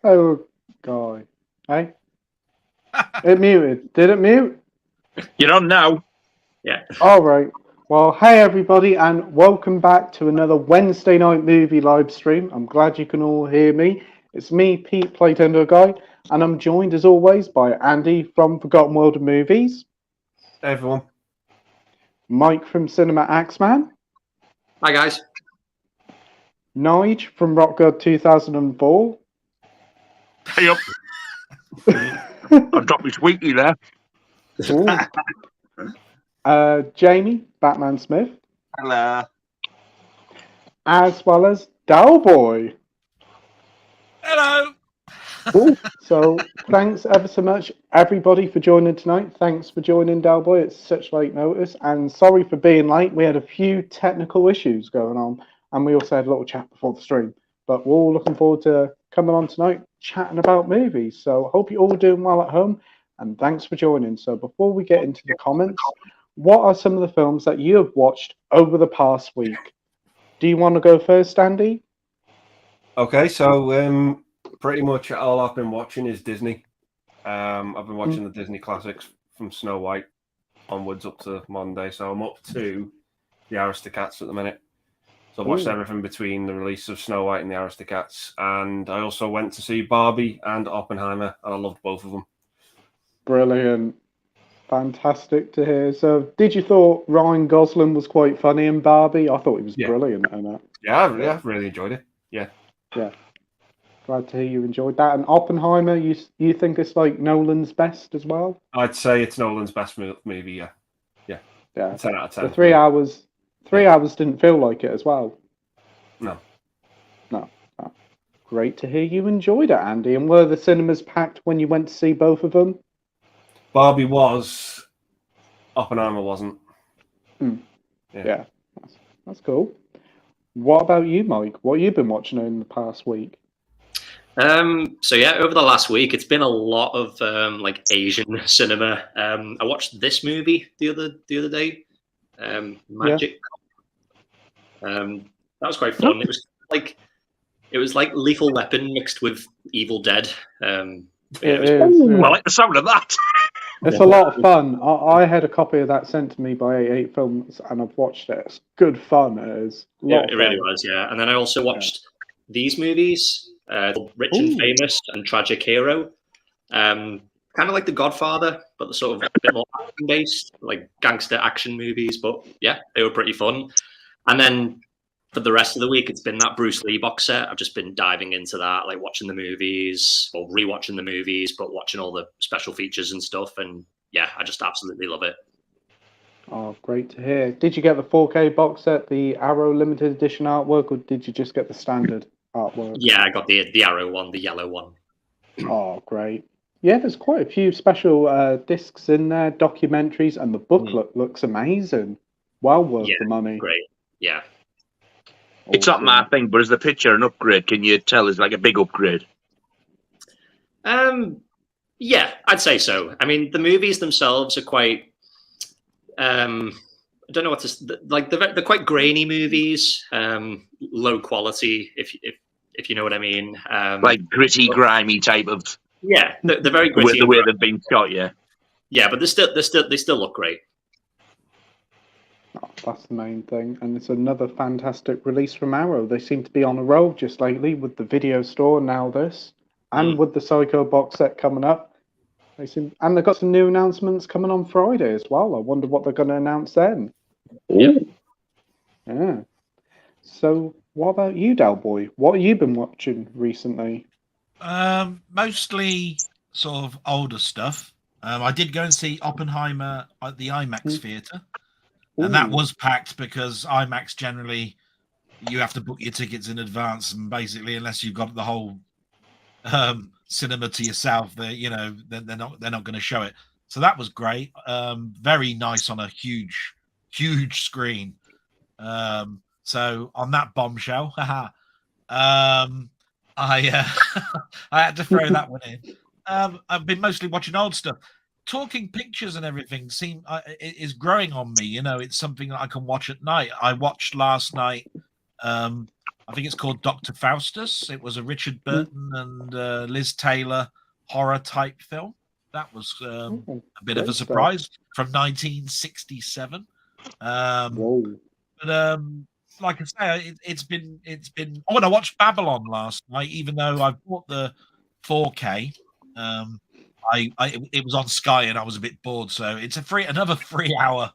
Oh, guy. Hey? It muted. Did it mute? You're on now. Yeah. All right. Well, hey everybody, and welcome back to another Wednesday night movie live stream. I'm glad you can all hear me. It's me, Pete, Playtendoguy, and I'm joined as always by Andy from Forgotten World of Movies, Hey everyone. Mike from Cinema Axeman, Hi guys. Nige from Rockgod 2004. Hey up. I dropped my sweetie there. Jamie, Batman Smith, Hello. as well as Doll Boy. Hello. So thanks ever so much, everybody, for joining tonight. Thanks for joining, Doll Boy. It's such late notice, and sorry for being late. We had a few technical issues going on, and we also had a little chat before the stream. But we're all looking forward to coming on tonight, chatting about movies. So hope you're all doing well at home, and thanks for joining. So before we get into the comments, what are some of the films that you have watched over the past week? Do you want to go first, Andy? Okay, so pretty much all I've been watching is Disney. I've been watching the Disney classics from Snow White onwards up to Monday. So I'm up to the Aristocats at the minute. So I've watched everything between the release of Snow White and the Aristocats. And I also went to see Barbie and Oppenheimer, and I loved both of them. Brilliant. Fantastic to hear. So, did you thought Ryan Gosling was quite funny in Barbie? I thought he was brilliant in it. Yeah, I've really enjoyed it. Yeah. Glad to hear you enjoyed that. And Oppenheimer, you think it's like Nolan's best as well? I'd say it's Nolan's best movie, yeah. 10 out of 10. The 3 hours, 3 hours didn't feel like it as well. No. Great to hear you enjoyed it, Andy. And were the cinemas packed when you went to see both of them? Barbie was, Oppenheimer wasn't. Yeah, that's cool. What about you, Mike? What have you been watching in the past week? So yeah, over the last week, it's been a lot of like Asian cinema. I watched this movie the other day, Magic. That was quite fun. It was like Lethal Weapon mixed with Evil Dead. I like the sound of that. It's a lot of fun. I had a copy of that sent to me by A8 Films, and I've watched it. It's good fun. It is. It really was, yeah. And then I also watched these movies, Rich and Famous and Tragic Hero. Kind of like The Godfather, but they're sort of a bit more action-based, like gangster action movies. But yeah, they were pretty fun. And then for the rest of the week, it's been that Bruce Lee box set. I've just been diving into that, like watching the movies or rewatching the movies, but watching all the special features and stuff. And yeah, I just absolutely love it. Oh, great to hear. Did you get the 4K box set, the Arrow limited edition artwork, or did you just get the standard artwork? Yeah, I got the Arrow one, the yellow one. Oh, great. Yeah, there's quite a few special discs in there, documentaries, and the booklet looks amazing. Well worth the money. Great. Yeah. It's not my thing, but is the picture an upgrade? Can you tell it's like a big upgrade? Yeah, I'd say so. I mean, the movies themselves are quite. I don't know what to like. They're quite grainy movies, low quality, if you know what I mean. Like gritty, grimy type of. Yeah, they're very gritty. The way they've been shot, yeah. Yeah, but they still look great. Oh, that's the main thing, and it's another fantastic release from Arrow. They seem to be on a roll just lately with the video store, now this, and with the Psycho box set coming up. And they've got some new announcements coming on Friday as well. I wonder what they're going to announce then. Yeah. So, what about you, Del Boy? What have you been watching recently? Mostly sort of older stuff. I did go and see Oppenheimer at the IMAX theatre. And that was packed because IMAX generally, you have to book your tickets in advance, and basically, unless you've got the whole cinema to yourself, they're not going to show it. So that was great. Very nice on a huge screen. So on that bombshell, I I had to throw that one in. I've been mostly watching old stuff. Talking pictures and everything is growing on me. You know, it's something that I can watch at night. I watched last night I think it's called Dr. Faustus. It was a Richard Burton and Liz Taylor horror type film. That was a bit of a surprise from 1967. But like I say, it's been. Oh, and I watched Babylon last night, even though I bought the 4K. It was on Sky and I was a bit bored, so it's another 3-hour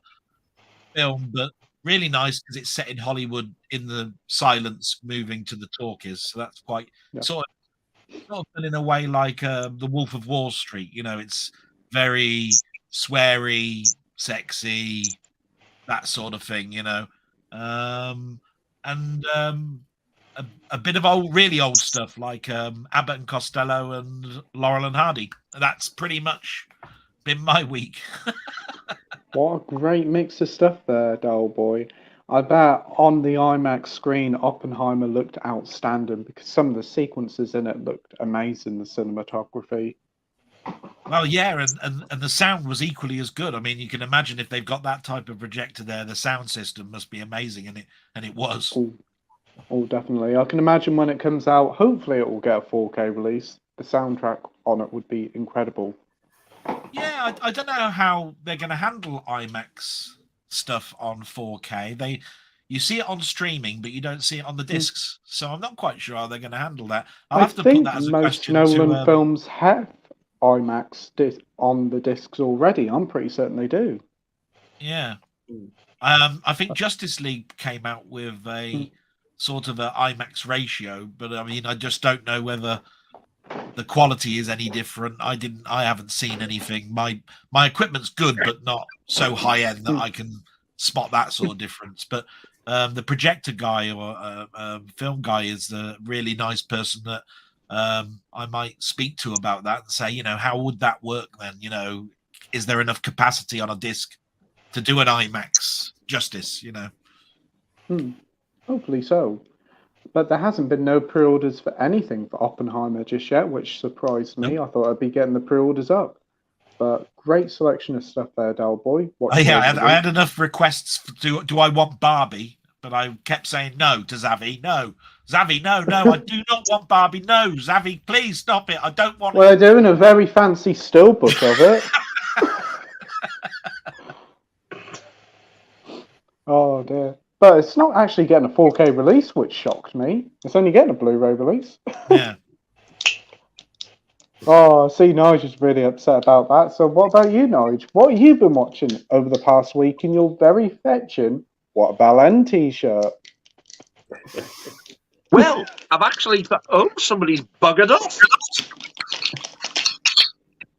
film, but really nice because it's set in Hollywood in the silence, moving to the talkies. So that's quite sort of in a way like The Wolf of Wall Street. You know, it's very sweary, sexy, that sort of thing. You know, and a bit of really old stuff like Abbott and Costello and Laurel and Hardy. That's pretty much been my week. What a great mix of stuff there, Doll Boy. I bet on the IMAX screen, Oppenheimer looked outstanding because some of the sequences in it looked amazing, the cinematography. Well, yeah, and the sound was equally as good. I mean, you can imagine if they've got that type of projector there, the sound system must be amazing, and it was. Oh, definitely. I can imagine when it comes out, hopefully it will get a 4K release. The soundtrack on it would be incredible. Yeah, I don't know how they're going to handle IMAX stuff on 4K. You see it on streaming, but you don't see it on the discs. So I'm not quite sure how they're going to handle that. I'll have to put that as a question. Most Nolan films have IMAX on the discs already. I'm pretty certain they do. Yeah. I think Justice League came out with a sort of an IMAX ratio, but I mean, I just don't know whether the quality is any different. I haven't seen anything. My equipment's good, but not so high end that I can spot that sort of difference. But the projector guy or film guy is the really nice person that I might speak to about that and say, you know, how would that work then? You know, is there enough capacity on a disc to do an IMAX justice? You know, hopefully so. But there hasn't been no pre-orders for anything for Oppenheimer just yet, which surprised me. I thought I'd be getting the pre-orders up. But great selection of stuff there, Doll Boy. I had enough requests. Do I want Barbie? But I kept saying no to Zavi. No, Zavi, no, I do not want Barbie. No, Zavi, please stop it. I don't want. Well, they're doing a very fancy steelbook of it. Oh dear. But it's not actually getting a 4K release, which shocked me. It's only getting a Blu-ray release. Yeah. Oh, see, Nige is really upset about that. So what about you, Nige? What have you been watching over the past week in your very fetching What About Len t-shirt? Well, I've actually thought, somebody's buggered off.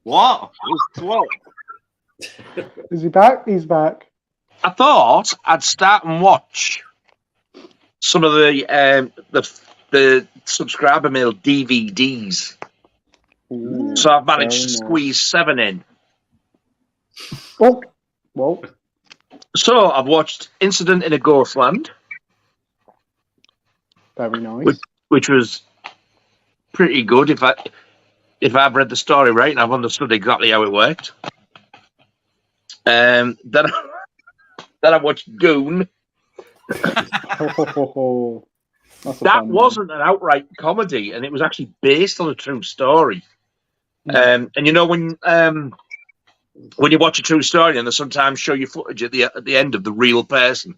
What? Is he back? He's back. I thought I'd start and watch some of the subscriber mail DVDs. Ooh, so I've managed to squeeze 7 in. Oh, well. So I've watched Incident in a Ghostland. Very nice. Which was pretty good if I've read the story right and I've understood exactly how it worked. Then I watched Goon. That wasn't an outright comedy, and it was actually based on a true story. And you know when you watch a true story, and they sometimes show you footage at the end of the real person,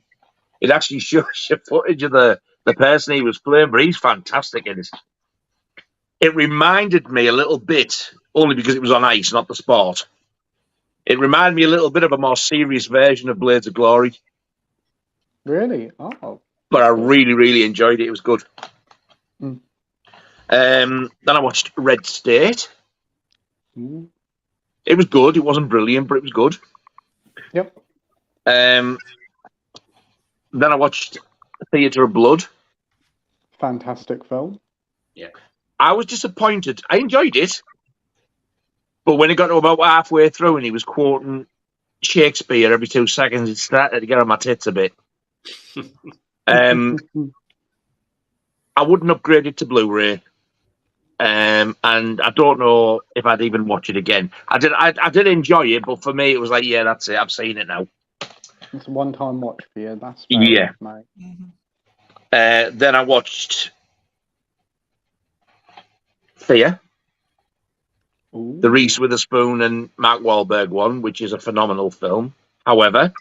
it actually shows you footage of the person he was playing, but he's fantastic in it. It reminded me a little bit, only because it was on ice, not the sport. It reminded me a little bit of a more serious version of Blades of Glory. Really? Oh. But I really, really enjoyed it. It was good. Then I watched Red State. It was good. It wasn't brilliant, but it was good. Yep. Then I watched Theatre of Blood. Fantastic film. Yeah. I was disappointed. I enjoyed it. But when it got to about halfway through and he was quoting Shakespeare every 2 seconds, it started to get on my tits a bit. I wouldn't upgrade it to Blu-ray. And I don't know if I'd even watch it again. I did enjoy it, but for me it was like, yeah, that's it. I've seen it now. It's a one-time watch for you. That's fair, yeah. mate. Then I watched Fear, the Reese Witherspoon and Mark Wahlberg one, which is a phenomenal film. However,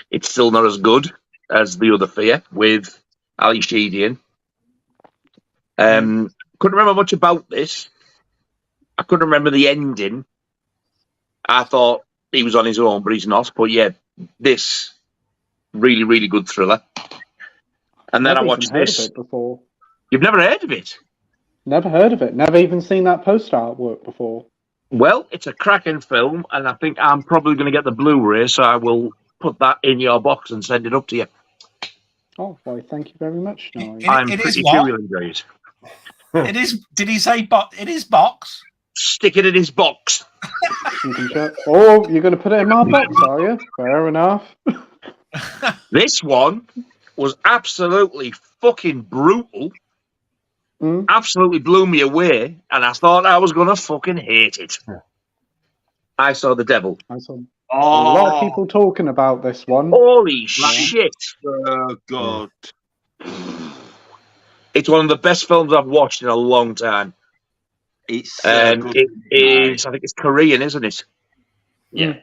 it's still not as good as the other Fear with Ali Sheedy. Couldn't remember much about this. I couldn't remember the ending. I thought he was on his own, but he's not. But yeah, this really, really good thriller. And then I watched this. Heard of it before. You've never heard of it? Never heard of it. Never even seen that poster artwork before. Well, it's a cracking film, and I think I'm probably going to get the Blu-ray, so I will put that in your box and send it up to you. Oh, why, thank you very much. I'm pretty sure you'll enjoy it. It is. Did he say it is box? Stick it in his box. You can check. Oh, you're going to put it in my box, are you? Fair enough. This one was absolutely fucking brutal. Absolutely blew me away, and I thought I was going to fucking hate it. I Saw the Devil. I saw a lot of people talking about this one. Holy shit. Oh, God. It's one of the best films I've watched in a long time. It's it is, I think it's Korean, isn't it? Yeah.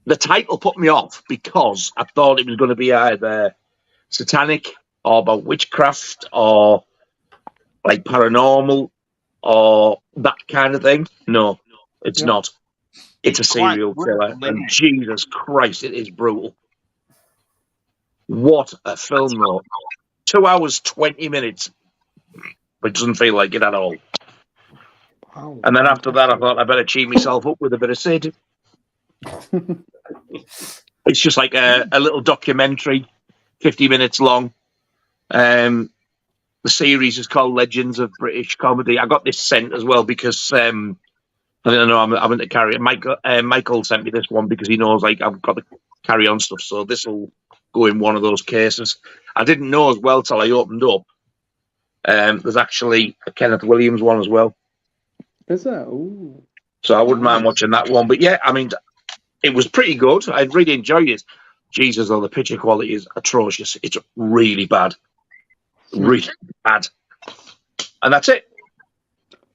The title put me off because I thought it was going to be either satanic or about witchcraft or like paranormal or that kind of thing. No, it's not. It's a serial killer, and Jesus Christ, it is brutal. What a film, though. 2 hours, 20 minutes. But it doesn't feel like it at all. Wow. And then after that, I thought I better cheat myself up with a bit of Sid. It's just like a little documentary, 50 minutes long. The series is called Legends of British Comedy. I got this sent as well because I don't know. I'm having to carry it. Michael sent me this one because he knows like I've got to carry on stuff. So this will go in one of those cases. I didn't know as well till I opened up. There's actually a Kenneth Williams one as well. Is there? Ooh. So I wouldn't mind watching that one. But yeah, I mean, it was pretty good. I really enjoyed it. Jesus, though, the picture quality is atrocious. It's really bad. Really bad. And that's it.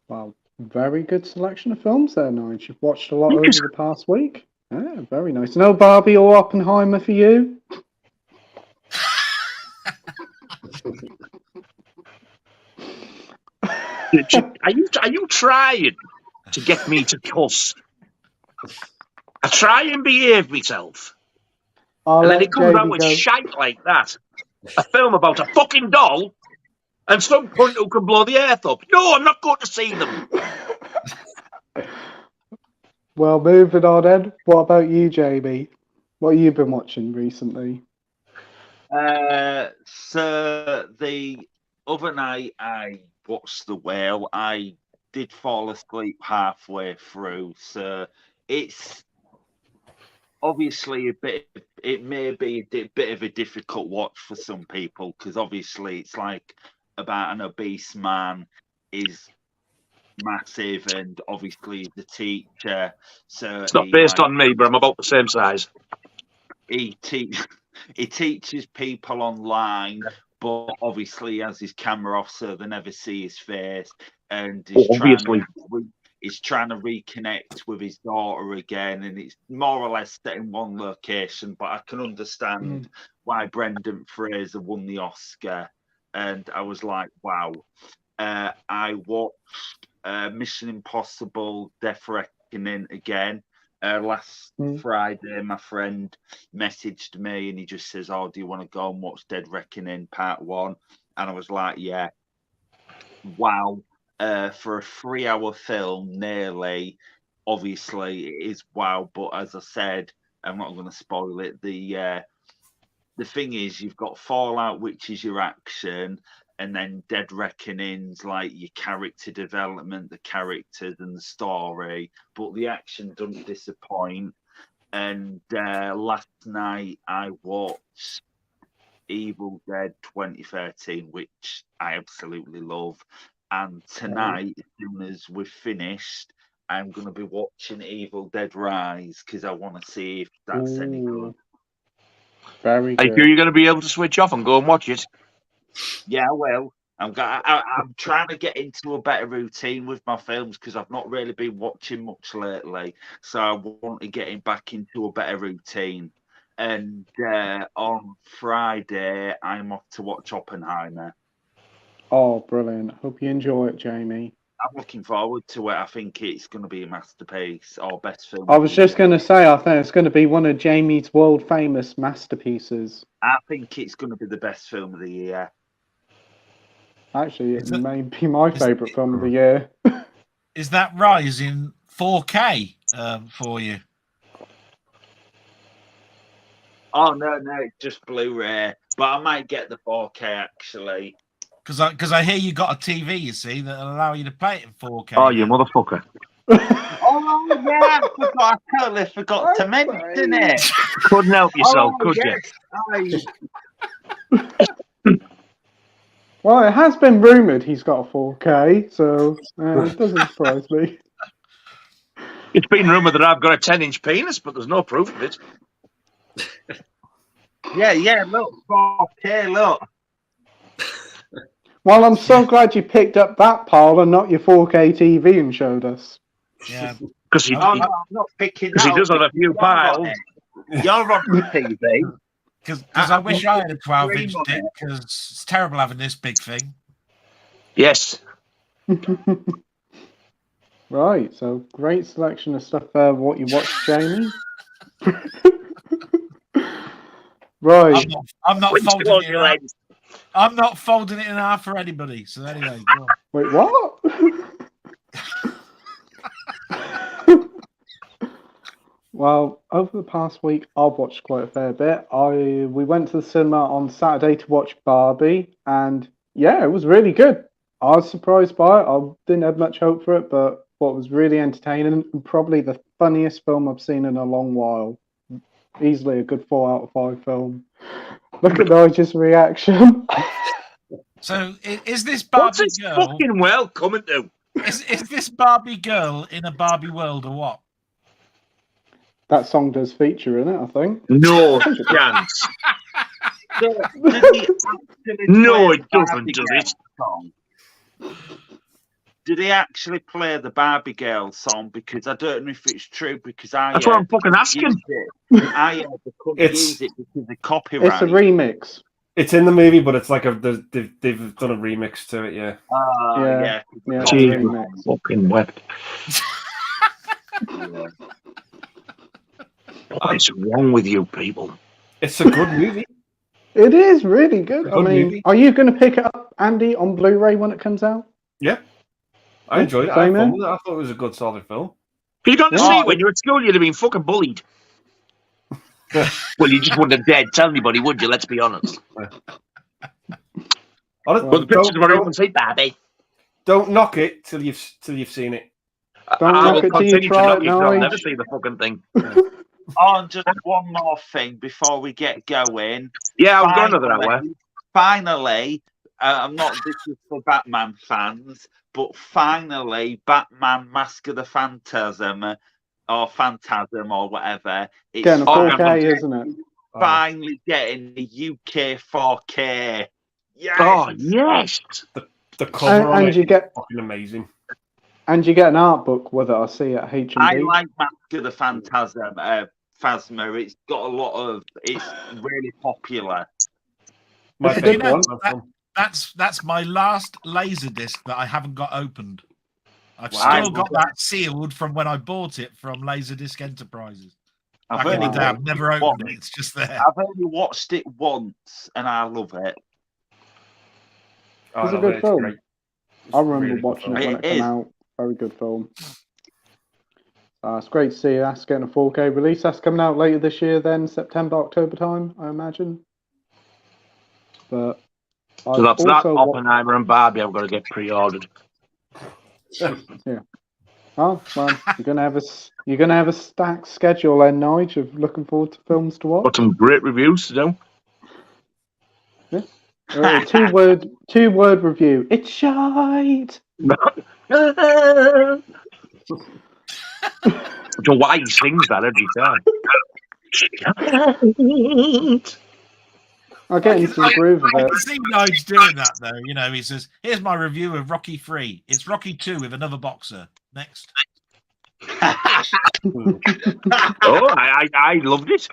Wow. Very good selection of films there, Nige. You've watched a lot over the past week. Yeah, very nice. No Barbie or Oppenheimer for you? Are you trying to get me to cuss? I try and behave myself. And then it comes out with shite like that. A film about a fucking doll and some cunt who can blow the earth up. No, I'm not going to see them. Well, moving on then. What about you, Jamie? What have you been watching recently? So the other night I watched The Whale. I did fall asleep halfway through, so it's obviously it may be a bit of a difficult watch for some people because obviously it's like about an obese man is massive and obviously the teacher. So it's not based on me, but I'm about the same size. He teaches people online, but obviously he has his camera off so they never see his face, and he's trying to reconnect with his daughter again, and it's more or less set in one location. But I can understand why Brendan Fraser won the Oscar, and I was like, wow. I watched Mission Impossible: Death Reckoning again. Last Friday, my friend messaged me and he just says, "Oh, do you want to go and watch Dead Reckoning Part 1?" And I was like, yeah. Wow. For a 3-hour film, nearly, obviously it is wow. But as I said, I'm not going to spoil it. The thing is, you've got Fallout, which is your action, and then Dead Reckoning's like your character development, the characters and the story. But the action doesn't disappoint. And last night I watched Evil Dead 2013, which I absolutely love. And tonight, as soon as we've finished, I'm going to be watching Evil Dead Rise because I want to see if that's any good. Very good. Are you sure you're going to be able to switch off and go and watch it? Yeah, I will. I'm trying to get into a better routine with my films because I've not really been watching much lately. So I want to get back into a better routine. And on Friday, I'm off to watch Oppenheimer. Oh, brilliant. Hope you enjoy it, Jamie. I'm looking forward to it. I think it's going to be a masterpiece or best film. I was just going to say, I think it's going to be one of Jamie's world-famous masterpieces. I think it's going to be the best film of the year. Actually, it may be my favourite film of the year. Is that Rise in 4K for you? Oh, no, it's just Blu-ray. But I might get the 4K, actually. Because I hear you got a TV, you see, that'll allow you to play it in 4K. Oh, you motherfucker. Oh, yeah, I totally forgot to mention it. Couldn't help yourself, could you? Well, it has been rumoured he's got a 4K, so it doesn't surprise me. It's been rumoured that I've got a 10-inch penis, but there's no proof of it. Yeah, look, 4K, look. Well, I'm so glad you picked up that pile and not your 4K TV and showed us. Yeah. Because I'm not picking that he does have a few piles. You're on the TV. Because I wish I had a 12-inch dick, because it's terrible having this big thing. Yes. Right, so great selection of stuff there. What you watched, Jamie? Right. I'm not folding it in. I'm not folding it in half for anybody. So anyway, go on. Wait, what? Well, over the past week, I've watched quite a fair bit. We went to the cinema on Saturday to watch Barbie, and yeah, it was really good. I was surprised by it. I didn't have much hope for it, but thought it was really entertaining and probably the funniest film I've seen in a long while. Easily a good 4 out of 5 film. Look at Nige's reaction. So is this Barbie What's girl? fucking well coming to? Is this Barbie girl in a Barbie world or what? That song does feature in it, I think. No chance. No, it doesn't, does it? Did he actually play the Barbie Girl song? Because I don't know if it's true. Because that's what I'm fucking asking. I couldn't use it because of copyright. It's a remix. It's in the movie, but it's like they've done a remix to it. Yeah. Yeah. Jesus fucking wept. What is wrong with you people? It's a good movie. It is really good. Good movie. Are you going to pick it up, Andy, on Blu-ray when it comes out? Yeah. I enjoyed it. I thought it was a good, solid film. If you'd gone to see it when you were at school, you'd have been fucking bullied. Well, you just wouldn't have dared tell anybody, would you? Let's be honest. Well, the pictures of everyone say Barbie. Don't knock it till you've seen it. Don't knock it till you try it. I'll never see the fucking thing. Oh, and just one more thing before we get going. Yeah, I'm going to that way. Finally, I'm not. This is for Batman fans, but finally, Batman: Mask of the Phantasm, or Phantasm, or whatever. It's getting a 4K, isn't it? Finally getting the UK 4K. Yes. Oh yes. The cover and you get fucking amazing. And you get an art book with it. I see at H&D. I like Mask of the Phantasm. Phasma. It's got a lot of. It's really popular. My favorite one. That's my last Laserdisc that I haven't got opened. I've still got that sealed from when I bought it from Laserdisc Enterprises. I've never opened it. It's just there. I've only watched it once, and I love it. It's a good film. I remember watching it when it came out. Very good film. It's great to see that's getting a 4K release. That's coming out later this year, then September, October time, I imagine. But so that's that Oppenheimer and Barbie I've got to get pre-ordered. Yeah. Oh well, you're gonna have a stacked schedule then, Nige, of looking forward to films to watch. Got some great reviews to do. Yeah. Two-word review. It's shite. I don't know why he sings that every time. I get into the groove of I it. can see Nige doing that though. You know, he says, "Here's my review of Rocky 3. It's Rocky 2 with another boxer. Next." I loved it.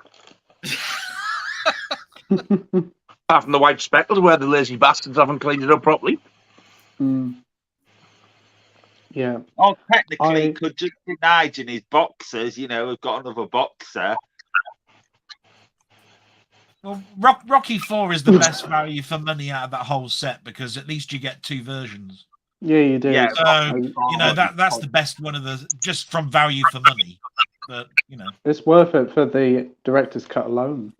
Apart from the white speckles where the lazy bastards haven't cleaned it up properly. Yeah. Oh, technically, could just be Nige and his boxers. You know, we've got another boxer. Well, Rocky 4 is the best value for money out of that whole set because at least you get 2 versions. Yeah, you do. Yeah, So, you know, that's the best one of the, just from value for money. But, you know. It's worth it for the director's cut alone.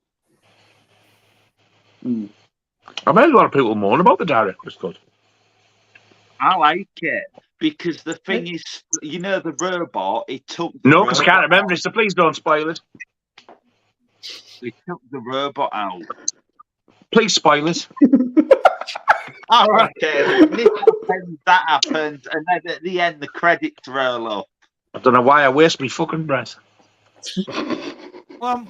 I've heard a lot of people moan about the director's cut. I like it because the thing is, you know, the robot, it took the No, because I can't robot remember it, so please don't spoil it. It took the robot out. Please spoil it. Oh, okay. That happened, and then at the end, the credits roll up. I don't know why I waste my fucking breath. Well,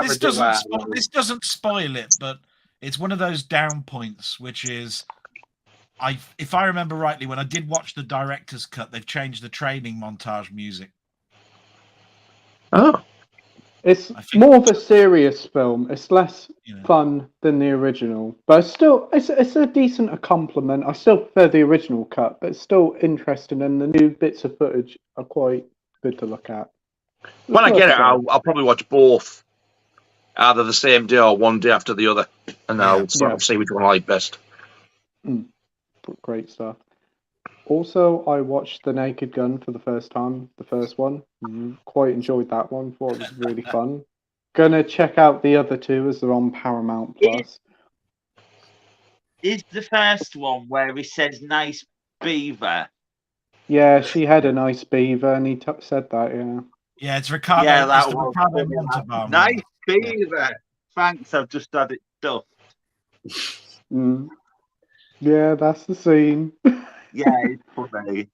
this doesn't spoil it, but it's one of those down points, which is, if I remember rightly, when I did watch the director's cut, they've changed the training montage music. Oh. It's more of a serious film. It's less fun than the original, but it's a decent accompaniment. I still prefer the original cut, but it's still interesting, and the new bits of footage are quite good to look at. When I get it, I'll probably watch both, either the same day or one day after the other, and I'll sort of see which one I like best. Great stuff. Also, I watched The Naked Gun for the first time, the first one. Quite enjoyed that one. Thought it was really fun. Gonna check out the other two as they're on Paramount Plus. Is the first one where he says "nice beaver"? Yeah, she had a nice beaver, and he said that. Yeah. Yeah, it's Ricardo. Yeah, that Ricardo Montalban. Nice beaver. Thanks, I've just had it stuffed. Yeah, that's the scene. Yeah, it's funny.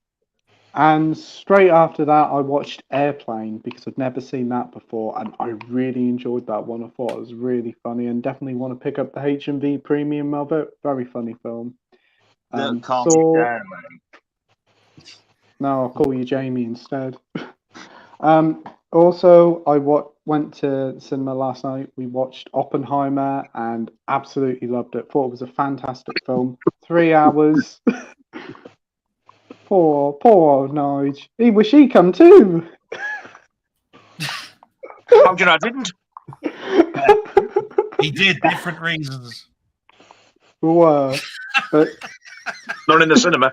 And straight after that, I watched Airplane because I'd never seen that before, and I really enjoyed that one. I thought it was really funny, and definitely want to pick up the HMV premium of it. Very funny film. Don't call me Jeremy. No, I'll call you Jamie instead. Also, I went to cinema last night. We watched Oppenheimer and absolutely loved it. Thought it was a fantastic film. 3 hours. Poor old Nige. He wish he come too. How do you know I didn't? He did, different reasons. But not in the cinema.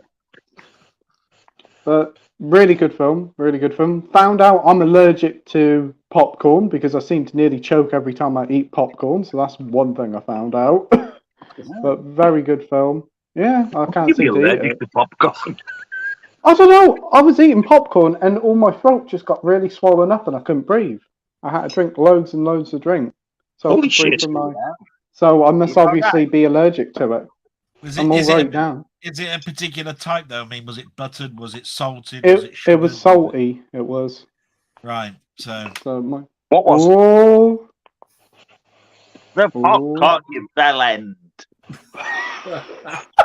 But really good film. Really good film. Found out I'm allergic to popcorn because I seem to nearly choke every time I eat popcorn. So that's one thing I found out. But very good film. Yeah, I can't seem to eat it. To popcorn. I don't know. I was eating popcorn and all my throat just got really swollen up and I couldn't breathe. I had to drink loads and loads of drink. So holy shit! So I must obviously be allergic to it. I'm all right now. Is it a particular type though? I mean, was it buttered? Was it salted? It was salty. It was. Right. So what was? Oh, the popcorn, you bell end.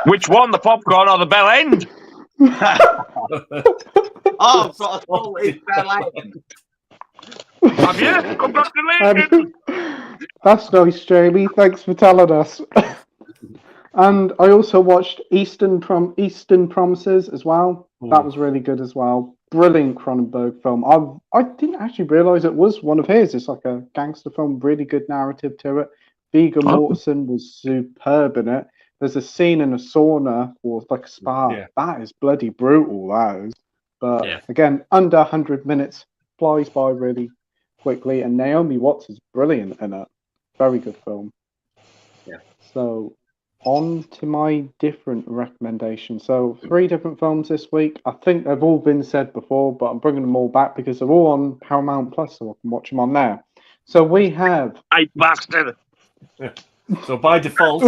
Which one, the popcorn or the bell end? Oh, I've got a salty bell end. Have you? Congratulations! That's nice, Jamie. Thanks for telling us. And I also watched Eastern Promises as well. That was really good as well. Brilliant Cronenberg film. I didn't actually realise it was one of his. It's like a gangster film, really good narrative to it. Viggo Mortensen was superb in it. There's a scene in a sauna or like a spa. Yeah. That is bloody brutal, that is. But again, under 100 minutes, flies by really quickly. And Naomi Watts is brilliant in it. Very good film. Yeah. So on to my different recommendations. So 3 different films this week. I think they've all been said before, but I'm bringing them all back because they're all on Paramount Plus, so I can watch them on there. So we have... I bastard! So by default...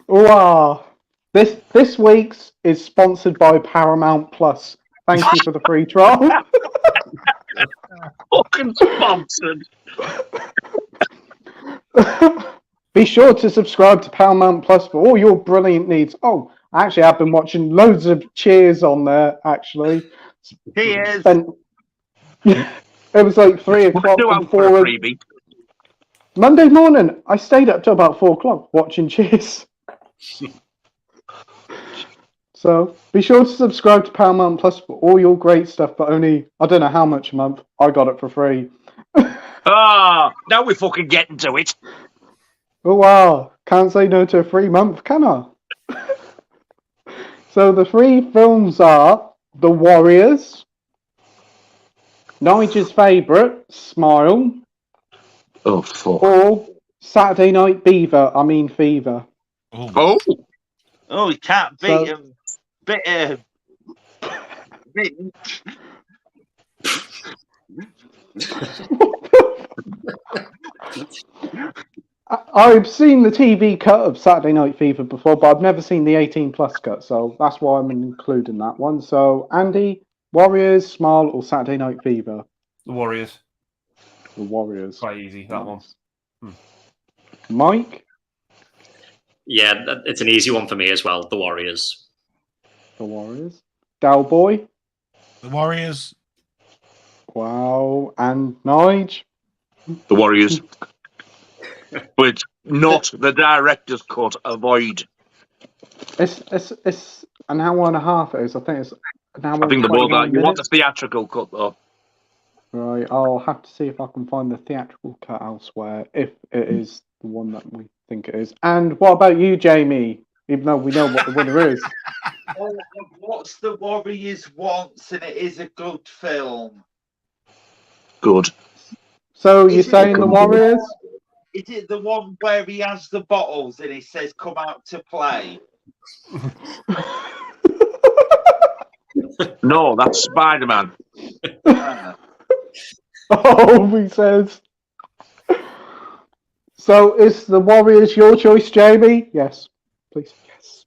Wow. This week's is sponsored by Paramount Plus. Thank you for the free trial. Fucking sponsored. Be sure to subscribe to Paramount Plus for all your brilliant needs. Oh, actually, I've been watching loads of Cheers on there, actually. Cheers. It was like 3 o'clock Do and out for a 4 freebie. Monday morning. I stayed up till about 4 o'clock watching Cheers. So be sure to subscribe to Paramount Plus for all your great stuff, but only, I don't know how much a month. I got it for free. Ah, now we're fucking getting to it. Oh wow, can't say no to a free month, can I? So the 3 films are The Warriors, Nige's favourite, Smile, Oh, fuck. or Saturday Night Fever. Oh. Oh, you can't beat So- him. Bit I've seen the TV cut of Saturday Night Fever before, but I've never seen the 18 plus cut, so that's why I'm including that one. So, Andy, Warriors, Smile, or Saturday Night Fever? The Warriors. The Warriors. Quite easy, that one. Mike? Yeah, it's an easy one for me as well. The Warriors. The Warriors. Doll Boy? The Warriors. Wow. And Nige? The Warriors. But not the director's cut. Avoid. It's an hour and a half. It is. I think it's an hour. I think the 29 more that you want the minutes. theatrical cut though. Right. I'll have to see if I can find the theatrical cut elsewhere. If it is the one that we think it is. And what about you, Jamie? Even though we know what the winner is. What's The Warriors Once, and it is a good film. Good. So you're Is it saying the Warriors? Is it the one where he has the bottles and he says, "Come out to play"? No, that's Spider-Man. Oh, he says. So is the Warriors your choice, Jamie? Yes, please. Yes.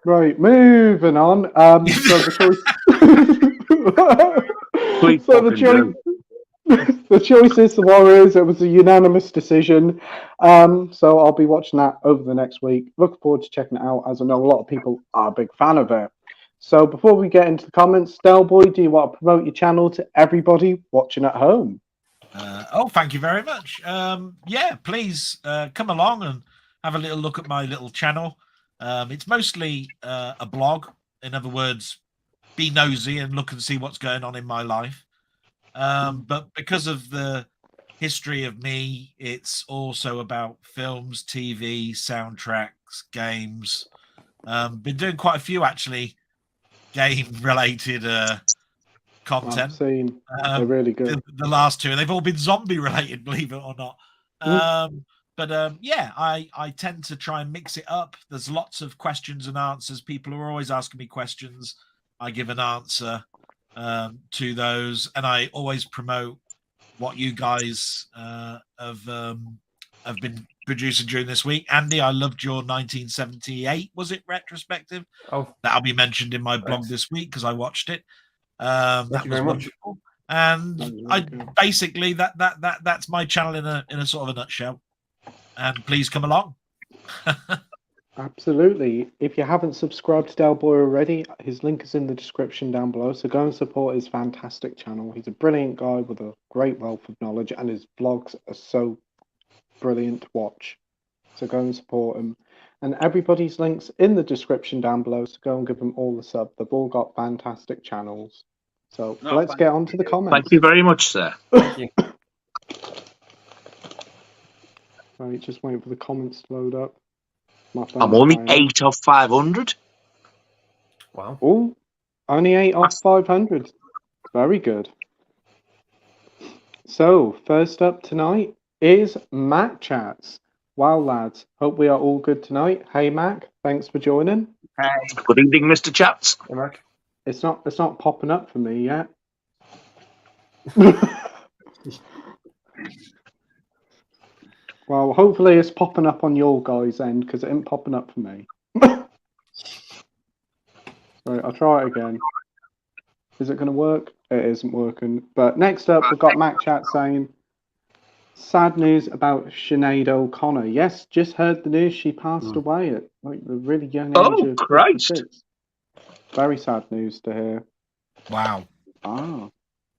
Right, moving on. So the choice. Please So the fucking choice. do. The choice is the Warriors. It was a unanimous decision. So I'll be watching that over the next week. Looking forward to checking it out, as I know a lot of people are a big fan of it. So before we get into the comments, Del Boy, do you want to promote your channel to everybody watching at home? Thank you very much. Yeah, please come along and have a little look at my little channel. It's mostly a blog. In other words, be nosy and look and see what's going on in my life. But because of the history of me, it's also about films, TV, soundtracks, games. Been doing quite a few actually game-related content. I've seen. They're really good. The last 2, and they've all been zombie-related, believe it or not. Yeah, I tend to try and mix it up. There's lots of questions and answers. People are always asking me questions. I give an answer to those, and I always promote what you guys have been producing during this week. Andy, I loved your 1978, was it, retrospective? Oh, That'll be mentioned in my blog this week because I watched it. That Thank you was very much. wonderful. And I basically that's my channel in a sort of a nutshell. And please come along. Absolutely. If you haven't subscribed to Del Boy already, his link is in the description down below. So go and support his fantastic channel. He's a brilliant guy with a great wealth of knowledge, and his vlogs are so brilliant to watch. So go and support him. And everybody's links in the description down below. So go and give them all the sub. They've all got fantastic channels. So let's get on to the comments. Thank you very much, sir. thank you. Right, just waiting for the comments to load up. I'm only 8 of 500. Wow. Oh, only 8 off 500. Very good. So, first up tonight is Mac Chats. Wow, lads. Hope we are all good tonight. Hey, Mac. Thanks for joining. Hey. Good evening, Mr. Chats. Hey, Mark. It's not popping up for me yet. Well, hopefully it's popping up on your guys' end, because it ain't popping up for me. Right, I'll try it again. Is it going to work? It isn't working. But next up, we've got Mac Chat saying, sad news about Sinead O'Connor. Yes, just heard the news. She passed away at like the really young age of Christ. 56. Very sad news to hear. Wow. Ah,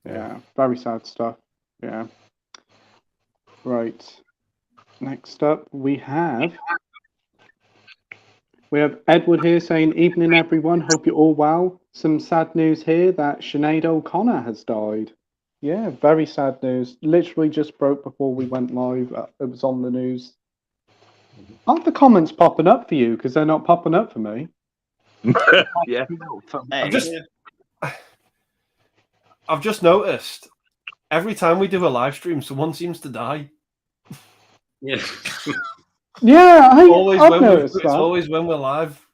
yeah, very sad stuff. Yeah. Right. Next up, we have Edward here saying, "Evening, everyone. Hope you're all well. Some sad news here that Sinead O'Connor has died." Yeah, very sad news. Literally just broke before we went live. It was on the news. Aren't the comments popping up for you? Because they're not popping up for me. Yeah. For me. I've just noticed every time we do a live stream, someone seems to die. Yeah. Yeah, I've It's noticed that. always when we're live.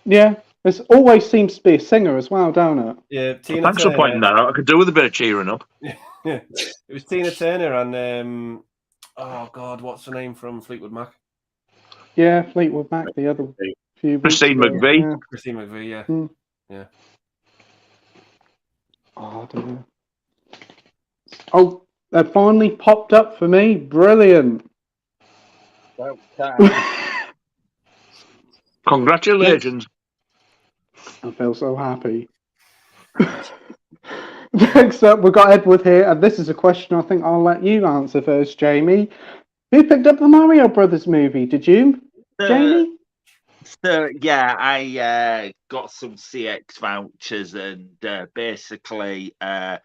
Yeah, it always seems to be a singer as well, don't it? Yeah, Tina Thanks Turner. for pointing that out. I could do with a bit of cheering up. Yeah, it was Tina Turner and oh god, what's her name from Fleetwood Mac? Yeah, Fleetwood Mac. The other few. Christine weeks ago, McVie. Yeah. Christine McVie, yeah. Mm. Yeah. Oh dear. Oh, they finally popped up for me. Brilliant. Congratulations. I feel so happy. Next up, we've got Edward here, and this is a question I think I'll let you answer first, Jamie. Who picked up the Mario Brothers movie? Did you, Jamie? So yeah, I got some CX vouchers, and basically, I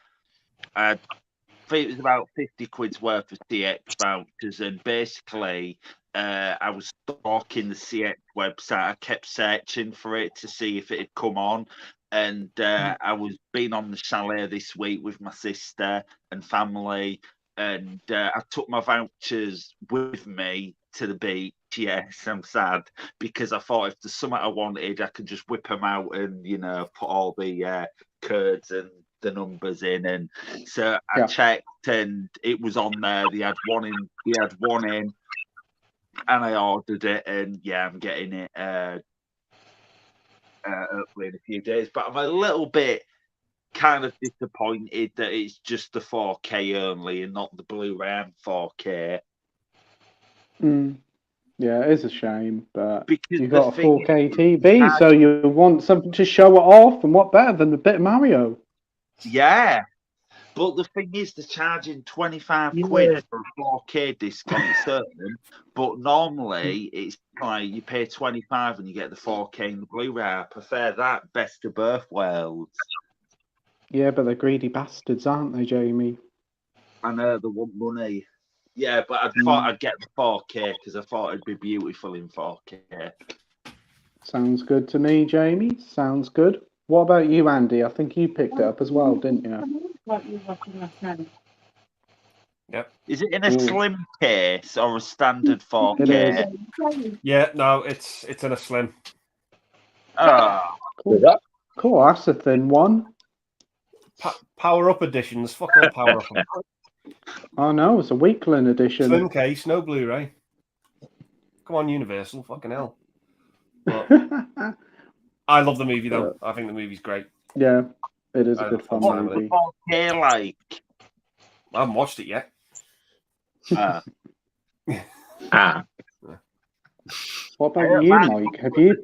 think it was about 50 quid's worth of CX vouchers, and basically, I was stalking the CX website. I kept searching for it to see if it had come on, and I was being on the chalet this week with my sister and family, and I took my vouchers with me to the beach. Yes, I'm sad because I thought if there's something I wanted, I could just whip them out and put all the codes and the numbers in, and so I checked and it was on there. They had one in, and I ordered it, and yeah, I'm getting it hopefully in a few days. But I'm a little bit kind of disappointed that it's just the 4K only and not the Blu-ray and 4K. Yeah, it is a shame, but Because you got a 4K TV, so you want something to show it off, and what better than a bit of Mario? Yeah, but the thing is, they're charging 25 quid for a 4K disc on certain, but normally it's like you pay 25 and you get the 4K and the Blu-ray. I prefer that, best of both worlds. Yeah, but they're greedy bastards, aren't they, Jamie? I know, they want money. Yeah, but I thought I'd get the 4K because I thought it'd be beautiful in 4K. Sounds good to me, Jamie. Sounds good. What about you, Andy? I think you picked it up as well, didn't you? Yep. Is it in a slim case or a standard 4K? It is. Yeah, no, it's in a slim. Oh, Cool. Cool, that's a thin one. Power up editions. Fuck all power up. Oh no, it's a weakling edition. Slim case, no Blu-ray. Come on, Universal, fucking hell. But I love the movie though. I think the movie's great. Yeah, it is a good fun movie. 4K like? I haven't watched it yet. What about you, Mike? Have you?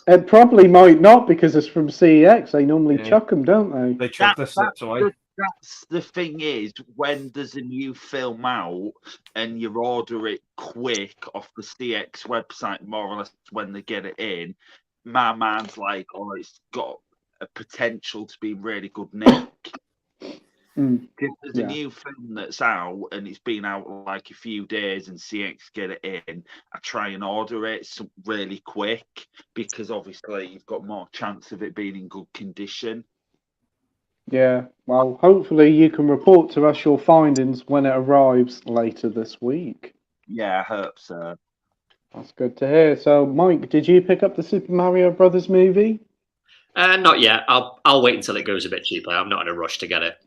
It probably might not because it's from CEX. They normally chuck them, don't they? They chuck the sets away. That's the thing is, when there's a new film out and you order it quick off the CX website, more or less when they get it in, my mind's like, oh, it's got a potential to be really good nick. If there's a new film that's out and it's been out like a few days and CX get it in, I try and order it really quick because obviously you've got more chance of it being in good condition. Yeah, well, hopefully you can report to us your findings when it arrives later this week. Yeah, I hope so. That's good to hear. So, Mike, did you pick up the Super Mario Brothers movie? Not yet. I'll wait until it goes a bit cheaper. I'm not in a rush to get it.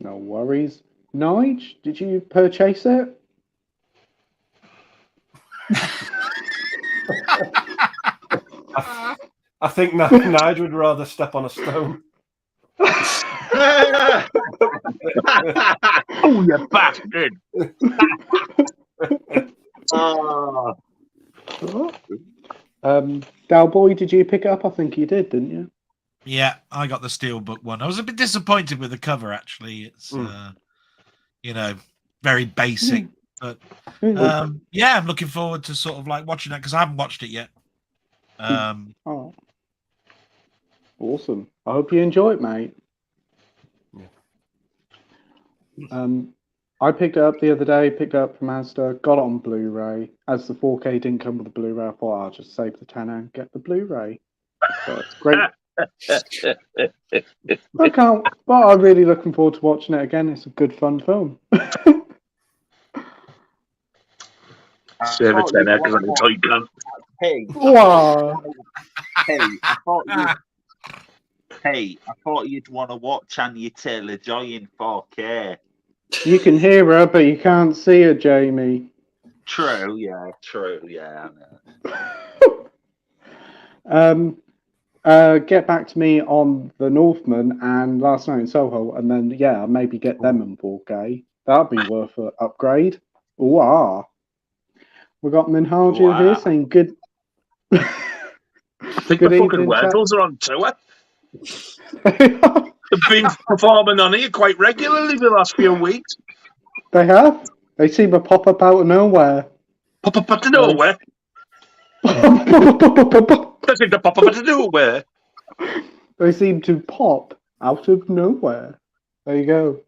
No worries. Nige, did you purchase it? I think Nige would rather step on a stone. Oh, you bastard! Oh. Doll Boy, did you pick it up? I think you did, didn't you? Yeah, I got the Steelbook one. I was a bit disappointed with the cover, actually. It's, very basic. But yeah, I'm looking forward to sort of like watching that because I haven't watched it yet. Oh, awesome! I hope you enjoy it, mate. I picked it up the other day. Picked it up from Asda. Got it on Blu-ray. As the 4K didn't come with the Blu-ray, I thought I'll just save the tenner and get the Blu-ray. So it's great. I can't. But I'm really looking forward to watching it again. It's a good, fun film. Save a tenner because I'm a toy gun. Hey, Wow. I thought you'd want to watch Anya Taylor-Joy in 4K. You can hear her, but you can't see her, Jamie. True, yeah. Get back to me on The Northman and Last Night in Soho, and then maybe get them in 4K. That'd be worth an upgrade. Ooh, ah. We got Minhaju here saying good. I think the fucking Wordles are on tour. They've been performing on here quite regularly the last few weeks. They have. They seem to pop up out of nowhere. Pop up out of nowhere. They seem to pop up out of nowhere. They seem to pop out of nowhere. There you go.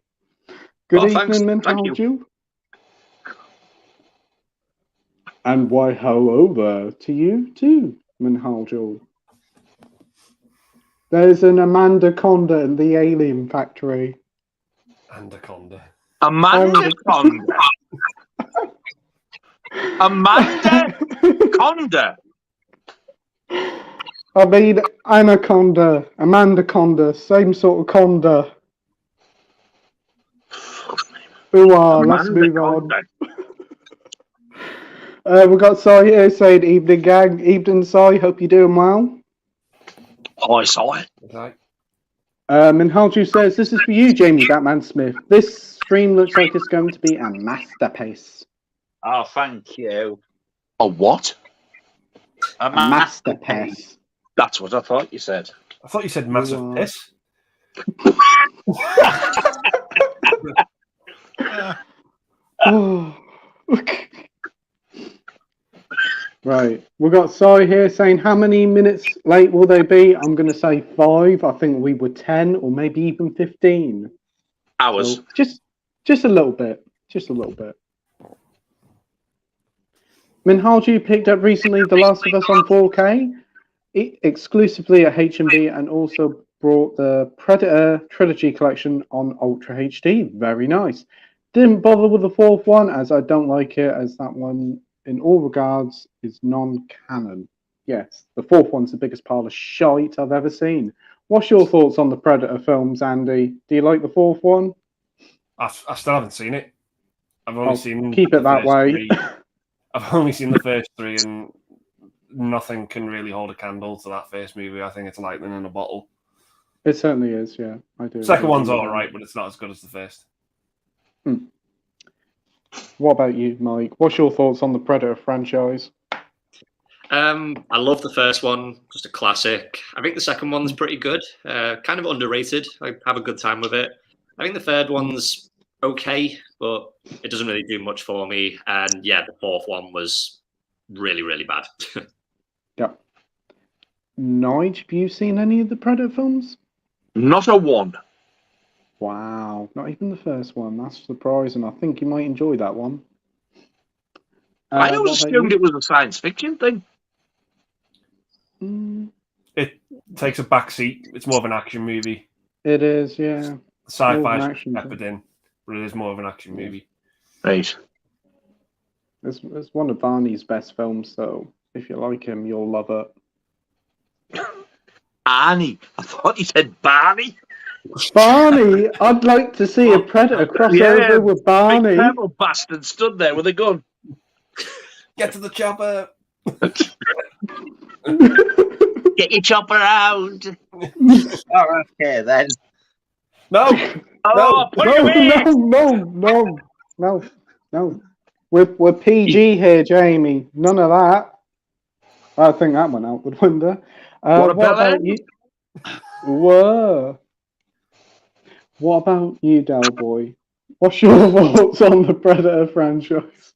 Good evening, Minhaju. And why ho over to you too, Minhaju. There's an Amanda Conda in the Alien Factory. Anaconda. Amanda Conda. Amanda Conda. I mean, Anaconda, Amanda Conda, same sort of Conda. Let's move on. We've got Si here saying, evening gang, evening Si, hope you're doing well. Hi, Si. Okay. Minhaju says, this is for you, Jamie Batman Smith. This stream looks like it's going to be a masterpiece. Oh, thank you. A what? A masterpiece. That's what I thought you said. I thought you said massive piss. Right, we've got Si here saying, how many minutes late will they be? I'm going to say 5. I think we were 10 or maybe even 15 hours. So just a little bit. Just a little bit. Minhaju picked up recently The Last of Us on 4K, exclusively at HMV, and also brought the Predator Trilogy Collection on Ultra HD. Very nice. Didn't bother with the 4th one, as I don't like it, as that one, in all regards, is non-canon. Yes, the 4th one's the biggest pile of shite I've ever seen. What's your thoughts on the Predator films, Andy? Do you like the 4th one? I still haven't seen it. I've only seen. Keep it that way. I've only seen the first 3, and nothing can really hold a candle to that first movie. I think it's lightning in a bottle. It certainly is, yeah. I do. Second one's all right, but it's not as good as the first. What about you, Mike? What's your thoughts on the Predator franchise? I love the first one, just a classic. I think the second one's pretty good, kind of underrated. I have a good time with it. I think the third one's okay, but it doesn't really do much for me. And yeah, the 4th one was really, really bad. Yeah. Nige, have you seen any of the Predator films? Not a one. Wow, not even the first one. That's surprising. I think you might enjoy that one. I always assumed it was a science fiction thing. It takes a back seat. It's more of an action movie. It is, yeah. Sci-fi is peppered in, but it is more of an action movie. Right. It's one of Barney's best films, so if you like him, you'll love it. Arnie. I thought you said Barney. Barney! I'd like to see a Predator crossover with Barney. Big purple bastard stood there with a gun. Get to the chopper! Get your chopper out! Oh, okay, then. No. Oh, put it away! No. We're PG here, Jamie. None of that. I think that went out the window. What What about end? you? Whoa. What about you, Del Boy? What's your thoughts on the Predator franchise?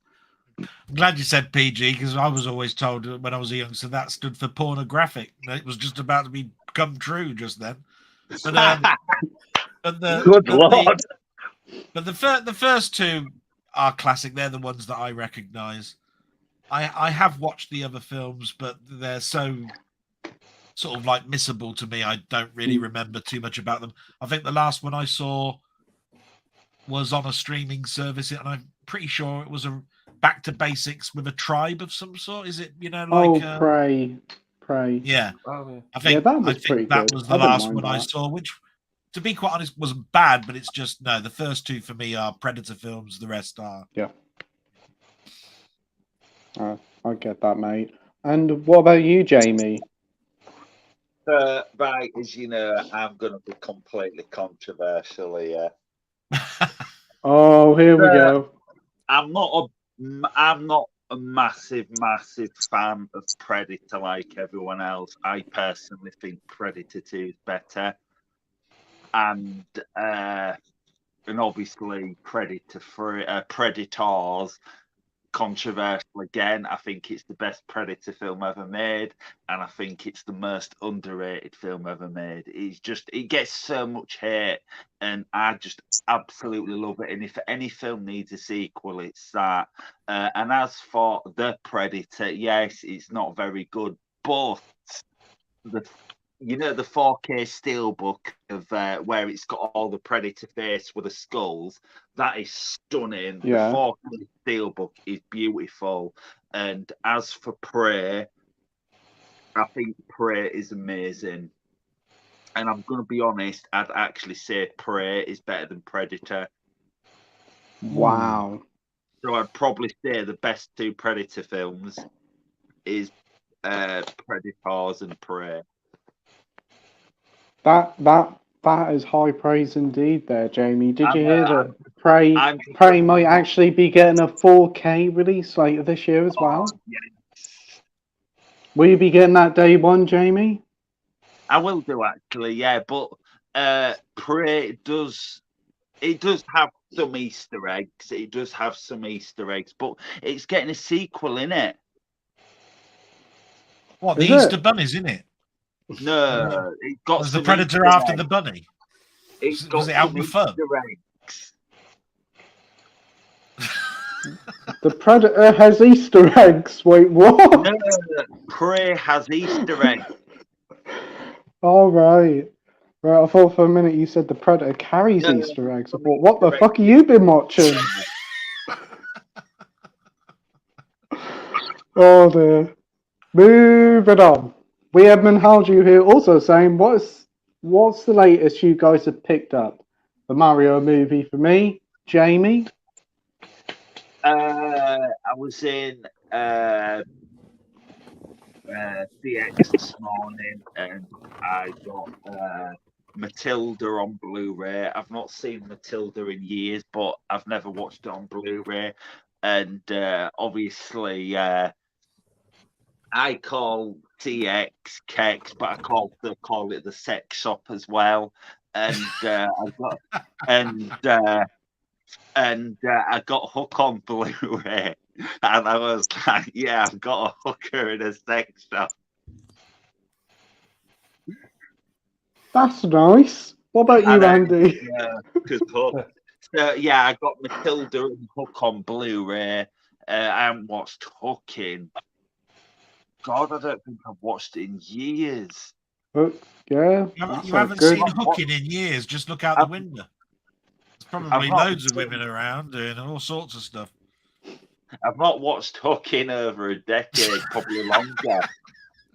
I'm glad you said PG because I was always told when I was a youngster that stood for pornographic. It was just about to become true just then. But Good Lord. But the first two are classic. They're the ones that I recognise. I have watched the other films, but they're so sort of like missable to me. I don't really remember too much about them. I think the last one I saw was on a streaming service, and I'm pretty sure it was a back to basics with a tribe of some sort. Is it, like Prey. Yeah. Oh, yeah. I think that was pretty that good. was the I didn't last mind one I that. saw, which, to be quite honest, wasn't bad, but it's just no. The first two for me are Predator films. The rest are. Yeah. I get that, mate. And what about you, Jamie? Right, as you know, I'm going to be completely controversial here. Oh, here we go. I'm not a massive fan of Predator like everyone else. I personally think Predator 2 is better, and obviously Predators. Controversial again. I think it's the best Predator film ever made, and I think it's the most underrated film ever made. It gets so much hate, and I just absolutely love it. And if any film needs a sequel, it's that. And as for The Predator, yes, it's not very good, but the 4K steelbook of where it's got all the Predator face with the skulls, that is stunning. Yeah. The 4K steelbook is beautiful. And as for Prey, I think Prey is amazing. And I'm going to be honest, I'd actually say Prey is better than Predator. Wow. So I'd probably say the best two Predator films is Predators and Prey. That is high praise indeed there, Jamie. Did you hear that Prey might actually be getting a 4K release later this year as well? Yes. Will you be getting that day one, Jamie? I will do actually, yeah. But Prey does have some Easter eggs. It does have some Easter eggs, but it's getting a sequel, innit? What, the Easter Bunny's in it? No, it got was some the Predator Easter after eggs. the bunny? Was it out for fun? Eggs. The Predator has Easter eggs. Wait, what? No, Prey has Easter eggs. All right. Right, I thought for a minute you said the Predator carries Easter eggs. I thought, what the fuck have you been watching? Oh dear. Moving on. We have Manhalju here also saying, what's the latest you guys have picked up? The Mario movie for me, Jamie. I was in CX this morning, and I got Matilda on Blu-ray. I've not seen Matilda in years, but I've never watched it on Blu-ray. And obviously, I call CX Kex, but I call it the sex shop as well. And I got Hook on Blu-ray, and I was like, yeah, I've got a hooker in a sex shop. That's nice. What about you, Andy? Yeah, because Hook. So yeah, I got Matilda and Hook on Blu-ray. I haven't watched Hook in. God, I don't think I've watched it in years. Hook, yeah. You haven't seen Hooking in years. Just look out the window. There's probably loads of women around doing all sorts of stuff. I've not watched Hook in over a decade, probably longer.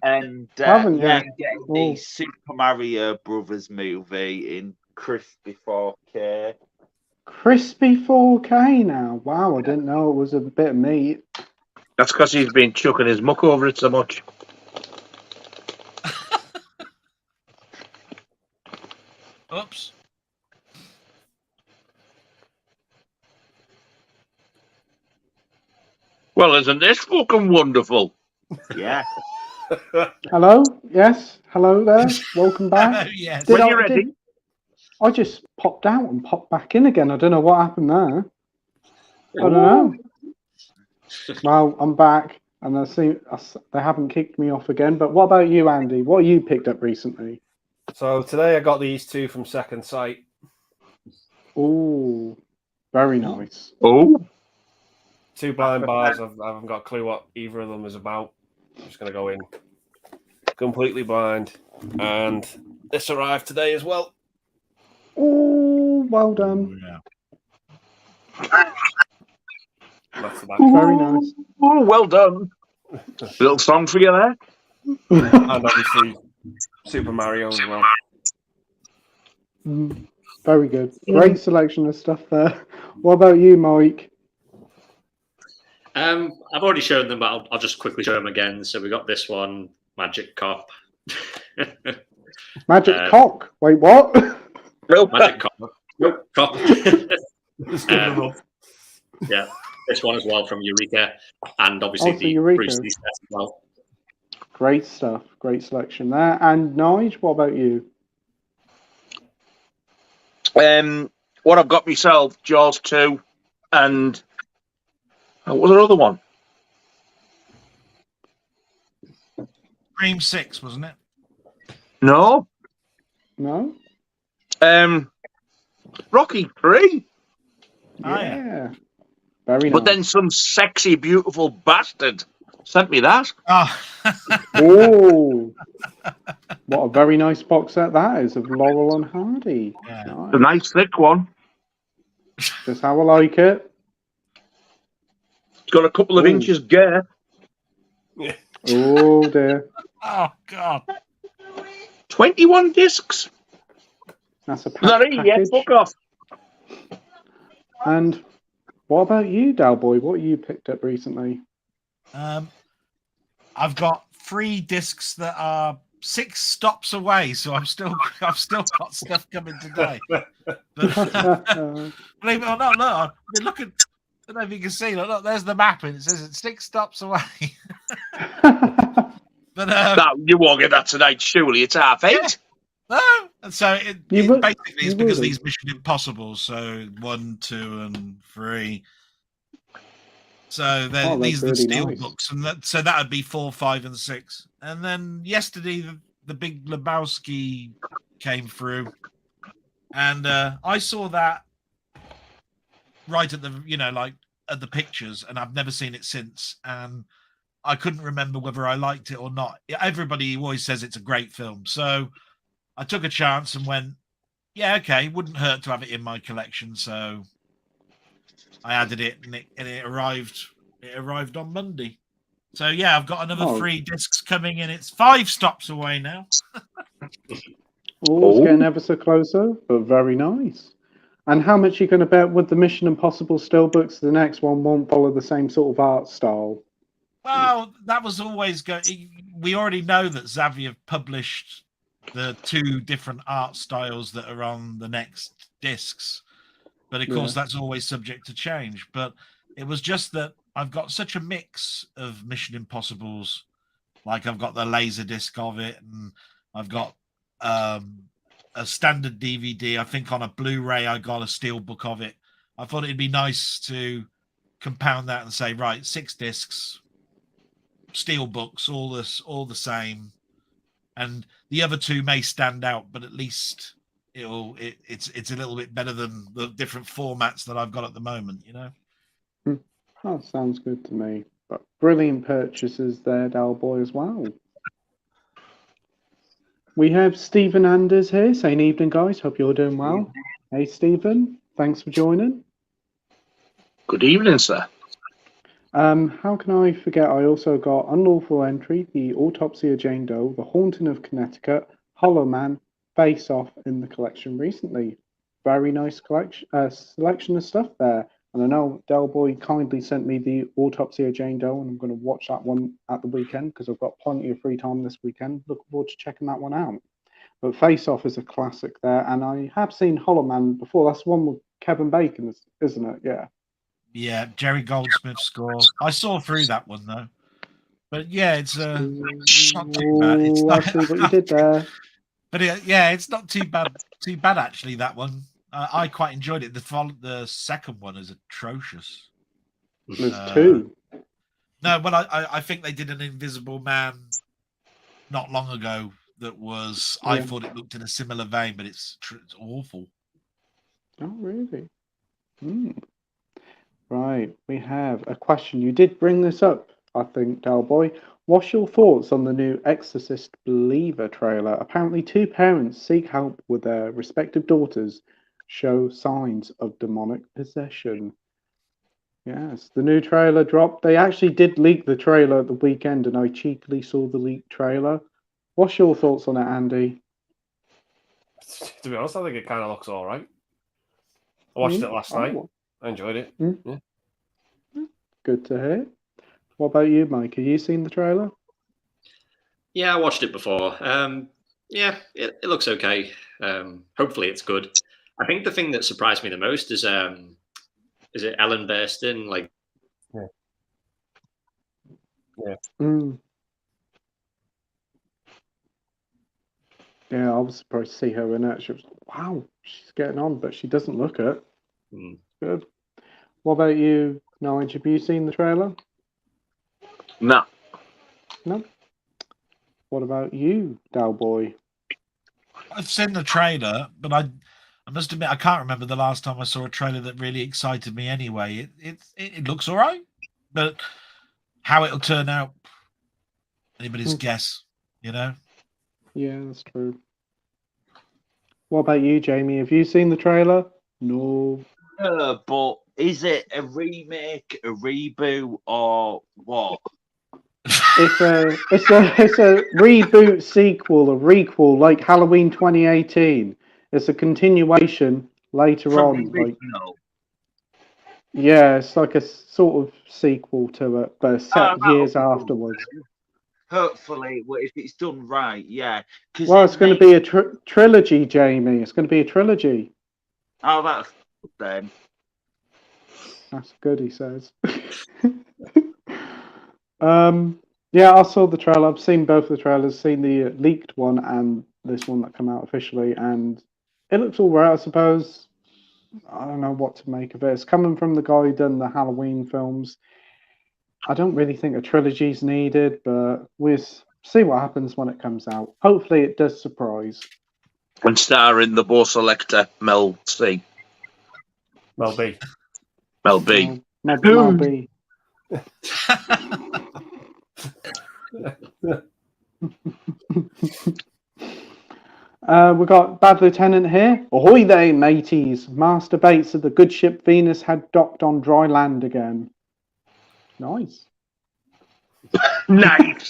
And I'm getting the Super Mario Brothers movie in crispy 4K. Crispy 4K now. Wow, I didn't know it was a bit of meat. That's because he's been chucking his muck over it so much. Oops. Well, isn't this fucking wonderful? Yeah. Hello? Yes? Hello there? Welcome back. Yes. When you're ready. I just popped out and popped back in again. I don't know what happened there. I don't know. Well, I'm back, and I see they haven't kicked me off again. But what about you, Andy? What have you picked up recently? So today I got these two from Second Sight. Oh, very nice. Oh. Two blind bars. I haven't got a clue what either of them is about. I'm just going to go in completely blind. And this arrived today as well. Oh, well done. Yeah. That's the back. Very nice. Oh, well done. Little song for you there. And obviously Super Mario as well. Very good. Great selection of stuff there. What about you, Mike? I've already shown them, but I'll just quickly show them again. So we got this one, Magic Cop. Magic Cock. Wait, what? Magic Cop. Nope, Cop. Yeah, this one as well from Eureka, and obviously the Eureka. Bruce Lee set as well. Great stuff. Great selection there. And Nige, what about you? What I've got myself, Jaws 2, and what was the other one? Scream 6, wasn't it? No. No? Rocky 3. Yeah. Very nice. But then some sexy, beautiful bastard sent me that. Oh. Oh, what a very nice box set that is of Laurel and Hardy. Yeah. Nice. A nice thick one. Just how I like it. It's got a couple of inches gear. Oh dear. Oh God. 21 discs. That's a Bloody yeah, package. fuck off. And what about you, Dalboy? What you picked up recently? I've got 3 discs that are 6 stops away, so I've still got stuff coming today. But, believe it or not, look, I've been looking. I don't know if you can see. Look, there's the map, and it says it's 6 stops away. But no, you won't get that tonight. Surely it's 8:30. Yeah. No, and so basically it's because these Mission Impossibles. So 1, 2, and 3. So these are the steel books, and so that would be 4, 5, and 6. And then yesterday the Big Lebowski came through, and I saw that right at the at the pictures, and I've never seen it since, and I couldn't remember whether I liked it or not. Everybody always says it's a great film, so I took a chance and went, yeah, okay, wouldn't hurt to have it in my collection. So I added it, and it arrived. It arrived on Monday. So yeah, I've got another 3 discs coming in. It's 5 stops away now. It's getting ever so closer, but very nice. And how much are you going to bet with the Mission Impossible steelbooks? The next one won't follow the same sort of art style. Well, that was always going. We already know that Xavier published the 2 different art styles that are on the next discs, but of course that's always subject to change. But it was just that I've got such a mix of Mission Impossibles. Like I've got the laser disc of it, and I've got a standard DVD. I think on a Blu-ray I got a steelbook of it. I thought it'd be nice to compound that and say, right, 6 discs, steelbooks, all the same, and the other 2 may stand out, but at least it's a little bit better than the different formats that I've got at the moment, That sounds good to me. But brilliant purchases there, Dalboy, as well. We have Stephen Anders here saying, evening, guys. Hope you're doing well. Hey, Stephen. Thanks for joining. Good evening, sir. How can I forget? I also got Unlawful Entry, The Autopsy of Jane Doe, The Haunting of Connecticut, Hollow Man, Face Off in the collection recently. Very nice selection of stuff there. And I know Dalboy kindly sent me The Autopsy of Jane Doe, and I'm going to watch that one at the weekend because I've got plenty of free time this weekend. Looking forward to checking that one out. But Face Off is a classic there, and I have seen Hollow Man before. That's the one with Kevin Bacon, isn't it? Yeah. Yeah, Jerry Goldsmith's score. I saw through that one though, but yeah, it's not too bad. It's I not, see what you did there. but yeah, it's not too bad. Too bad actually. That one, I quite enjoyed it. The second one is atrocious. There's two. No, but I think they did an Invisible Man not long ago. That was I thought it looked in a similar vein, but it's awful. Oh really? Right, we have a question. You did bring this up, I think, Doll Boy. What's your thoughts on the new Exorcist Believer trailer? Apparently, two parents seek help with their respective daughters, show signs of demonic possession. Yes, the new trailer dropped. They actually did leak the trailer at the weekend, and I cheekily saw the leaked trailer. What's your thoughts on it, Andy? To be honest, I think it kind of looks all right. I watched it last night. I enjoyed it. Yeah. Good to hear. What about you, Mike? Have you seen the trailer? Yeah, I watched it before. Yeah, it looks okay. Hopefully, it's good. I think the thing that surprised me the most is it Ellen Burstyn? Like, yeah. Yeah, I was surprised to see her in it. She was like, wow, she's getting on, but she doesn't look it. Good. What about you, Nige? Have you seen the trailer? No. No. What about you, Doll Boy? I've seen the trailer, but I must admit I can't remember the last time I saw a trailer that really excited me. Anyway, it looks all right, but how it'll turn out, anybody's guess, you know. Yeah, that's true. What about you, Jamie? Have you seen the trailer? No. But is it a remake, a reboot, or what? It's a reboot, sequel, a requel, like Halloween 2018. It's a continuation later From on. the original? Yeah, it's like a sort of sequel to it, but it's set years afterwards. Hopefully, if it's done right, yeah. Well, it's going to be a trilogy, Jamie. It's going to be a trilogy. Oh, that's good then. That's good, he says. Yeah, I saw the trailer. I've seen both the trailers, seen the leaked one and this one that came out officially, and it looks all right, I suppose. I don't know what to make of it. It's coming from the guy who done the Halloween films. I don't really think a trilogy's needed, but we'll see what happens when it comes out. Hopefully it does surprise. And starring the Bow Selector, Mel C. Mel B. Mel B. Mel B. We got Bad Lieutenant here. Ahoy there, mateys. Master Bates of the good ship Venus had docked on dry land again. Nice. Nice.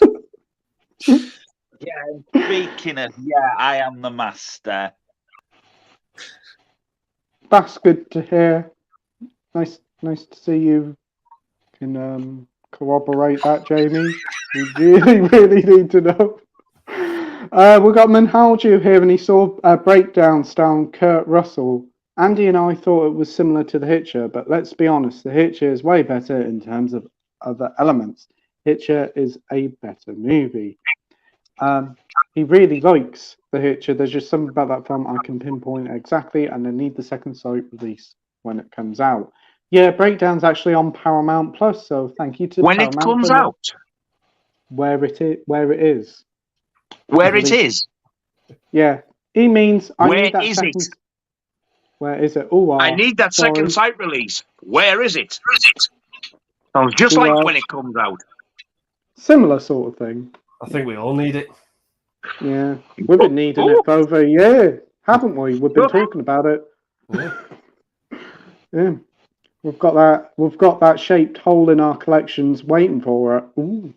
Yeah, speaking of, I am the master. That's good to hear. Nice to see you can corroborate that, Jamie. We really need to know. We got Manhalju here, and he saw a breakdown starring Kurt Russell. Andy and I thought it was similar to The Hitcher, but let's be honest, The Hitcher is way better in terms of other elements. Hitcher is a better movie. He really likes The Hitcher. There's just something about that film I can pinpoint exactly, and I need the second sight release when it comes out. Yeah, Breakdown's actually on Paramount Plus, so thank you to when Paramount. It comes out? Where it is. Where it is? Yeah. He means I Where need that is second... it? Where is it? Oh, I need that second sight release. Where is it? Sounds just like when it comes out. Similar sort of thing. I think we all need it. Yeah. We've been needing it for over a year, haven't we? We've been talking about it. Yeah. We've got that shaped hole in our collections waiting for it. Ooh.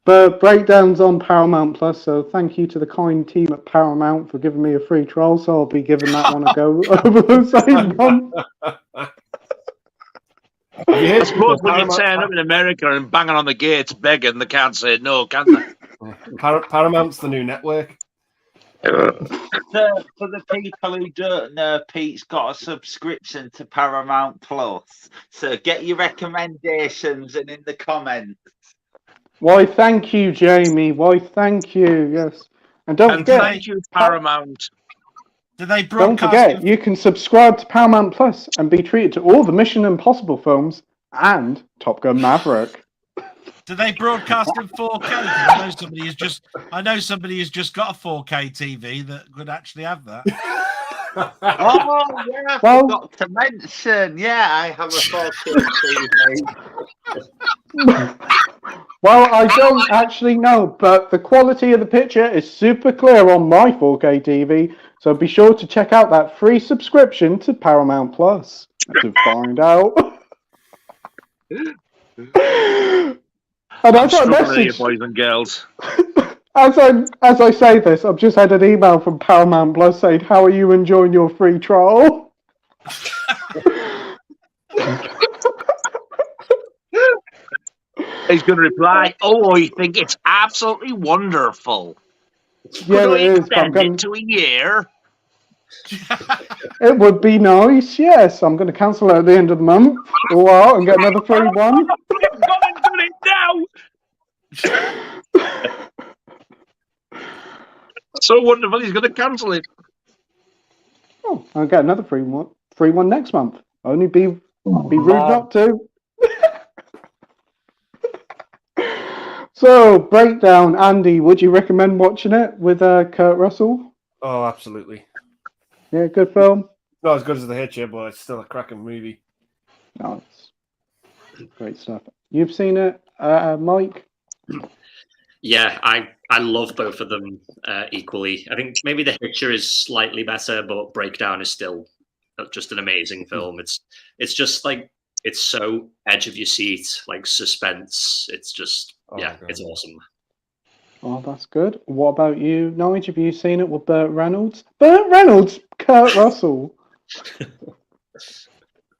But Breakdown's on Paramount Plus, so thank you to the kind team at Paramount for giving me a free trial, so I'll be giving that one a go over the same month. I suppose when you turn up in America and banging on the gates begging, they can't say no, can they? Paramount's the new network. So, for the people who don't know, Pete's got a subscription to Paramount Plus. So get your recommendations and in the comments. Why, thank you, Jamie. Why, thank you. Yes. And don't And forget, thank you, Paramount. Do they don't broadcast? forget, you can subscribe to Paramount Plus and be treated to all the Mission Impossible films and Top Gun Maverick. Do they broadcast in 4K? 'Cause I know somebody who's just got a 4K TV that could actually have that. Oh, yeah, I Well- forgot to mention. Yeah, I have a 4K TV. Well, I don't actually know, but the quality of the picture is super clear on my 4K TV, so be sure to check out that free subscription to Paramount Plus to find out. And I I'm got a struggling here, message. boys and girls. As I say this, I've just had an email from Paramount Plus saying, "How are you enjoying your free trial?" He's going to reply, "Oh, I think it's absolutely wonderful. Yeah, Could I it is. But extend it to a year?" It would be nice, yes. I'm going to cancel it at the end of the month, or and get another free one. I've gone and done it now. So wonderful, he's going to cancel it. Oh, I'll get another free one next month. Only be rude not to. So, Breakdown, Andy, would you recommend watching it with Kurt Russell? Oh, absolutely. Yeah, good film. Not as good as The Hitcher, but it's still a cracking movie. Nice. Great stuff. You've seen it, Mike? Yeah, I love both of them equally. I think maybe The Hitcher is slightly better, but Breakdown is still just an amazing film. It's just like, it's so edge of your seat, like suspense. It's just, it's awesome. Oh, that's good. What about you, Nige? Have you seen it with Burt Reynolds? Burt Reynolds? Kurt Russell?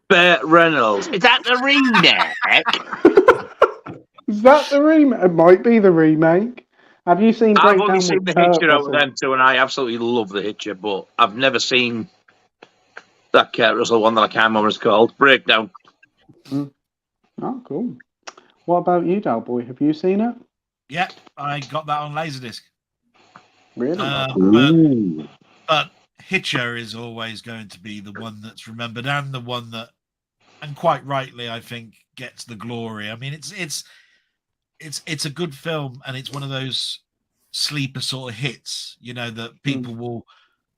Burt Reynolds. Is that the remake? Is that the remake? It might be the remake. Have you seen I've Breakdown only seen with The Kurt Hitcher out Russell? of them two, and I absolutely love The Hitcher, but I've never seen that Kurt Russell one that I can't remember what it's called. Breakdown. Oh, cool. What about you, Doll Boy? Have you seen it? Yeah, I got that on Laserdisc. Really? But Hitcher is always going to be the one that's remembered, and the one that, and quite rightly, I think, gets the glory. I mean, it's a good film, and it's one of those sleeper sort of hits, you know, that people will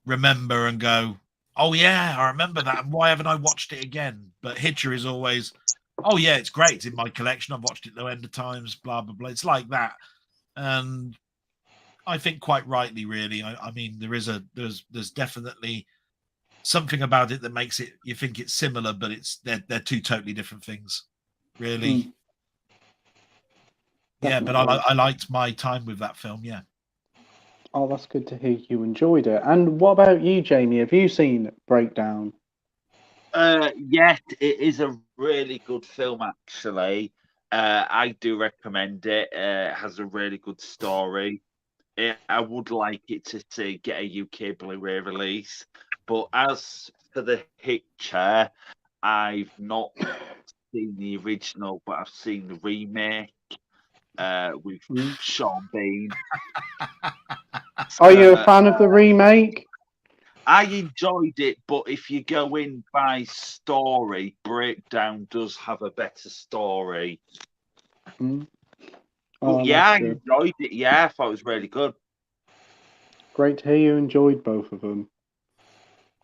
remember and go, "Oh yeah, I remember that. And why haven't I watched it again?" But Hitcher is always, "Oh yeah, it's great. It's in my collection. I've watched it no end of times." Blah blah blah. It's like that, and I think quite rightly, really. I mean, there's definitely something about it that makes it, you think it's similar, but they're two totally different things, really. Yeah, but I liked my time with that film. Yeah. Oh, that's good to hear you enjoyed it. And what about you, Jamie? Have you seen Breakdown? Yes, it is a really good film, actually. I do recommend it. It has a really good story. I would like it to get a UK Blu-ray release. But as for The Hitcher, I've not seen the original, but I've seen the remake with Sean Bean. Are you a fan of the remake? I enjoyed it, but if you go in by story, Breakdown does have a better story. Oh, yeah, I good. enjoyed it. Yeah, I thought it was really good. Great to hear you enjoyed both of them.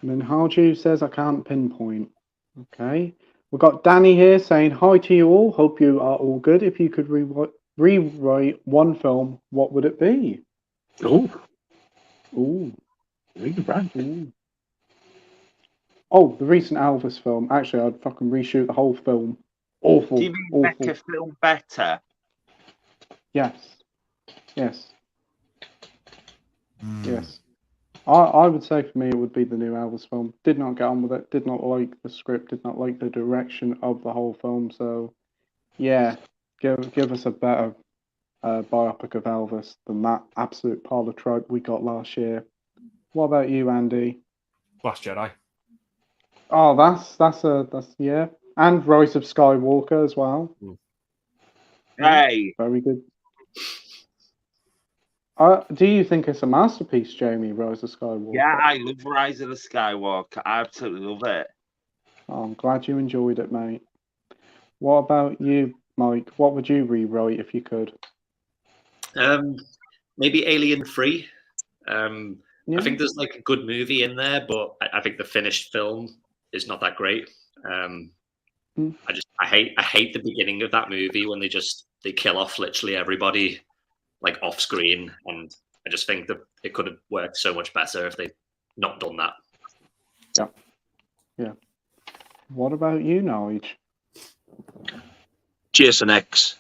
And then Harju says, "I can't pinpoint." Okay. We've got Danny here saying, "Hi to you all. Hope you are all good. If you could rewrite one film, what would it be?" Ooh. Rewrite. Ooh. Oh, the recent Elvis film. Actually, I'd fucking reshoot the whole film. Awful. Do you mean awful. make a film better? Yes. Yes. Yes. I would say for me it would be the new Elvis film. Did not get on with it. Did not like the script. Did not like the direction of the whole film. So, yeah, give us a better biopic of Elvis than that absolute pile of trope we got last year. What about you, Andy? Last Jedi. Oh, that's yeah, and Rise of Skywalker as well. Hey, Very good. Do you think it's a masterpiece, Jamie? Rise of Skywalker. yeah, I love Rise of the Skywalker. I absolutely love it. Oh, I'm glad you enjoyed it, mate. What about you, Mike? What would you rewrite if you could? Maybe Alien 3. Yeah. I think there's like a good movie in there, but I think the finished film is not that great. I hate the beginning of that movie when they kill off literally everybody like off screen, and I just think that it could have worked so much better if they'd not done that. Yeah. What about you, Nige? Jason X.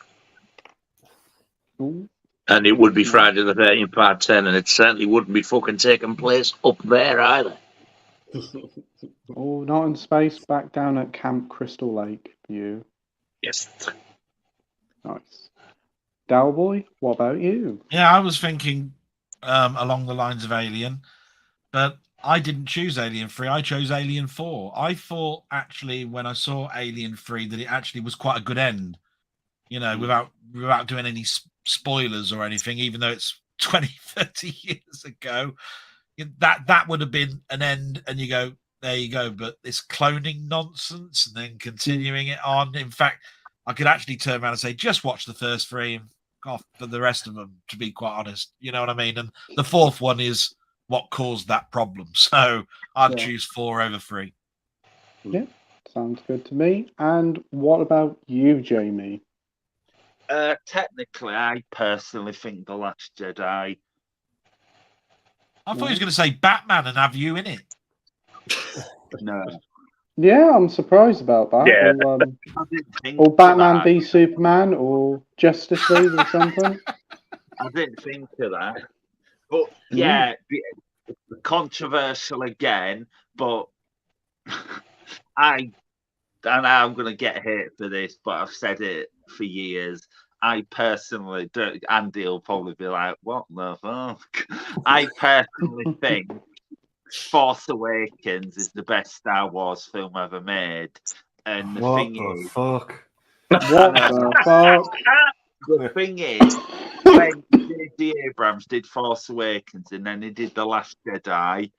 Ooh. And it would be Friday the 13th Part 10, and it certainly wouldn't be fucking taking place up there either. Oh, not in space, back down at Camp Crystal Lake for you. Yes. Nice. Doll Boy, what about you? Yeah, I was thinking along the lines of Alien, but I didn't choose Alien 3. I chose Alien 4. I thought actually when I saw Alien 3 that it actually was quite a good end. You know, without doing any spoilers or anything, even though it's 20, 30 years ago, that would have been an end. And you go, there you go. But this cloning nonsense and then continuing it on. In fact, I could actually turn around and say, just watch the first 3 and go off for the rest of them, to be quite honest. You know what I mean? And the 4th one is what caused that problem. So I'd choose 4 over 3. Yeah, sounds good to me. And what about you, Jamie? Technically, I personally think The Last Jedi. I thought he was going to say Batman and have you in it. No. Yeah, I'm surprised about that. Yeah. Or Batman v Superman or Justice League or something. I didn't think of that. But yeah, controversial again, but I'm going to get hate for this, but I've said it for years. I personally don't. Andy will probably be like, "What the fuck?" I personally think Force Awakens is the best Star Wars film ever made, and the What thing the is, fuck? What the fuck? the thing is, when J.J. Abrams did Force Awakens and then he did The Last Jedi,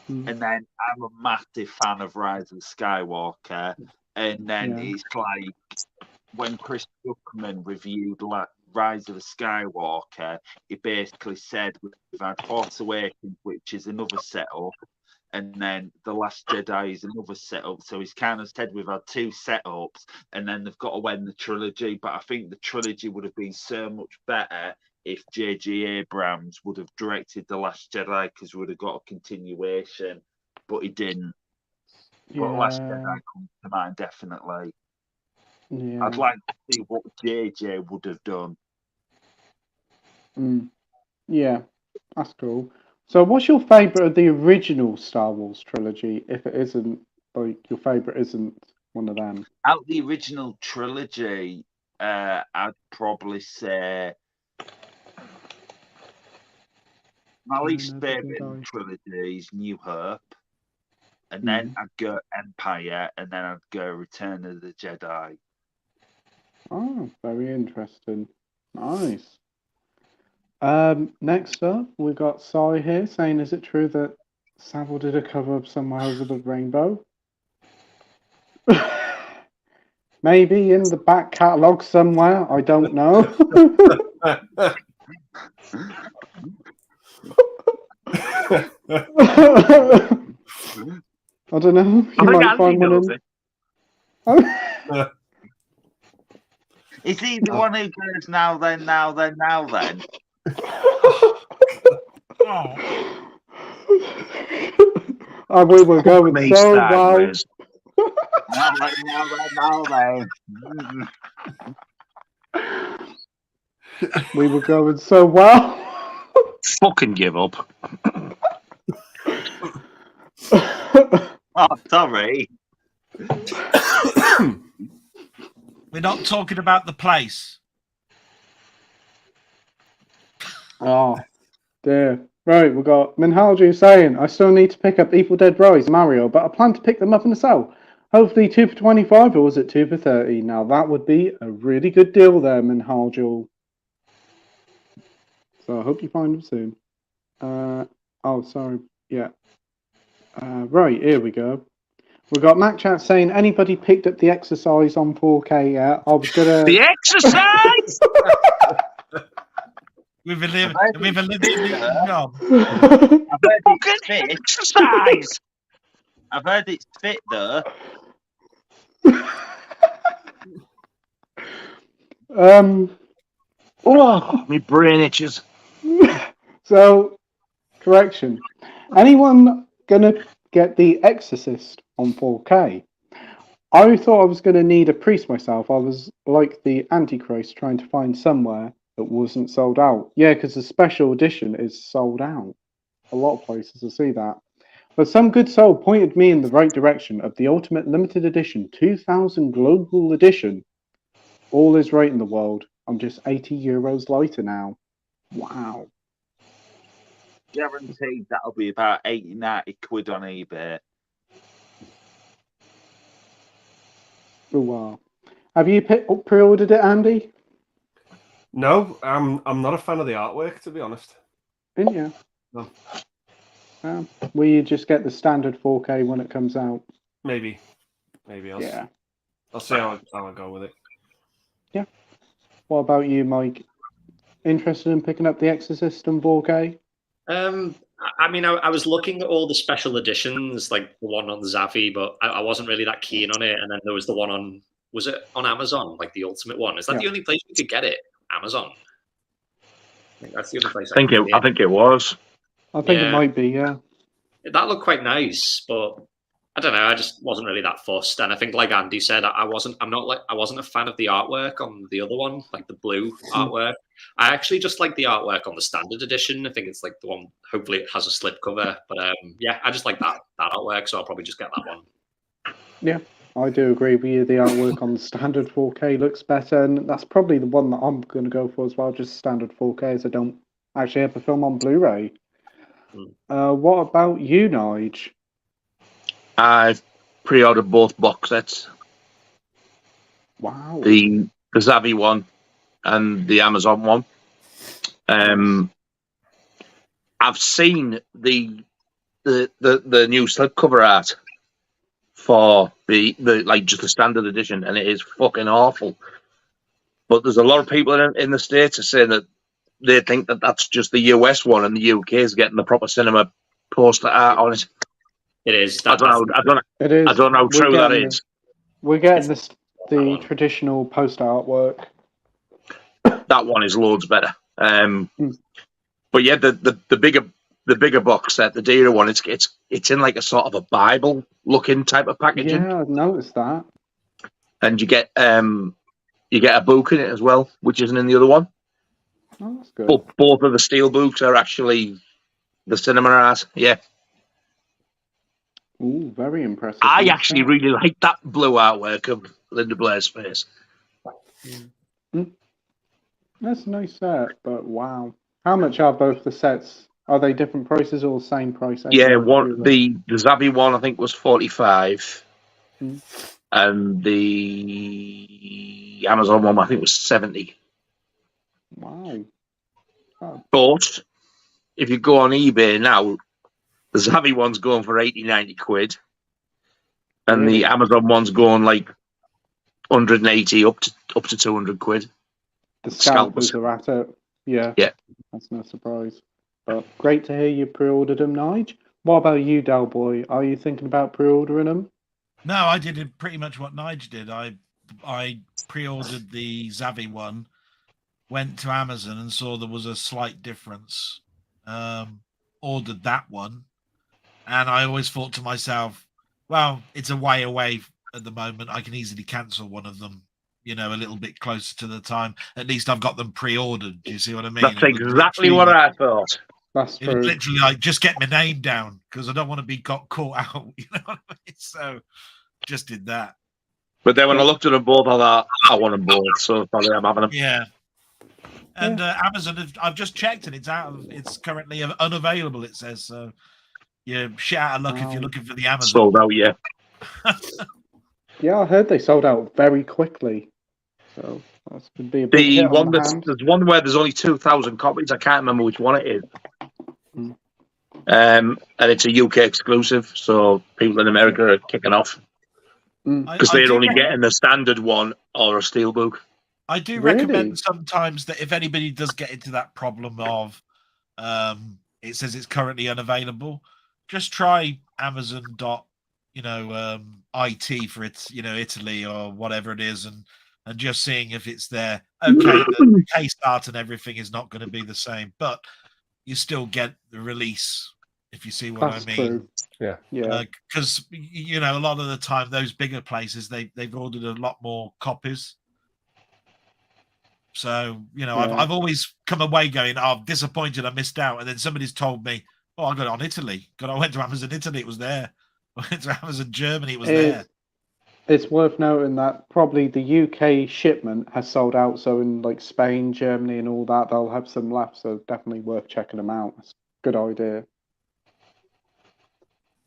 and then I'm a massive fan of Rise of Skywalker, and then it's like when Chris Duckman reviewed Rise of the Skywalker, he basically said we've had Force Awakens, which is another setup, and then The Last Jedi is another setup. So he's kind of said we've had 2 setups, and then they've got to end the trilogy. But I think the trilogy would have been so much better if J.J. Abrams would have directed The Last Jedi, because we would have got a continuation, but he didn't. But Last Jedi comes to mind, definitely. Yeah. I'd like to see what JJ would have done. Yeah, that's cool. So what's your favourite of the original Star Wars trilogy, if it isn't, like, your favourite isn't one of them? Out of the original trilogy, I'd probably say my least favourite trilogy is New Hope, and then I'd go Empire, and then I'd go Return of the Jedi. Oh, very interesting. Nice. Next up, we've got Sai here saying, is it true that Savile did a cover of Somewhere Over the Rainbow? Maybe in the back catalogue somewhere, I don't know. I don't know. You might find one in. Is he the one who goes now then, now then, now then? We were going so well. Now then. We were going so well. Fucking give up. Oh, sorry. We're not talking about the place. Oh, dear. Right, we've got Minhalju saying, I still need to pick up Evil Dead Rise, Mario, but I plan to pick them up in the sale. Hopefully 2 for 25, or was it 2 for 30? Now that would be a really good deal there, Minhalju. So I hope you find them soon. Oh, sorry. Yeah. Right, here we go. We've got Mac Chat saying, anybody picked up The Exercise on 4K yet? I was going to... The Exercise! With a living job. I've heard Fucking it's fit. Exercise! I've heard it's fit though. Oh, my brain itches. So, correction. Anyone gonna get The Exorcist on 4K? I thought I was gonna need a priest myself. I was like the Antichrist trying to find somewhere that wasn't sold out. Yeah, because the special edition is sold out. A lot of places I see that. But some good soul pointed me in the right direction of the Ultimate Limited Edition 2000 Global Edition. All is right in the world. I'm just €80 lighter now. Wow. Guaranteed that'll be about 80-90 quid on eBay. Oh, wow. Have you pre-ordered it, Andy? No, I'm not a fan of the artwork, to be honest. Didn't you? No. Will you just get the standard 4K when it comes out? Maybe I'll see how I go with it. Yeah. What about you, Mike? Interested in picking up The Exorcist in 4K? I mean, I was looking at all the special editions, like the one on Zavi, but I wasn't really that keen on it. And then there was the one on, was it on Amazon, like the Ultimate one? Is that the only place you could get it? Amazon. I think that's the only place. I think it was. I think it might be, yeah. That looked quite nice, but I don't know. I just wasn't really that fussed, and I think, like Andy said, I wasn't a fan of the artwork on the other one, like the blue artwork. I actually just like the artwork on the standard edition. I think it's like the one. Hopefully, it has a slipcover, but yeah, I just like that artwork, so I'll probably just get that one. Yeah, I do agree with you. The artwork on the standard 4K looks better, and that's probably the one that I'm going to go for as well. Just standard 4K, as I don't actually have the film on Blu-ray. What about you, Nige? I've pre-ordered both box sets. Wow. The Zavi one and the Amazon one. I've seen the new slipcover art for the like just the standard edition, and it is fucking awful. But there's a lot of people in the States are saying that they think that that's just the US one, and the UK is getting the proper cinema poster art on it. It is. I don't know. It is. I don't know how true that is. We're getting the traditional poster artwork. That one is loads better. But yeah, the bigger box set, the dearer one, it's in like a sort of a Bible looking type of packaging. Yeah, I've noticed that. And you get a book in it as well, which isn't in the other one. Oh, that's good. But both of the steel books are actually the cinema art. Yeah. Ooh, very impressive. I actually really like that blue artwork of Linda Blair's face. That's a nice set, but wow. How much are both the sets? Are they different prices or the same price? Yeah, the Zavi one I think was 45, and the Amazon one I think was 70. Wow. Oh. But if you go on eBay now, the Zavi one's going for 80-90 quid, and the Amazon one's going like 180 up to 200 quid. The scalpers are at it. Yeah. That's no surprise. But great to hear you pre-ordered them, Nige. What about you, Doll Boy? Are you thinking about pre-ordering them? No, I did pretty much what Nige did. I pre-ordered the Zavi one, went to Amazon and saw there was a slight difference. Ordered that one, and I always thought to myself, well, it's a way away at the moment. I can easily cancel one of them, a little bit closer to the time. At least I've got them pre-ordered. Do you see what I mean? That's exactly what I thought. That's true. It was literally like, just get my name down because I don't want to be caught out. You know what I mean? So just did that. But then when I looked at them both, I thought, I want them both. So probably I'm having them. Yeah. And Amazon, I've just checked, and it's currently unavailable. It says so. You're shit out of luck if you're looking for the Amazon. Sold out, yeah. Yeah, I heard they sold out very quickly. So that's going to be a big hit on the hand. There's one where there's only 2,000 copies. I can't remember which one it is. Mm. And it's a UK exclusive, so people in America are kicking off because they're only getting the standard one or a steelbook. I do recommend sometimes that if anybody does get into that problem of it says it's currently unavailable, just try Amazon IT for its Italy or whatever it is, and just seeing if it's there. Okay, the case art and everything is not going to be the same, but you still get the release, if you see what I mean. True. Yeah. Because a lot of the time those bigger places they've ordered a lot more copies. So I've always come away going, oh, I'm disappointed I missed out, and then somebody's told me, oh, I got it on Italy. I went to Amazon Italy, it was there. I went to Amazon Germany, it was there. It's worth noting that probably the UK shipment has sold out. So in like Spain, Germany, and all that, they'll have some left. So definitely worth checking them out. It's a good idea.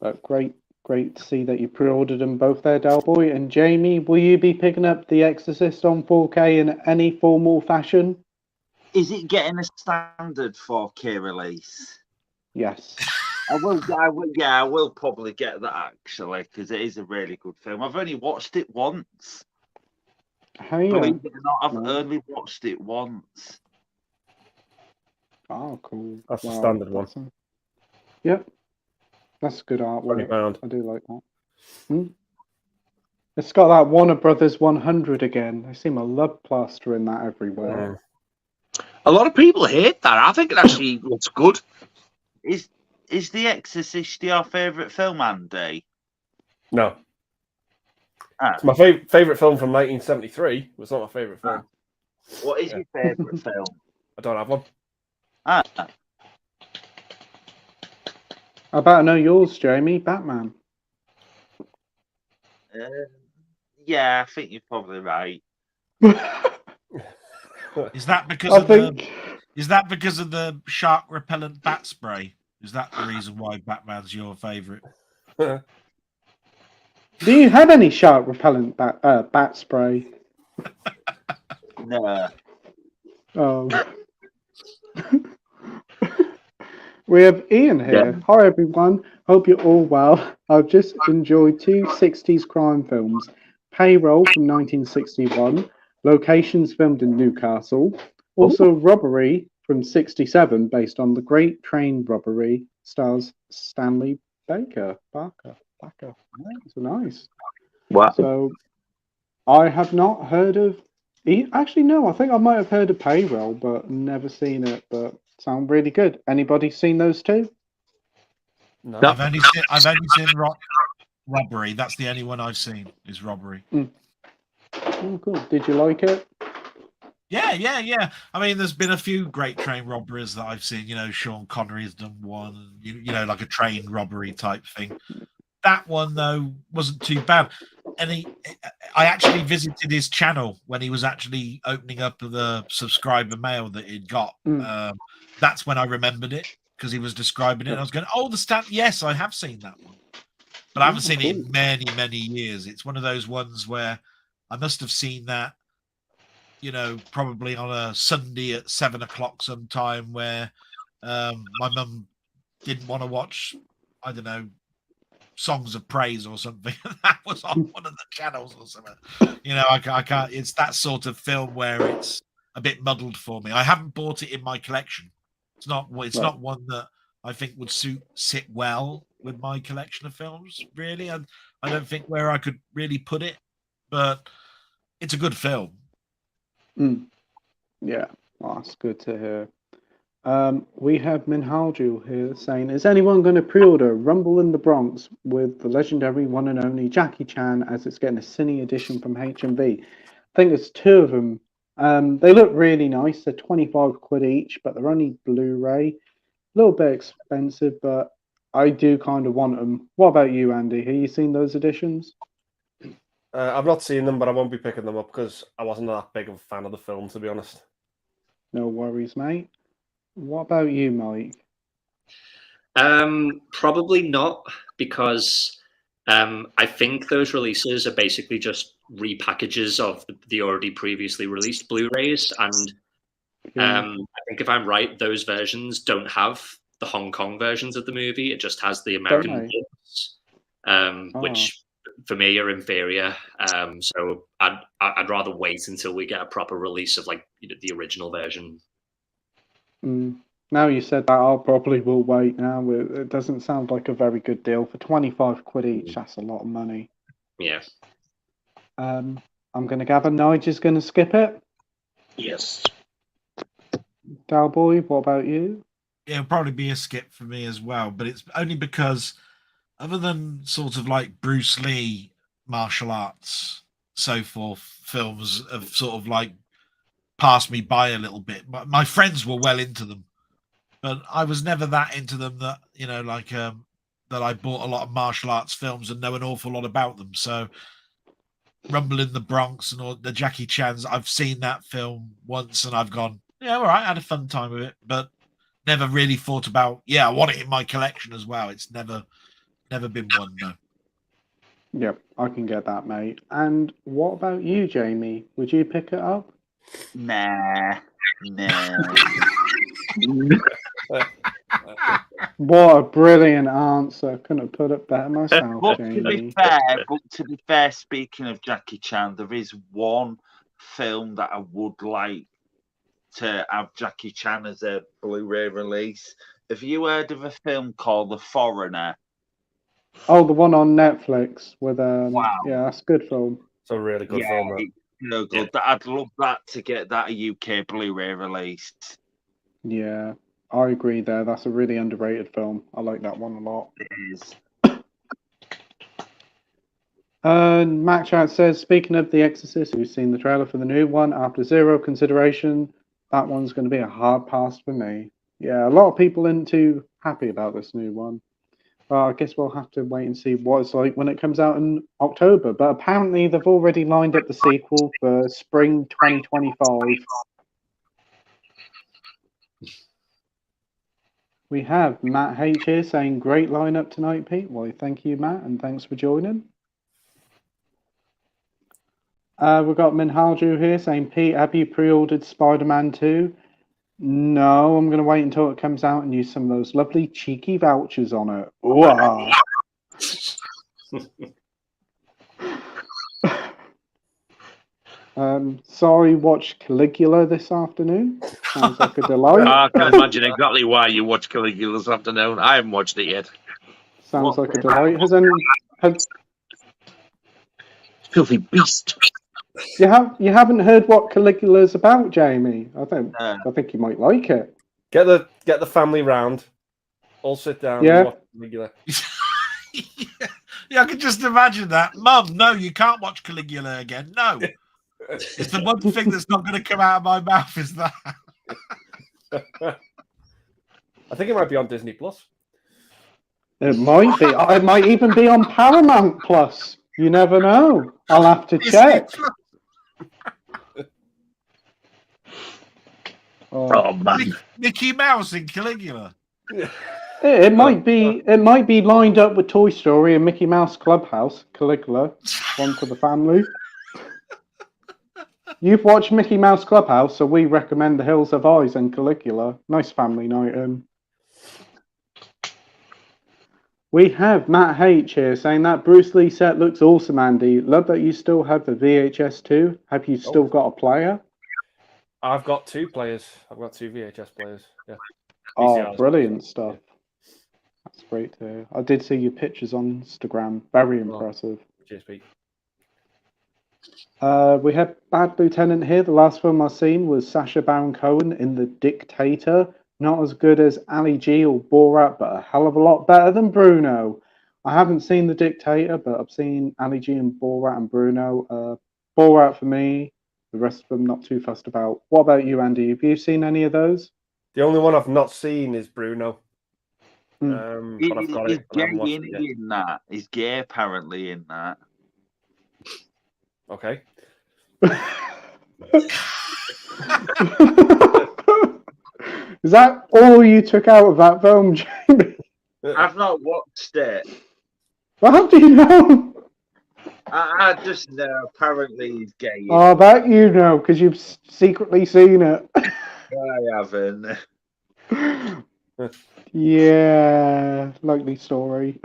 But great to see that you pre-ordered them both there, Doll Boy. And Jamie, will you be picking up The Exorcist on 4K in any formal fashion? Is it getting a standard 4K release? Yes. I will probably get that actually, because it is a really good film. I've only watched it once. Believe it or not, I've only watched it once. Oh, cool. That's the standard one. Yep. That's good artwork. £20. I do like that. It's got that Warner Brothers 100 again. I see my love plaster in that everywhere. A lot of people hate that. I think it actually looks good. Is The Exorcist your favourite film, Andy? No. It's my favourite film from 1973. It's not my favourite film. What is your favourite film? I don't have one. I better know yours, Jamie. Batman. Yeah, I think you're probably right. Is that because of the shark repellent bat spray? Is that the reason why Batman's your favourite? Do you have any shark repellent bat spray? No. Oh. We have Ian here. Yeah. Hi everyone. Hope you're all well. I've just enjoyed two 60s crime films. Payroll from 1961. Locations filmed in Newcastle. Also Robbery from 1967, based on the Great Train Robbery, stars Stanley Barker. That's nice. Wow. So, I have not heard of... Actually, no, I think I might have heard of Payroll, but never seen it, but sound really good. Anybody seen those two? No. I've only seen Robbery. That's the only one I've seen, is Robbery. Oh, cool. Did you like it? Yeah. I mean, there's been a few great train robberies that I've seen. Sean Connery has done one, like a train robbery type thing. That one, though, wasn't too bad. And I actually visited his channel when he was actually opening up the subscriber mail that he'd got. That's when I remembered it, because he was describing it. And I was going, oh, yes, I have seen that one. But I haven't seen it in many, many years. It's one of those ones where I must have seen that, probably on a Sunday at 7:00 sometime, where my mum didn't want to watch, I don't know, Songs of Praise or something. That was on one of the channels or something. I can't. It's that sort of film where it's a bit muddled for me. I haven't bought it in my collection. It's not one that I think would sit well with my collection of films. Really, I don't think where I could really put it, but it's a good film. Yeah, that's good to hear. We have Minhaljul here saying, is anyone going to pre-order Rumble in the Bronx with the legendary one and only Jackie Chan, as it's getting a cine edition from HMV? I think there's two of them. They look really nice. They're 25 quid each, but they're only Blu-ray. A little bit expensive, but I do kind of want them. What about you, Andy? Have you seen those editions? I've not seen them, but I won't be picking them up because I wasn't that big of a fan of the film, to be honest. No worries, mate. What about you, Mike? Probably not, because I think those releases are basically just repackages of the already previously released Blu-rays, and Yeah. I think if I'm right, those versions don't have the Hong Kong versions of the movie. It just has the American Don't they? ones, which for me are inferior. So I'd rather wait until we get a proper release of like the original version. Now you said that, I probably will wait now. It doesn't sound like a very good deal. For 25 quid each, that's a lot of money. Yeah. I'm going to gather Nige's going to skip it. Yes. Doll Boy, what about you? It'll probably be a skip for me as well, but it's only because other than sort of like Bruce Lee martial arts, so forth, films have sort of like passed me by a little bit. My friends were well into them, but I was never that into them that, that I bought a lot of martial arts films and know an awful lot about them. So Rumble in the Bronx and all the Jackie Chan's, I've seen that film once and I've gone, yeah, all right, I had a fun time with it, but never really thought about, I want it in my collection as well. It's never been one, no. Yep, I can get that, mate. And what about you, Jamie? Would you pick it up? Nah. What a brilliant answer. Couldn't have put it better myself, But Jamie. to be fair, speaking of Jackie Chan, there is one film that I would like to have Jackie Chan as a Blu-ray release. Have you heard of a film called The Foreigner? Oh, the one on Netflix with Wow. Yeah, that's a good film. It's a really good film. Right? No good. Yeah. I'd love that to get that a UK Blu-ray released. Yeah, I agree there. That's a really underrated film. I like that one a lot. It is. Matt Chat says, speaking of The Exorcist, who's seen the trailer for the new one, after zero consideration, that one's going to be a hard pass for me. Yeah, a lot of people aren't too happy about this new one. I guess we'll have to wait and see what it's like when it comes out in October. But apparently they've already lined up the sequel for spring 2025. We have Matt H here saying, great lineup tonight, Pete. Well, thank you, Matt, and thanks for joining. We've got Minhaju here saying, Pete, have you pre-ordered Spider-Man 2? No, I'm going to wait until it comes out and use some of those lovely cheeky vouchers on it. Wow. Sorry, watched Caligula this afternoon. Sounds like a delight. I can imagine exactly why you watched Caligula this afternoon. I haven't watched it yet. Sounds like a delight. Has anyone... Filthy beast. You haven't heard what Caligula's about, Jamie? I think you might like it. Get the family round. All sit down and watch Caligula. Yeah, I can just imagine that. Mum, no, you can't watch Caligula again. No. It's the one thing that's not going to come out of my mouth is that. I think it might be on Disney Plus. It might be. It might even be on Paramount Plus. You never know. I'll have to check. Oh man, Mickey Mouse in Caligula. It might be lined up with Toy Story and Mickey Mouse Clubhouse. Caligula, one for the family. You've watched Mickey Mouse Clubhouse, so we recommend The Hills Have Eyes and Caligula. Nice family night in. We have Matt H here saying that Bruce Lee set looks awesome, Andy. Love that you still have the VHS too. Have you still got a player? I've got 2 players. I've got 2 VHS players. Yeah. Oh, brilliant stuff. That's great to hear. I did see your pictures on Instagram. Very impressive. Cheers, Pete. We have Bad Lieutenant here. The last film I've seen was Sacha Baron Cohen in The Dictator. Not as good as Ali G or Borat, but a hell of a lot better than Bruno. I haven't seen The Dictator, but I've seen Ali G and Borat and Bruno. Borat for me. The rest of them not too fussed about. What about you, Andy? Have you seen any of those? The only one I've not seen is Bruno. But I've got it. In that. He's gay apparently in that. Okay. Is that all you took out of that film, Jamie? I've not watched it. Well, how do you know? I just know. Apparently, he's gay. Oh, that you know, because you've secretly seen it. I haven't. Yeah, likely story.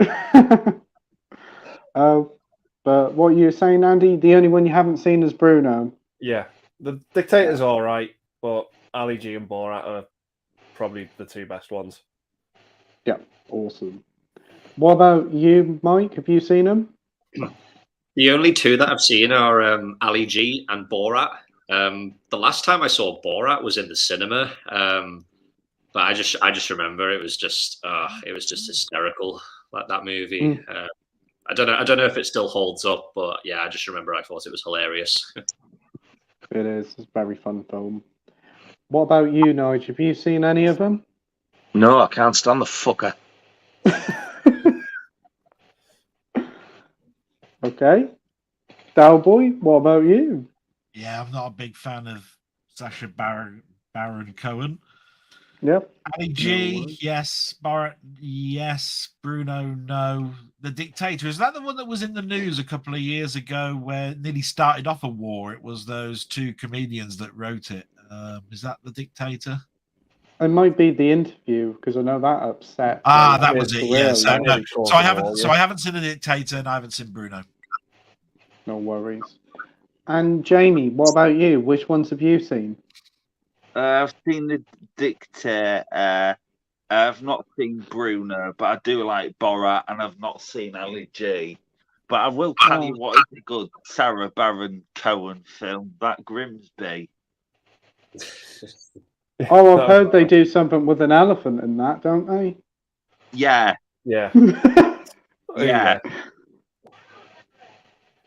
But what you were saying, Andy, the only one you haven't seen is Bruno. Yeah, The Dictator's all right, but Ali G and Borat are probably the two best ones. Yeah, awesome. What about you, Mike? Have you seen them? The only two that I've seen are Ali G and Borat. The last time I saw Borat was in the cinema, but I just remember it was just hysterical, like that movie. I don't know if it still holds up, but yeah, I just remember I thought it was hilarious. It is. It's a very fun film. What about you, Nige? Have you seen any of them? No, I can't stand the fucker. Okay. Doll Boy, what about you? Yeah, I'm not a big fan of Sacha Baron Cohen. Yep. Ali G, yes. Borat, yes. Bruno, no. The Dictator, is that the one that was in the news a couple of years ago where it nearly started off a war? It was those two comedians that wrote it. Is that The Dictator? It might be The Interview, because I know that upset. That was it. Yeah. So, yeah. I haven't seen The Dictator and I haven't seen Bruno. No worries. And Jamie, what about you? Which ones have you seen? I've seen The Dictator. I've not seen Bruno, but I do like Borat, and I've not seen Ali G. But I will tell you what is a good Sacha Baron Cohen film, that Grimsby. Oh, I've heard they do something with an elephant in that, don't they? Yeah. Yeah. Yeah.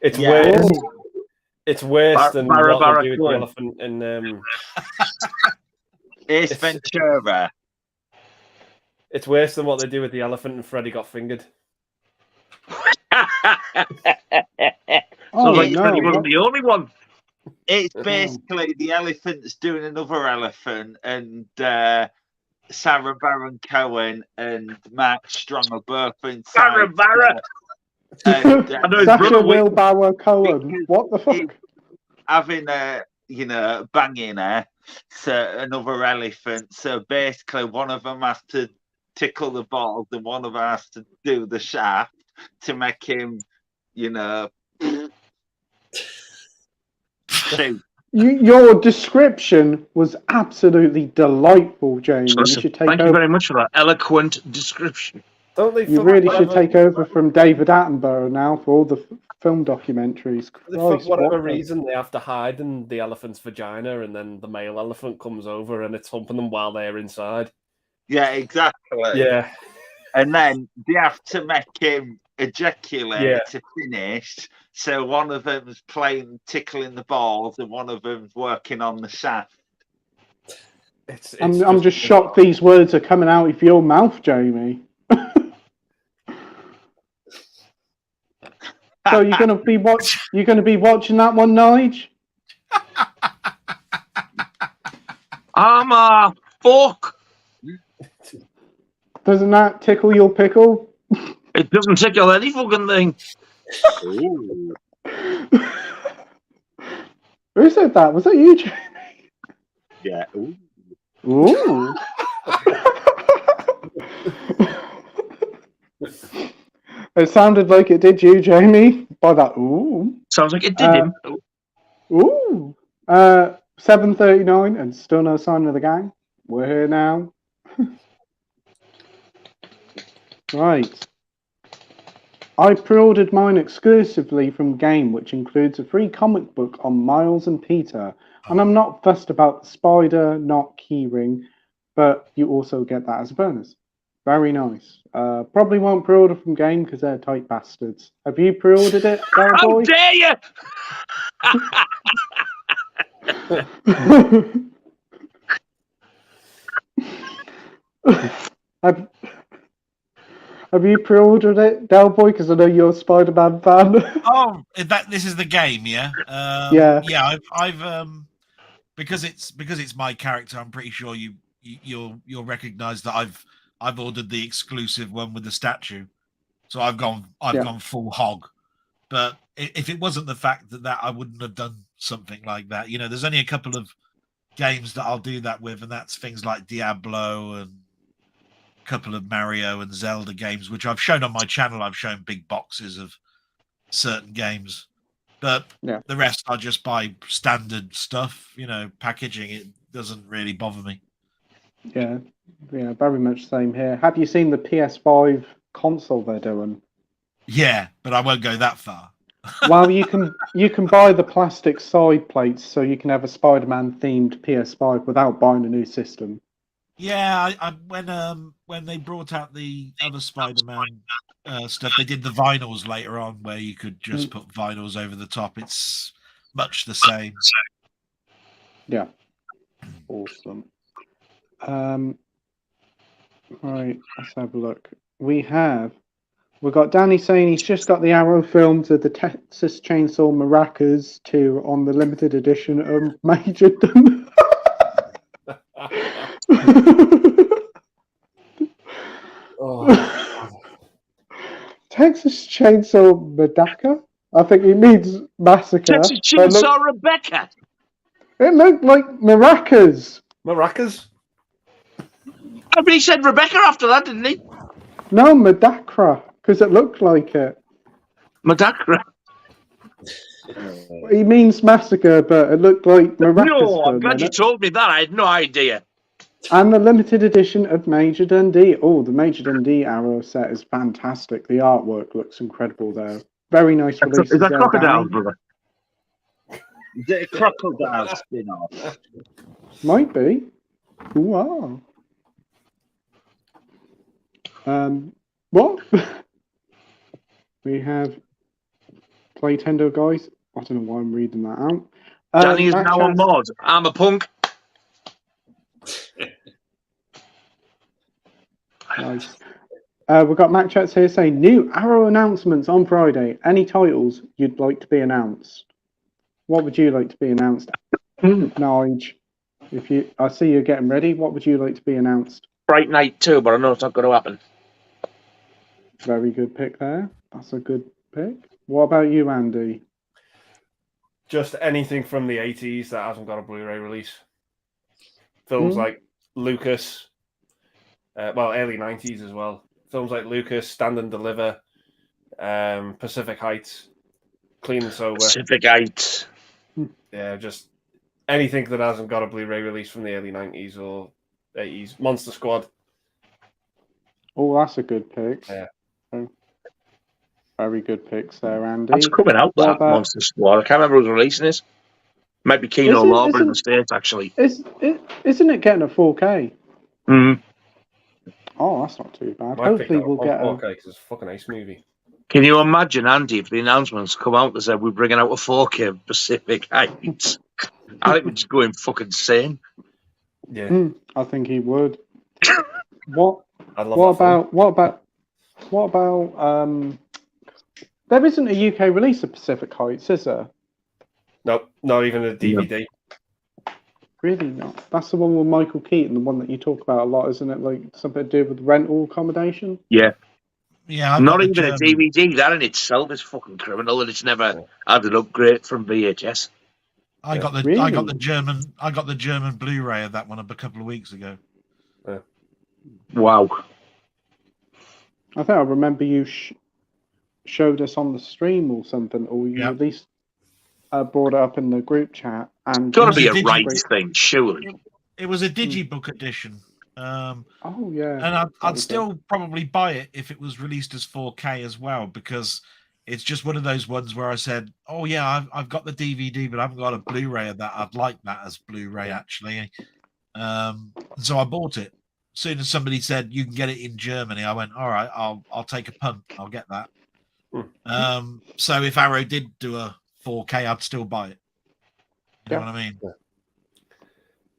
It's Yeah. worse. It's worse than what they do with the Cohen. elephant in Ace Ventura. It's worse than what they do with the elephant and Freddy Got Fingered. So like Freddy wasn't the only one. It's basically the elephant's doing another elephant, and Sacha Baron Cohen and Mark Strong are both inside. Sacha Baron. And, Sacha Wilbauer Cohen. What the fuck? Having banging her, so another elephant. So basically, one of them has to tickle the balls, and one of them has to do the shaft to make him, shoot. Your description was absolutely delightful, Jamie. Listen, you should take thank over. you very much for that eloquent description. Don't they? You really should take over from David Attenborough now for all the film documentaries. For whatever reason, they have to hide in the elephant's vagina, and then the male elephant comes over and it's humping them while they're inside. Yeah, exactly. Yeah. And then they have to make him ejaculate to finish. So one of them's tickling the balls, and one of them's working on the shaft. I'm just shocked these words are coming out of your mouth, Jamie. So you're gonna be watching that one, Nige? Fuck. Doesn't that tickle your pickle? It doesn't tickle any fucking thing. Ooh. Who said that? Was that you, Jamie? Yeah. Ooh. Ooh. It sounded like it did you, Jamie, by that ooh. Sounds like it did him. Ooh. 7:39 and still no sign of the gang. We're here now. Right. I pre-ordered mine exclusively from Game, which includes a free comic book on Miles and Peter. And I'm not fussed about the spider, not keyring, but you also get that as a bonus. Very nice. Probably won't pre-order from Game because they're tight bastards. Have you pre-ordered it, Doll Boy? How dare you! Have you pre-ordered it, Doll Boy? Because I know you're a Spider-Man fan. Oh, this is the game, yeah. Yeah. Yeah. I've because it's my character. I'm pretty sure you you'll recognise that I've ordered the exclusive one with the statue, so I've gone full hog. But if it wasn't the fact that I wouldn't have done something like that. You know, there's only a couple of games that I'll do that with, and that's things like Diablo and a couple of Mario and Zelda games, which I've shown on my channel. I've shown big boxes of certain games, but the rest I just buy standard stuff. You know, packaging, it doesn't really bother me. Yeah, very much same here. Have you seen the PS5 console they're doing? Yeah, but I won't go that far. Well, you can buy the plastic side plates, so you can have a Spider-Man themed PS5 without buying a new system. Yeah, when they brought out the other Spider-Man stuff, they did the vinyls later on, where you could just put vinyls over the top. It's much the same. Yeah, awesome. Right, let's have a look. We've got Danny saying he's just got the Arrow films of the Texas Chainsaw Maracas 2 on the limited edition of Major Dun. Texas Chainsaw Medaka? I think he means massacre. Texas Chainsaw Rebecca. It looked like maracas. Maracas? But he said Rebecca after that, didn't he? No, Medakra, because it looked like it. Medakra. He means massacre, but it looked like maracas. No, I'm glad you told me that. I had no idea. And the limited edition of Major Dundee. Oh, the Major Dundee Arrow set is fantastic. The artwork looks incredible there. Very nice releases. Is that Crocodile, brother? Is it a Crocodile spin-off? Might be. Wow. What? We have Playtendoguy. I don't know why I'm reading that out. Danny is now on mod. I'm a punk. Nice. We've got Mac Chats here saying new Arrow announcements on Friday. Any titles you'd like to be announced? What would you like to be announced? Nige, I see you're getting ready. What would you like to be announced? Bright Night 2, but I know it's not going to happen. Very good pick there. That's a good pick. What about you, Andy? Just anything from the 80s that hasn't got a Blu-ray release. Films like Lucas, early 90s as well. Films like Lucas, Stand and Deliver, Pacific Heights, Clean and Sober. Pacific Heights. Yeah, just anything that hasn't got a Blu-ray release from the early 90s or 80s. Monster Squad. Oh, that's a good pick. Yeah. Very good picks there, Andy. That's coming out, that Monster Squad. I can't remember who's releasing it. Might be Kino Lorber in the States, actually. Isn't it getting a 4K? Mm. Oh, that's not too bad. Hopefully we'll get 4K because it's a fucking ace movie. Can you imagine, Andy, if the announcements come out that said we're bringing out a 4K of Pacific Heights? I think we're just going fucking insane. Yeah. I think he would. What about there isn't a UK release of Pacific Heights, is there? Nope, not even a DVD. No. Really not. That's the one with Michael Keaton, the one that you talk about a lot, isn't it? Like something to do with rental accommodation? Yeah. Yeah. Not even a DVD. That in itself is fucking criminal, and it's never had an upgrade from VHS. I got the German Blu-ray of that one a couple of weeks ago. Yeah. Wow. I think I remember you showed us on the stream or something, or you at least brought it up in the group chat. And it's got to be a right thing, surely. It was a digibook edition. Oh yeah, and I'd still probably buy it if it was released as 4K as well, because it's just one of those ones where I said, "Oh yeah, I've got the DVD, but I haven't got a Blu-ray of that. I'd like that as Blu-ray actually." So I bought it. As soon as somebody said you can get it in Germany, I went, "All right, I'll take a punt. I'll get that." So if Arrow did do a 4K, I'd still buy it. You know what I mean? Yeah.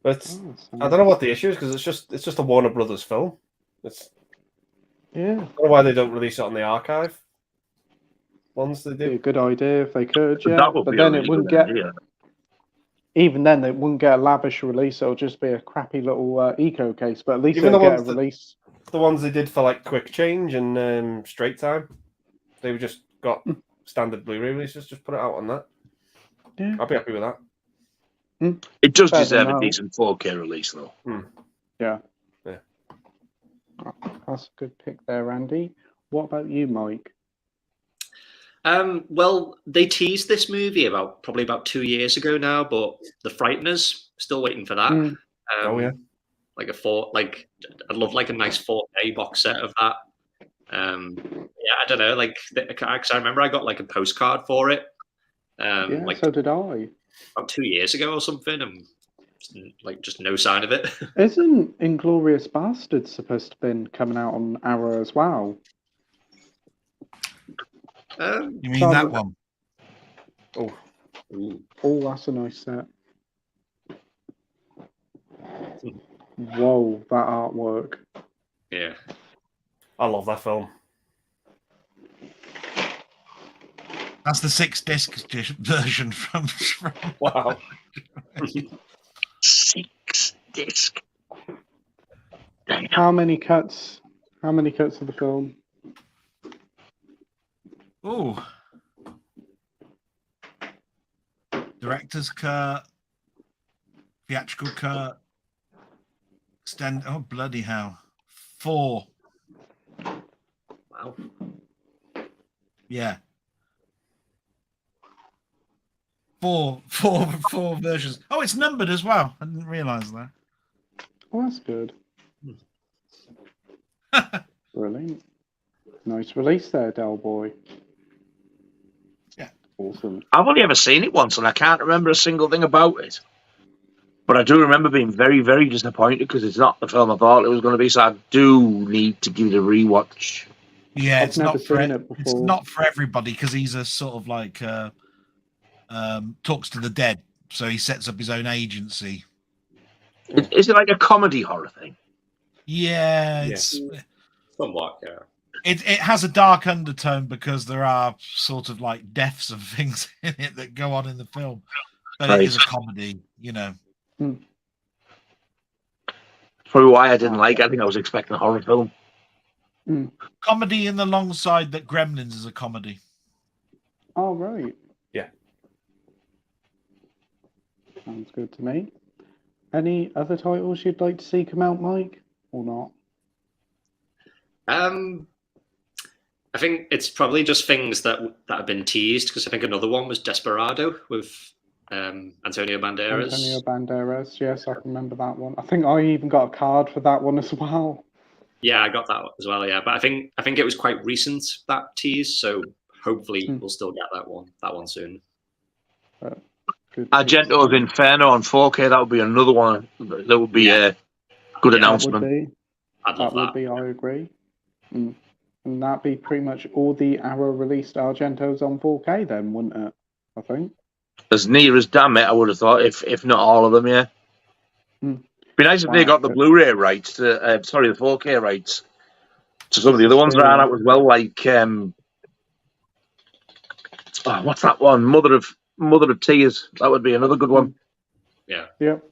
But I don't know what the issue is, because it's just a Warner Brothers film. I don't know why they don't release it on the archive ones they do. Be a good idea if they could, yeah. But then it wouldn't get. even then they wouldn't get a lavish release. It'll just be a crappy little eco case, but at least Even they'll the get a ones release. The ones they did for like Quick Change and Straight Time, they were just got standard Blu-ray releases. Just put it out on that. Yeah, I'll be happy with that. It does Better deserve than a that. decent 4K release, though. Yeah. Yeah. That's a good pick there, Andy. What about you, Mike? Well, they teased this movie probably about 2 years ago now, but The Frighteners, still waiting for that. Oh yeah. I'd love like a nice 4K box set of that. Yeah, I don't know, like, because I remember I got like a postcard for it. Yeah, like so did I. about 2 years ago or something, and like just no sign of it. Isn't Inglourious Bastards supposed to have been coming out on Arrow as well? You mean that one? Oh, that's a nice set. Whoa, that artwork. Yeah. I love that film. That's the 6-disc version from Wow. 6-disc. How many cuts of the film? Oh. Director's cut, theatrical cut, oh bloody hell. 4. Wow. Yeah. Four versions. Oh, it's numbered as well. I didn't realise that. Oh, that's good. Brilliant. Nice release there, Doll Boy. Yeah. Awesome. I've only ever seen it once, and I can't remember a single thing about it. But I do remember being very, very disappointed because it's not the film I thought it was going to be. So I do need to give it a rewatch. Yeah, I've never seen it before. It's not for everybody because he's a sort of like talks to the dead, so he sets up his own agency. Is it like a comedy horror thing? Yeah, it's somewhat. Yeah, it has a dark undertone because there are sort of like deaths and things in it that go on in the film, but Right. It is a comedy, you know. Probably why I didn't like it. I think I was expecting a horror film. Comedy in the long side that Gremlins is a comedy. Oh, right. Yeah. Sounds good to me. Any other titles you'd like to see come out, Mike, or not? I think it's probably just things that have been teased, because I think another one was Desperado with Antonio Banderas. Antonio Banderas, yes, I can remember that one. I think I even got a card for that one as well. Yeah, I got that as well. Yeah, but I think it was quite recent, that tease, so hopefully we'll still get that one soon. Argento's Inferno on 4K. That would be another one. That would be a good announcement. I'd love that. I agree. And that'd be pretty much all the Arrow released Argentos on 4K then, wouldn't it? I think. As near as damn it, I would have thought, if not all of them, yeah. Be nice if they got the Blu-ray rights, the 4K rights. So some of the other ones that are out as well, like what's that one? Mother of Tears. That would be another good one. Yeah. Yep.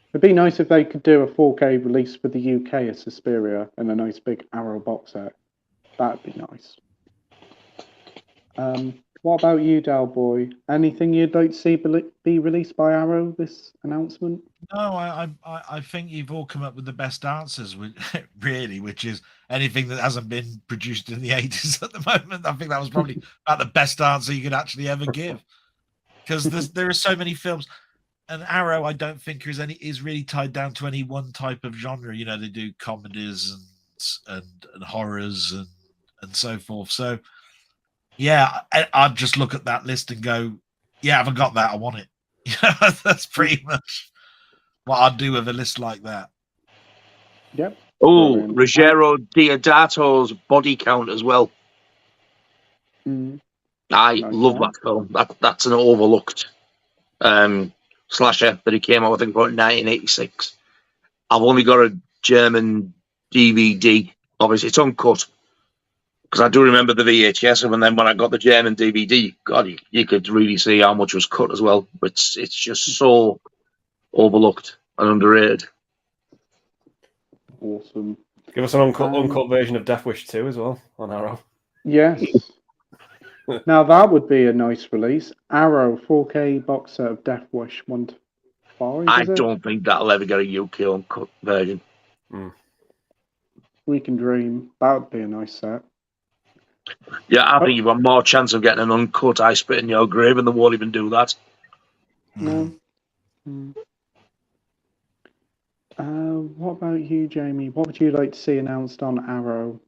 It'd be nice if they could do a 4K release for the UK of Suspiria and a nice big Arrow box set. That'd be nice. What about you, Doll Boy? Anything you'd like to see be released by Arrow, this announcement? No, I think you've all come up with the best answers, really, which is anything that hasn't been produced in the 80s at the moment. I think that was probably about the best answer you could actually ever give. Because there are so many films. And Arrow, I don't think is really tied down to any one type of genre. You know, they do comedies and horrors and so forth. So, yeah, I'd just look at that list and go, yeah, I haven't got that. I want it. That's pretty much what I'd do with a list like that. Yep. Oh, Ruggero Deodato's Body Count as well. I love that film. That's an overlooked slasher that he came out, I think, about 1986. I've only got a German DVD. Obviously, it's uncut. Because I do remember the VHS, and then when I got the German DVD, God, you could really see how much was cut as well. It's just so overlooked and underrated. Awesome. Give us an uncut version of Death Wish 2 as well on Arrow. Yes. Now that would be a nice release. Arrow 4K box set of Death Wish 1 to 5. I don't think that'll ever get a UK uncut version. We can dream. That would be a nice set. Yeah, I think you've got more chance of getting an uncut I Spit in Your Grave, and they won't even do that. No. What about you, Jamie? What would you like to see announced on Arrow?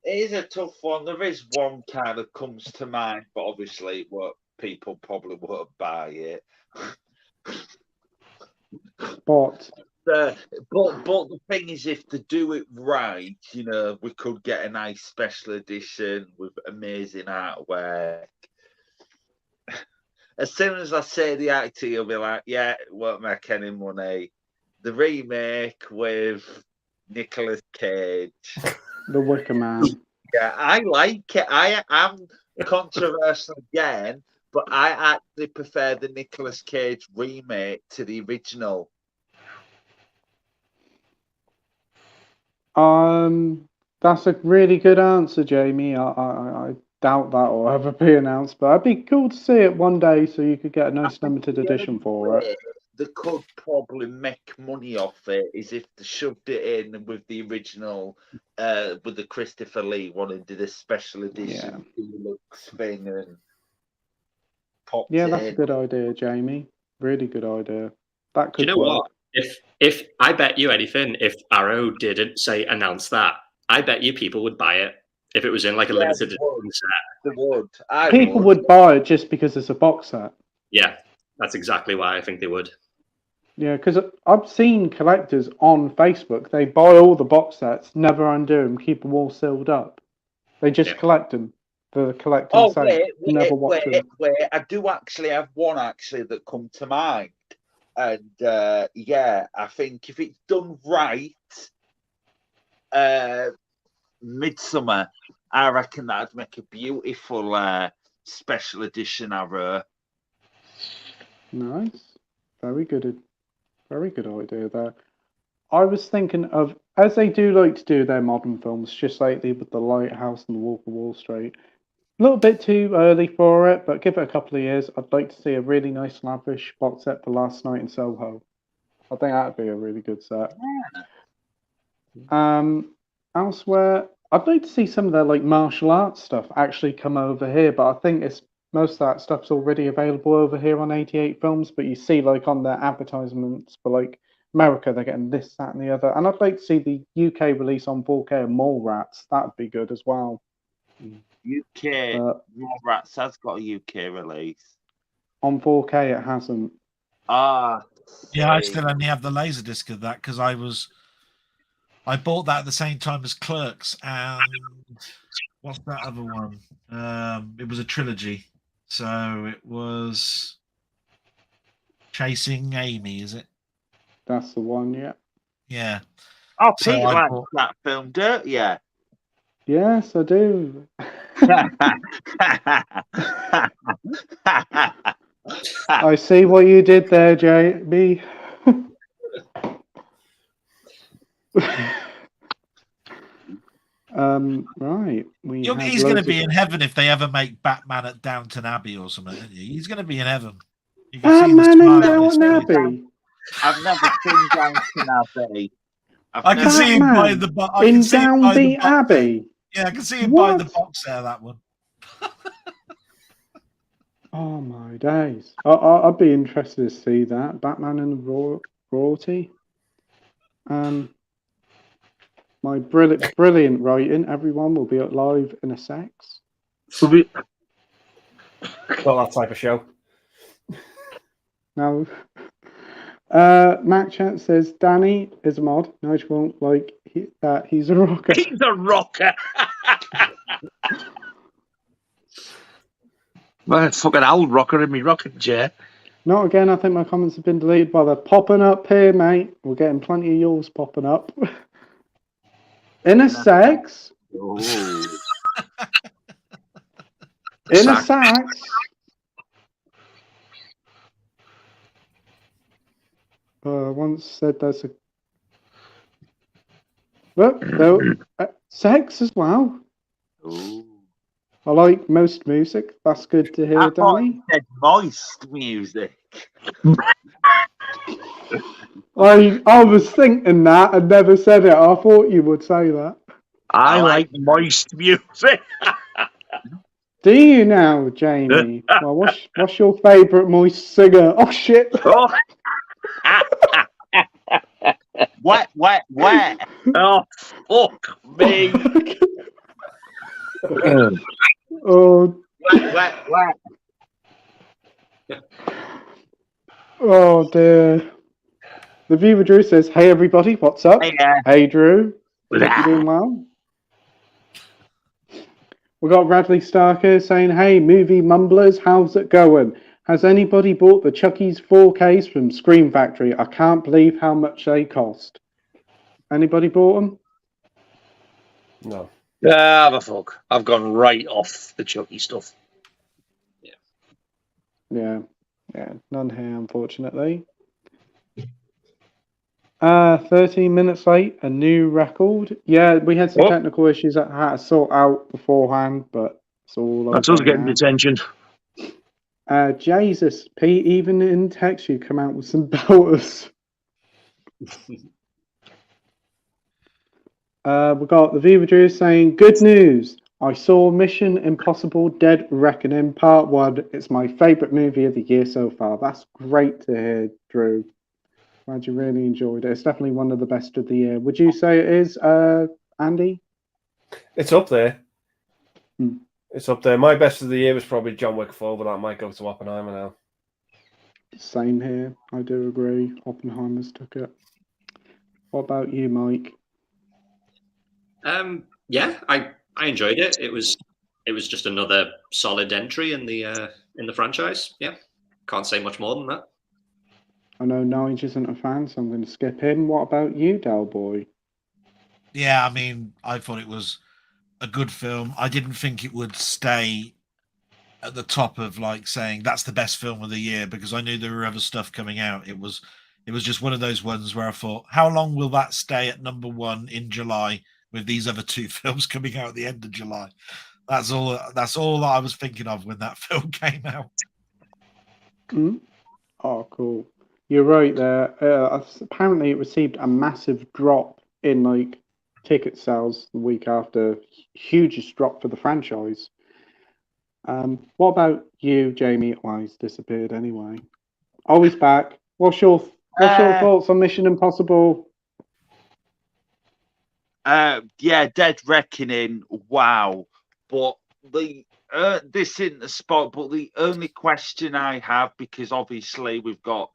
It is a tough one. There is one kind of comes to mind, but obviously, people probably won't buy it. But the thing is, if they do it right, we could get a nice special edition with amazing artwork. As soon as I say the actor, you'll be like, yeah, it won't make any money. The remake with Nicolas Cage. The Wicker Man. Yeah, I like it. I am controversial again, but I actually prefer the Nicolas Cage remake to the original. That's a really good answer, Jamie. I doubt that will ever be announced, but it'd be cool to see it one day so you could get a nice limited edition for it. They could probably make money off it is if they shoved it in with the original, with the Christopher Lee one and did a special edition deluxe thing and popped it that's in. a good idea, Jamie. Really good idea. That could Do you know work. what? If I bet you anything, if Arrow didn't say announce that, I bet you people would buy it if it was in like a limited edition set. They would. People would buy it just because it's a box set. Yeah, that's exactly why I think they would. Yeah, because I've seen collectors on Facebook. They buy all the box sets, never undo them, keep them all sealed up. They just collect them for the collector's sake. Never watch them. Wait. I do actually have one that come to mind. And I think if it's done right, Midsummer, I reckon that'd make a beautiful special edition Arrow. Nice. Very good idea there. I was thinking of, as they do like to do their modern films, just lately with The Lighthouse and The Wolf of Wall Street, a little bit too early for it, but give it a couple of years. I'd like to see a really nice, lavish box set for Last Night in Soho. I think that'd be a really good set. Elsewhere, I'd like to see some of their martial arts stuff actually come over here, but I think most of that stuff's already available over here on 88 Films. But you see, on their advertisements for America, they're getting this, that, and the other. And I'd like to see the UK release on 4K of Mallrats. That'd be good as well. UK Mallrats has got a UK release. On 4K, it hasn't. Yeah, I still only have the Laserdisc of that because I bought that at the same time as Clerks and what's that other one? It was a trilogy, so it was Chasing Amy, is it? That's the one, yeah. Yeah. Oh, Pete likes that film, don't you? Yes, I do. I see what you did there, JB. Right. He's going to be in heaven if they ever make Batman at Downton Abbey or something. Isn't he? He's going to be in heaven. Batman in Downton Abbey. I've never seen Downton Abbey. I can see him by the in Downby Abbey. Yeah, I can see him buying the box set of that one. Oh my days! I'd be interested to see that Batman and the royalty. My brilliant writing. Everyone will be live in a sex. Well, that type of show. Now, Matt Chat says Danny is a mod. Nige won't like that. He's a rocker. He's a rocker. Well, fucking old rocker in me rocking chair. Not again. I think my comments have been deleted by the popping up here, mate. We're getting plenty of yours popping up. Inner sex? Oh. Inner sax? I once said there's a... Well, sex as well. Ooh. I like most music. That's good to hear, I thought Danny. you said moist music. I was thinking that and never said it. I thought you would say that. I like moist music. Do you now, Jamie? Well, what's your favourite moist singer? Oh shit! Oh. Wet. Oh, fuck me. Oh, Wet. oh dear. The viewer Drew says, "Hey everybody, what's up? Hey Drew, hope you're doing well." We got Radley Starker saying, "Hey movie mumblers, how's it going? Has anybody bought the Chucky's 4Ks from Scream Factory? I can't believe how much they cost." Anybody bought them? No. Ah, the fuck. I've gone right off the Chucky stuff. Yeah, none here, unfortunately. 13 minutes late, a new record. Yeah, we had some technical issues that I had to sort out beforehand, but it's all That's okay us getting now. attention. Jesus, Pete, even in text, you come out with some belters. We got the Viva Drew saying, "Good news. I saw Mission Impossible Dead Reckoning Part 1. It's my favourite movie of the year so far." That's great to hear, Drew. Glad you really enjoyed it. It's definitely one of the best of the year. Would you say it is, Andy? It's up there. It's up there. My best of the year was probably John Wick 4, but that might go to Oppenheimer now. Same here. I do agree. Oppenheimer's took it. What about you, Mike? Yeah, I enjoyed it. It was just another solid entry in the franchise. Yeah, can't say much more than that. I know Nige isn't a fan, so I'm going to skip him. What about you, Doll Boy? Yeah, I mean, I thought it was a good film. I didn't think it would stay at the top of like saying that's the best film of the year because I knew there were other stuff coming out. It was just one of those ones where I thought, how long will that stay at number one in July with these other two films coming out at the end of July? That's all I was thinking of when that film came out. Oh, cool. You're right there. Apparently, it received a massive drop in like ticket sales the week after. Hugest drop for the franchise. What about you, Jamie? Well, he's disappeared anyway. Oh, he's back. What's your thoughts on Mission Impossible? Yeah, Dead Reckoning. Wow, but this isn't the spot. But the only question I have, because obviously we've got,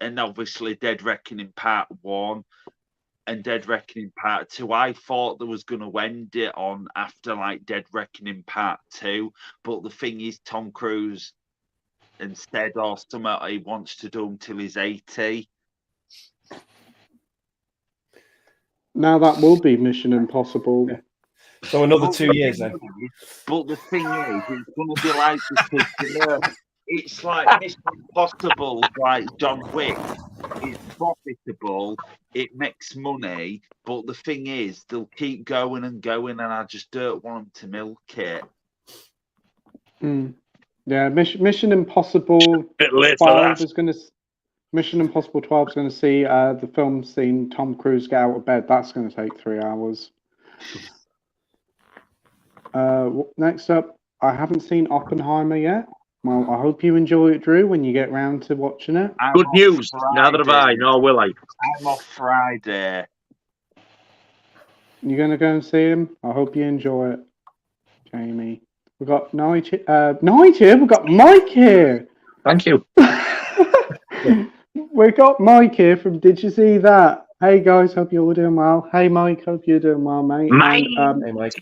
and obviously Dead Reckoning Part 1 and Dead Reckoning Part 2. I thought there was going to end it on after like Dead Reckoning Part 2, but the thing is, Tom Cruise instead or something he wants to do until he's 80. Now that will be Mission Impossible. Yeah. So another 2 years then. But the thing is, it's going to be like this. It's like Mission Impossible, like John Wick. It's profitable, it makes money, but the thing is, they'll keep going and going, and I just don't want them to milk it. Yeah, Mission Impossible 12 is going to. Mission Impossible 12 is going to see the film scene Tom Cruise get out of bed. That's going to take 3 hours. Next up, I haven't seen Oppenheimer yet. Well, I hope you enjoy it, Drew, when you get round to watching it. Good news. Neither have I, nor will I. I'm off Friday. You're going to go and see him? I hope you enjoy it, Jamie. We've got Nige here. We've got Mike here. Thank you. We've got Mike here from Did You See That? Hey, guys. Hope you're all doing well. Hey, Mike. Hope you're doing well, mate. And, hey, Mike.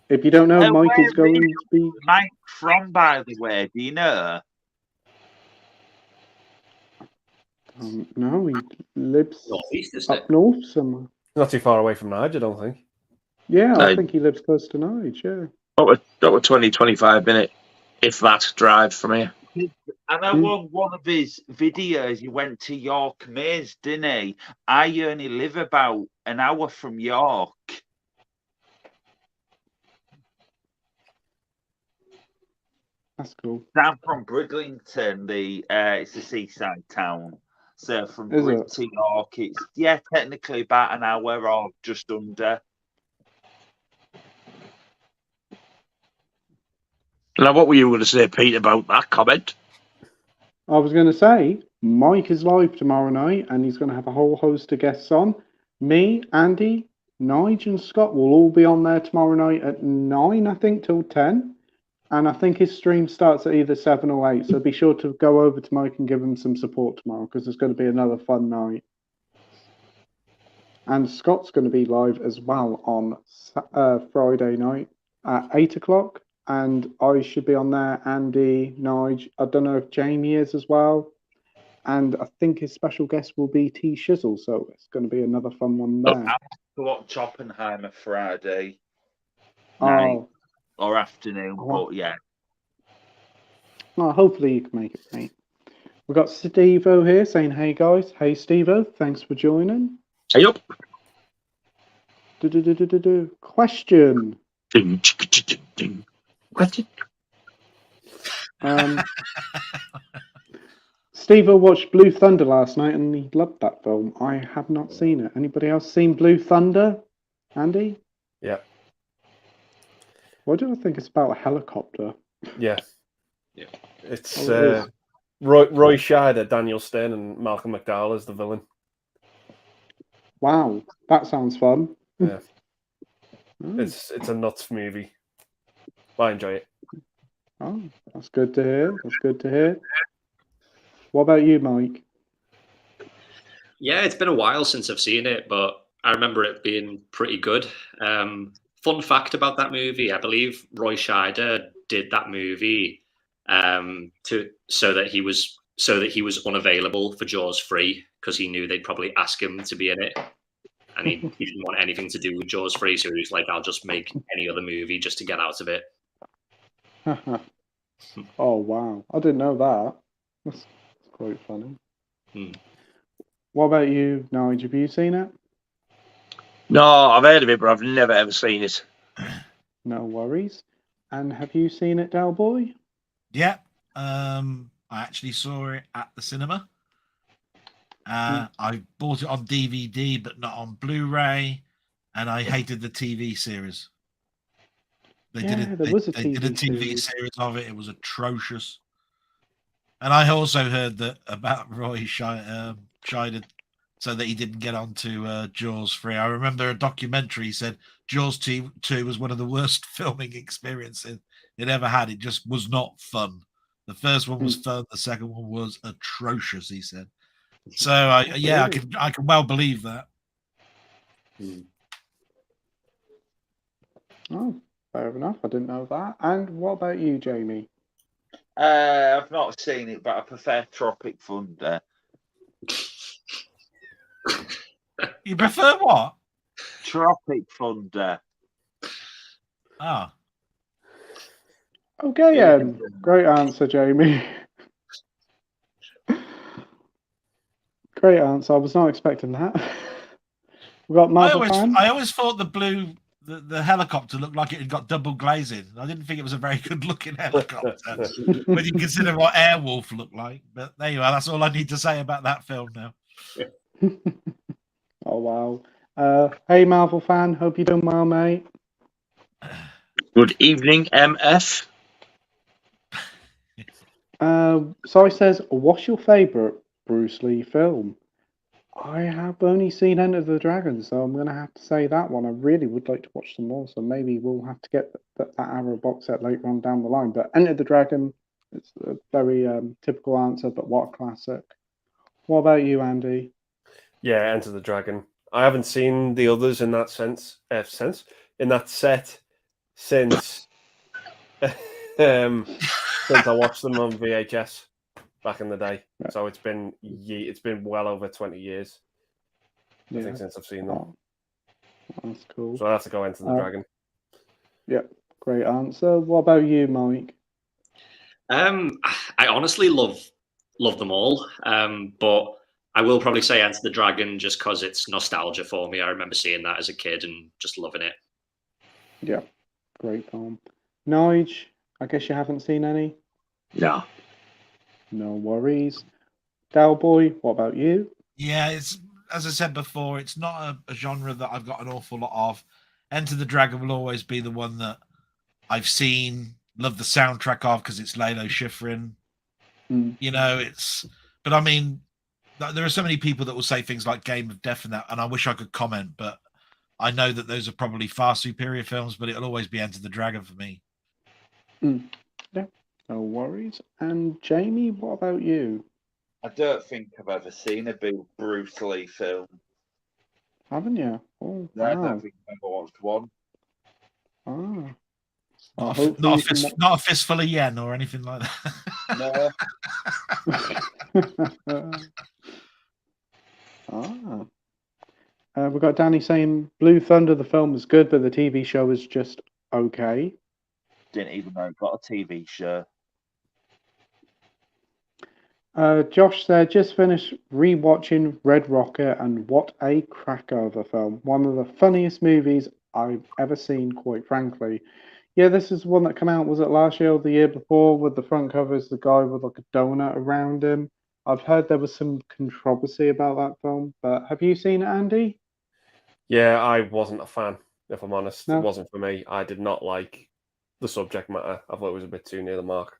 If you don't know, Mike is going to be... Mike from, by the way, do you know? No, he lives Northeast, up north somewhere. Not too far away from Nige, I don't think. Yeah, I think he lives close to Nige, yeah. That were 20, 25 minute, if that, drive from here. And I on one of his videos, he went to York Maze, didn't he? I only live about an hour from York. That's cool. I'm from Bridlington, it's a seaside town. So from Brid to York, it's technically about an hour or just under. Now, what were you going to say, Pete, about that comment? I was going to say, Mike is live tomorrow night, and he's going to have a whole host of guests on. Me, Andy, Nige, and Scott will all be on there tomorrow night at 9, I think, till 10. And I think his stream starts at either 7 or 8. So be sure to go over to Mike and give him some support tomorrow, because it's going to be another fun night. And Scott's going to be live as well on Friday night at 8 o'clock. And I should be on there, Andy, Nige. I don't know if Jamie is as well. And I think his special guest will be T Shizzle. So it's going to be another fun one there. I'll watch Oppenheimer Friday night or afternoon, but yeah. Well, hopefully you can make it, mate. We've got Steve-O here saying, hey guys. Hey Steve-O, thanks for joining. Hey up. Question. Ding, ding, ding. Question. Steve-O watched Blue Thunder last night and he loved that film. I have not seen it. Anybody else seen Blue Thunder? Andy? Yeah. What do I think it's about a helicopter? Yeah. It's Roy Scheider, Daniel Stern, and Malcolm McDowell as the villain. Wow, that sounds fun. Yeah. It's a nuts movie. I enjoy it. Oh, that's good to hear. That's good to hear. What about you, Mike? Yeah, it's been a while since I've seen it, but I remember it being pretty good. Fun fact about that movie: I believe Roy Scheider did that movie so that he was unavailable for Jaws 3 because he knew they'd probably ask him to be in it, and he didn't want anything to do with Jaws 3, so he was like, "I'll just make any other movie just to get out of it." Oh wow, I didn't know that. That's quite funny. What about you, Nige? Have you seen it? No, I've heard of it, but I've never ever seen it. No worries. And have you seen it, Doll Boy? Yeah. I actually saw it at the cinema. I bought it on DVD, but not on Blu-ray, and I hated the TV series. They did a TV series of it. It was atrocious. And I also heard that about Roy Scheider, so that he didn't get onto Jaws 3. I remember a documentary said Jaws 2 was one of the worst filming experiences it ever had. It just was not fun. The first one was fun. The second one was atrocious, he said. So I can well believe that. Oh, fair enough. I didn't know that. And what about you, Jamie? I've not seen it, but I prefer Tropic Thunder. You prefer what? Tropic Thunder. Oh. Okay, great answer, Jamie. Great answer. I was not expecting that. We've got Marvel fans. I always thought the helicopter looked like it had got double glazing. I didn't think it was a very good looking helicopter when you consider what Airwolf looked like. But there you are. That's all I need to say about that film now. Oh wow. Hey Marvel fan, hope you're doing well, mate. Good evening, MF. Sorry says, what's your favourite Bruce Lee film? I have only seen Enter the Dragon, so I'm going to have to say that one. I really would like to watch some more, so maybe we'll have to get that Arrow box set later on down the line. But Enter the Dragon, it's a very typical answer, but what a classic. What about you, Andy? Yeah, Enter the Dragon. I haven't seen the others in that in that set since since I watched them on VHS back in the day. Yeah. So it's been well over 20 years. I think since I've seen them. That's cool. So I have to go Enter the Dragon. Yep, great answer. What about you, Mike? I honestly love them all, but I will probably say Enter the Dragon just because it's nostalgia for me. I remember seeing that as a kid and just loving it. Yeah, great film. Nige, I guess you haven't seen any? No. No worries. Doll Boy, what about you? Yeah, it's as I said before, it's not a genre that I've got an awful lot of. Enter the Dragon will always be the one that I've seen, love the soundtrack of because it's Lalo Schifrin. You know, but I mean, there are so many people that will say things like Game of Death and that, and I wish I could comment, but I know that those are probably far superior films, but it'll always be Enter the Dragon for me. Yeah, no worries. And Jamie, what about you? I don't think I've ever seen a Bruce Lee film. Haven't you? Oh, No, wow. I don't think I've ever watched one. Not a fistful of yen or anything like that. No. We've got Danny saying Blue Thunder, the film is good, but the TV show is just okay. Didn't even know it got a TV show. Josh said, just finished rewatching Red Rocket, and what a cracker of a film. One of the funniest movies I've ever seen, quite frankly. Yeah, this is one that came out, was it last year or the year before, with the front cover is the guy with like a donut around him. I've heard there was some controversy about that film, but have you seen it, Andy? Yeah, I wasn't a fan, if I'm honest. No? It wasn't for me. I did not like the subject matter. I thought it was a bit too near the mark.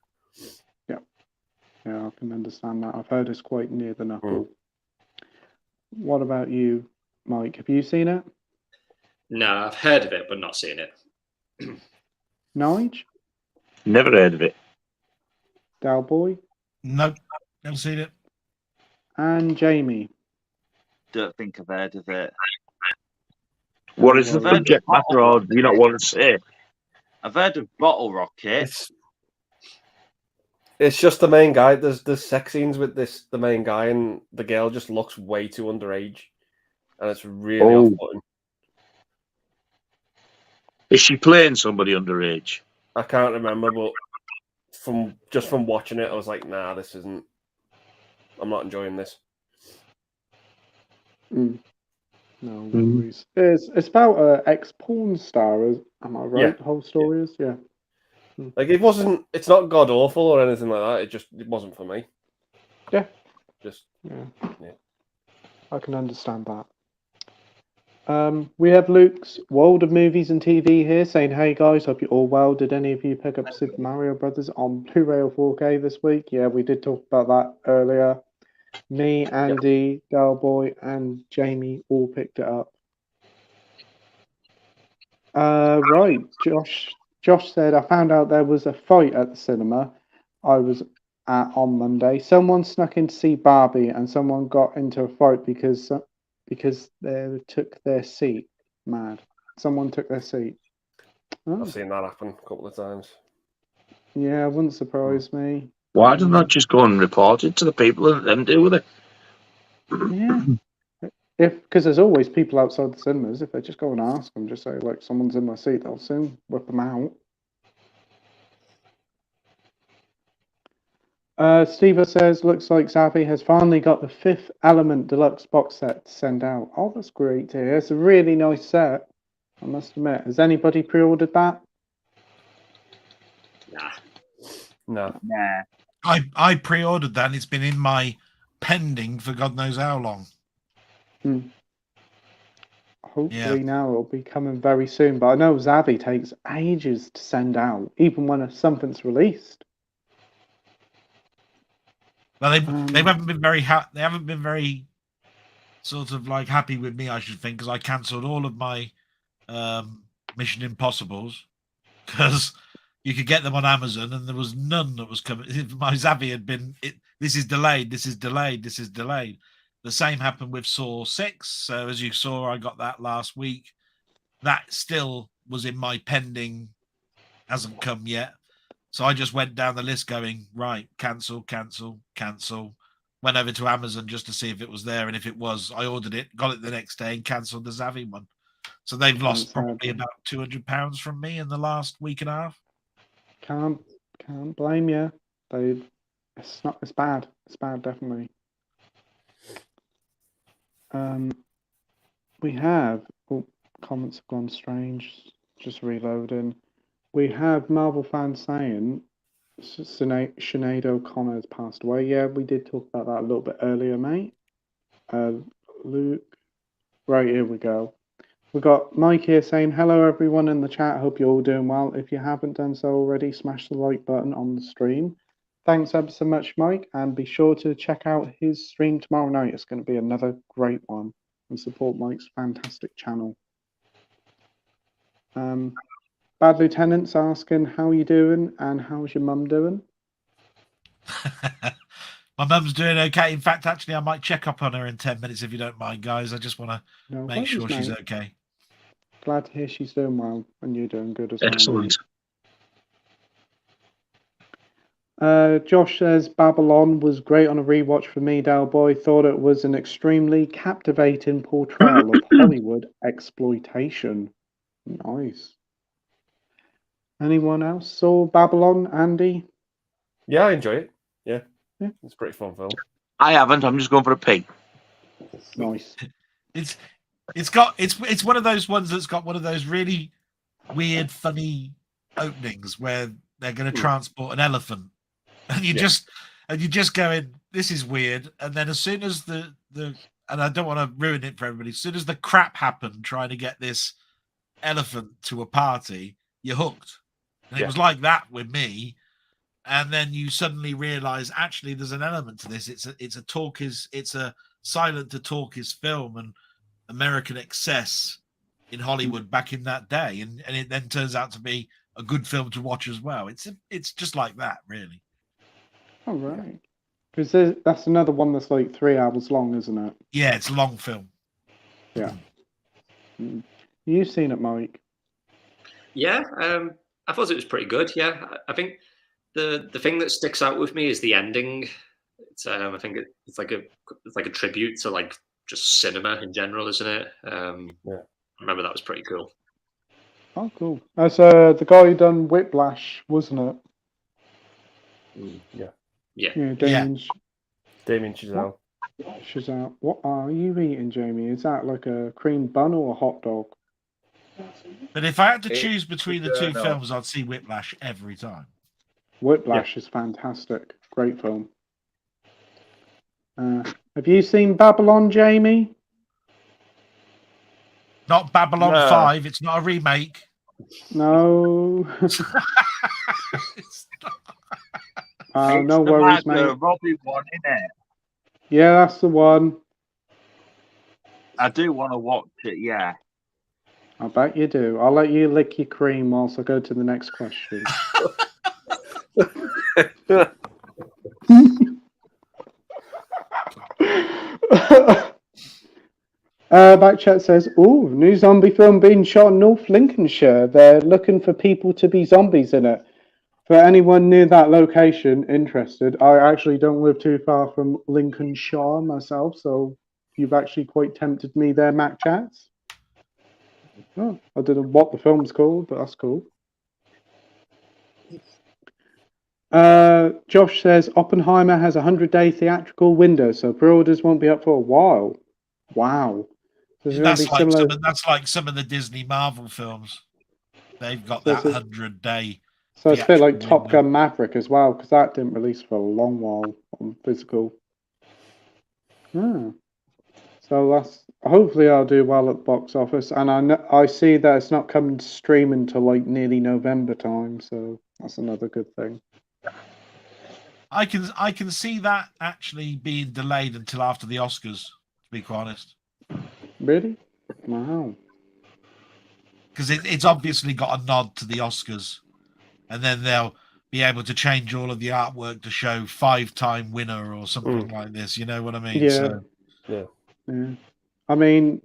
Yeah, I can understand that. I've heard it's quite near the knuckle. What about you, Mike? Have you seen it? No, I've heard of it, but not seen it. Nige? Never heard of it. Dow Boy? Nope, never seen it. And Jamie? Don't think I've heard of it. What is the subject matter, or do you not want to say? I've heard of Bottle Rocket. It's just the main guy. There's sex scenes with the main guy, and the girl just looks way too underage, and it's really off-putting. Is she playing somebody underage? I can't remember, but from watching it, I was like, nah, this isn't. I'm not enjoying this. No worries. It's about an ex-porn star, am I right? Yeah. The whole story is? Yeah. Like, it's not god awful or anything like that. It wasn't for me. Yeah. Yeah. I can understand that. We have Luke's World of Movies and TV here saying, hey guys, hope you're all well. Did any of you pick up Super Mario Brothers on Blu-ray or 4K this week? Yeah, we did talk about that earlier. Me, Andy, Del Boy, and Jamie all picked it up. Right, Josh said, I found out there was a fight at the cinema I was at on Monday. Someone snuck in to see Barbie and someone got into a fight because they took their seat. Mad. Someone took their seat. I've seen that happen a couple of times. Yeah, it wouldn't surprise me. Why don't I just go and report it to the people and then deal with it? Yeah. Because there's always people outside the cinemas. If they just go and ask them, just say, like, someone's in my seat, they'll soon whip them out. Steve says, looks like Xavi has finally got the Fifth Element Deluxe box set to send out. Oh, that's great to hear. It's a really nice set, I must admit. Has anybody pre-ordered that? No. I pre-ordered that and it's been in my pending for God knows how long. Hopefully now it'll be coming very soon. But I know Xavi takes ages to send out, even when something's released. Well, they haven't been very they haven't been very sort of like happy with me, I should think, because I cancelled all of my Mission Impossibles because you could get them on Amazon and there was none that was coming. My Xavi had been this is delayed, this is delayed, this is delayed. The same happened with Saw 6. So as you saw, I got that last week. That still was in my pending, hasn't come yet. So I just went down the list going, right, cancel, cancel, cancel. Went over to Amazon just to see if it was there. And if it was, I ordered it, got it the next day and cancelled the Xavi one. So they've lost probably about £200 from me in the last week and a half. Can't blame you. It's bad. It's bad, definitely. We have comments have gone strange. Just reloading. We have Marvel fans saying Sinead O'Connor has passed away. Yeah, we did talk about that a little bit earlier, mate. Luke. Right, here we go. We've got Mike here saying, hello everyone in the chat, hope you're all doing well. If you haven't done so already, smash the like button on the stream. Thanks ever so much, Mike, and be sure to check out his stream tomorrow night. It's going to be another great one, and support Mike's fantastic channel. Bad Lieutenant's asking, how are you doing, and how's your mum doing? My mum's doing okay. In fact, actually, I might check up on her in 10 minutes if you don't mind, guys. I just want to make sure she's okay. Glad to hear she's doing well and you're doing good as well. Excellent. Josh says Babylon was great on a rewatch for me, Doll Boy. Thought it was an extremely captivating portrayal of Hollywood exploitation. Nice. Anyone else saw Babylon, Andy? Yeah, I enjoy it. Yeah. It's a pretty fun film. I haven't. I'm just going for a pig. Nice. It's one of those ones that's got one of those really weird, funny openings where they're going to transport an elephant, and you just going, this is weird. And then as soon as the and I don't want to ruin it for everybody, as soon as the crap happened trying to get this elephant to a party, you're hooked. And it was like that with me. And then you suddenly realize, actually, there's an element to this. It's a silent to talk is film and American excess in Hollywood back in that day, and it then turns out to be a good film to watch as well. It's just like that, really. All right, because that's another one that's like 3 hours long, isn't it? Yeah, it's a long film. Yeah. You've seen it, Mike? Yeah, I thought it was pretty good. Yeah, I think the thing that sticks out with me is the ending. It's I think it's like a tribute to like just cinema in general, isn't it? I remember that was pretty cool. Oh, cool. That's the guy who done Whiplash, wasn't it? Yeah. Damien Chazelle. Chazelle. What are you eating, Jamie? Is that like a cream bun or a hot dog? But if I had to choose between the two films, I'd see Whiplash every time. Whiplash is fantastic. Great film. Have you seen Babylon, Jamie? Not Babylon 5. It's not a remake. No. No worries, mate. The Robbie one, innit? Yeah, that's the one. I do want to watch it, yeah. I bet you do. I'll let you lick your cream whilst I go to the next question. Backchat says, "Ooh, new zombie film being shot in North Lincolnshire. They're looking for people to be zombies in it. For anyone near that location interested, I actually don't live too far from Lincolnshire myself, so you've actually quite tempted me there, Mac Chats. Oh, I don't know what the film's called, but that's cool." Josh says Oppenheimer has a 100-day theatrical window, so pre-orders won't be up for a while. Wow. That's like some of the Disney Marvel films. They've got that 100-day. So it's a bit like Top Gun Maverick as well, because that didn't release for a long while on physical. So that's hopefully I'll do well at the box office, and I see that it's not coming to stream until like nearly November time, so that's another good thing. I can see that actually being delayed until after the Oscars, to be quite honest. Really? Wow. Because it's obviously got a nod to the Oscars, and then they'll be able to change all of the artwork to show 5-time winner or something like this. You know what I mean? Yeah. Yeah. I mean,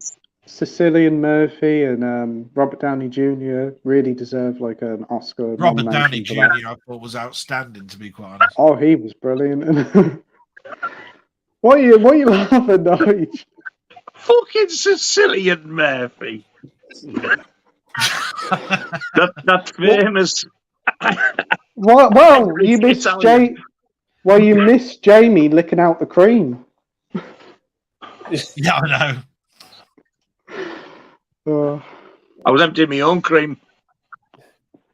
Cillian Murphy and Robert Downey Jr. really deserve like an Oscar. Robert Downey Jr. I thought was outstanding, to be quite honest. Oh, he was brilliant. What are you laughing at? Fucking Cillian Murphy. That's famous. Well, you missed Italian. you missed Jamie licking out the cream. Yeah, I know. I was emptying my own cream.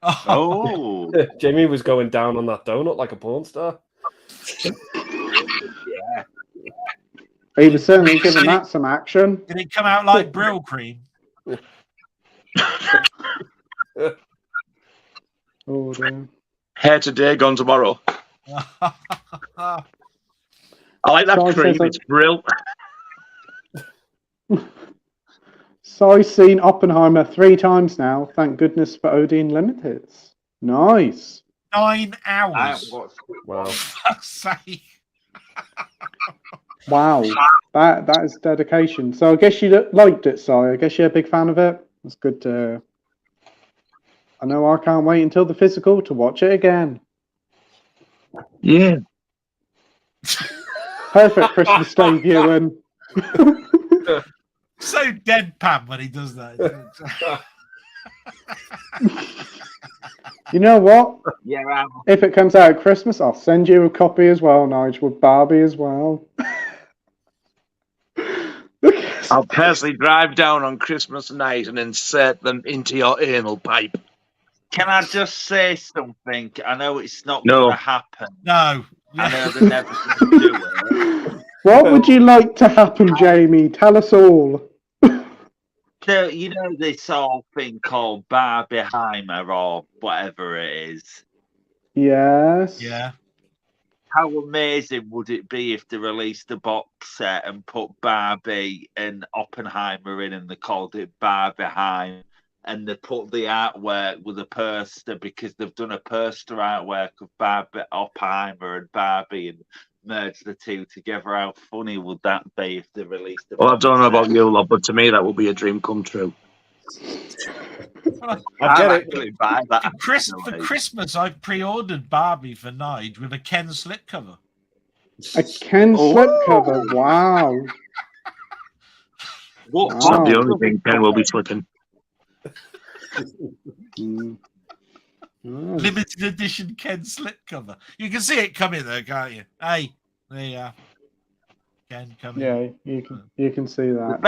Oh, Jamie was going down on that donut like a porn star. yeah. He was certainly giving that some action. Did it come out like Brill cream? Oh, dear. Hair today, gone tomorrow. I like that Sorry, cream. says It's brill. So I've seen Oppenheimer 3 times now. Thank goodness for Odin Limited. Nice. 9 I hours. watched it. Wow. Fuck's sake. Wow. That is dedication. So I guess you liked it, Si. I guess you're a big fan of it. That's good to... I know I can't wait until the physical to watch it again. Yeah. Perfect Christmas Day viewing. So deadpan when he does that. You know what? Yeah, If it comes out at Christmas, I'll send you a copy as well, Nige, with Barbie as well. I'll personally drive down on Christmas night and insert them into your anal pipe. can I just say something? I know it's not No. going to happen. No. I know they're never going to do it. What would you like to happen, Jamie? Tell us all. So, you know this whole thing called Barbieheimer or whatever it is? Yes. Yeah. How amazing would it be if they released a box set and put Barbie and Oppenheimer in and they called it Barbieheimer and they put the artwork with a poster because they've done a poster artwork of Barbie, Oppenheimer and Barbie and merged the two together. How funny would that be if they released a Well, I box don't know about set? you lot, but to me that would be a dream come true. I I'd get it. actually buy that. For actually. Christmas, I've pre-ordered Barbie for Nige with a Ken slipcover. A Ken slipcover. Wow. What? It's not the Wow. only thing Ken will be slipping. Mm. Oh. Limited edition Ken slipcover. You can see it coming though, can't you? Hey, there you are. Ken coming. Yeah, you can see that.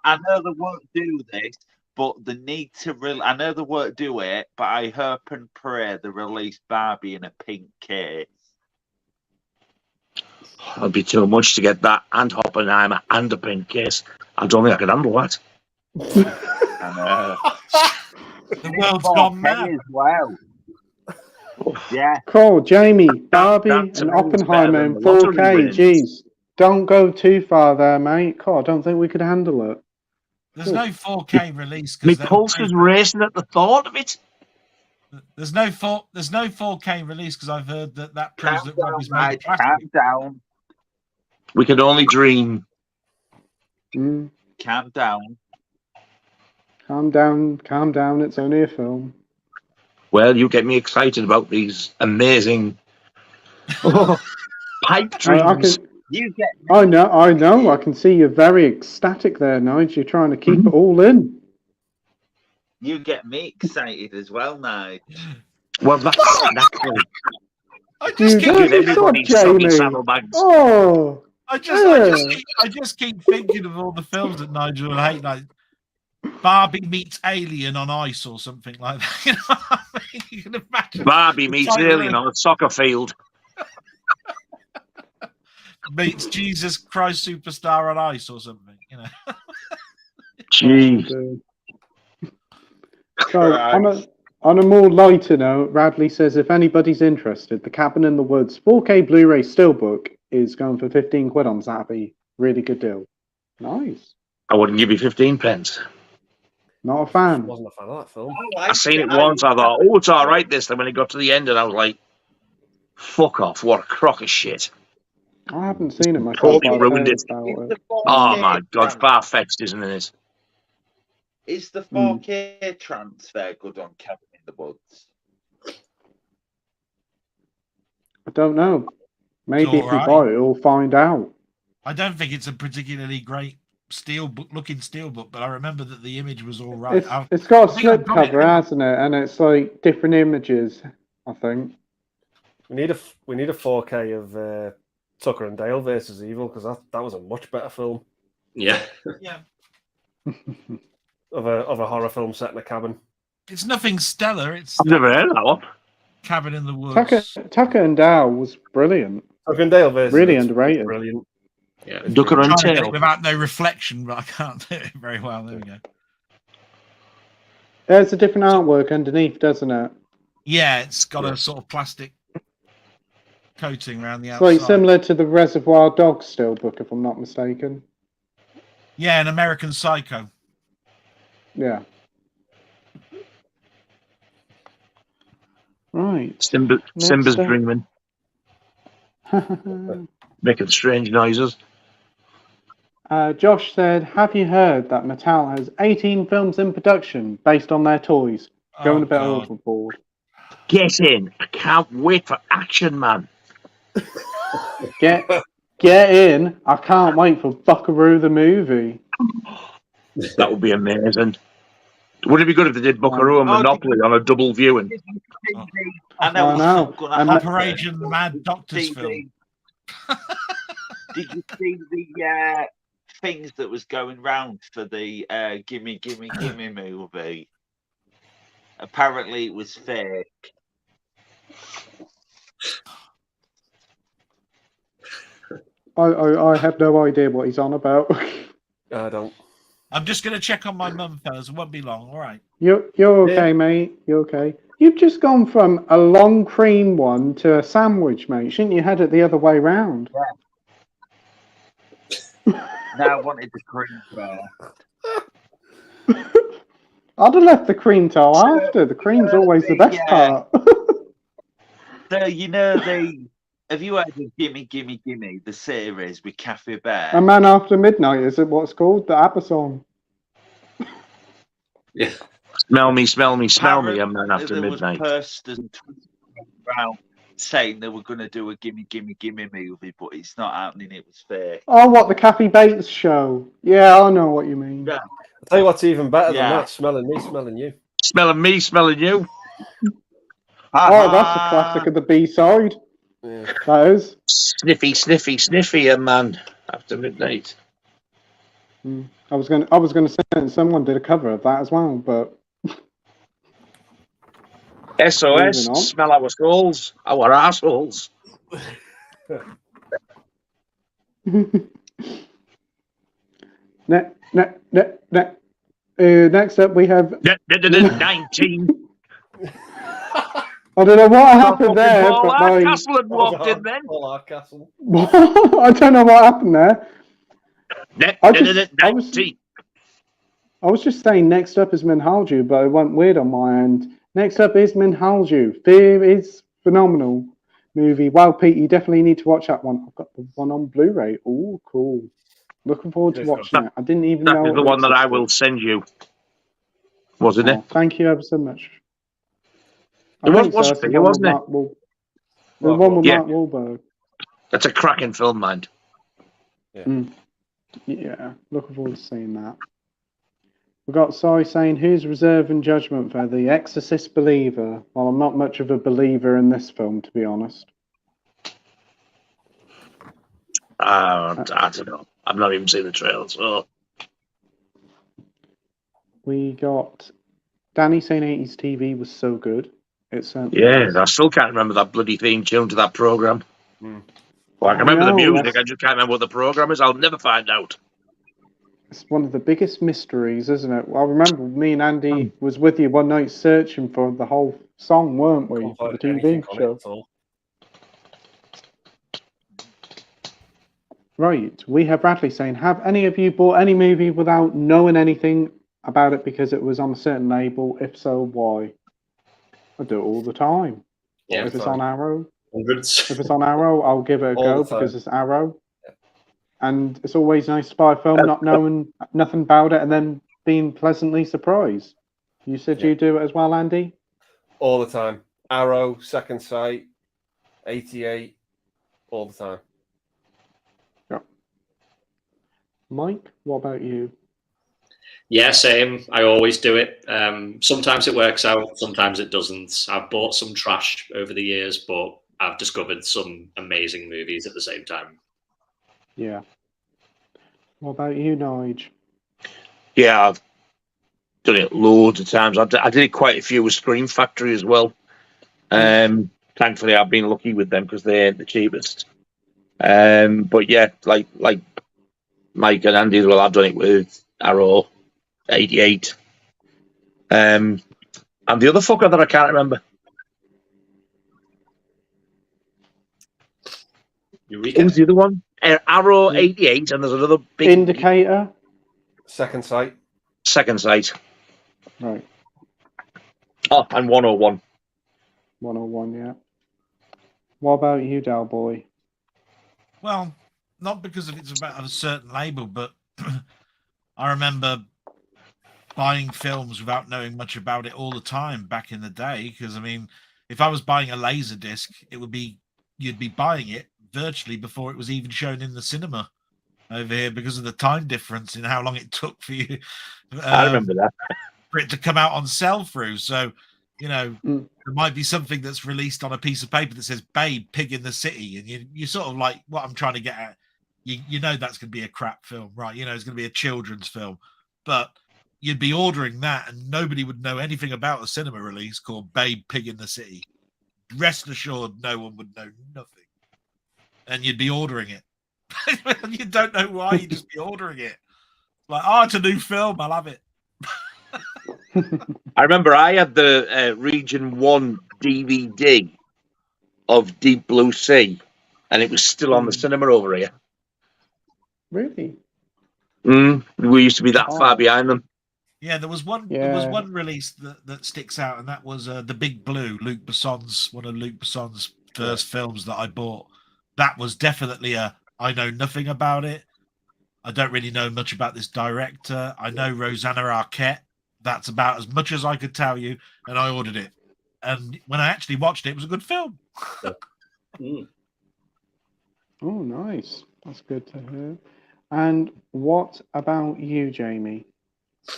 I know they won't do this, but they need to I know they won't do it, but I hope and pray they release Barbie in a pink case. That'd be too much to get that and Oppenheimer and a pink case. I don't think I could handle that. I know. The world's gone mad. As well. Yeah. Cool, Jamie, Barbie that to and me is Oppenheimer better in than lottery 4K. wins. Jeez, don't go too far there, mate. God, I don't think we could handle it. There's no 4K release My because pulse is racing at the thought of it. there's no 4K release because I've heard that proves Calm that down, Robbie's mate. made Calm plastic. down. We can only dream. Mm. Calm down. Calm down. It's only a film. Well, you get me excited about these amazing pipe dreams. You get I know. I can see you're very ecstatic there, Nige. You're trying to keep it all in. You get me excited as well, Nige. Well, that's natural. I just keep Give everybody soggy saddlebags. Oh, I just keep thinking of all the films that Nigel will hate, like Barbie meets Alien on ice or something like that. You know what I mean? You can imagine Barbie meets Alien on a soccer field. meets Jesus Christ Superstar on ice or something. You know. Jeez. So on a more lighter note, Radley says if anybody's interested, the Cabin in the Woods 4K Blu-ray Steelbook is going for 15 quid on Zappy. Really good deal. Nice. I wouldn't give you 15 pence. Not a fan. Wasn't a fan of that film. I seen it once. I thought, oh, it's all right. This. Then when it got to the end, and I was like, "Fuck off! What a crock of shit!" I haven't seen it myself. Totally ruined it. Oh my god, far-fetched, isn't it? Is the 4K transfer good on Cabin in the Woods? I don't know. Maybe It's if you all buy it, you'll find out. I don't think it's a particularly great looking steelbook, but I remember that the image was all right. It's got a I think I've slip got it. cover, hasn't it? And it's like different images, I think. We need a 4K of Tucker and Dale versus Evil, because that was a much better film Yeah. Yeah, of a horror film set in a cabin. it's nothing stellar. It's I've never heard of that one. Cabin in the Woods. Tucker and Dale was brilliant. Tucker and Dale versus Really it's underrated. brilliant. Yeah. Ducker I'm and trying to do Tail. it without no reflection, but I can't do it very well. There we go. There's a different artwork underneath, doesn't it? Yeah, it's got a sort of plastic coating around the It's outside. like similar to the Reservoir Dogs steelbook, if I'm not mistaken. Yeah, an American Psycho. Yeah. Right. Simba's dreaming, making strange noises. Josh said, have you heard that Mattel has 18 films in production based on their toys? Going a bit God. overboard. Get in. I can't wait for Action Man. Get in. I can't wait for Buckaroo the movie. That would be amazing. Wouldn't it be good if they did Buckaroo and Monopoly on a double viewing? I know. I know. Gonna happen. Operation the Mad Doctor's film. Did you see the things that was going round for the Gimme Gimme Gimme movie? Apparently it was fake. I have no idea what he's on about. I don't. I'm just going to check on my mum, fellas. It won't be long. All right. You're okay, mate. You're okay. You've just gone from a long cream one to a sandwich, mate. Shouldn't you had it the other way round? Yeah. Now I wanted the cream bar. I'd have left the cream till after. The cream's always the best part. So have you heard of Gimme Gimme Gimme, the series with Cafe Bear? A Man After Midnight, is it what's called? The ABBA song. Yeah. Smell me, a man after there midnight. Was posters and tweets around saying they were going to do a Gimme Gimme Gimme movie, but it's not happening. It was fake. Oh, what, the Kathy Bates show? Yeah, I know what you mean. Yeah. I'll tell you what's even better than Yeah. that. Smelling me, smelling you. Smelling me, smelling you. Oh, that's a classic of the B-side. Yeah. That is. Sniffy, a man after midnight. I was gonna say that someone did a cover of that as well, but SOS, Moving on. smell our souls, our assholes. Next up we have 19. I don't know what happened there, Paul but my... Castle had walked in then. Paul Castle. I don't know what happened there. I 19. was just saying next up is Minhalju, but it went weird on my end. Next up is Minhalju. Fear is phenomenal movie. Wow, Pete, you definitely need to watch that one. I've got the one on Blu-ray. Oh, cool. Looking forward to watching it. I didn't even know. That is the one that I will send you. Wasn't it? Thank you ever so much. It wasn't it, wasn't it? The one with Yeah. Mark Wahlberg. That's a cracking film, man. Yeah, looking forward to seeing that. We've got Sai saying, who's reserving judgment for the Exorcist believer? Well, I'm not much of a believer in this film, to be honest. I don't know. I've not even seen the trailer, so... We got Danny saying 80s TV was so good. It certainly Yeah, was. I still can't remember that bloody theme tune to that programme. Well, I can remember the music, I just can't remember what the programme is. I'll never find out. It's one of the biggest mysteries, isn't it? Well, I remember me and Andy was with you one night searching for the whole song, weren't we? For the TV show. Right, we have Bradley saying, have any of you bought any movie without knowing anything about it because it was on a certain label? If so, why? I do it all the time. Yeah, if it's on Arrow, hundreds. if it's on Arrow, I'll give it a All go the time. because it's Arrow. And it's always nice to buy a film not knowing nothing about it and then being pleasantly surprised. You said you do it as well, Andy? All the time. Arrow, Second Sight, 88, all the time. Mike, what about you? Yeah, same. I always do it. Sometimes it works out, sometimes it doesn't. I've bought some trash over the years, but I've discovered some amazing movies at the same time. Yeah. What about you, Nige? Yeah, I've done it loads of times. I did it quite a few with Scream Factory as well. Thankfully, I've been lucky with them because they ain't the cheapest. But yeah, like Mike and Andy as well, I've done it with Arrow 88. And the other fucker that I can't remember. Eureka? Who's the other one? Arrow 88, and there's another big Indicator. Second Sight. Second Sight. Right. Oh, and 101. 101, yeah. What about you, Doll Boy? Well, not because of it's about a certain label, but I remember buying films without knowing much about it all the time back in the day. Because I mean, if I was buying a laser disc, you'd be buying it virtually before it was even shown in the cinema over here because of the time difference in how long it took for you. I remember that. For it to come out on sell-through. So, you know, there might be something that's released on a piece of paper that says "Babe, Pig in the City," and you sort of like what I'm trying to get at. You know that's going to be a crap film, right? You know it's going to be a children's film, but you'd be ordering that, and nobody would know anything about a cinema release called "Babe, Pig in the City." Rest assured, no one would know nothing, and you'd be ordering it. You don't know why, you just be ordering it. Like, oh, it's a new film, I'll have it. I remember I had the Region 1 DVD of Deep Blue Sea, and it was still on the cinema over here. Really? We used to be that far behind them. Yeah, there was one. Yeah. There was one release that sticks out, and that was The Big Blue. One of Luc Besson's first films that I bought. That was definitely I know nothing about it. I don't really know much about this director. I know Rosanna Arquette. That's about as much as I could tell you, and I ordered it. And when I actually watched it, it was a good film. Oh, nice. That's good to hear. And what about you, Jamie?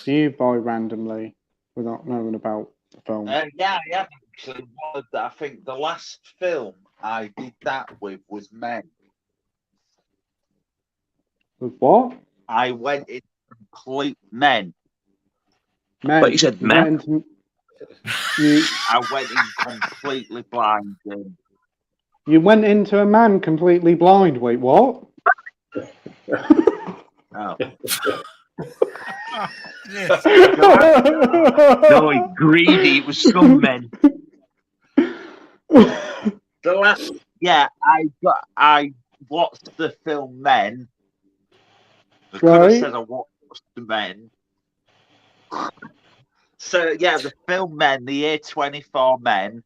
Do you buy randomly without knowing about the film? Yeah, actually. I think the last film I did that with was Men. With what? I went in complete Men. Men. But you said men. I went in completely blind. You went into a man completely blind. Wait, what? Oh. No, greedy. It was some men. I watched the film Men. I could have said I watched the Men. So yeah, the film Men, the year 24 Men.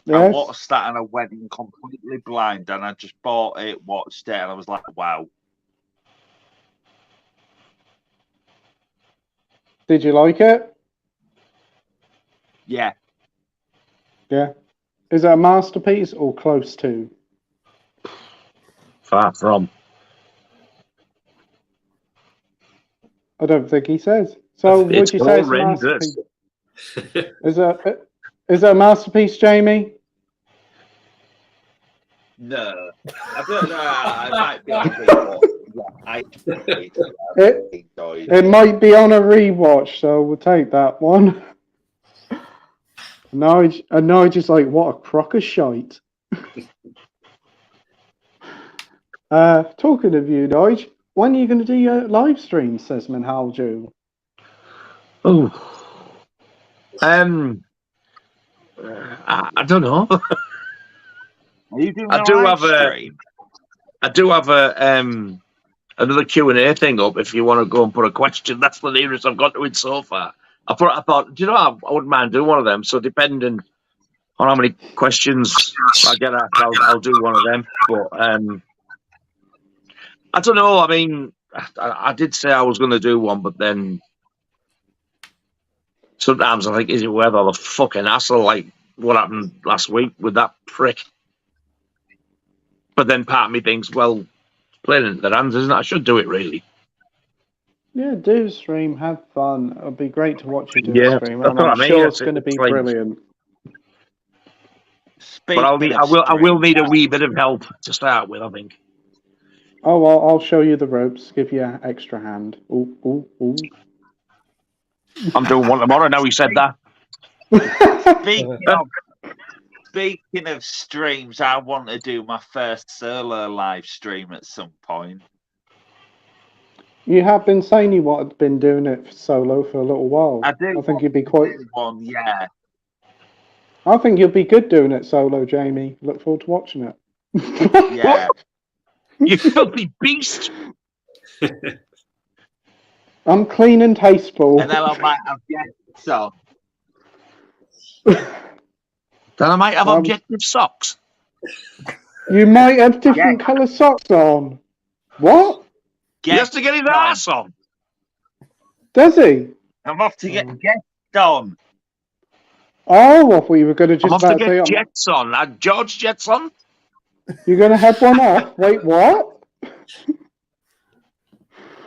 Yes. I watched that and I went in completely blind, and I just bought it, watched it, and I was like, wow. Did you like it? Yeah. Yeah. Is it a masterpiece or close to? Far from. I don't think he says. So would you say it's a masterpiece? Is it a masterpiece, Jamie? No. I don't know. I might be on it might be on a rewatch, so we'll take that one. Nige is like, what a crock of shite. Talking of you, Nige, when are you going to do your live stream, says Manhalju? Oh. I don't know. I do have another Q&A thing up if you want to go and put a question. That's the nearest I've got to it so far. I thought, do you know, I wouldn't mind doing one of them. So depending on how many questions I get asked, I'll do one of them. But I don't know. I mean, I did say I was going to do one, but then sometimes I think, is it worth all the fucking hassle? Like what happened last week with that prick? But then part of me thinks, well, playing into their hands, isn't it? I should do it, really. Yeah, do stream, have fun. It'll be great to watch you do Yeah, a stream, that's and what I'm I mean. sure It's it's going to be like- brilliant. But I will need a streams, wee bit of help to start with, I think. Oh, I'll show you the ropes. Give you an extra hand. Ooh, ooh, ooh. I'm doing one tomorrow now. He said that. Speaking of streams, I want to do my first solo live stream at some point. You have been saying you have been doing it solo for a little while. I do. I think you'd be quite. One, yeah. I think you'll be good doing it solo, Jamie. Look forward to watching it. Yeah. You filthy beast. I'm clean and tasteful. And then I might have guests on. Then I might have objective socks. You might have different colour socks on. What? He has to get his ass on. Does he? I'm off to get guests on. Oh, I thought you were going to I'm just off to about get say Jets on. George Jets on. you're going to have one off. Wait, what?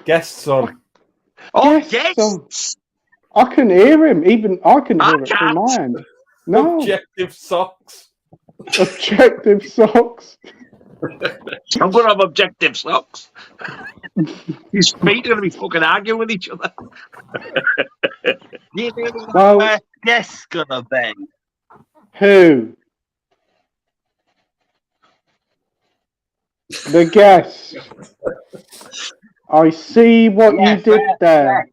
Guests on. Oh, Guests yes. on. I can hear him. Even I can I hear it through my can't. end. No. Objective socks. Objective socks. I'm going to have objective socks. His feet are going to be fucking arguing with each other. You know what Well- my guest's gonna be? Who? The guest. I see what you did there.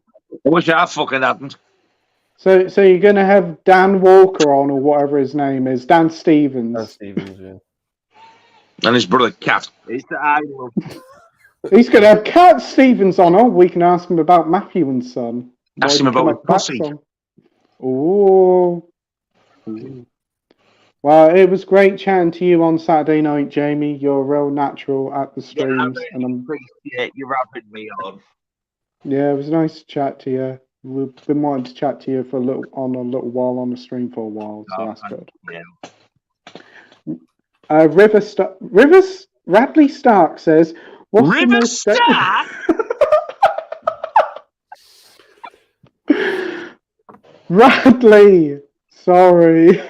I wish I fucking hadn't. So you're going to have Dan Walker on, or whatever his name is, Dan Stevens. Dan Stevens, yeah. And his brother Cat. It's the idol. He's going to have Cat Stevens on. Oh, we can ask him about Matthew and Son. Ask him about his pussy. Ooh. Well, it was great chatting to you on Saturday night, Jamie. You're a real natural at the streams, and I'm appreciate you having me on. Yeah, it was nice to chat to you. We've been wanting to chat to you for a little while on the stream for a while, so that's good. Yeah. Rivers Radley Stark says, "What's the River most Star? Radley, sorry."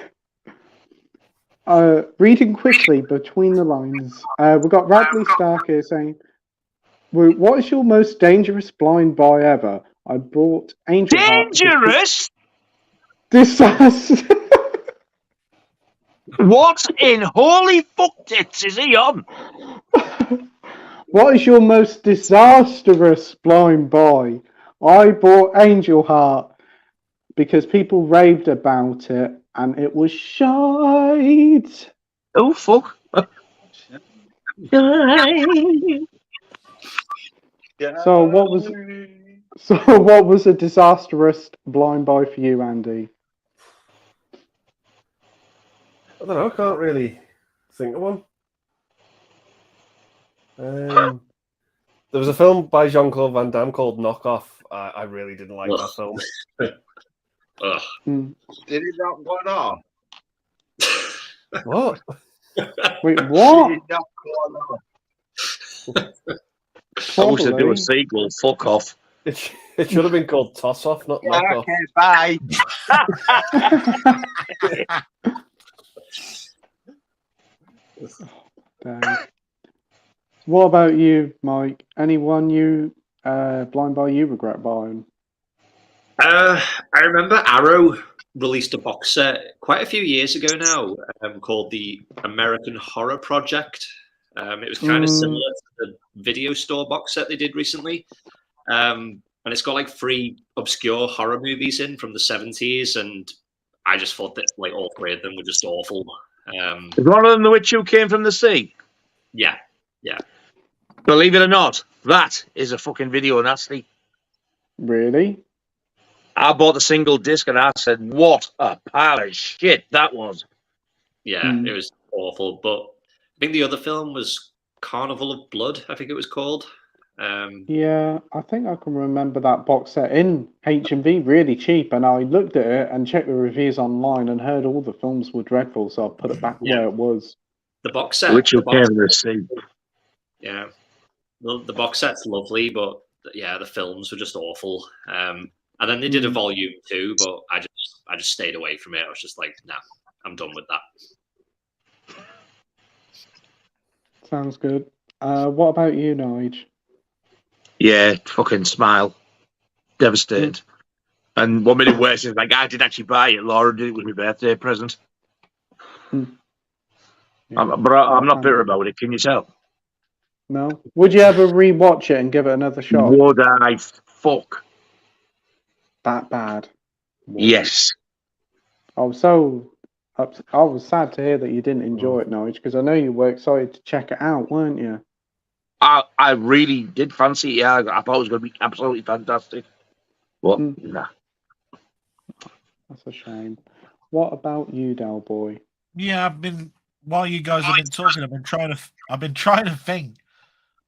Reading quickly between the lines, we've got Radley Stark here saying, "What is your most dangerous blind buy ever? I bought Angel Heart." Dangerous? Disaster. What in holy fuck tits is he on? What is your most disastrous blind buy? I bought Angel Heart because people raved about it and it was shite. Oh, fuck. So what was a disastrous blind buy for you, Andy? I don't know. I can't really think of one. There was a film by Jean-Claude Van Damme called Knockoff. I really didn't like that film. Did it not go on? What? Wait, what? Did it not go on? I wish they'd do a Probably. sequel. Fuck off. It should have been called Toss Off, not Yeah, Knockoff. okay, bye. Dang. What about you, Mike? Anyone you blind buy you regret buying? I remember Arrow released a box set quite a few years ago now called the American Horror Project. It was kind of similar to the video store box set they did recently. And it's got like 3 obscure horror movies in from the 70s. And I just thought that like all 3 of them were just awful. Is one of them The Witch Who Came from the Sea? Yeah. Believe it or not, that is a fucking video nasty. Really? I bought the single disc and I said, what a pile of shit that was. Yeah, it was awful. But I think the other film was Carnival of Blood, I think it was called. Yeah, I think I can remember that box set in H&V really cheap, and I looked at it and checked the reviews online and heard all the films were dreadful, so I put it back where it was. The box set. Witch Who the box Came from the Sea. Yeah. the box set's lovely, but yeah, the films were just awful. And then they did a volume 2, but I just stayed away from it. I was just like, nah, I'm done with that. Sounds good. What about you, Nige? Yeah, fucking smile. Devastated. And 1 minute worse is like, I didn't actually buy it. Laura did it with my birthday present. Yeah, but I'm not bitter about it. Can you tell? No. Would you ever rewatch it and give it another shot? Would I fuck? That bad? Yes. I was sad to hear that you didn't enjoy it, Nige, because I know you were excited to check it out, weren't you? I really did fancy it. Yeah, I thought it was going to be absolutely fantastic. But, nah. That's a shame. What about you, Doll Boy? Yeah, while you guys have been talking, I've been trying to think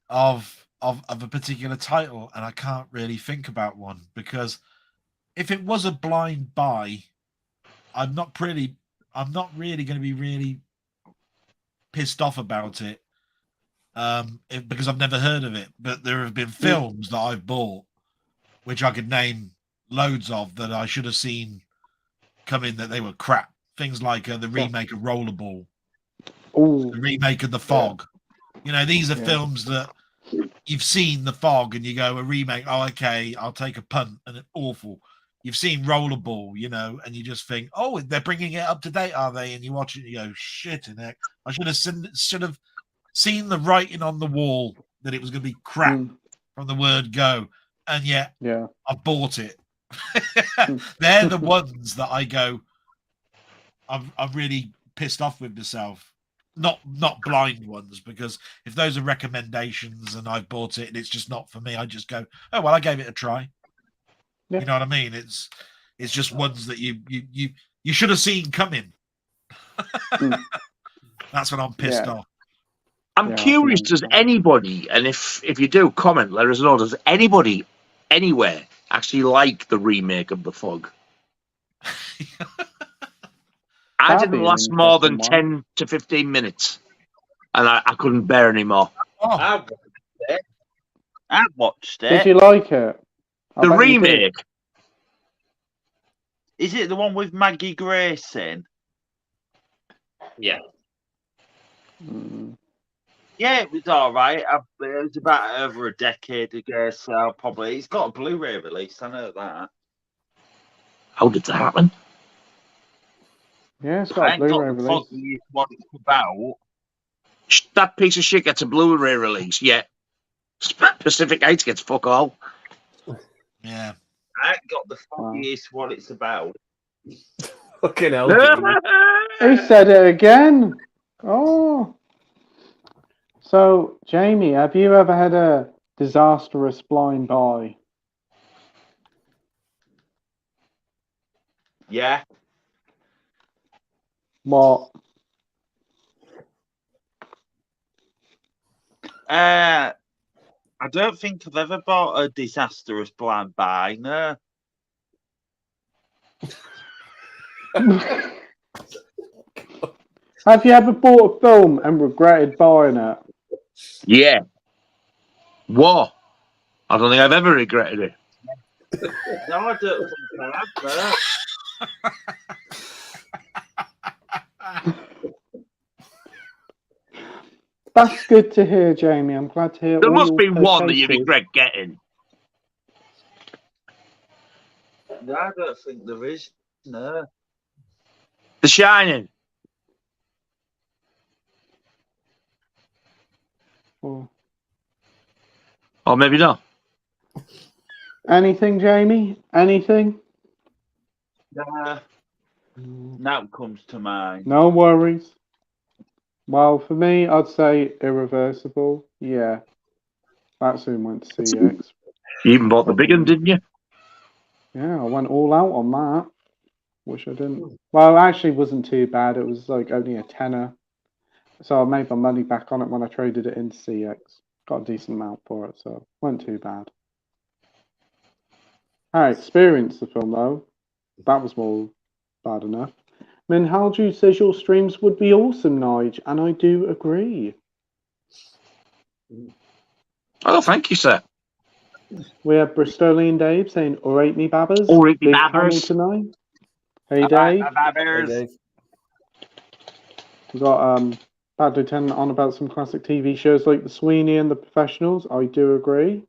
of a particular title, and I can't really think about one, because if it was a blind buy, I'm not really going to be really pissed off about it, because I've never heard of it. But there have been films that I've bought, which I could name loads of, that I should have seen come in that they were crap. Things like the remake of Rollerball, the remake of The Fog. You know, these are films that you've seen The Fog and you go, a remake, oh, okay, I'll take a punt, and it's awful. You've seen Rollerball, you know, and you just think, oh, they're bringing it up to date, are they? And you watch it and you go, shit in it. I should have seen the writing on the wall that it was going to be crap from the word go. And yet, I bought it. They're the ones that I go, I'm really pissed off with myself. Not blind ones, because if those are recommendations and I've bought it and it's just not for me, I just go, oh well, I gave it a try. You know what I mean? It's just ones that you should have seen coming. That's when I'm pissed off. I'm curious, does anybody, and if you do, comment, let us know, does anybody anywhere actually like the remake of The Fog? I didn't last more than 10 to 15 minutes, and I couldn't bear anymore. I watched it. Did you like it? The remake. Is it the one with Maggie Grace in? Yeah. Yeah, it was all right. It was about over a decade ago, so probably it's got a Blu-ray release. I know that. How did that happen? Yeah, it's got a Blu-ray release. What it's about. That piece of shit gets a Blu-ray release, yet Pacific Heights gets fuck all. Yeah. I ain't got the foggiest what it's about. Fucking hell. He said it again. Oh. So, Jamie, have you ever had a disastrous blind buy? Yeah. What? I don't think I've ever bought a disastrous blind buy, no. Have you ever bought a film and regretted buying it? Yeah. What? I don't think I've ever regretted it. No, I don't think I have. That's good to hear, Jamie. I'm glad to hear. There must be one that you regret getting. No, I don't think there is. No. The Shining. Oh. Or maybe not. Anything, Jamie? Anything? Now comes to mind. No worries. Well, for me, I'd say Irreversible. Yeah. That soon went to CX. You even bought the big one, didn't you? Yeah, I went all out on that. Wish I didn't. Well, it actually wasn't too bad. It was like only a tenner. So I made my money back on it when I traded it into CX. Got a decent amount for it, so it wasn't too bad. I experienced the film, though. That was more bad enough. Minhalju says your streams would be awesome, Nige, and I do agree. Oh, thank you, sir. We have Bristolian Dave saying, "All right, me babbers." All right, me Big babbers. Hamilton. Hey, All Dave. right, my Hey, babbers. Dave. We got Bad Lieutenant on about some classic TV shows like The Sweeney and The Professionals. I do agree.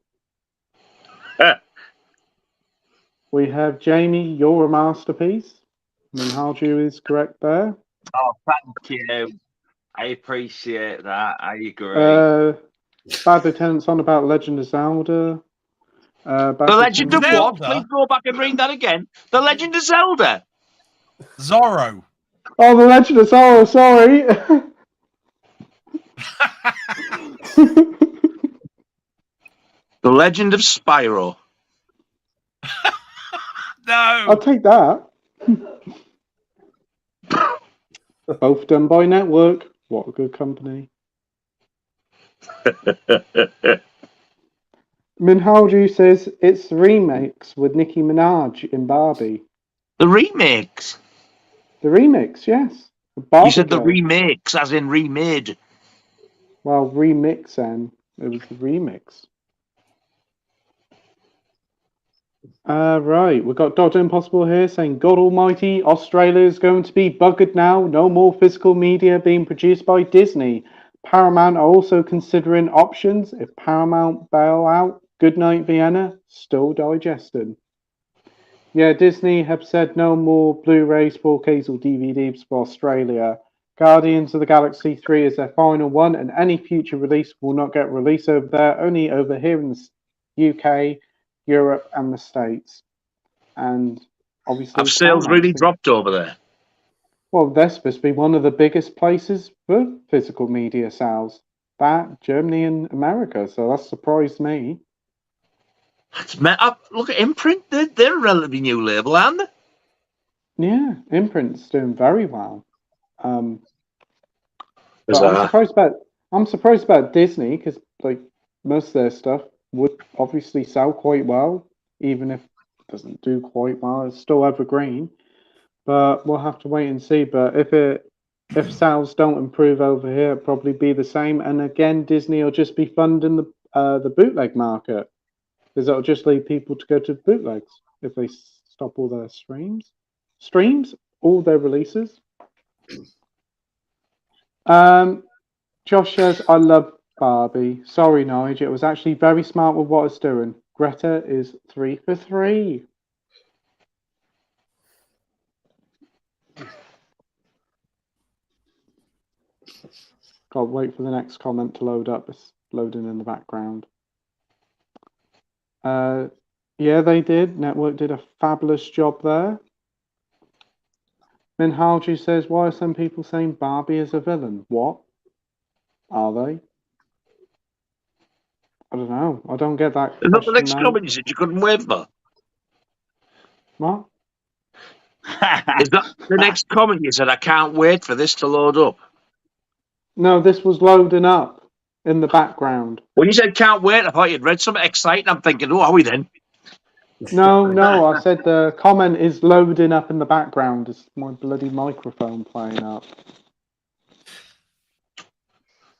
We have Jamie. You're a masterpiece. Minhaju is correct there. Oh, thank you. I appreciate that. I agree. Bad Lieutenant's on about Legend of Zelda. Bad The Legend of Lieutenant- what? Please go back and read that again. The Legend of Zelda. Zorro. Oh, The Legend of Zelda. Sorry. The Legend of Spyro. No. I'll take that. Both done by Network. What a good company. Minhaju says it's remakes with Nicki Minaj in Barbie. The remakes. The remix, yes. The Barbie You said the girl. remakes, as in remade. Well, remix then. It was the remix. Right, we've got Dr. Impossible here saying, God Almighty, Australia is going to be buggered now. No more physical media being produced by Disney. Paramount are also considering options if Paramount bail out. Good night, Vienna. Still digesting. Yeah, Disney have said no more Blu-rays, 4Ks or DVDs for Australia. Guardians of the Galaxy 3 is their final one, and any future release will not get released over there, only over here in the UK, Europe, and the States. And obviously, Have sales really dropped over there? Well, they're supposed to be one of the biggest places for physical media sales. That, Germany and America, so that surprised me. Look at Imprint. They're a relatively new label, aren't they? Yeah, Imprint's doing very well. But I'm surprised about Disney because like most of their stuff would obviously sell quite well, even if it doesn't do quite well. It's still evergreen, but we'll have to wait and see. But if sales don't improve over here, it'll probably be the same. And again, Disney will just be funding the bootleg market because it'll just lead people to go to bootlegs if they stop all their all their releases. Josh says, I love Barbie. Sorry, Nige. It was actually very smart with what it's doing. Greta is 3 for 3. Can't wait for the next comment to load up. It's loading in the background. Yeah, they did. Network did a fabulous job there. Minhaju says, why are some people saying Barbie is a villain? What? Are they? I don't know. I don't get that. Is that the next comment you said you couldn't wait for? What? Is that the next comment you said I can't wait for this to load up? No, this was loading up in the background. When you said can't wait, I thought you'd read something exciting. I'm thinking, oh, are we then? No, I said the comment is loading up in the background. It's my bloody microphone playing up.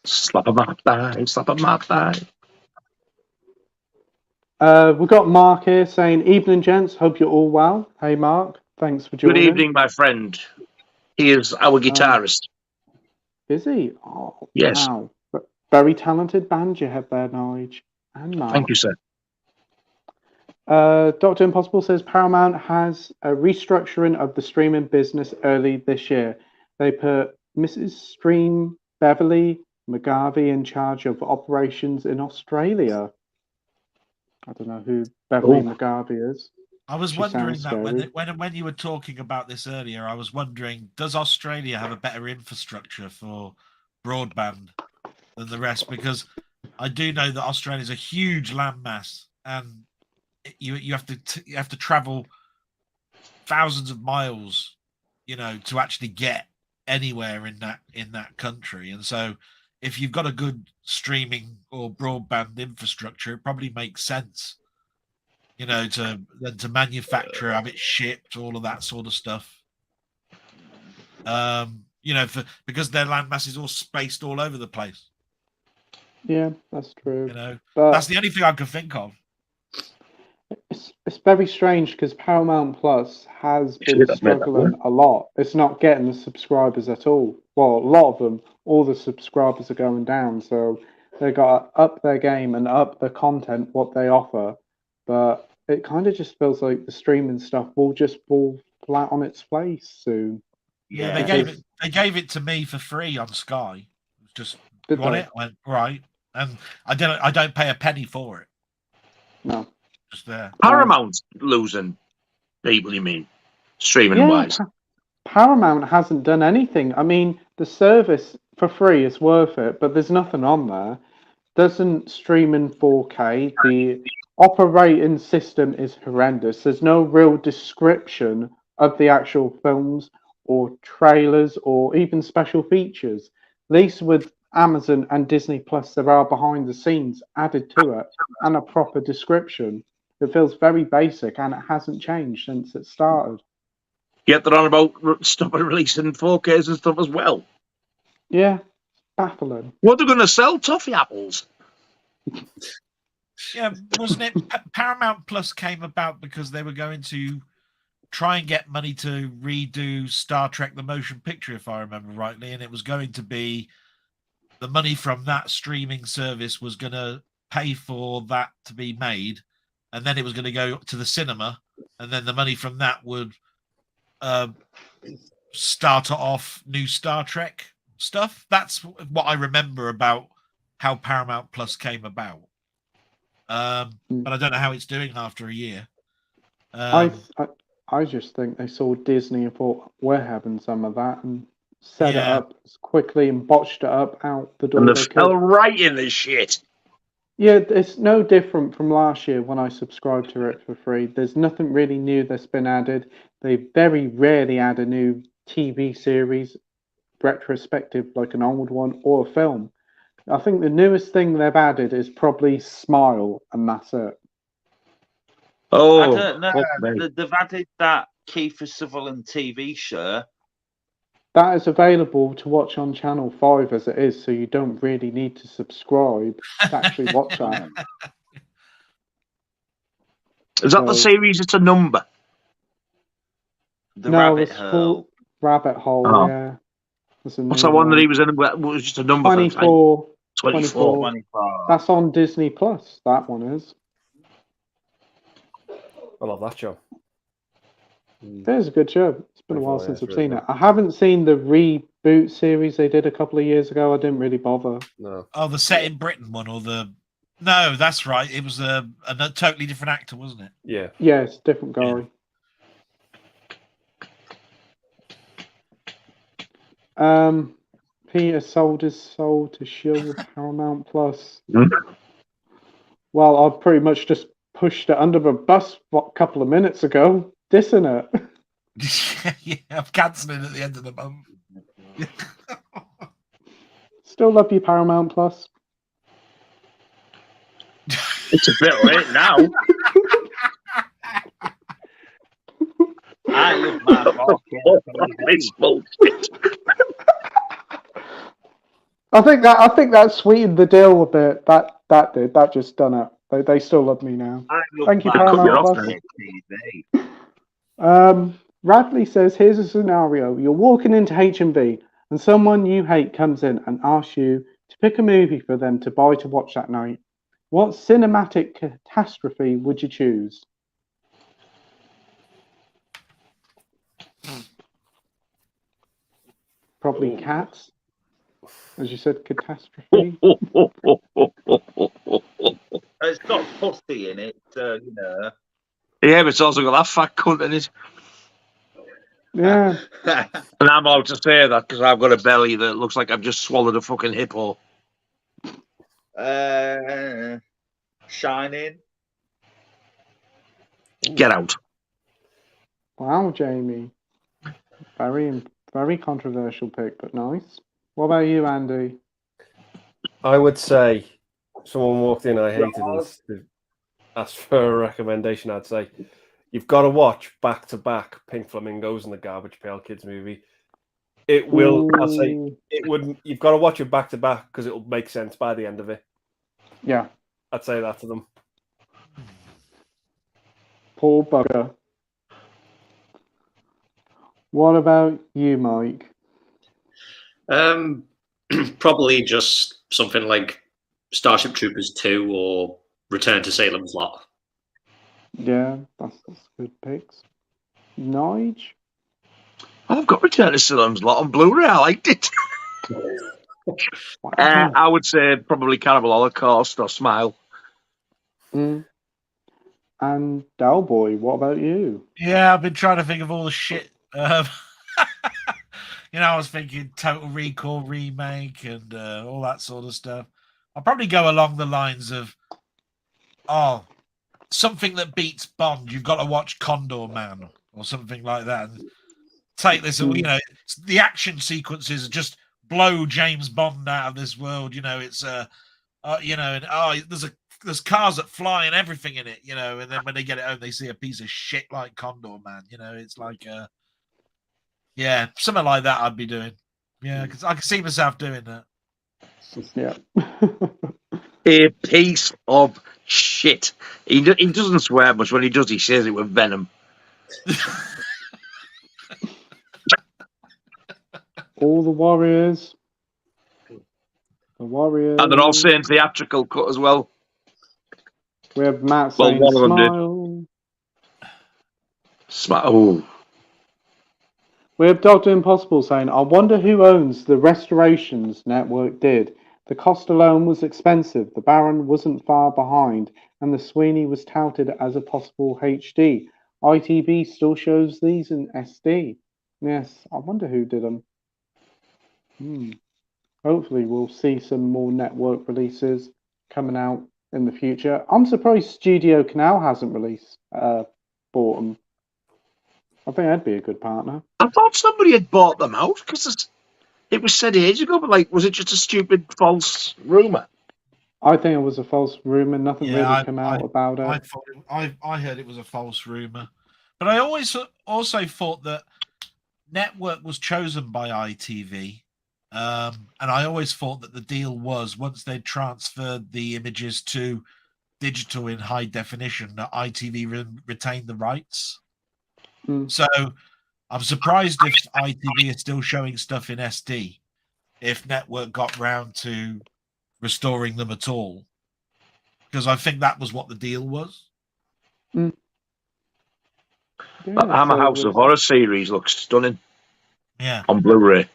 Slap a map die, slap a map die. We've got Mark here saying, evening, gents. Hope you're all well. Hey, Mark. Thanks for joining. Good evening, my friend. He is our guitarist. Is he? Oh, yes. Wow. Very talented band you have there, Nige. And Mark. Thank you, sir. Dr. Impossible says Paramount has a restructuring of the streaming business early this year. They put Mrs. Stream Beverly McGarvey in charge of operations in Australia. I don't know who Beverly McGarvey is. I was wondering that when you were talking about this earlier, I was wondering, does Australia have a better infrastructure for broadband than the rest? Because I do know that Australia is a huge landmass, and you have to travel thousands of miles, to actually get anywhere in that country. And so, if you've got a good streaming or broadband infrastructure, it probably makes sense, to manufacture, have it shipped, all of that sort of stuff. Because their landmass is all spaced all over the place. Yeah, that's true. You know, But that's the only thing I can think of. it's very strange because Paramount Plus has been Shit, I've made that struggling a lot. It's not getting the subscribers at all. Well, a lot of them, all the subscribers are going down. So they got to up their game and up the content, what they offer. But it kind of just feels like the streaming stuff will just fall flat on its face soon. Yeah, Yeah. they gave it to me for free on Sky. Just Did you want they? it? I went right, and I don't pay a penny for it. No. Just there. Paramount's losing people, you mean, streaming Yeah, wise? Paramount hasn't done anything. I mean, the service for free is worth it, but there's nothing on there. Doesn't stream in 4K. The operating system is horrendous. There's no real description of the actual films or trailers or even special features. At least with Amazon and Disney Plus, there are behind the scenes added to it and a proper description. It feels very basic and it hasn't changed since it started. Yet they're on about stopping releasing 4Ks and stuff as well. Yeah, baffling. What are they going to sell? Toffee apples? Yeah, wasn't it? Paramount Plus came about because they were going to try and get money to redo Star Trek the motion picture, if I remember rightly, and it was going to be the money from that streaming service was going to pay for that to be made, and then it was going to go to the cinema, and then the money from that would start off new Star Trek stuff. That's what I remember about how Paramount Plus came about. But I don't know how it's doing after a year. I just think they saw Disney and thought we're having some of that and set it up as quickly and botched it up out the door. And they they fell right in this shit. Yeah, it's no different from last year when I subscribed to it for free. There's nothing really new that's been added. They very rarely add a new TV series, retrospective like an old one, or a film. I think the newest thing they've added is probably Smile, and that's it. Oh, I don't know. They've added that Kiefer Sutherland TV show. That is available to watch on Channel 5 as it is, so you don't really need to subscribe to actually watch that. Is that the series? It's a number. The Rabbit it's Hole. called Rabbit Hole, Oh. yeah. What's that one that he was in? It was just a number. 24. 24. 24. That's on Disney Plus, that one is. I love that show. It is a good show. It's been a while Yeah, since I've it's seen really it. I haven't seen the reboot series they did a couple of years ago. I didn't really bother. No. Oh, the Set in Britain one, or the... No, that's right. It was a totally different actor, wasn't it? Yeah. Yeah, it's a different guy. Peter sold his soul to shield Paramount Plus. Well, I pretty much just pushed it under the bus a couple of minutes ago, dissing it. Yeah, I'm cancelling at the end of the month. Still love you, Paramount Plus. It's a bit late now. I love my It's bullshit. I think that sweetened the deal a bit. That just done it. They still love me now. Thank you, Paramount Plus. Radley says, here's a scenario. You're walking into H&B and someone you hate comes in and asks you to pick a movie for them to buy to watch that night. What cinematic catastrophe would you choose? Probably Cats. As you said, catastrophe. It's got pussy in it, so, you know. Yeah, but it's also got that fat cunt in it. Yeah. And I'm out to say that because I've got a belly that looks like I've just swallowed a fucking hippo. Shining. Get out. Wow, Jamie. Very controversial pick, but nice. What about you, Andy? I would say someone walked in I hated and asked for a recommendation. I'd say you've got to watch back to back Pink Flamingos and the Garbage Pail Kids movie. It will. I'll say it wouldn't. You've got to watch it back to back because it will make sense by the end of it. Yeah. I'd say that to them. Poor bugger. What about you, Mike? Probably just something like Starship Troopers 2 or Return to Salem's Lot. Yeah, that's good picks. Nige? I've got Return to Salem's Lot on Blu-ray. I liked it. Wow. I would say probably Cannibal Holocaust or Smile. And Doll Boy, what about you? Yeah, I've been trying to think of all the shit. I was thinking Total Recall remake and all that sort of stuff. I'll probably go along the lines of, something that beats Bond. You've got to watch Condor Man or something like that. And take this, the action sequences just blow James Bond out of this world. It's there's cars that fly and everything in it. And then when they get it home, they see a piece of shit like Condor Man. It's like something like that. I'd be doing. Yeah, because I can see myself doing that. Yeah. A piece of shit. He doesn't swear much. When he does, he says it with venom. All the Warriors. The Warriors. And they're all saying theatrical cut as well. We have Matt saying one of them Smile. Oh. We have Dr. Impossible saying, I wonder who owns the restorations Network did. The cost alone was expensive, the Baron wasn't far behind, and the Sweeney was touted as a possible HD. ITV still shows these in SD. Yes, I wonder who did them. Hopefully we'll see some more Network releases coming out in the future. I'm surprised Studio Canal hasn't bought them. I think that'd be a good partner. I thought somebody had bought them out because it was said ages ago, but was it just a stupid false rumour? I think it was a false rumour. Nothing really came out about it. I heard it was a false rumour. But I also thought that Network was chosen by ITV. And I always thought that the deal was once they'd transferred the images to digital in high definition, that ITV retained the rights. So I'm surprised if ITV is still showing stuff in SD, if Network got round to restoring them at all, because I think that was what the deal was. That Hammer House of Horror series looks stunning. Yeah, on Blu-ray.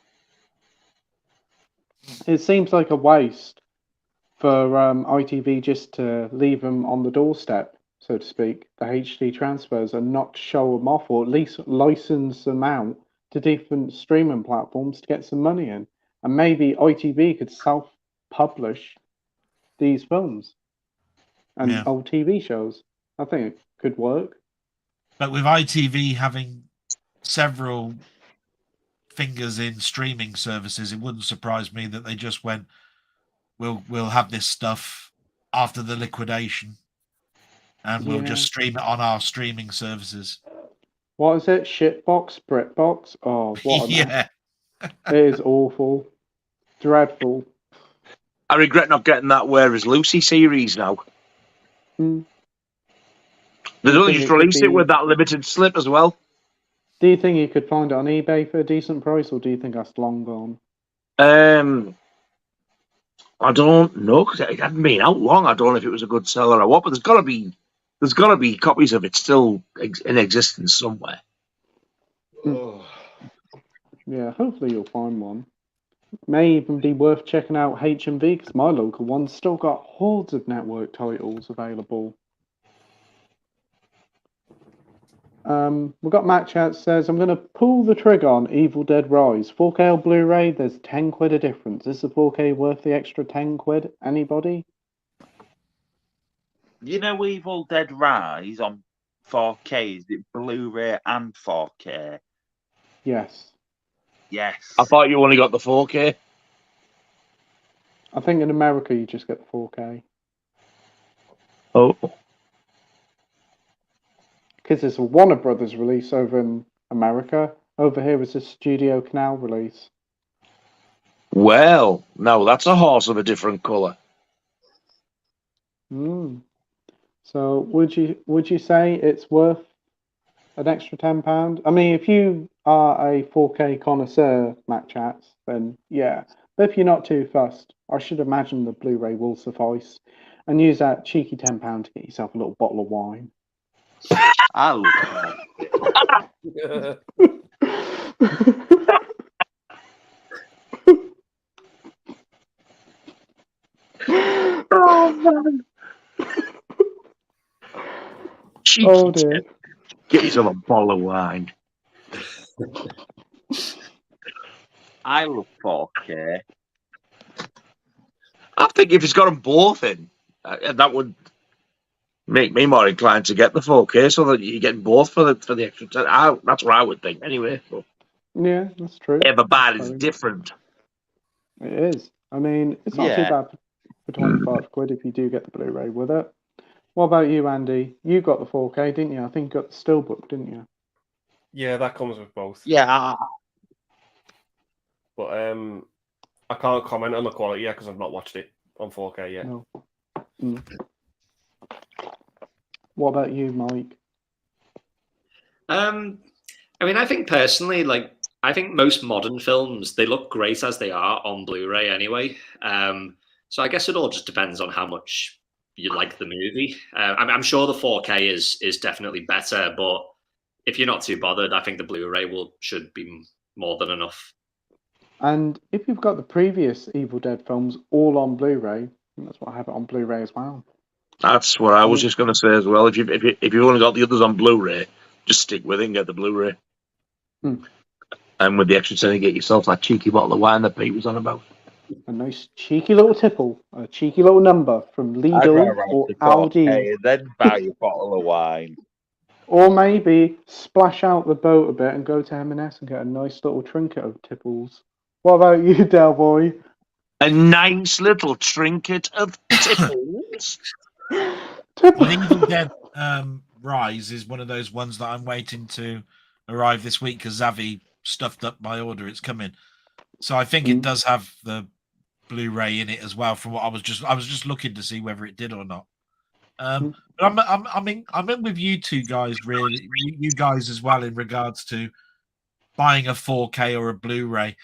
It seems like a waste for ITV just to leave them on the doorstep, so to speak, the HD transfers, and not show them off, or at least license them out to different streaming platforms to get some money in. And maybe ITV could self-publish these films and old TV shows. I think it could work. But with ITV having several fingers in streaming services, it wouldn't surprise me that they just went, we'll have this stuff after the liquidation, and we'll just stream it on our streaming services. What is it? Shitbox? Britbox? Oh, what yeah. It is awful. Dreadful. I regret not getting that Where Is Lucy series now. They've only just released it with that limited slip as well. Do you think you could find it on eBay for a decent price, or do you think that's long gone? I don't know, because it hadn't been out long. I don't know if it was a good seller or what, but there's got to be copies of it still in existence somewhere. Yeah, hopefully you'll find one. May even be worth checking out HMV, because my local one's still got hordes of Network titles available. We've got Matt Chat says, I'm going to pull the trigger on Evil Dead Rise. 4K or Blu-ray, there's 10 quid a difference. Is the 4K worth the extra 10 quid? Anybody? You know Evil Dead Rise on 4K, is it Blu-ray and 4K? Yes. Yes. I thought you only got the 4K. I think in America you just get the 4K. Oh. Because it's a Warner Brothers release over in America. Over here it's a Studio Canal release. Well, no, that's a horse of a different colour. So would you say it's worth an extra £10? I mean, if you are a 4K connoisseur, Mac Chats, then yeah. But if you're not too fussed, I should imagine the Blu-ray will suffice. And use that cheeky £10 to get yourself a little bottle of wine. I love Oh man! Cheeky Oh dear. tip. Get yourself a bottle of wine. I love 4K. I think if it's got them both in, that would make me more inclined to get the 4K, so that you're getting both for the extra 10. That's what I would think, anyway. But Yeah, that's true. everybody's different. It is. I mean, it's not too bad for 25 quid if you do get the Blu-ray with it. What about you, Andy? You got the 4K, didn't you? I think you got the Steelbook, didn't you? Yeah, that comes with both. Yeah. But I can't comment on the quality yet because I've not watched it on 4K yet. No. What about you, Mike? I mean, I think personally, like, I think most modern films, they look great as they are on Blu-ray anyway. So I guess it all just depends on how much you like the movie. I'm sure the 4K is definitely better, but if you're not too bothered, I think the Blu-ray should be more than enough. And if you've got the previous Evil Dead films all on Blu-ray, that's what I have it on Blu-ray as well. That's what I was just going to say as well. If you've only got the others on Blu-ray, just stick with it and get the Blu-ray. And with the extra 10, get yourself that cheeky bottle of wine that Pete was on about. A nice cheeky little tipple, a cheeky little number from Lidl or Aldi. Then buy a bottle of wine. Or maybe splash out the boat a bit and go to M&S and get a nice little trinket of tipples. What about you, Del Boy? A nice little trinket of tipples. Well, Evil Dead Rise is one of those ones that I'm waiting to arrive this week because Zavi stuffed up my order. It's coming, so I think it does have the Blu-ray in it as well. From what I was just looking to see whether it did or not. But I'm in with you two guys, really, you guys as well, in regards to buying a 4K or a Blu-ray.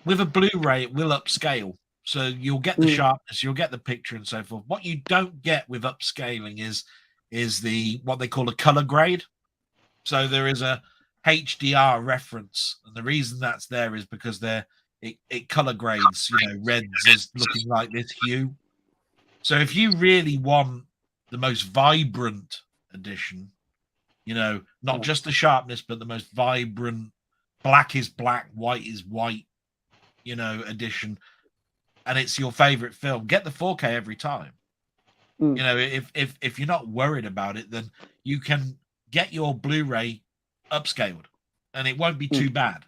With a Blu-ray, it will upscale, so you'll get the sharpness, you'll get the picture, and so forth. What you don't get with upscaling is the what they call a color grade. So there is a HDR reference, and the reason that's there is because it color grades. Reds is looking like this hue. So if you really want the most vibrant edition, not just the sharpness, but the most vibrant, black is black, white is white, edition, and it's your favorite film, get the 4K every time. If you're not worried about it, then you can get your Blu-ray upscaled and it won't be too bad,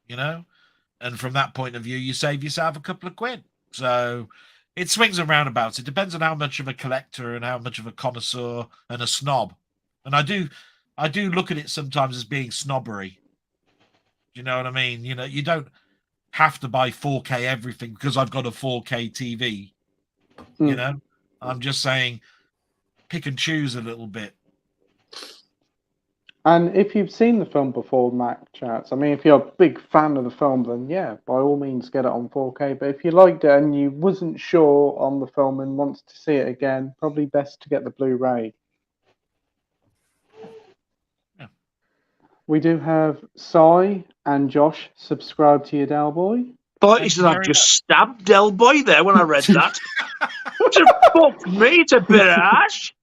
and from that point of view, you save yourself a couple of quid. So it swings and roundabouts. It depends on how much of a collector and how much of a connoisseur and a snob. And I do look at it sometimes as being snobbery. Do you know what I mean? You don't have to buy 4K everything because I've got a 4K TV. I'm just saying, pick and choose a little bit. And if you've seen the film before, Mac Chats, I mean, if you're a big fan of the film, then yeah, by all means get it on 4K. But if you liked it and you wasn't sure on the film and wants to see it again, probably best to get the Blu-ray. Yeah. We do have Cy and Josh subscribe to your Del Boy. Boy, he said I just stabbed Del Boy there when I read that. Fuck me, it's a bit of ash.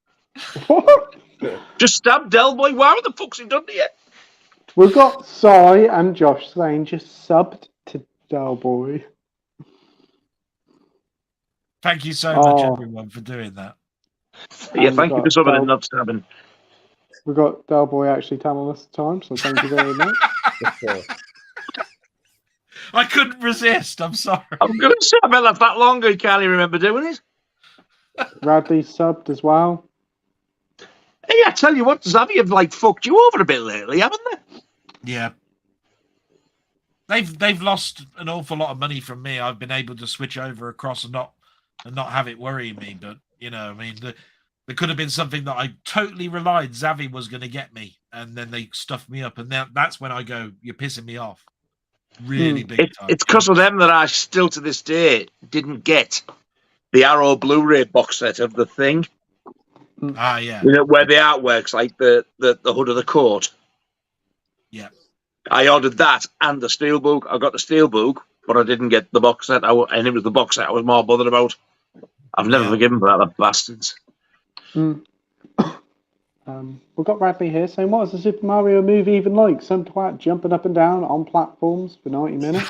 What? Just stabbed Del Boy. Why the fuck's he done to you? We've got Cy and Josh saying just subbed to Del Boy. Thank you so much, everyone, for doing that. Yeah, thank you for subbing and not stabbing. We've got Del Boy actually telling us the time, so thank you very much. I couldn't resist. I'm sorry. I'm going to say I bet that's that long ago. You can't even remember doing it. Radley subbed as well. Hey, I tell you what, Zavi have fucked you over a bit lately, haven't they? Yeah. They've lost an awful lot of money from me. I've been able to switch over across and not have it worry me, but You know, I mean, there could have been something that I totally relied Zavi was going to get me, and then they stuffed me up, and that's when I go, "You're pissing me off." Really big time. It's because of them that I still to this day didn't get the Arrow Blu-ray box set of The Thing. Ah, yeah. You know, where the artwork's like the hood of the coat. Yeah. I ordered that and the steelbook. I got the steelbook, but I didn't get the box set. And it was the box set I was more bothered about. I've never forgiven for that, the bastards. We've got Bradley here saying, what is the Super Mario movie even like? Some twat jumping up and down on platforms for 90 minutes?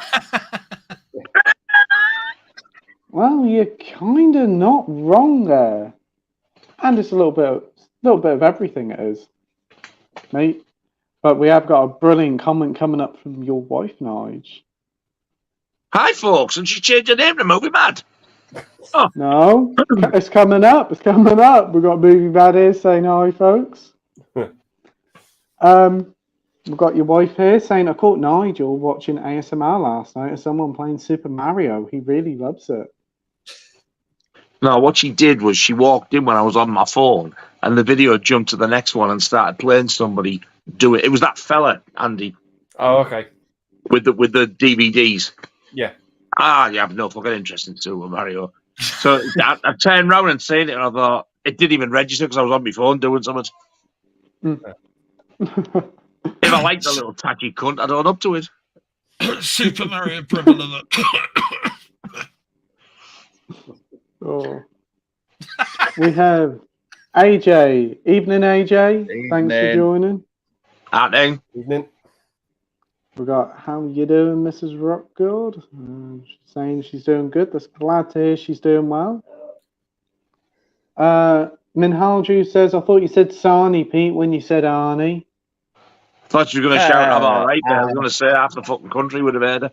Well, you're kind of not wrong there. And it's a little bit of everything it is, mate. But we have got a brilliant comment coming up from your wife, Nige. Hi, folks. And she changed her name to Movie Mad. Oh. No, it's coming up. It's coming up. We've got Movie Mad here saying hi, folks. We've got your wife here saying, I caught Nigel watching ASMR last night of someone playing Super Mario. He really loves it. No, what she did was she walked in when I was on my phone, and the video jumped to the next one and started playing somebody do it. It was that fella, Andy. Oh, okay. With the DVDs. Yeah. You have no fucking interest in Super Mario. So I turned around and seen it, and I thought it didn't even register because I was on my phone doing something. If I liked the little tacky cunt, I'd own up to it. Super Mario Problem. Oh. We have AJ. Evening, AJ. Evening. Thanks for joining. Evening. We got, how you doing, Mrs. Rockgod? She's saying she's doing good. That's glad to hear she's doing well. Minhalju says, I thought you said Sarnie, Pete, when you said Arnie. Thought you were going to shout, I'm all right there. I was going to say half the fucking country would have heard her.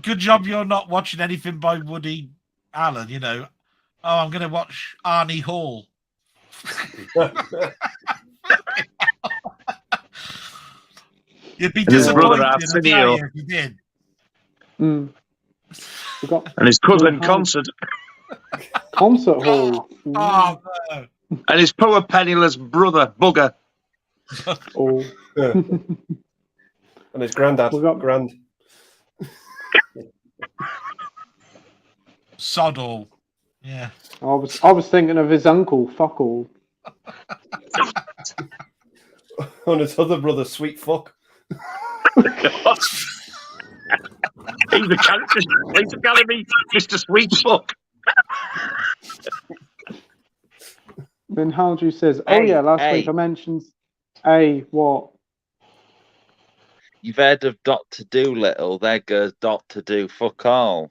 Good job you're not watching anything by Woody Allen, you know. Oh, I'm going to watch Arnie Hall. You'd be disappointed if you did. And his cousin Concert. Concert Hall. Oh, no. And his poor penniless brother, Bugger. Oh. And his granddad. Grand. Soddle. Yeah. I was thinking of his uncle, Fuckle. And his other brother, Sweet Fuck. He's the calling me Mr. Sweet Fuck. Then Haldrew says, last week I mentioned what? You've heard of Dr. Doolittle, there goes Dr. Do fuck all.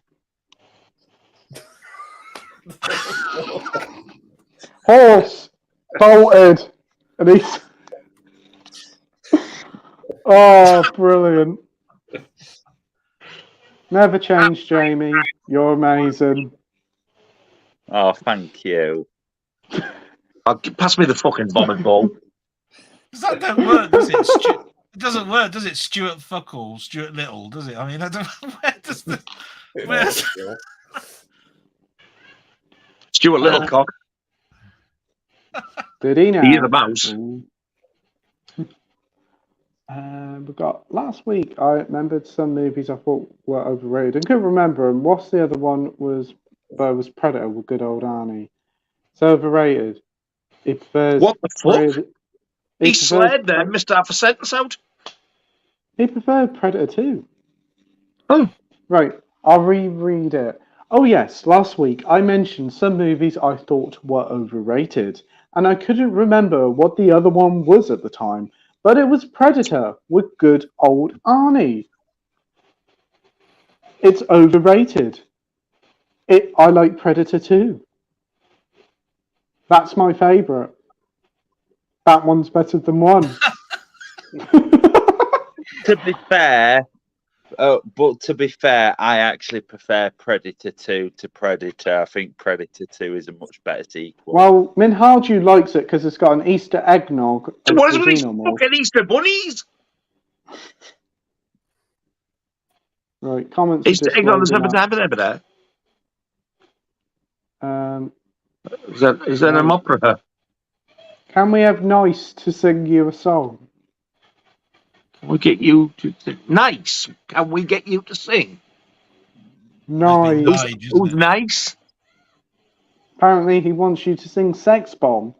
Horse bolted. And he's brilliant. Never change, Jamie. You're amazing. Oh, thank you. Pass me the fucking vomit ball. That don't work, does it? It doesn't work, does it? Stuart Fuckall, Stuart Little, does it? I mean, I don't. Where does the? Where's... Stuart Littlecock. Did he now? He is a mouse. We got last week. I remembered some movies I thought were overrated. I couldn't remember them. What's the other one? Was Predator with good old Arnie. It's overrated. He prefers. What the fuck? He prefers slid there, missed half a sentence out. He preferred Predator 2. Oh. Right, I'll reread it. Oh yes, last week I mentioned some movies I thought were overrated, and I couldn't remember what the other one was at the time, but it was Predator with good old Arnie. It's overrated. I like Predator 2. That's my favourite. That one's better than 1. To be fair, I actually prefer Predator 2 to Predator. I think Predator 2 is a much better sequel. Well, Minhaju likes it because it's got an Easter eggnog. What is with these fucking Easter bunnies? Right, comments. Easter egg on the 7th. Is that an opera? Can we have Nice to sing you a song? Can we get you to nice? Can we get you to sing? Nice. Who's nice? Apparently, he wants you to sing Sex Bomb.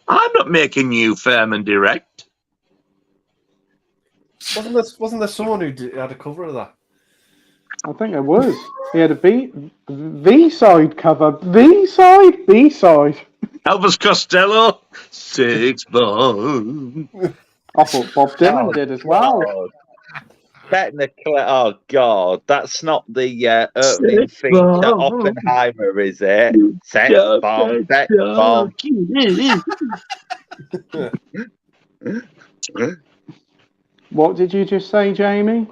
I'm not making you firm and direct. Wasn't there someone who had a cover of that? I think it was. He had a B-side cover. B-side? B-side. Elvis Costello, Sex Bomb. I thought Bob Dylan did as well. God. Technically, oh God, that's not the opening thing to Oppenheimer, is it? Sex bomb, sex bomb. What did you just say, Jamie?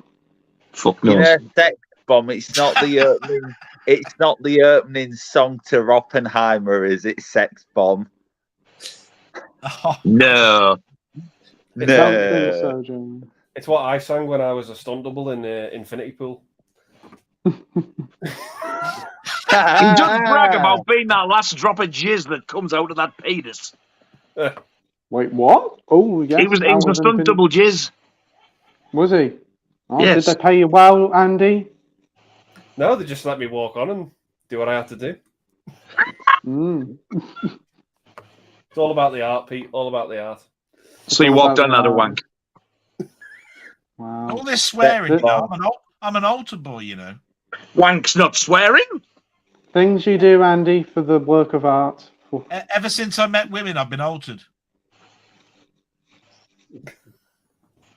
Fuck no. Yeah, sex bomb. It's not the opening. It's not the opening song to Oppenheimer, is it? Sex bomb. No. I don't think so, Jamie. It's what I sang when I was a stunt double in Infinity Pool. He doesn't brag about being that last drop of jizz that comes out of that penis. Wait, what? Oh, yes. He was a stunt double jizz. Was he? Oh, Yes. Did they pay you well, Andy? No, they just let me walk on and do what I had to do. It's all about the art, Pete. All about the art. So you walked on, had a wank. Wow. All this swearing, you know, I'm an altar boy, you know. Wank's not swearing. Things you do, Andy, for the work of art. Ever since I met women, I've been altered.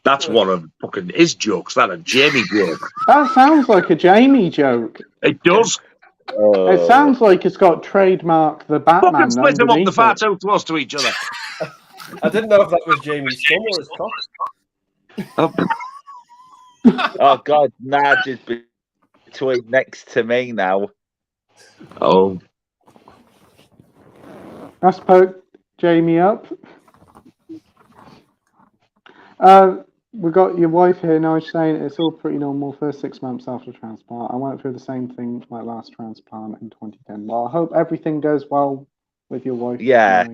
That's one of fucking his jokes. That a Jamie joke. That sounds like a Jamie joke. It does. It sounds like it's got trademark the Batman. Fucking split them up. underneath They're far it. too close to each other. I didn't know if that was Jamie's thumb or his cock. Oh God, Nige is between next to me now. Oh. That's poked Jamie up. We got your wife here now saying it's all pretty normal first 6 months after transplant. I went through the same thing like last transplant in 2010. Well, I hope everything goes well with your wife. Yeah.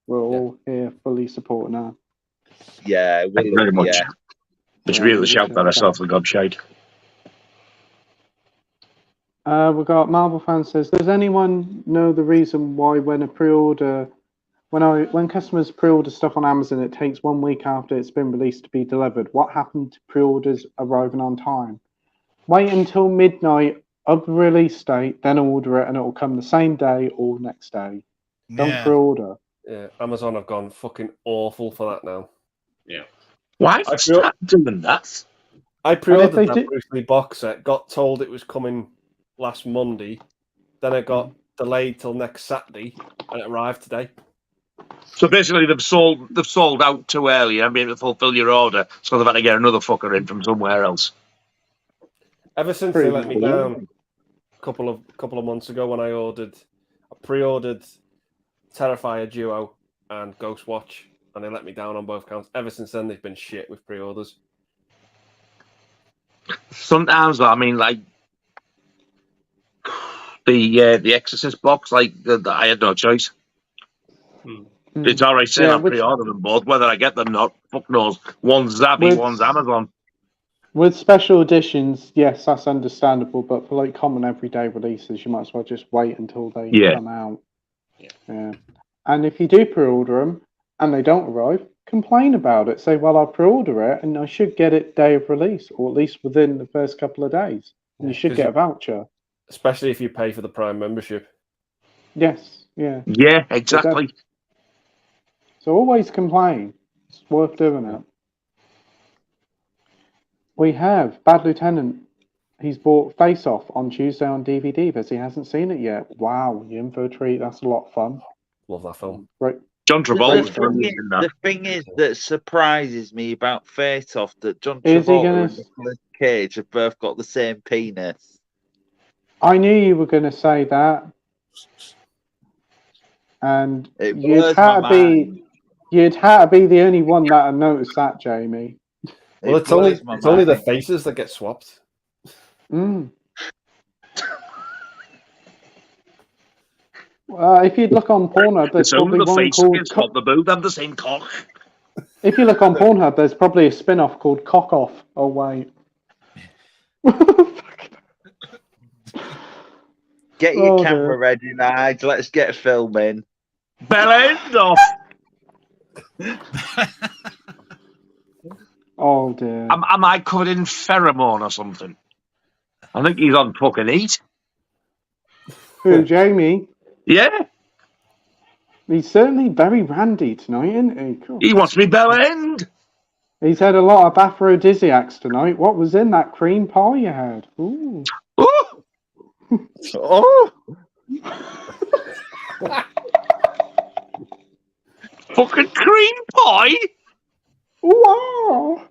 We're all here fully supporting her. Yeah, Thank you very much. Yeah. But you really shout that herself, the godshade. We got Marvel fan says, does anyone know the reason why when customers pre-order stuff on Amazon, it takes 1 week after it's been released to be delivered? What happened to pre-orders arriving on time? Wait until midnight of the release date, then order it, and it will come the same day or next day. Don't pre-order. Yeah, Amazon have gone fucking awful for that now. Yeah. Why are they doing that? I pre-ordered that Bruce Lee box set, got told it was coming last Monday, then it got delayed till next Saturday, and it arrived today. So basically, they've sold out too early and been able to fulfill your order, so they've had to get another fucker in from somewhere else. Ever since they let me down a couple of months ago when I pre-ordered Terrifier Duo and Ghost Watch, and they let me down on both counts. Ever since then, they've been shit with pre-orders. Sometimes, I mean, like the Exorcist box, like I had no choice. It's already saying I pre-ordered them both. Whether I get them or not, fuck knows. One's Zappy, one's Amazon. With special editions, yes, that's understandable. But for like common everyday releases, you might as well just wait until they come out. Yeah. And if you do pre-order them and they don't arrive, complain about it. Say, well, I'll pre-order it and I should get it day of release, or at least within the first couple of days. And you should get a voucher. Especially if you pay for the Prime membership. Yes, yeah. Yeah, exactly. So always complain. It's worth doing it. We have Bad Lieutenant. He's bought Face Off on Tuesday on DVD, but he hasn't seen it yet. Wow, you in for a treat. That's a lot of fun. Love that film. Right. John Travolta. The thing is that surprises me about Face Off that John Travolta and Nicolas Cage have both got the same penis. I knew you were going to say that. And you'd have to be the only one that noticed that, Jamie. Well, it's only the faces that get swapped. If you'd look on Pornhub, there's probably the one face called. against the boob, they have the same cock. If you look on Pornhub, there's probably a spin-off called Cock Off. Oh wait. Get your camera ready, Nige. Let's get filming. Bell end off. Oh dear. Am I covered in pheromone or something? I think he's on fucking heat. Who, Jamie? Yeah. He's certainly very randy tonight, isn't he? Cool. He wants me bell end. He's had a lot of aphrodisiacs tonight. What was in that cream pie you had? Ooh. Oh. Oh. Fucking cream pie. Wow.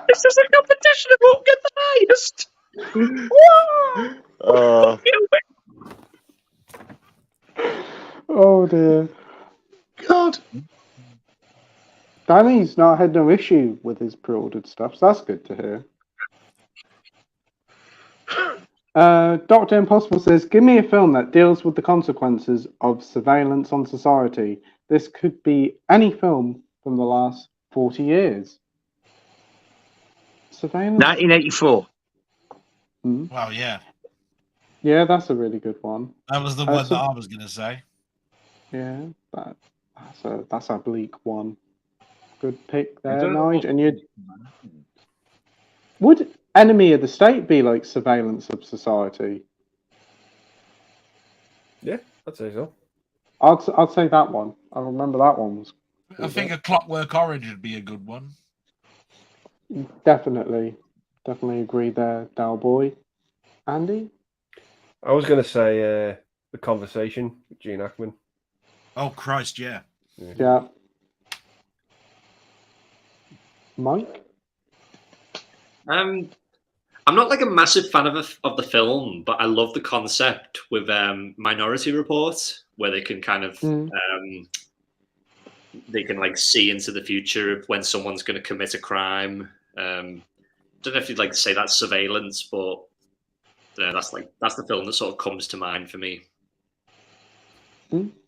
This is a competition of who'll get the highest. Oh. Oh dear. God. Danny's not had no issue with his pre-ordered stuff, so that's good to hear. Dr. Impossible says, give me a film that deals with the consequences of surveillance on society. This could be any film from the last 40 years. Surveillance? 1984. Well, yeah. Yeah, that's a really good one. That was the one that I was going to say. Yeah, that's a bleak one. Good pick there, Nige. And would Enemy of the State be like surveillance of society? Yeah, I'd say so. I'd say that one. I remember that one was. I think A Clockwork Orange would be a good one. Definitely agree there, Doll Boy. Andy? I was going to say The Conversation with Gene Hackman. Oh, Christ, yeah. Yeah. Mike? I'm not like a massive fan of the film, but I love the concept with Minority Report, where they can kind of they can like see into the future of when someone's going to commit a crime. Don't know if you'd like to say that's surveillance, but that's the film that sort of comes to mind for me.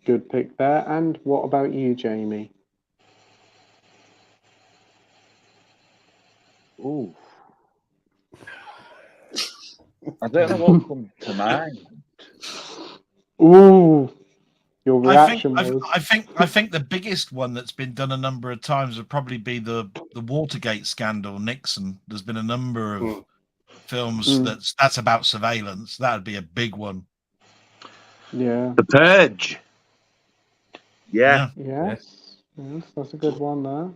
Good pick there. And what about you, Jamie? Ooh. I don't know what comes to mind. Ooh. Your reaction was... I think the biggest one that's been done a number of times would probably be the Watergate scandal, Nixon. There's been a number of films that's about surveillance. That would be a big one. Yeah. The Purge. Yeah. Yes, that's a good one there.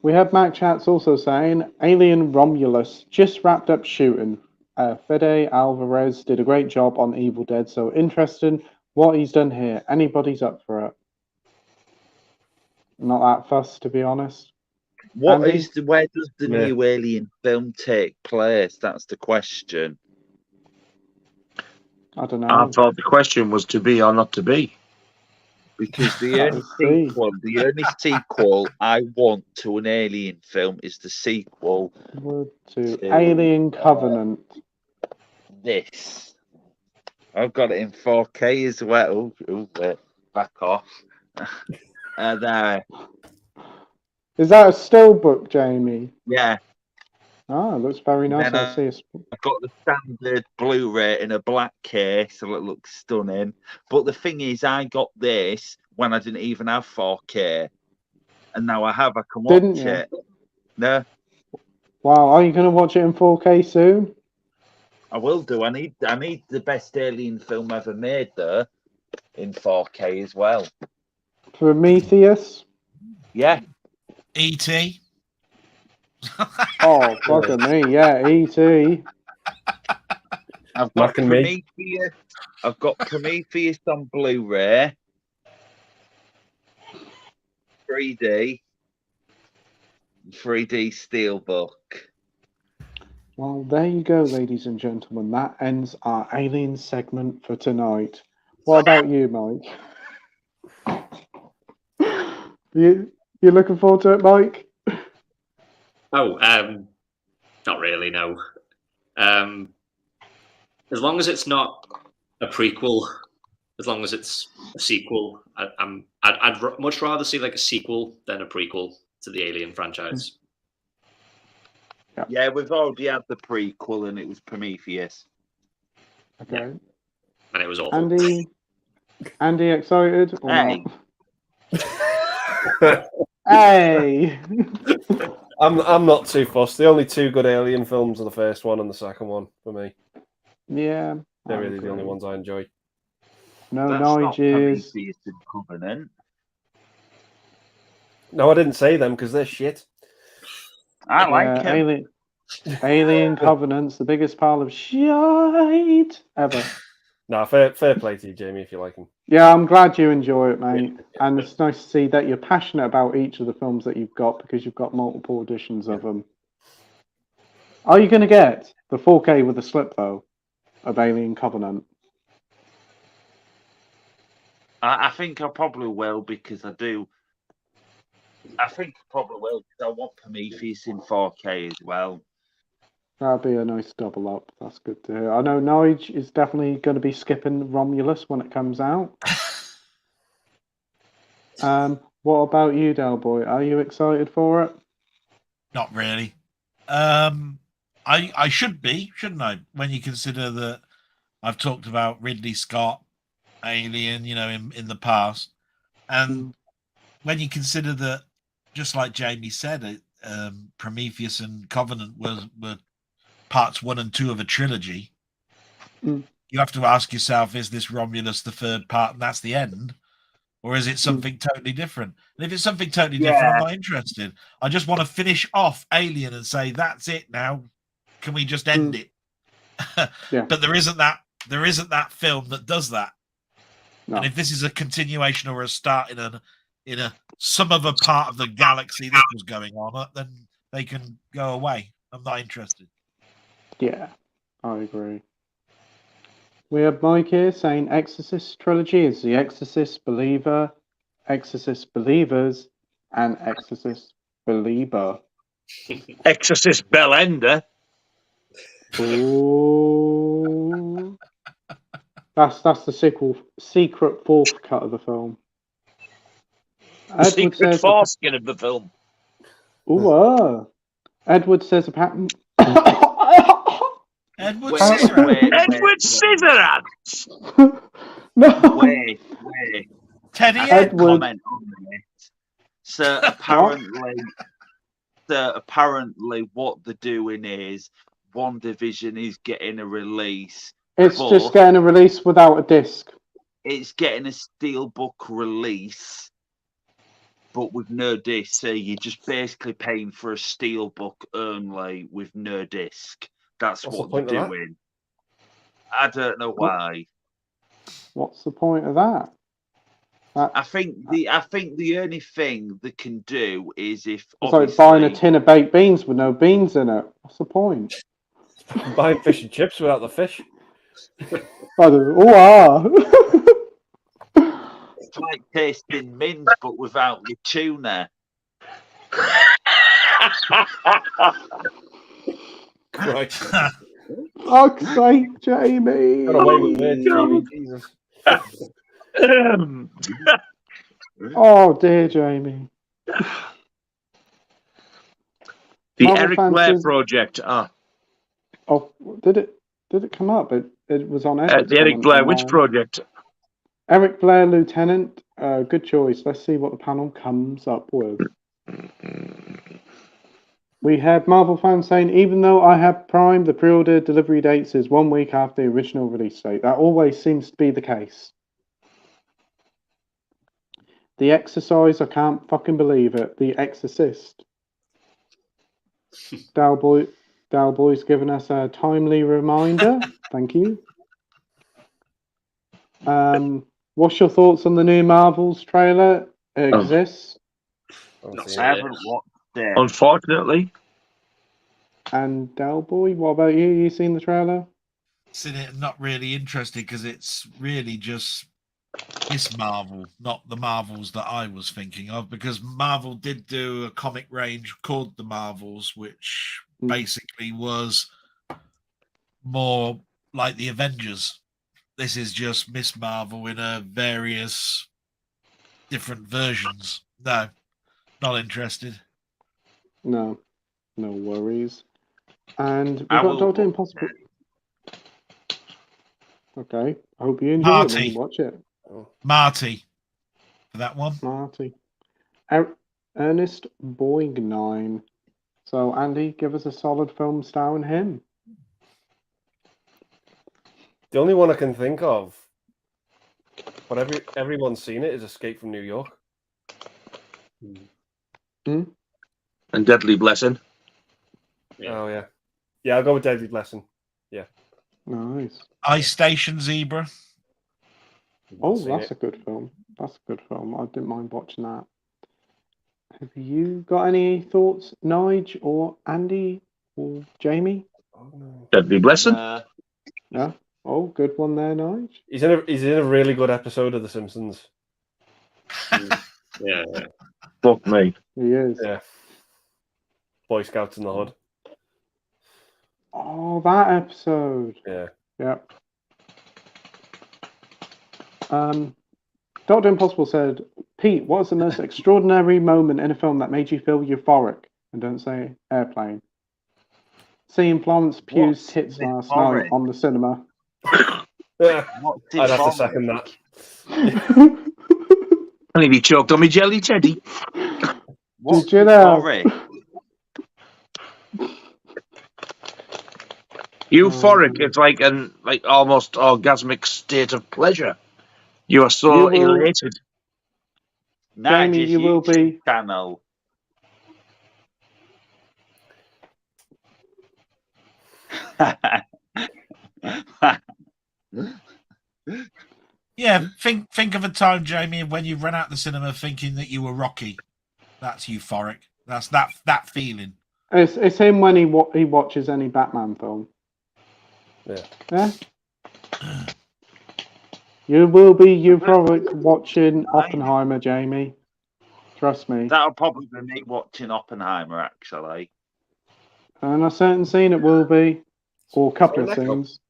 We have Mac Chats also saying, Alien Romulus just wrapped up shooting. Fede Alvarez did a great job on Evil Dead, so interesting what he's done here. Anybody's up for it. Not that fussed, to be honest. Where Andy? does the new Alien film take place? That's the question. I don't know. I thought the question was to be or not to be. Because the only sequel I want to an Alien film is the sequel to Alien Covenant. This. I've got it in 4K as well. Wait, back off. There. Is that a still book, Jamie? Yeah. Oh, it looks very nice. I see. I've got the standard Blu-ray in a black case, so it looks stunning. But the thing is, I got this when I didn't even have 4K, and now I have. I can watch it. No. Wow, are you going to watch it in 4K soon? I will do. I need the best Alien film ever made, though, in 4K as well. Prometheus? Yeah. E.T. Oh, fuck me, yeah, E.T. I've got Prometheus. I've got Prometheus on Blu-ray, 3D Steelbook. Well, there you go, ladies and gentlemen. That ends our Alien segment for tonight. What about you, Mike? You looking forward to it, Mike? Oh, not really, no. as long as it's not a prequel, as long as it's a sequel, I'd much rather see like a sequel than a prequel to the Alien franchise. Yeah, we've already had the prequel, and it was Prometheus. Okay. Yeah. And it was awful. Andy excited or Hey. not? Hey. I'm not too fussed. The only two good Alien films are the first one and the second one for me. Yeah. They're really the only ones I enjoy. No, That's not Nige. Prometheus and Covenant. No, I didn't say them because they're shit. I like him. Alien Covenant's the biggest pile of shite ever. Nah, fair play to you, Jamie, if you like them. Yeah, I'm glad you enjoy it, mate. And it's nice to see that you're passionate about each of the films that you've got because you've got multiple editions of them. Are you going to get the 4K with the slip, though, of Alien Covenant? I think I probably will because I do. I think I probably will because I want Prometheus in 4K as well. That'd be a nice double up. That's good to hear. I know Nige is definitely going to be skipping Romulus when it comes out. What about you, Del Boy? Are you excited for it? Not really. I should be, shouldn't I? When you consider that I've talked about Ridley Scott, Alien, in the past, and when you consider that, just like Jamie said, Prometheus and Covenant were parts 1 and 2 of a trilogy. You have to ask yourself: is this Romulus the third part, and that's the end? Or is it something totally different? And if it's something totally different, I'm not interested. I just want to finish off Alien and say, that's it now. Can we just end it? Yeah. But there isn't that film that does that. No. And if this is a continuation or a start in some other part of the galaxy this was going on, then they can go away. I'm not interested. Yeah, I agree. We have Mike here saying Exorcist trilogy is The Exorcist Believer, Exorcist Believers, and Exorcist Believer. Exorcist Bellender. Ooh. That's the secret fourth cut of the film. The secret foreskin of the film. Ooh, Edward says apparently. Edward Scissorhands. Edward Scissorhands. No. Wait. Teddy Edward. Comment on this. So apparently, what they're doing is WandaVision is getting a release. It's just getting a release without a disc. It's getting a steelbook release, but with no disc. So you're just basically paying for a steelbook only with no disc. That's what they're doing. I don't know why. What's the point of that? I think the only thing they can do is if it's like buying a tin of baked beans with no beans in it. What's the point? Buying fish and chips without the fish. It's like tasting mince but without the tuna. Right. Fuck's sake, Jamie. Got away with words, Jamie. Jesus. Oh dear, Jamie. The Eric Blair Project. Oh, did it come up? It was on Edward's the Eric Blair Witch Project. Eric Blair Lieutenant. Good choice. Let's see what the panel comes up with. We had Marvel fans saying, even though I have Prime, the pre-order delivery dates is 1 week after the original release date. That always seems to be the case. The Exercise, I can't fucking believe it. The Exorcist. Dalboy's given us a timely reminder. Thank you. What's your thoughts on the new Marvels trailer? It exists. I haven't watched it. Unfortunately. And Dalboy, what about you? You seen the trailer? Seen it, not really interested because it's really just this Marvel, not the Marvels that I was thinking of, because Marvel did do a comic range called The Marvels, which basically was more like the Avengers. This is just Miss Marvel in various different versions. No, not interested. No worries. And we've I got will Doctor watch Impossible. Okay, I hope you enjoy it when you watch it. Marty, for that one. Marty. Ernest Borgnine. So, Andy, give us a solid film starring him. The only one I can think of, but everyone's seen it, is Escape from New York. Hmm? And Deadly Blessing. Yeah. Oh, yeah. Yeah, I'll go with Deadly Blessing. Yeah. Nice. Ice Station Zebra. Oh, that's a good film. That's a good film. I didn't mind watching that. Have you got any thoughts, Nige or Andy or Jamie? Deadly Blessing. Yeah. Oh, good one there, Nige. He's in a really good episode of The Simpsons. Yeah. Fuck me. He is. Yeah. Boy Scouts in the Hood. Oh, that episode. Yeah. Yeah. Dr. Impossible said, Pete, what's the most extraordinary moment in a film that made you feel euphoric? And don't say airplane. Seeing Florence Pugh's tits last night on the cinema. I'd have to second that. I nearly choked on my jelly teddy. Did you know? Euphoric. It's like an almost orgasmic state of pleasure. You are so elated. Jamie, you will be. Channel. Yeah, think of a time, Jamie, when you ran out the cinema thinking that you were Rocky. That's euphoric. That's that feeling. It's him when he watches any Batman film. Yeah. You will be euphoric watching Oppenheimer, Jamie. Trust me. That'll probably be me watching Oppenheimer, actually. And a certain scene it will be, or a couple of scenes.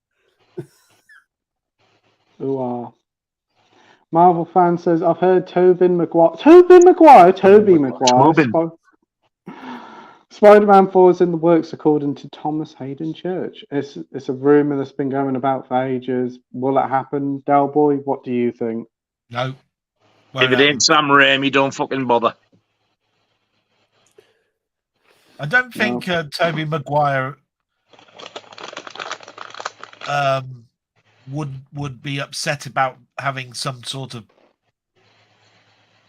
Ooh, Marvel fan says, I've heard Tobey Maguire. Spider-Man 4 is in the works, according to Thomas Hayden Church. It's a rumor that's been going about for ages. Will it happen, Del Boy? What do you think? No. If it ain't Sam Raimi, don't fucking bother. I don't think Tobey Maguire would be upset about having some sort of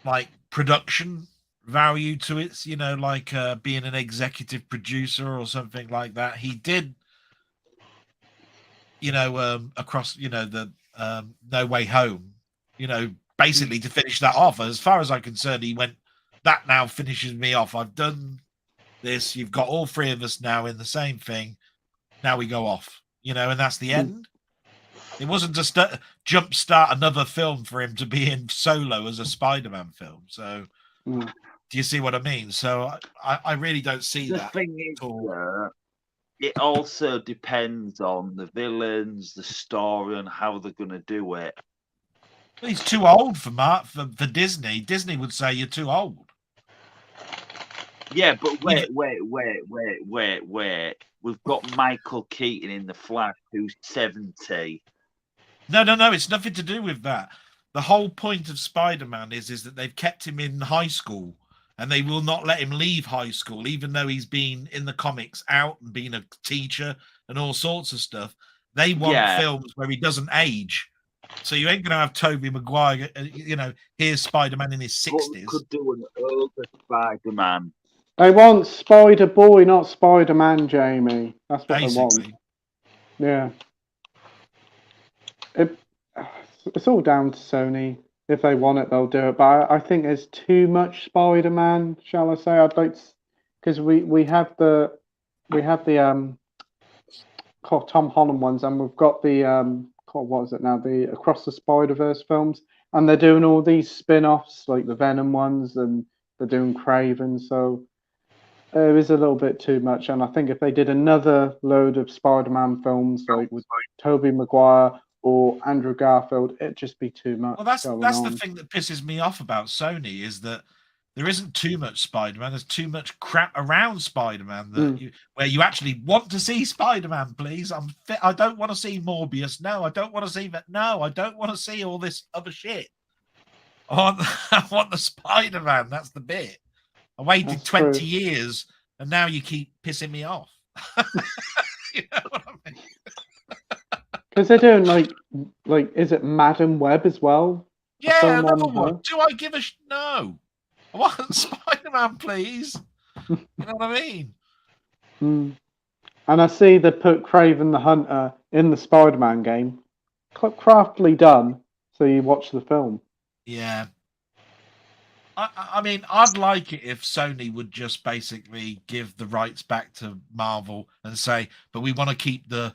like production value to it, like being an executive producer or something like that. He did, across, the No Way Home, basically to finish that off. As far as I'm concerned, he went, that now finishes me off. I've done this. You've got all three of us now in the same thing. Now we go off, and that's the end. It wasn't just jumpstart another film for him to be in solo as a Spider-Man film. So, do you see what I mean? So, I really don't see that. The thing is, it also depends on the villains, the story, and how they're going to do it. He's too old for Disney. Disney would say you're too old. Yeah, but wait. We've got Michael Keaton in The Flash, who's 70. No. It's nothing to do with that. The whole point of Spider-Man is that they've kept him in high school, and they will not let him leave high school, even though he's been in the comics out and been a teacher and all sorts of stuff. They want films where he doesn't age. So you ain't going to have Tobey Maguire, here's Spider-Man in his 60s. Could do an older Spider-Man. They want Spider-Boy, not Spider-Man, Jamie. That's what they want. Yeah. It's all down to Sony. If they want it, they'll do it. But I think there's too much Spider-Man, shall I say? I'd like, because we have the Tom Holland ones, and we've got the what is it now? The Across the Spider-Verse films, and they're doing all these spin-offs like the Venom ones, and they're doing Craven. So It was a little bit too much, and I think if they did another load of Spider-Man films, like with Tobey Maguire or Andrew Garfield, it'd just be too much. Well, that's on. the thing that pisses me off about Sony is that there isn't too much Spider-Man. There's too much crap around Spider-Man where you actually want to see Spider-Man. Please, I don't want to see Morbius. No, I don't want to see that. No, I don't want to see all this other shit. I want the Spider-Man. That's the bit. I waited 20 years, and now you keep pissing me off. You know what I mean? Because they're doing like, is it Madam Web as well? Yeah, another one. Do I give a no? I want Spider-Man, please. You know what I mean? And I see they put Kraven the Hunter in the Spider-Man game. Craftily done, so you watch the film. Yeah. I mean, I'd like it if Sony would just basically give the rights back to Marvel and say, but we want to keep the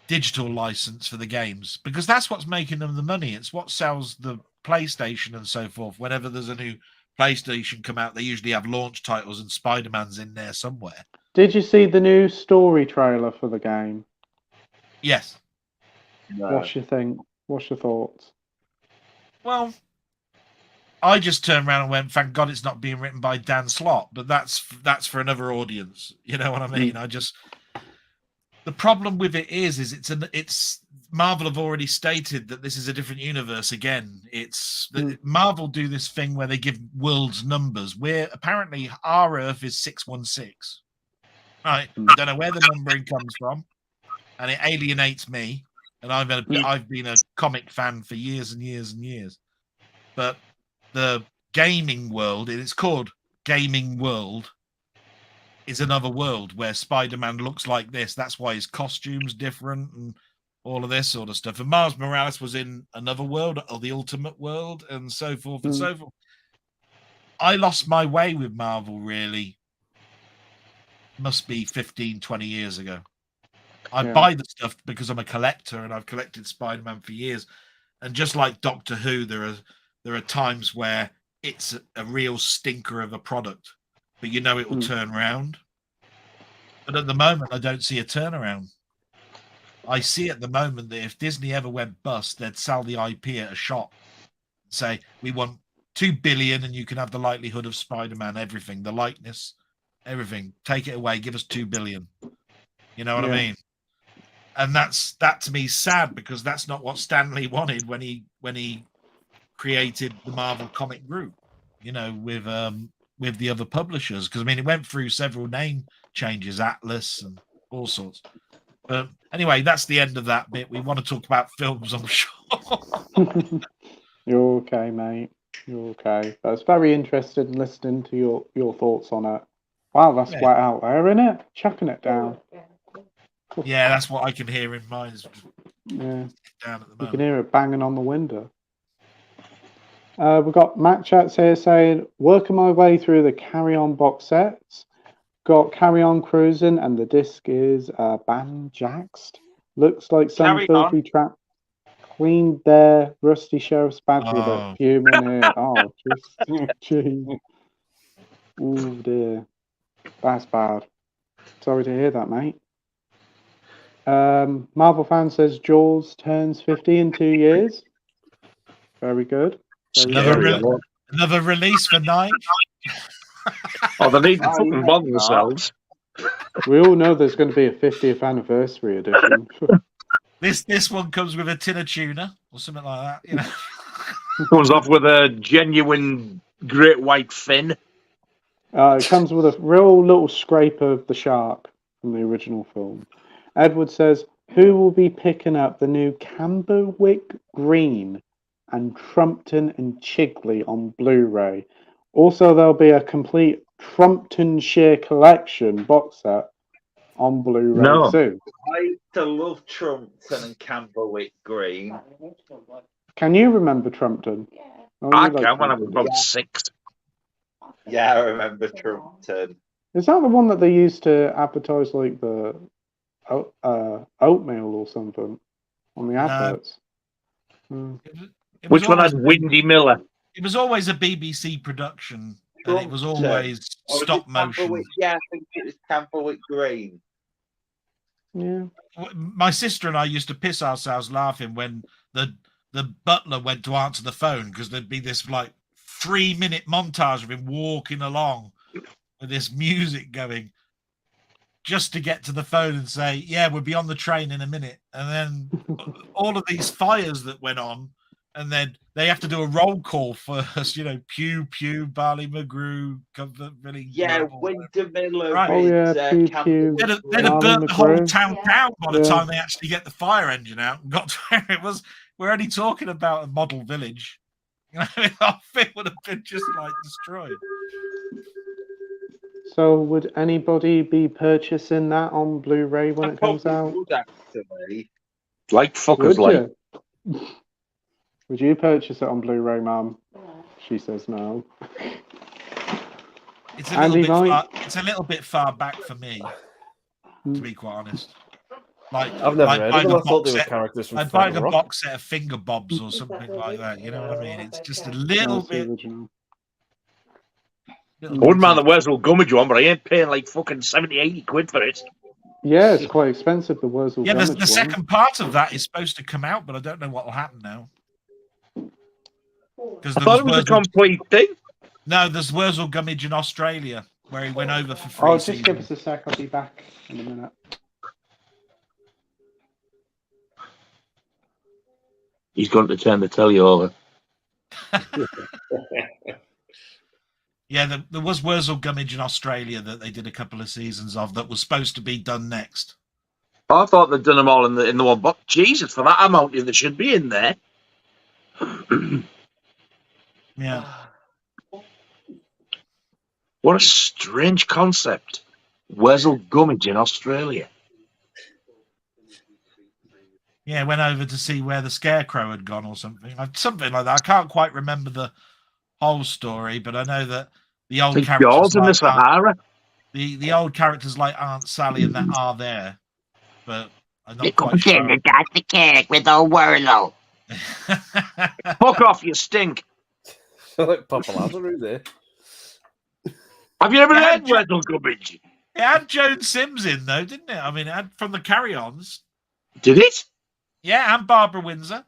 digital license for the games, because that's what's making them the money. It's what sells the PlayStation and so forth. Whenever there's a new PlayStation come out, they usually have launch titles, and Spider-Man's in there somewhere. Did you see the new story trailer for the game? Yes. No. What's your think? What's your thoughts? Well, I just turned around and went, thank God it's not being written by Dan Slott, but that's for another audience. You know what I mean? The problem with it is it's Marvel have already stated that this is a different universe again. Marvel do this thing where they give worlds numbers, where apparently our Earth is 616. Right? I don't know where the numbering comes from, and it alienates me. And I've been a comic fan for years and years and years. But the gaming world, it's called Gaming World, is another world where Spider-Man looks like this. That's why his costume's different and all of this sort of stuff. And Miles Morales was in another world, or the Ultimate World, and so forth and so forth. I lost my way with Marvel, really. Must be 15, 20 years ago. I buy the stuff because I'm a collector, and I've collected Spider-Man for years. And just like Doctor Who, there are times where it's a real stinker of a product, but you know it will turn around. But at the moment, I don't see a turnaround. I see at the moment that if Disney ever went bust, they'd sell the IP at a shop. Say, we want $2 billion, and you can have the likelihood of Spider-Man, everything, the likeness, everything. Take it away, give us $2 billion. You know what I mean? And that to me is sad, because that's not what Stan Lee wanted when he created the Marvel comic group, you know, with the other publishers. Because I mean, it went through several name changes, Atlas and all sorts. But anyway, that's the end of that bit. We want to talk about films, I'm sure. You're okay, mate. You're okay. I was very interested in listening to your thoughts on it. Wow, that's wet out there, isn't it? Chucking it down. Yeah, that's what I can hear in mine. Yeah, down at the moment. You can hear it banging on the window. We've got Matt Chats here saying, working my way through the Carry On box sets. Got Carry On Cruising, and the disc is Banjaxed. Looks like some filthy trap. Cleaned their rusty sheriff's badge with a fuming here. Oh, just gee. Oh dear. That's bad. Sorry to hear that, mate. Marvel fan says Jaws turns 50 in 2 years. Very good. Another release for Nige. They need to fucking bother themselves. We all know there's going to be a 50th anniversary edition. This one comes with a tin of tuna or something like that, you know. Comes off with a genuine great white fin. It comes with a real little scrape of the shark from the original film. Edward says, who will be picking up the new Camberwick Green and Trumpton and Chigley on Blu-ray? Also, there'll be a complete Trumptonshire collection box set on Blu-ray soon. I used to love Trumpton and Camberwick Green. Can you remember Trumpton? I can when I was about 6. Yeah, I remember Trumpton. Is that the one that they used to advertise like the oatmeal or something on the adverts? Which one had Windy Miller? It was always a BBC production. and it was always stop motion. Yeah, I think it was Camberwick Green. Yeah. My sister and I used to piss ourselves laughing when the butler went to answer the phone, because there'd be this like 3-minute montage of him walking along with this music going, just to get to the phone and say, yeah, we'll be on the train in a minute. And then all of these fires that went on, and then they have to do a roll call first, Pew, Pew, Barley McGrew, Really. Yeah, Winter Miller. Right. Oh, yeah, Pew, Pew. They'd have Barley burnt the whole McGrew. town down by the Yeah. time they actually get the fire engine out and got to where it was. We're only talking about a model village. Our thing would have been just like destroyed. So, would anybody be purchasing that on Blu-ray when it comes out? Would actually. Like fuckers, Would like. you? Would you purchase it on Blu-ray, Mum? She says no. It's a little bit far back for me, to be quite honest. Like I've never heard of them. I thought they were set, characters from I'd buy a Rock. box set of Finger Bobs or something like that. You know what I mean? It's just a little bit. I wouldn't mind the Wurzel Gummidge one, but I ain't paying like fucking 70, 80 quid for it. Yeah, it's quite expensive, the Wurzel Yeah, Gummidge the second part of that is supposed to come out, but I don't know what will happen now. I thought it was a complete thing. No, there's Wurzel Gummidge in Australia, where he went over for 3 seasons. Just give us a sec, I'll be back in a minute. He's going to turn the telly over. Yeah, there was Wurzel Gummidge in Australia that they did a couple of seasons of that was supposed to be done next. I thought they'd done them all in the one box. Jesus, for that amount, they should be in there. Yeah. What a strange concept. Wurzel Gummidge in Australia. Yeah, went over to see where the Scarecrow had gone or something. Something like that. I can't quite remember the whole story, but I know that the old characters in the Sahara. The old characters like Aunt Sally and that are there, but I'm not You quite sure. You got the cake with the Wurzel. Fuck off, you stink. Like Papa Lazarus there. Have you ever heard Wurzel Gummidge? It had Joan Sims in, though, didn't it? I mean, it had from the Carry-Ons. Did it? Yeah, and Barbara Windsor.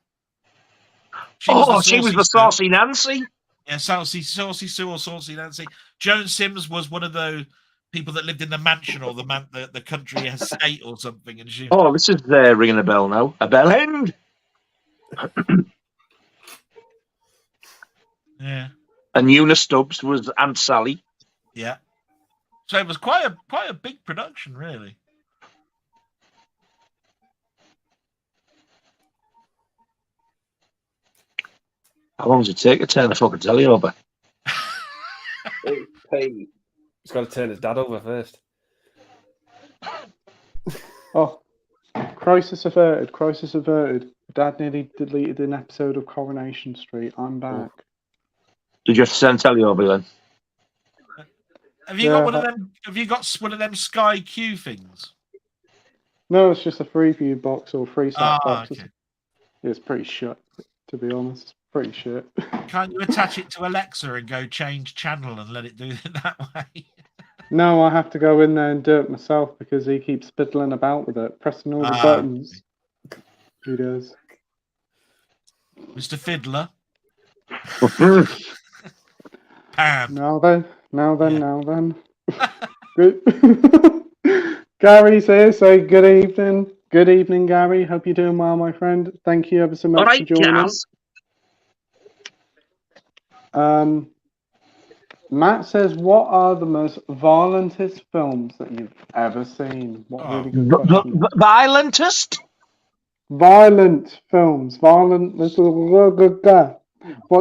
She was the Saucy Nancy. Yeah, Saucy Sue or Saucy Nancy. Joan Sims was one of the people that lived in the mansion or the country estate or something. And she. Oh, this is ringing a bell now. A bell end. Yeah. And Una Stubbs was Aunt Sally. Yeah. So it was quite a big production, really. How long does it take to turn the fucking telly over? He's got to turn his dad over first. Oh, crisis averted. Crisis averted. Dad nearly deleted an episode of Coronation Street. I'm back. Did you have to turn the telly over then? Have you got one of them? Have you got one of them Sky Q things? No, it's just a Freeview box or free set box. Okay. It's pretty shit, to be honest. Pretty shit. Can't you attach it to Alexa and go change channel and let it do it that way? No, I have to go in there and do it myself because he keeps fiddling about with it, pressing all the buttons. He does. Mr. Fiddler. Pam. Now then. Good. Gary's here, so good evening. Good evening, Gary. Hope you're doing well, my friend. Thank you ever so much for joining us. Matt says, what are the most violentest films that you've ever seen? What really good question. Violentest? Violent films. What's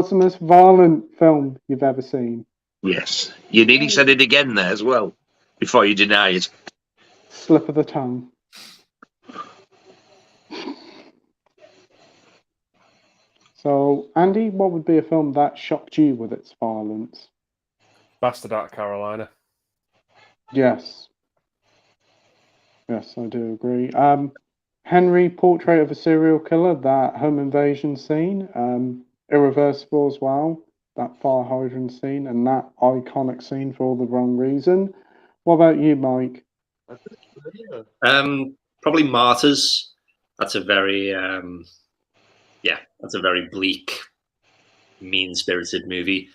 the most violent film you've ever seen? Yes. You nearly said it again there as well, before you deny it. Slip of the tongue. So, Andy, what would be a film that shocked you with its violence? Bastard Out of Carolina. Yes. Yes, I do agree. Henry, Portrait of a Serial Killer, that home invasion scene. Irreversible as well. that fire hydrant scene and that iconic scene for all the wrong reason. What about you, Mike? Probably Martyrs. That's a very that's a very bleak, mean-spirited movie.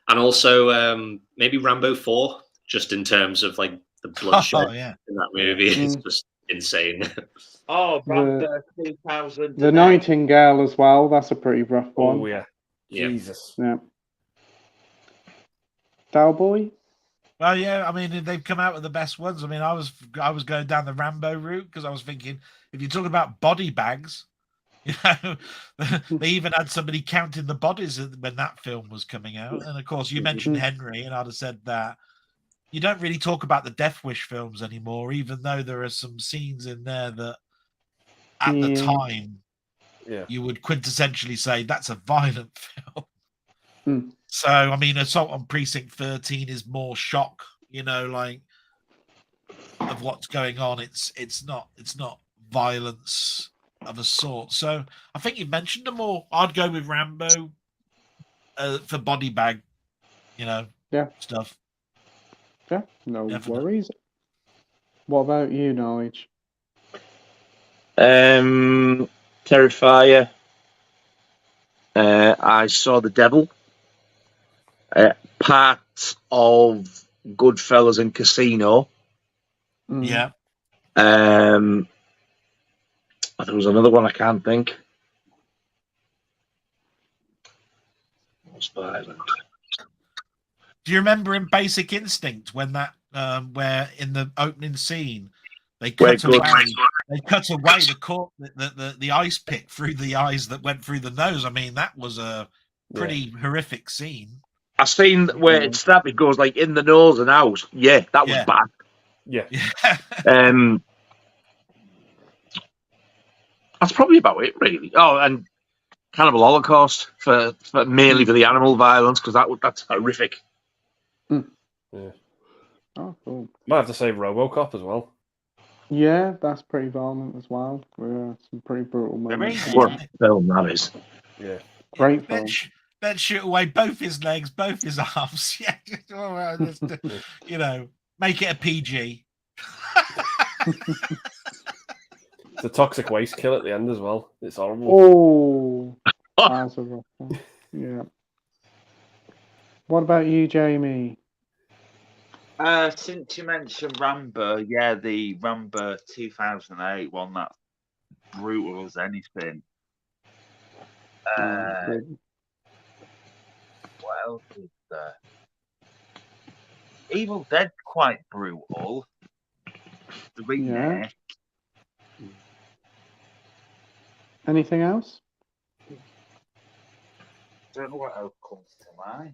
And also maybe Rambo 4, just in terms of like the bloodshed in that movie. It's just insane. Oh, Rambo 2000. The Nightingale as well. That's a pretty rough one. Oh yeah, Jesus. Yeah. Doll Boy. Well, yeah. I mean, they've come out with the best ones. I mean, I was going down the Rambo route because I was thinking, if you're talking about body bags, you know, they even had somebody counting the bodies when that film was coming out. And of course, you mentioned Henry, and I'd have said that you don't really talk about the Death Wish films anymore, even though there are some scenes in there that, at the time, you would quintessentially say that's a violent film. So, I mean, Assault on Precinct 13 is more shock, you know, like of what's going on. It's not violence of a sort. So, I think you mentioned them all. I'd go with Rambo for body bag, you know, stuff. Yeah, no worries. What about you, Nige? Terrifier. I Saw the Devil. Part of Goodfellas and Casino. Yeah. There was another one I can't think. What's violent? Do you remember in Basic Instinct when that where in the opening scene they cut away the ice pick through the eyes that went through the nose? I mean, that was a pretty horrific scene. I seen where it snapped, it goes like in the nose and out. Yeah, that was bad. Yeah. That's probably about it, really. Oh, and Cannibal Holocaust for mainly for the animal violence, because that's horrific. Yeah. Oh, cool. Might have to say RoboCop as well. Yeah, that's pretty violent as well. Yeah, some pretty brutal moments. What film that is? Yeah. Great film. Let's shoot away both his legs, both his arms. Yeah, you know, make it a PG. The toxic waste kill at the end as well. It's horrible. Oh, that's a rough one. Yeah. What about you, Jamie? Since you mentioned Rambo, the Rambo 2008 one, that's brutal as anything. What else is there? Evil Dead, quite brutal. The remake. Anything else? Don't know what else comes to mind.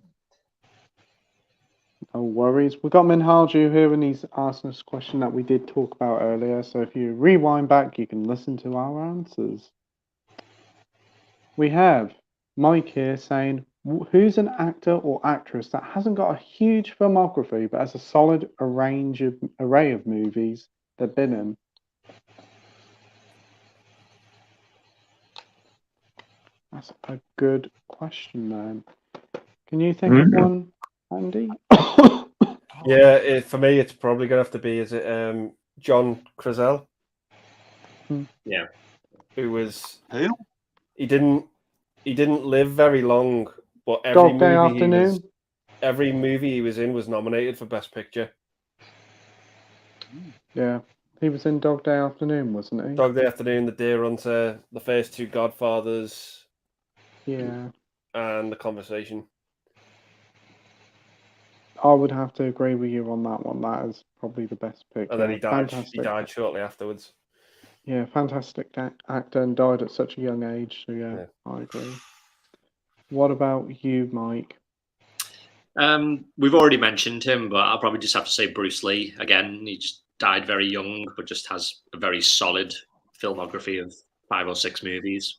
No worries. We've got Minhaju here, and he's asked us a question that we did talk about earlier. So if you rewind back, you can listen to our answers. We have Mike here saying, who's an actor or actress that hasn't got a huge filmography but has a solid array of movies they've been in? That's a good question, man. Can you think of one, Andy? Yeah, for me, it's probably going to have to be, John Crizell? Yeah. Who? He didn't live very long, but Dog Day Afternoon. Every movie he was in was nominated for Best Picture. Yeah, he was in Dog Day Afternoon, wasn't he? Dog Day Afternoon, The Deer Hunter, the first two Godfathers. Yeah. And The Conversation. I would have to agree with you on that one. That is probably the best pick. And then he died. He died shortly afterwards. Yeah, fantastic actor and died at such a young age. So yeah, I agree. What about you, Mike? We've already mentioned him, but I'll probably just have to say Bruce Lee again. He just died very young, but just has a very solid filmography of 5 or 6 movies.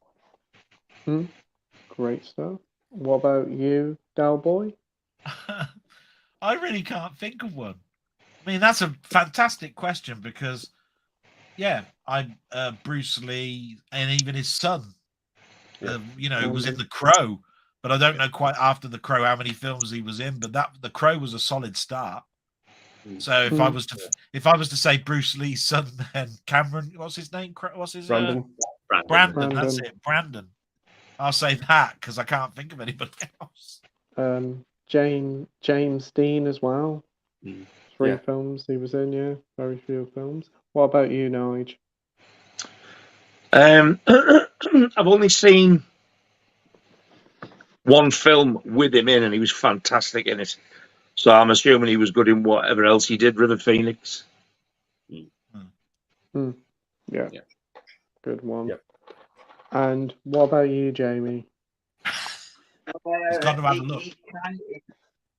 Great stuff. What about you, Doll Boy? I really can't think of one. I mean, that's a fantastic question because, I'm Bruce Lee and even his son, was in The Crow. but I don't know quite after The Crow how many films he was in. But The Crow was a solid start. So if I was to say Bruce Lee's son, then Cameron, what's his name? What's his Brandon. Brandon. That's it, Brandon. I'll say that because I can't think of anybody else. James Dean as well. 3 films he was in. Yeah, very few films. What about you, Nige? I've only seen one film with him in, and he was fantastic in it. So I'm assuming he was good in whatever else he did. River Phoenix. Yeah, good one. Yep. And what about you, Jamie? He's got to have a look.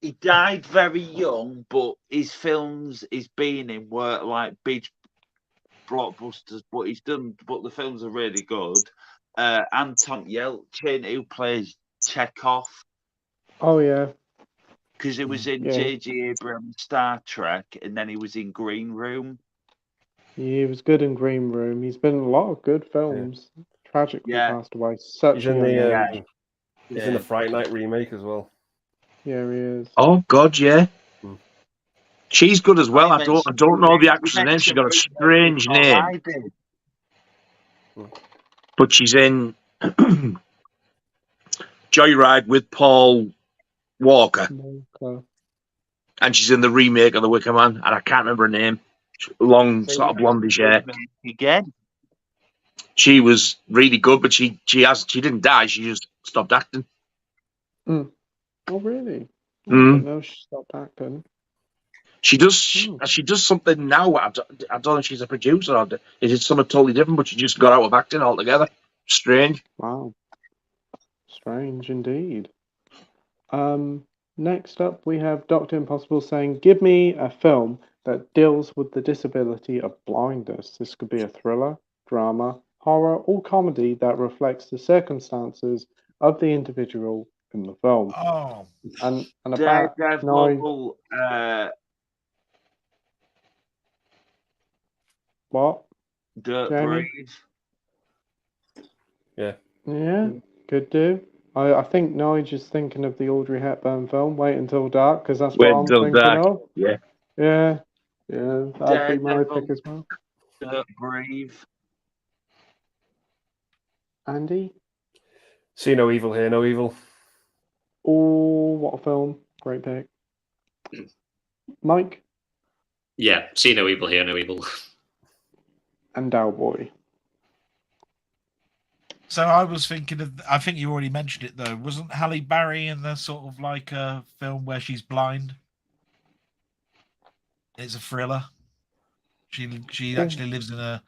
He died very young, but his films he's been in were like big blockbusters. But the films are really good. Anton Yelchin, who plays Chekhov. Oh yeah, because he was in J.J. Abrams' Star Trek, and then he was in Green Room. He was good in Green Room. He's been in a lot of good films. Tragically passed away. He's in the Fright Night remake as well. Yeah, he is. Oh God, yeah. She's good as well. I don't know the actress' name. She's got a strange name, but she's in Joyride with Paul Walker, and she's in the remake of The Wicker Man, and I can't remember her name. Long, sort of blondish hair. Again, she was really good, but she didn't die. She just stopped acting. Oh, really? I didn't know she stopped acting. She does something now. I don't know if she's a producer or is it something totally different, but she just got out of acting altogether. Strange. Wow. Strange indeed. Next up, we have Dr. Impossible saying, give me a film that deals with the disability of blindness. This could be a thriller, drama, horror, or comedy that reflects the circumstances of the individual in the film. Oh. And about Daredevil, what? Dirt Jamie? Brave. Yeah, could do. I think Nige is thinking of the Audrey Hepburn film, Wait Until Dark, because that's what I'm thinking of. Yeah. Yeah, that'd be my pick as well. Dirt Brave. Andy? See No Evil, Hear No Evil. Oh, what a film. Great pick. Mike? Yeah, See No Evil, Hear No Evil. And Doll Boy. So I was thinking of, I think you already mentioned it though, wasn't Halle Berry in the sort of like a film where she's blind? It's a thriller. She actually lives in a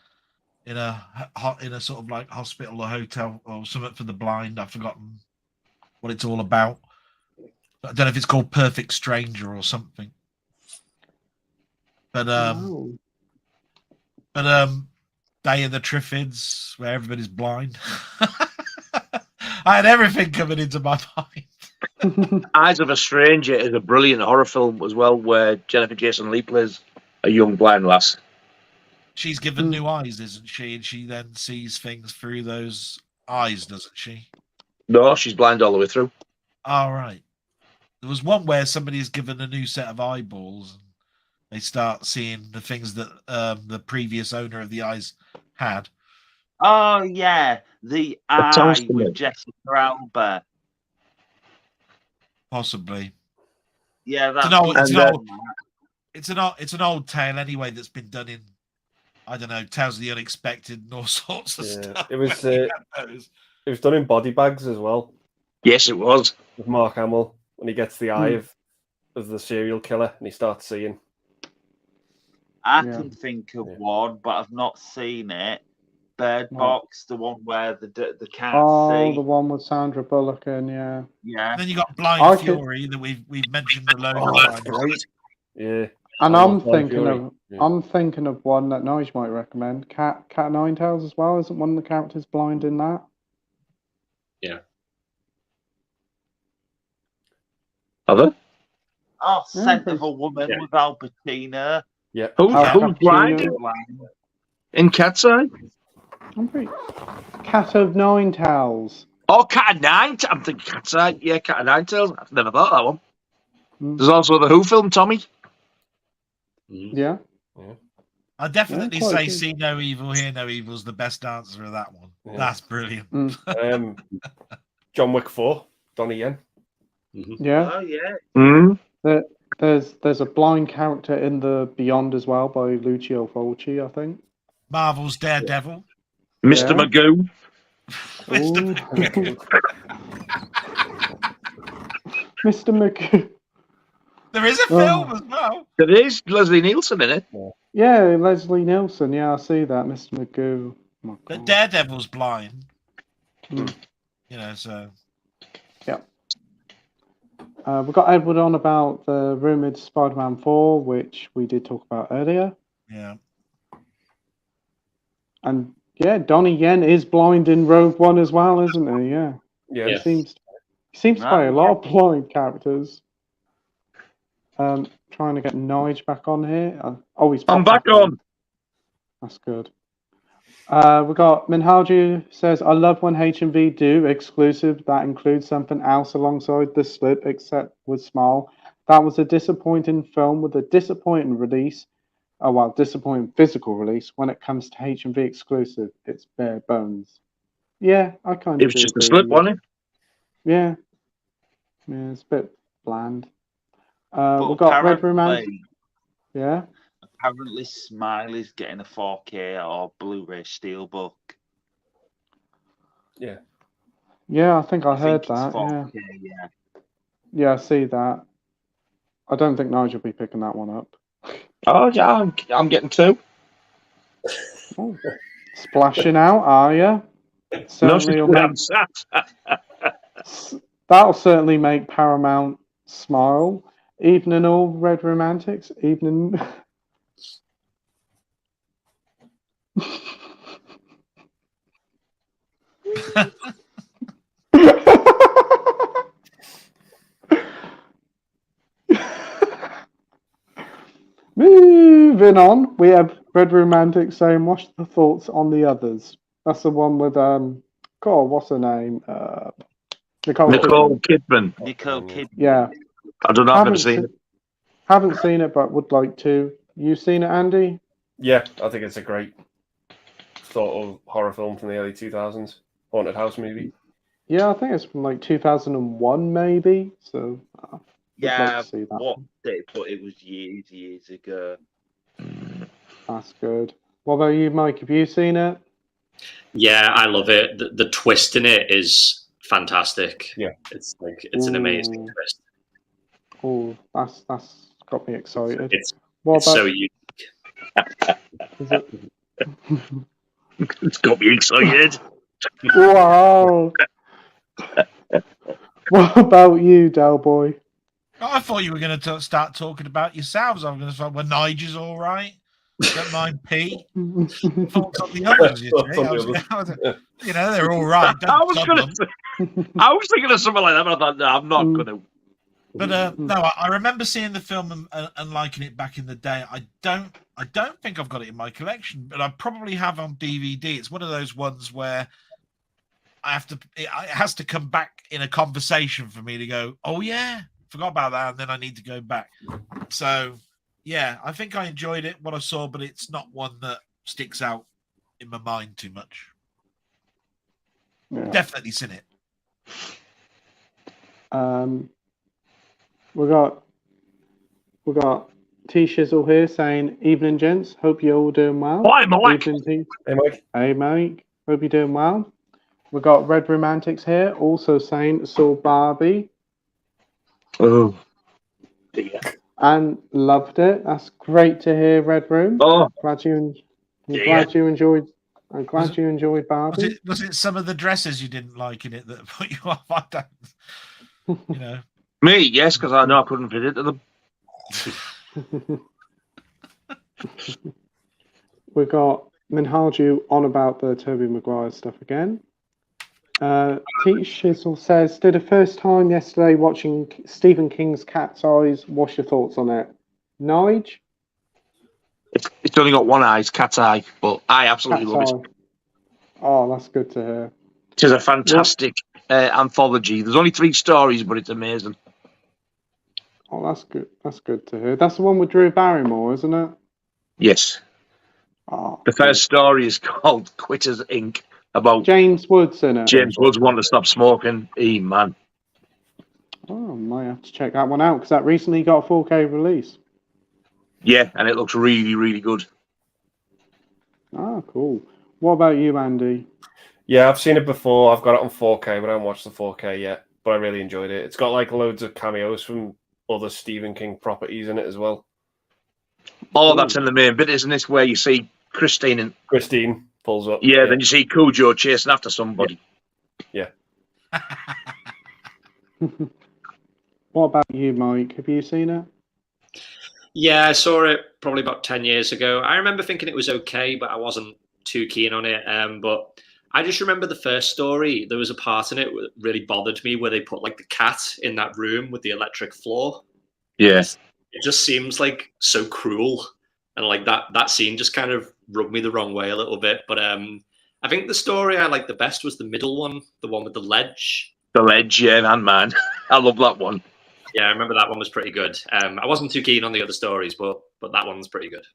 sort of like hospital or hotel or something for the blind. I've forgotten what it's all about. I don't know if it's called Perfect Stranger or something. But Day of the Triffids, where everybody's blind. I had everything coming into my mind. Eyes of a Stranger is a brilliant horror film as well, where Jennifer Jason Leigh plays a young blind lass. She's given new eyes, isn't she? And she then sees things through those eyes, doesn't she? No, she's blind all the way through. All right. There was one where somebody's given a new set of eyeballs and they start seeing the things that the previous owner of the eyes had. Oh, yeah. The Eye with Jessica Alba. Possibly. Yeah, that's it's an old tale anyway that's been done in, I don't know, Tales of the Unexpected and all sorts of stuff. It was done in Body Bags as well. Yes, it was. With Mark Hamill, when he gets the eye of the serial killer and he starts seeing. I can think of one, but I've not seen it. Bird Box, the one where the cat. Oh, the one with Sandra Bullock and yeah. And then you got Blind Fury that we've mentioned a load of times. Great. Yeah. And I'm thinking of one that Nige might recommend. Cat Nine Tails as well. Isn't one of the characters blind in that? Yeah. Other? Oh, Scent of a Woman with Al Pacino. Yeah. Who's blind? In Cat's Eye? I'm pretty. Cat of Nine Tails. Oh, Cat of Nine. I'm thinking Cat's Eye. Yeah, Cat of Nine Tails. I've never thought of that one. There's also the Who film, Tommy. Yeah. I definitely quite say good. "See No Evil, Hear No Evil" is the best answer of that one. Yeah. That's brilliant. John Wick 4, Donnie Yen. Yeah. Oh yeah. There's a blind character in the Beyond as well by Lucio Fulci, I think. Marvel's Daredevil. Mr. Yeah. Magoo. Mr. Mr. McGoo. There is a film as well. There is Leslie Nielsen in it. Yeah, Leslie Nielsen. Yeah, I see that. Mr. Magoo. Oh, But Daredevil's blind. Mm. You know, so. Yeah. We've got Edward on about the rumoured Spider-Man 4, which we did talk about earlier. Yeah. And yeah, Donnie Yen is blind in Rogue One as well, isn't he? Yeah. Yeah. He seems to play a lot of blind characters. Trying to get Nige back on here. He's I'm back on. That's good. We got Minhaju says, I love when HMV do exclusive that includes something else alongside the slip, except with Smile. That was a disappointing film with a disappointing release. Oh, well, disappointing physical release. When it comes to HMV exclusive, it's bare bones. Yeah, I kind of It was just a slip, wasn't it? Yeah. Yeah, it's a bit bland. We've got Red Romantic. Yeah. Apparently, Smile is getting a 4K or Blu-ray Steelbook. Yeah. Yeah, I think I heard that. 4K, yeah. Yeah, I see that. I don't think Nigel will be picking that one up. Oh, yeah, I'm getting two. Oh, splashing out, are you? Certainly that'll certainly make Paramount smile. Evening all, Red Romantics. Evening. Moving on, we have Red Romantic saying, "What's the thoughts on the others?" That's the one with God, what's her name? Nicole Kidman. Nicole Kidman. Yeah, I don't know. I've never seen it. Haven't seen it, but would like to. You seen it, Andy? Yeah, I think it's a great sort of horror film from the early 2000s, haunted house movie. Yeah, I think it's from like 2001, maybe. So yeah, like I watched it, but it was years ago. That's good. What about you, Mike? Have you seen it? Yeah, I love it. The twist in it is fantastic. Yeah, it's an amazing twist. Oh, that's got me excited. It's so unique. Is it? It's got me excited. Wow. What about you, Del Boy? I thought you were going to start talking about yourselves. I was going to say, well, Nige's all right. Don't mind Pete. Thoughts on the others, you know, they're all right. I was thinking of something like that, but I thought, no, I'm not going to. But no, I remember seeing the film and liking it back in the day. I don't think I've got it in my collection, but I probably have on DVD. It's one of those ones where it has to come back in a conversation for me to go, oh yeah, forgot about that, and then I need to go back. So yeah, I think I enjoyed it, what I saw, but it's not one that sticks out in my mind too much. Yeah. Definitely seen it. We got T Shizzle here saying, "Evening, gents. Hope you're all doing well." Hi, Mike. Evening, hey, Mike. Hey, Mike. Hope you're doing well. We got Red Romantics here, also saying, "Saw Barbie." Oh, dear. And loved it. That's great to hear, Red Room. Oh, glad you enjoyed. I'm glad you enjoyed Barbie. Was it some of the dresses you didn't like in it that put you off? I don't, you know. Me, yes, because I know I couldn't fit into them. We got Minhaju on about the Tobey Maguire stuff again. T Shizzle says, did a first time yesterday watching Stephen King's Cat's Eyes. What's your thoughts on it? Nige? It's only got one eye, it's Cat's Eye, but I absolutely love it. Oh, that's good to hear. It is a fantastic anthology. There's only 3 stories, but it's amazing. Oh, that's good. That's good to hear. That's the one with Drew Barrymore, isn't it? Yes. Oh, The first story is called Quitters Inc. about James Woods in it. James Woods wanting to stop smoking. Man. Oh, I might have to check that one out because that recently got a 4K release. Yeah, and it looks really, really good. Ah, cool. What about you, Andy? Yeah, I've seen it before. I've got it on 4K, but I haven't watched the 4K yet. But I really enjoyed it. It's got like loads of cameos from other Stephen King properties in it as well. Oh, that's in the main bit, isn't it? Where you see Christine pulls up. Yeah, then you see Cujo chasing after somebody. Yeah. What about you, Mike? Have you seen it? Yeah, I saw it probably about 10 years ago. I remember thinking it was okay, but I wasn't too keen on it. But I just remember the first story. There was a part in it that really bothered me where they put like the cat in that room with the electric floor. Yes. It just seems like so cruel. And like that scene just kind of rubbed me the wrong way a little bit. But I think the story I liked the best was the middle one, the one with the ledge. The ledge, yeah, and man. I love that one. Yeah, I remember that one was pretty good. I wasn't too keen on the other stories, but that one's pretty good.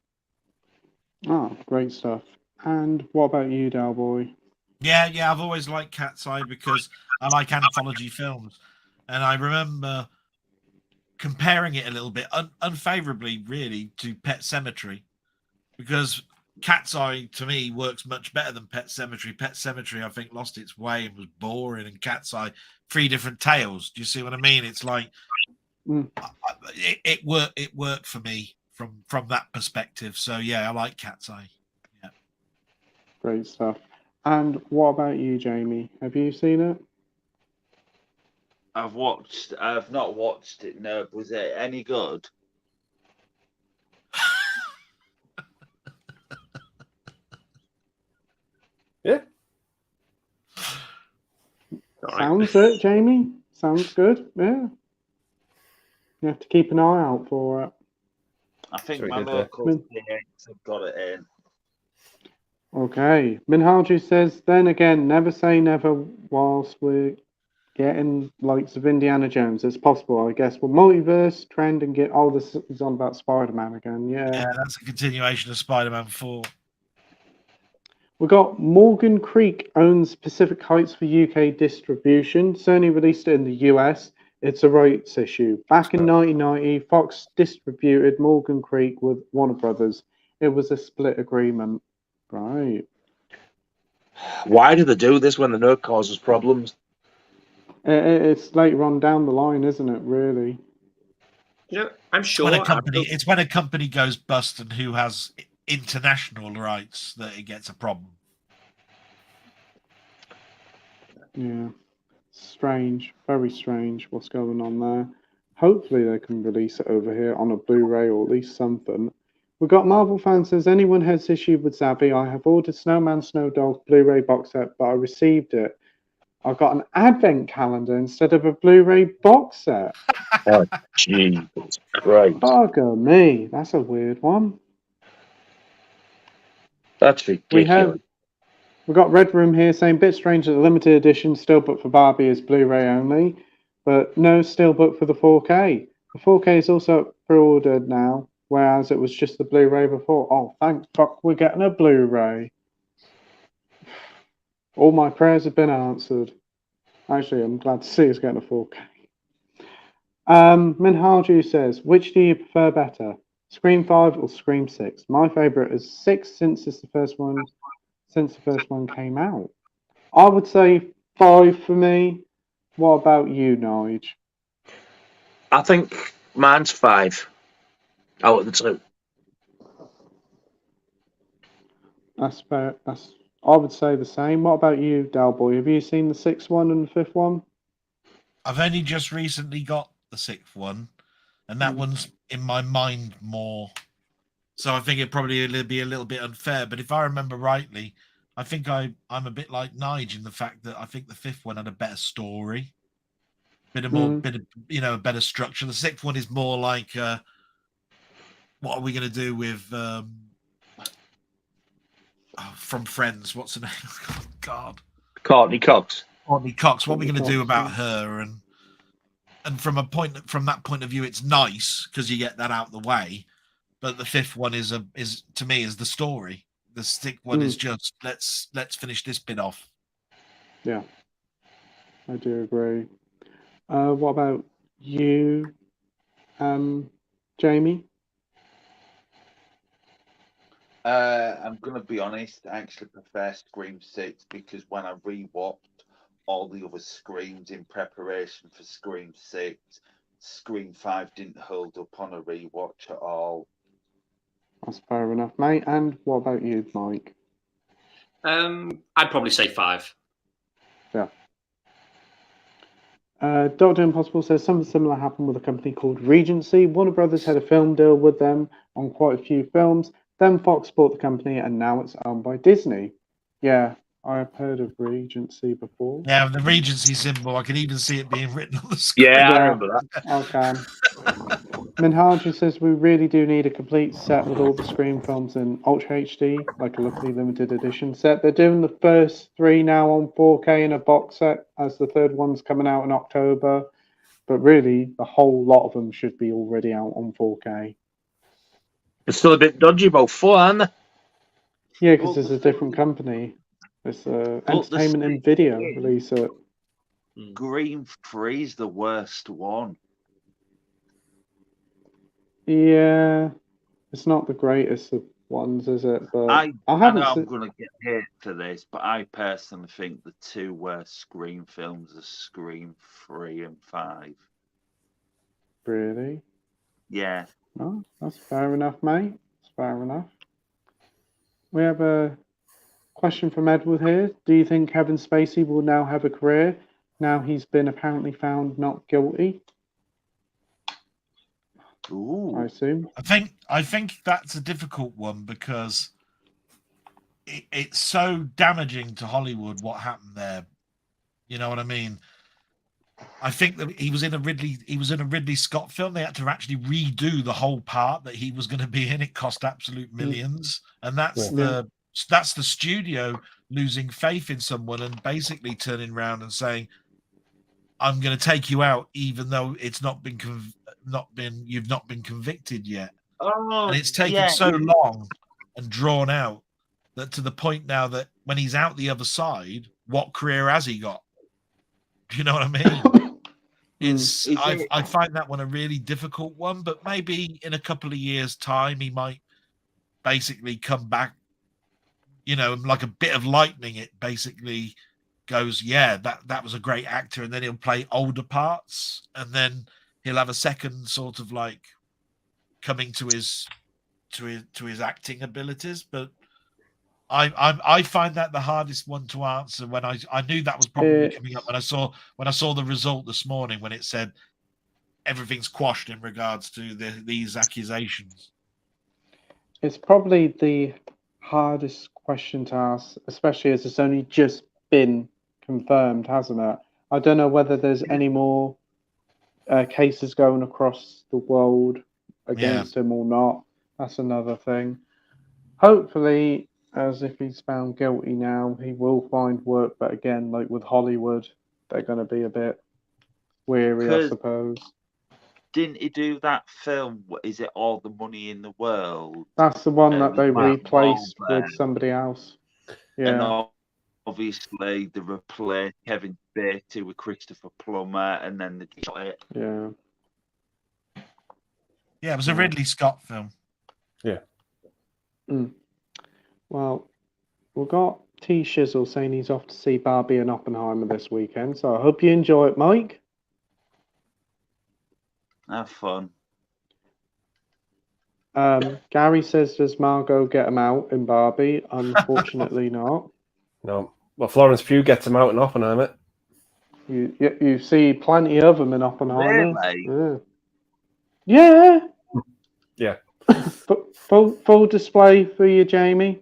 Oh, great stuff. And what about you, Doll Boy? Yeah, I've always liked Cat's Eye because I like anthology films. And I remember comparing it a little bit unfavorably, really, to Pet Sematary, because Cat's Eye, to me, works much better than Pet Sematary. Pet Sematary, I think, lost its way and was boring, and Cat's Eye, 3 different tales. Do you see what I mean? It's like it worked for me from that perspective. So yeah, I like Cat's Eye. Yeah, great stuff. And what about you, Jamie? Have you seen it? I've not watched it. No, was it any good? Yeah. Sounds it, Jamie. Sounds good. Yeah. You have to keep an eye out for it. I think my local PX have got it in. Okay. Minhaji says, then again, never say never whilst we're getting likes of Indiana Jones. It's possible, I guess. Well, multiverse trend and get this is on about Spider-Man again. Yeah, that's a continuation of Spider-Man 4. We got Morgan Creek owns Pacific Heights for UK distribution. Sony released it in the US. It's a rights issue. Back in 1990, Fox distributed Morgan Creek with Warner Brothers. It was a split agreement. Right. Why do they do this when they know it causes problems? It's later on down the line, isn't it, really? You know, I'm sure it's when a company goes bust and who has international rights that it gets a problem. Yeah. Strange. Very strange what's going on there. Hopefully they can release it over here on a Blu-ray or at least something. We've got Marvel fan says, anyone has issue with Zabby? I have ordered Snowman Snow Dog Blu-ray box set, but I received it. I got an advent calendar instead of a Blu-ray box set. Oh, Jesus Christ. Bugger me. That's a weird one. That's ridiculous. We've got Red Room here saying, bit strange that the limited edition Steelbook for Barbie is Blu-ray only, but no Steelbook for the 4K. The 4K is also pre-ordered now, whereas it was just the Blu-ray before. Oh, thank fuck we're getting a Blu-ray. All my prayers have been answered. Actually, I'm glad to see us getting a 4K. Minhaju says, which do you prefer better, Scream 5 or Scream 6? My favourite is 6 since the first one came out. I would say 5 for me. What about you, Nige? I think mine's 5 out of the 2. That's fair. I would say the same. What about you, Doll Boy? Have you seen the 6th one and the 5th one? I've only just recently got the 6th one, and that one's in my mind more. So I think it probably will be a little bit unfair. But if I remember rightly, I think I'm a bit like Nige in the fact that I think the 5th one had a better story, bit of a better structure. The 6th one is more like, what are we going to do with from Friends? What's the name? Oh, God. Courtney Cox. Courtney Cox. What are we going to do about her? And from that point of view, it's nice because you get that out of the way. But the fifth one is to me is the story. The sixth one is just let's finish this bit off. Yeah, I do agree. What about you, Jamie? I'm going to be honest. I actually prefer Scream 6 because when I rewatched all the other Screams in preparation for Scream 6, Scream 5 didn't hold up on a rewatch at all. That's fair enough, mate. And what about you, Mike? I'd probably say 5. Yeah. Dr. Impossible says something similar happened with a company called Regency. Warner Brothers had a film deal with them on quite a few films. Then Fox bought the company, and now it's owned by Disney. Yeah, I've heard of Regency before. Yeah, the Regency symbol. I can even see it being written on the screen. Yeah, I remember that. Okay. Minhaji says we really do need a complete set with all the Scream films in Ultra HD, like a lovely limited edition set. They're doing the first 3 now on 4K in a box set, as the third one's coming out in October. But really, the whole lot of them should be already out on 4K. It's still a bit dodgy about 4, aren't they? Yeah, because it's a different company. It's Entertainment and Video release it. Scream 3 is the worst one. Yeah, it's not the greatest of ones, is it? But I haven't know seen... I'm going to get hit for this, but I personally think the 2 worst Scream films are Scream 3 and 5. Really? Yeah. No, that's fair enough, mate. That's fair enough. We have a question from Edward here. Do you think Kevin Spacey will now have a career now he's been apparently found not guilty? Ooh. I assume. I think that's a difficult one because it's so damaging to Hollywood what happened there. You know what I mean? I think that he was in a Ridley Scott film. They had to actually redo the whole part that he was going to be in. It cost absolute millions, and that's the studio losing faith in someone and basically turning around and saying, "I'm going to take you out, even though it's you've not been convicted yet." Oh, and it's taken so long and drawn out that to the point now that when he's out the other side, what career has he got? Do you know what I mean? I find that one a really difficult one, but maybe in a couple of years' time, he might basically come back, you know, like a bit of lightning. It basically goes, yeah, that was a great actor. And then he'll play older parts and then he'll have a second sort of like coming to his acting abilities. But I find that the hardest one to answer. When I knew that was probably coming up when I saw the result this morning when it said everything's quashed in regards to these accusations. It's probably the hardest question to ask, especially as it's only just been confirmed, hasn't it? I don't know whether there's any more cases going across the world against him or not. That's another thing. Hopefully, as if he's found guilty now, he will find work. But again, like with Hollywood, they're going to be a bit weary, I suppose. Didn't he do that film? Is it All the Money in the World? That's the one that they replaced with somebody else. Yeah. And obviously, they replaced Kevin Spacey with Christopher Plummer, and then they shot it. Yeah. Yeah, it was a Ridley Scott film. Yeah. Well, we've got T Shizzle saying he's off to see Barbie and Oppenheimer this weekend, so I hope you enjoy it, Mike. Have fun. Gary says, does Margot get him out in Barbie? Unfortunately not. No. Well, Florence Pugh gets him out in Oppenheimer. You see plenty of them in Oppenheimer. Really? Yeah. Yeah. Full display for you, Jamie.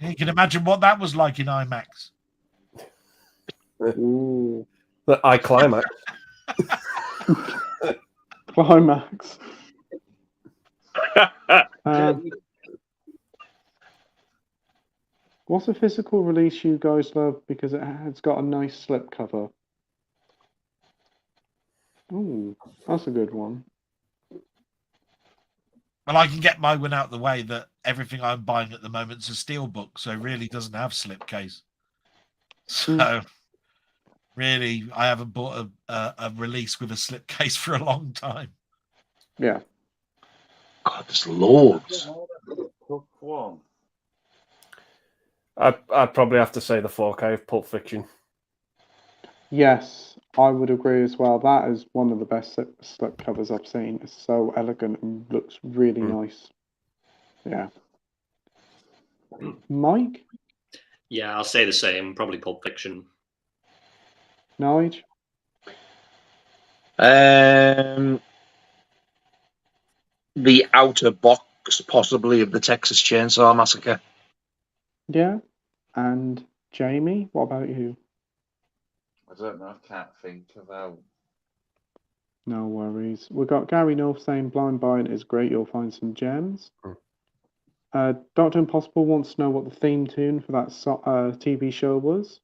You can imagine what that was like in IMAX. Ooh. The iClimax. Climax. What's a physical release you guys love because it's got a nice slipcover? Ooh, that's a good one. Well, I can get my one out the way that everything I'm buying at the moment is a steelbook, so it really doesn't have slipcase. So, really, I haven't bought a release with a slipcase for a long time. Yeah. God, there's loads. One. I'd probably have to say the 4K of Pulp Fiction. Yes, I would agree as well. That is one of the best slip covers I've seen. It's so elegant and looks really nice. Yeah. Mike? Yeah, I'll say the same. Probably Pulp Fiction. Nige? The outer box, possibly, of the Texas Chainsaw Massacre. Yeah. And Jamie, what about you? I don't know. I can't think about. No worries. We've got Gary North saying Blind Buying is great. You'll find some gems. Dr. Impossible wants to know what the theme tune for that TV show was.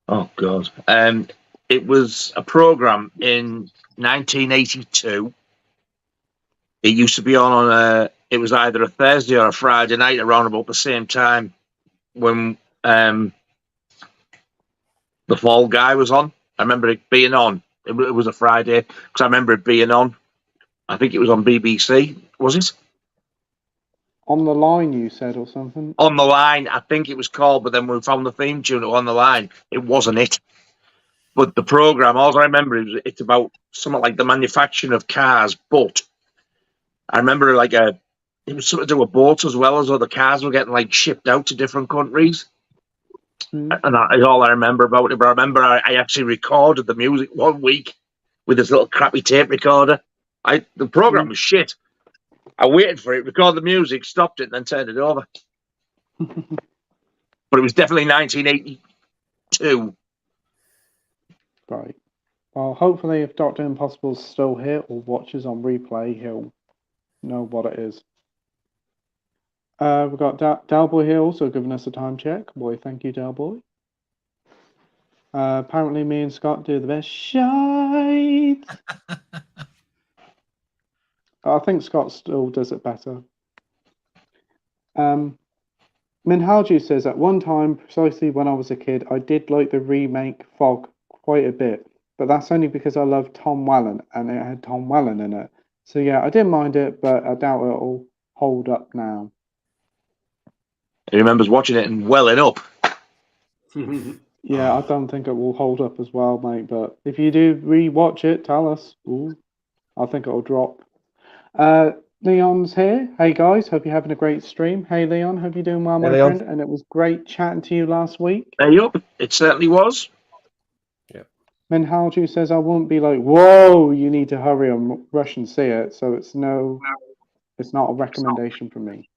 Oh, God. It was a program in 1982. It used to be on it was either a Thursday or a Friday night around about the same time when The Fall Guy was on. I remember it being on. It was a Friday because I remember it being on. I think it was on BBC. Was it? On the Line, you said, or something? On the Line, I think it was called, but then when we found the theme tune On the Line, it wasn't it. But the program, all I remember is it's about something like the manufacturing of cars, but I remember it was something to do with boats as well, as though the cars were getting like shipped out to different countries. And that is all I remember about it. But I remember I actually recorded the music one week with this little crappy tape recorder. The program was shit. I waited for it, recorded the music, stopped it, and then turned it over. But it was definitely 1982. Right. Well, hopefully if Dr. Impossible's still here or watches on replay, he'll know what it is. We've got Dalboy here also giving us a time check. Boy, thank you, Dalboy. Apparently me and Scott do the best shite. I think Scott still does it better. Minhaju says, at one time, precisely when I was a kid, I did like the remake Fog quite a bit. But that's only because I love Tom Welling, and it had Tom Welling in it. So yeah, I didn't mind it, but I doubt it'll hold up now. He remembers watching it and welling up. Yeah, I don't think it will hold up as well, mate. But if you do re-watch it, tell us. Ooh, I think it'll drop. Leon's here. Hey guys, hope you're having a great stream. Hey Leon, hope you're doing well, my friend. And it was great chatting to you last week. Hey up, it certainly was. Yeah. Minhalju says I won't be like, whoa, you need to hurry and rush and see it. So it's not a recommendation from me.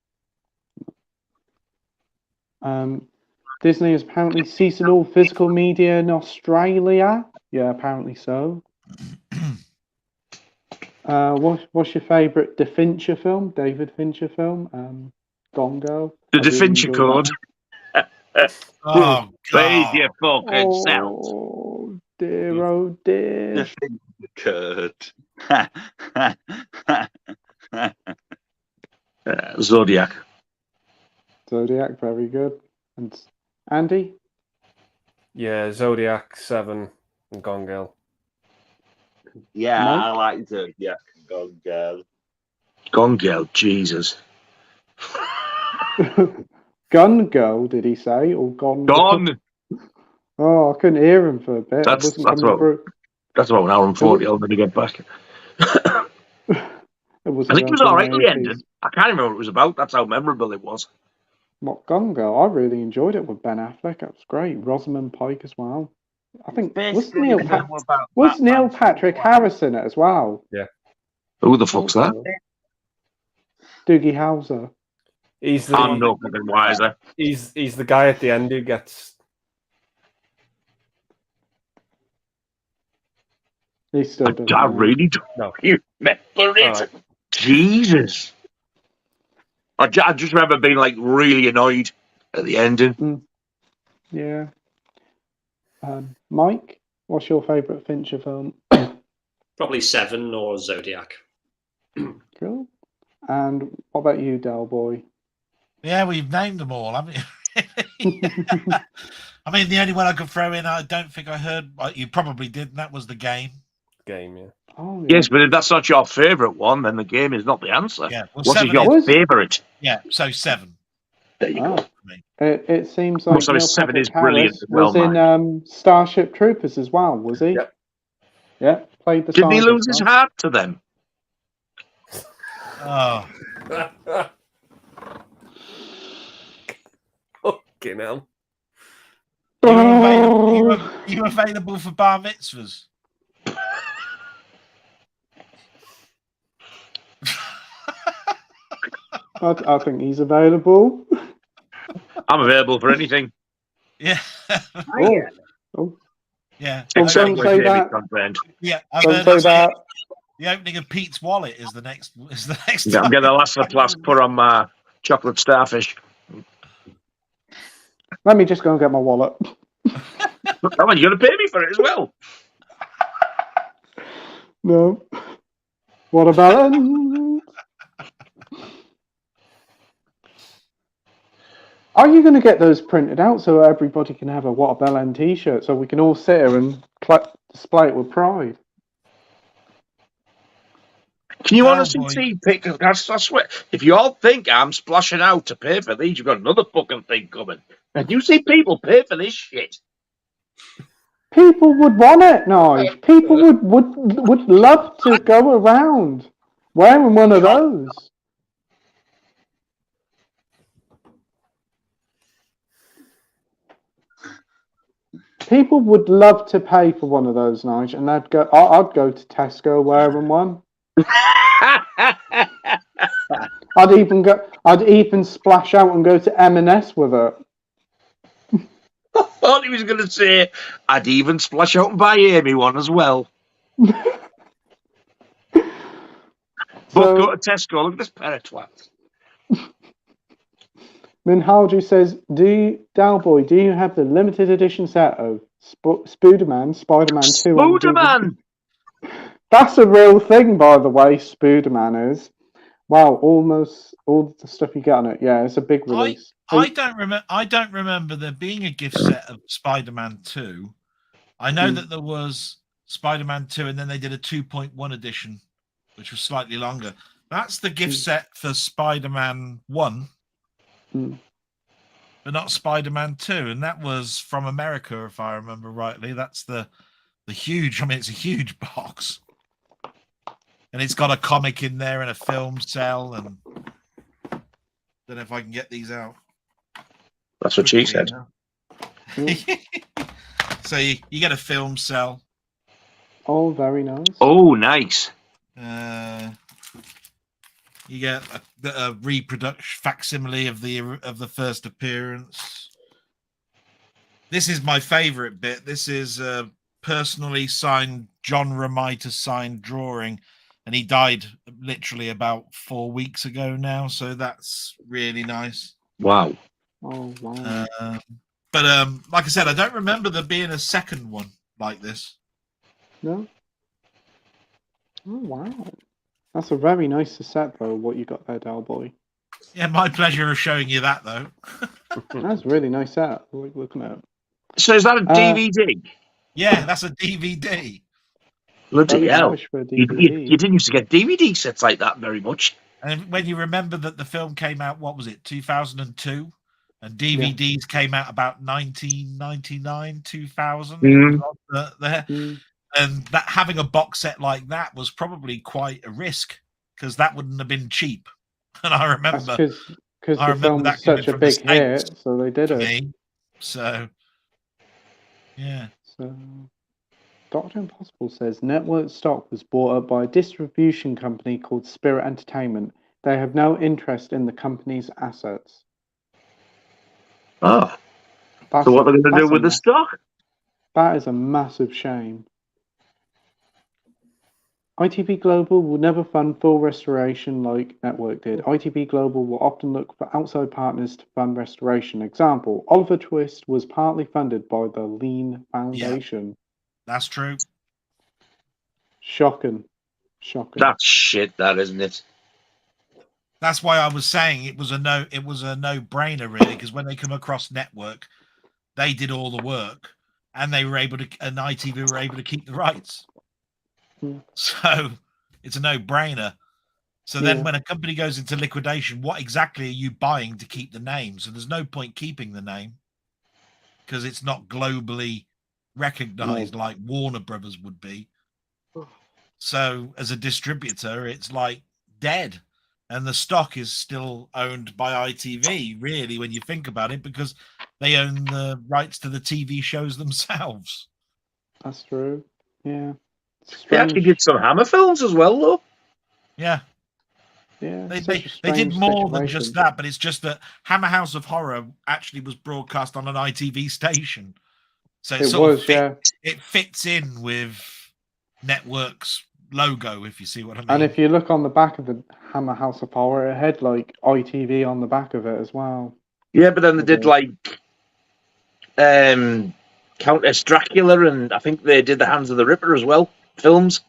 Disney has apparently ceased all physical media in Australia. Yeah, apparently so. What's your favourite David Fincher film? Gone Girl. The Da Vinci Code. Oh, Please, you fucking self. Oh dear, oh dear. The Zodiac. Zodiac, very good. And Andy? Yeah, Zodiac, 7, and Gone Girl. Yeah, Mike? I like Zodiac and Gone Girl. Gone Girl, Jesus. Gun Girl, did he say? Or Gone Girl? Gone! Oh, I couldn't hear him for a bit. That's about an hour and 40 I'm going to get back. I think it was alright at the end. I can't remember what it was about. That's how memorable it was. What, Gone Girl? I really enjoyed it with Ben Affleck. That was great. Rosamund Pike as well. I think was Neil Patrick Harris in it as well? Yeah. Who the fuck's that? Doogie Howser. I'm no fucking wiser. He's the guy at the end who gets. He still doesn't. I really don't know. remember it. Right. Jesus. I just remember being like really annoyed at the ending. Yeah. Mike, what's your favourite Fincher film? Probably Seven or Zodiac. Cool. And what about you, Del Boy? Yeah, we've named them all, haven't you? I mean, the only one I could throw in, I don't think I heard. You probably did, and that was The Game. Game, yeah. Oh, yeah. Yes, but if that's not your favourite one, then the game is not the answer. Yeah. Well, What is Seven your is- favourite? Yeah, so Seven. There you go. It seems like Most of Neil his Seven Patrick is brilliant Harris as well, was in Starship Troopers as well, was he? Yep. Yeah, played the Didn't he Cybers lose his guy. heart to them? Oh, Fucking hell. Are you available for bar mitzvahs? I think he's available. I'm available for anything. Yeah. Oh, Yeah. Don't Except say with that. David Conrad. Yeah. I've don't heard say of that. the opening of Pete's Wallet is the next. Yeah, I'm getting the last of the plus put on my chocolate starfish. Let me just go and get my wallet. Oh, and you're going to pay me for it as well. No. What about it? Are you going to get those printed out so everybody can have a What a Bell t-shirt so we can all sit here and display it with pride? Can you Oh, honestly boy. see? I swear, if you all think I'm splashing out to pay for these, you've got another fucking thing coming. And you see people pay for this shit. People would want it, Nige. People would love to go around wearing one of those. People would love to pay for one of those, Nige, and I'd go to Tesco wearing one. I'd even splash out and go to M&S with it. I thought he was going to say, I'd even splash out and buy Amy one as well. Both go to Tesco. Look at this pair of twats. Minhalju says, Dalboy, do you have the limited edition set of Spooderman, Spider-Man 2 on Spooderman! That's a real thing, by the way, Spooderman is. Wow, almost all the stuff you get on it. Yeah, it's a big release. I don't remember there being a gift set of Spider-Man 2. I know that there was Spider-Man 2, and then they did a 2.1 edition, which was slightly longer. That's the gift set for Spider-Man 1, but not Spider-Man 2, and that was from America, if I remember rightly. That's the huge. I mean, it's a huge box, and it's got a comic in there and a film cell, and don't know if I can get these out. That's what she said. So you get a film cell. Oh, very nice. Oh, nice. You get a reproduction facsimile of the first appearance. This is my favorite bit. This is a personally signed John Romita signed drawing, and he died literally about 4 weeks ago now. So that's really nice. Wow. Oh, wow. But like I said, I don't remember there being a second one like this. No? Oh, wow. That's a very nice set, though, what you got there, Dalboy. Yeah, my pleasure of showing you that, though. That's a really nice set. Looking at it. So is that a DVD? Yeah, that's a DVD. Bloody Very hell. nice for a You DVD. didn't used to get DVD sets like that very much. And when you remember that the film came out, what was it, 2002? And DVDs came out about 1999, 2000. And that having a box set like that was probably quite a risk because that wouldn't have been cheap. And I remember because the film was such a big hit, so they did it. So, yeah. So, Dr. Impossible says network stock was bought up by a distribution company called Spirit Entertainment. They have no interest in the company's assets. Oh. So what are they going to do with the stock? That is a massive shame. ITV Global will never fund full restoration like Network did. ITV Global will often look for outside partners to fund restoration. Example, Oliver Twist was partly funded by the Lean Foundation. That's true. Shocking. That's shit, that, isn't it? That's why I was saying it was a no-brainer, really, because when they come across Network, they did all the work and they were able to, and ITV were able to keep the rights. So it's a no-brainer. So then when a company goes into liquidation, what exactly are you buying to keep the name? So there's no point keeping the name because it's not globally recognized like Warner Brothers would be. So as a distributor, it's like dead. And the stock is still owned by ITV, really, when you think about it, because they own the rights to the TV shows themselves. That's true. Yeah. They actually did some Hammer films as well, though. Yeah. Yeah. They did more than just that, but it's just that Hammer House of Horror actually was broadcast on an ITV station. So it fits in with Network's logo, if you see what I mean. And if you look on the back of the Hammer House of Horror, it had like ITV on the back of it as well. Yeah, but then they did like Countess Dracula, and I think they did the Hands of the Ripper as well. Films.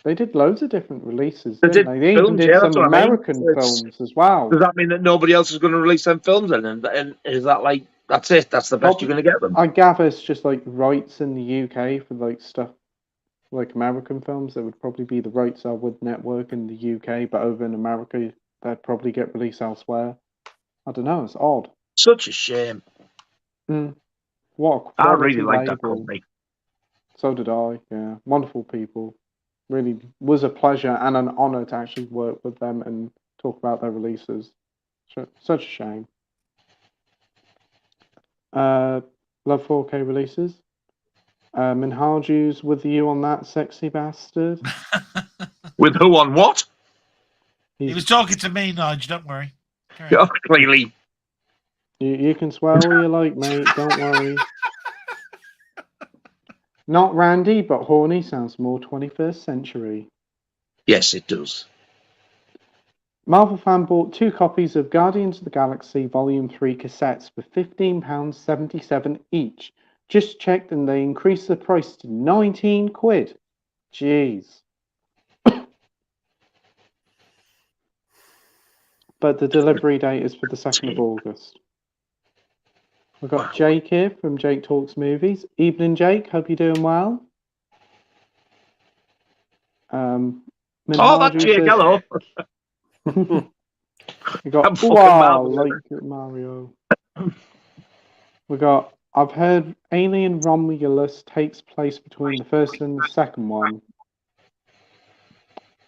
They did loads of different releases. They didn't they? They even did some American films as well. Does that mean that nobody else is going to release them films? And is that like that's it? That's the best you're going to get them? I gather it's just like rights in the UK for like stuff like American films. That would probably be the rights are with Network in the UK, but over in America, they'd probably get released elsewhere. I don't know. It's odd. Such a shame. What I really like that company. So did I. Yeah, wonderful people. Really was a pleasure and an honor to actually work with them and talk about their releases. Such a shame. Love 4K releases. Minhaju's with you on that, sexy bastard. With who on what? He was talking to me, Nige. Don't worry. Oh, clearly. You can swear all you like, mate. Don't worry. Not Randy, but horny sounds more 21st century. Yes, it does. Marvel fan bought 2 copies of Guardians of the Galaxy Volume 3 cassettes for £15.77 each. Just checked and they increased the price to 19 quid. Jeez. But the delivery date is for the 2nd of August. We've got Jake here from Jake Talks Movies. Evening, Jake. Hope you're doing well. That's Jake. Hello. We got wow, like Mario. We got. I've heard Alien Romulus takes place between the first and the second one.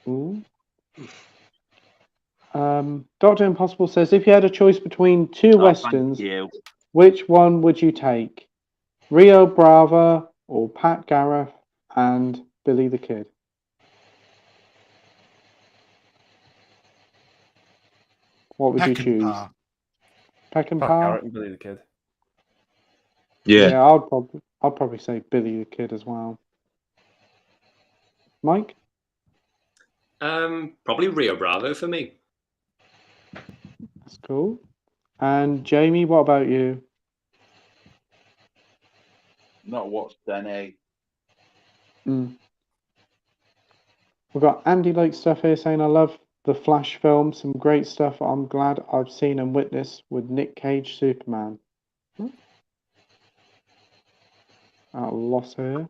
Ooh. Dr. Impossible says, if you had a choice between 2 westerns, which one would you take? Rio Bravo or Pat Gareth and Billy the Kid? What would you choose? Peckinpah? Pat Gareth and Billy the Kid. Yeah, I'll probably say Billy the Kid as well. Mike? Probably Rio Bravo for me. That's cool. And Jamie, what about you? Not watched any. We've got Andy Lake stuff here saying, I love the Flash film. Some great stuff I'm glad I've seen and witnessed with Nick Cage Superman. Loss here.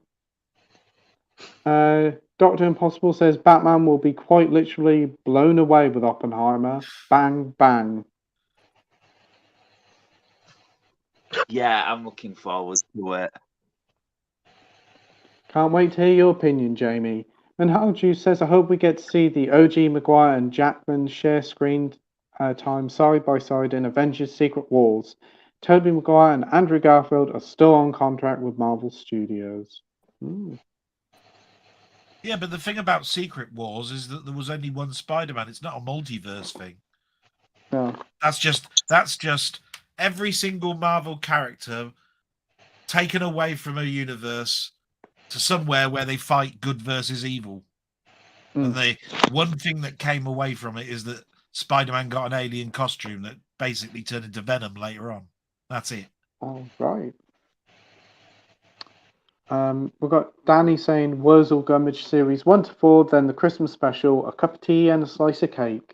Dr. Impossible says Batman will be quite literally blown away with Oppenheimer. Bang, bang. Yeah, I'm looking forward to it. Can't wait to hear your opinion, Jamie. And Halju says, I hope we get to see the OG Maguire and Jackman share screen time side by side in Avengers Secret Wars. Tobey Maguire and Andrew Garfield are still on contract with Marvel Studios. Yeah, but the thing about Secret Wars is that there was only one Spider-Man. It's not a multiverse thing. No. That's just every single Marvel character taken away from a universe to somewhere where they fight good versus evil. And the one thing that came away from it is that Spider-Man got an alien costume that basically turned into Venom later on. That's it. Oh, right. We've got Danny saying Wurzel Gummidge series 1 to 4, then the Christmas special, a cup of tea and a slice of cake.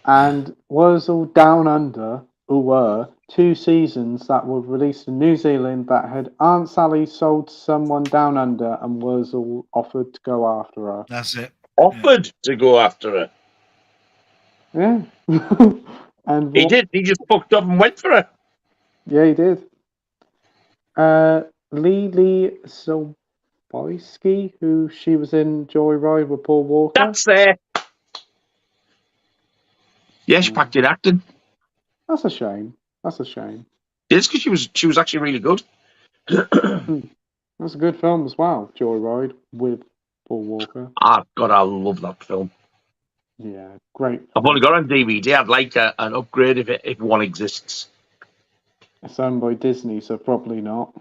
And Wurzel Down Under, were 2 seasons that were released in New Zealand that had Aunt Sally sold someone down under and Wurzel offered to go after her. That's it. Offered to go after her. Yeah. And He did. He just fucked up and went for her. Yeah, he did. Lily Sobieski, who she was in Joyride with Paul Walker. That's there. Yeah, she packed in acting. That's a shame. That's a shame. It's because she was actually really good. That's a good film as well, Joyride with Paul Walker. Ah, God, I love that film. Yeah, great. I've only got it on DVD. I'd like an upgrade if one exists. It's owned by Disney, so probably not.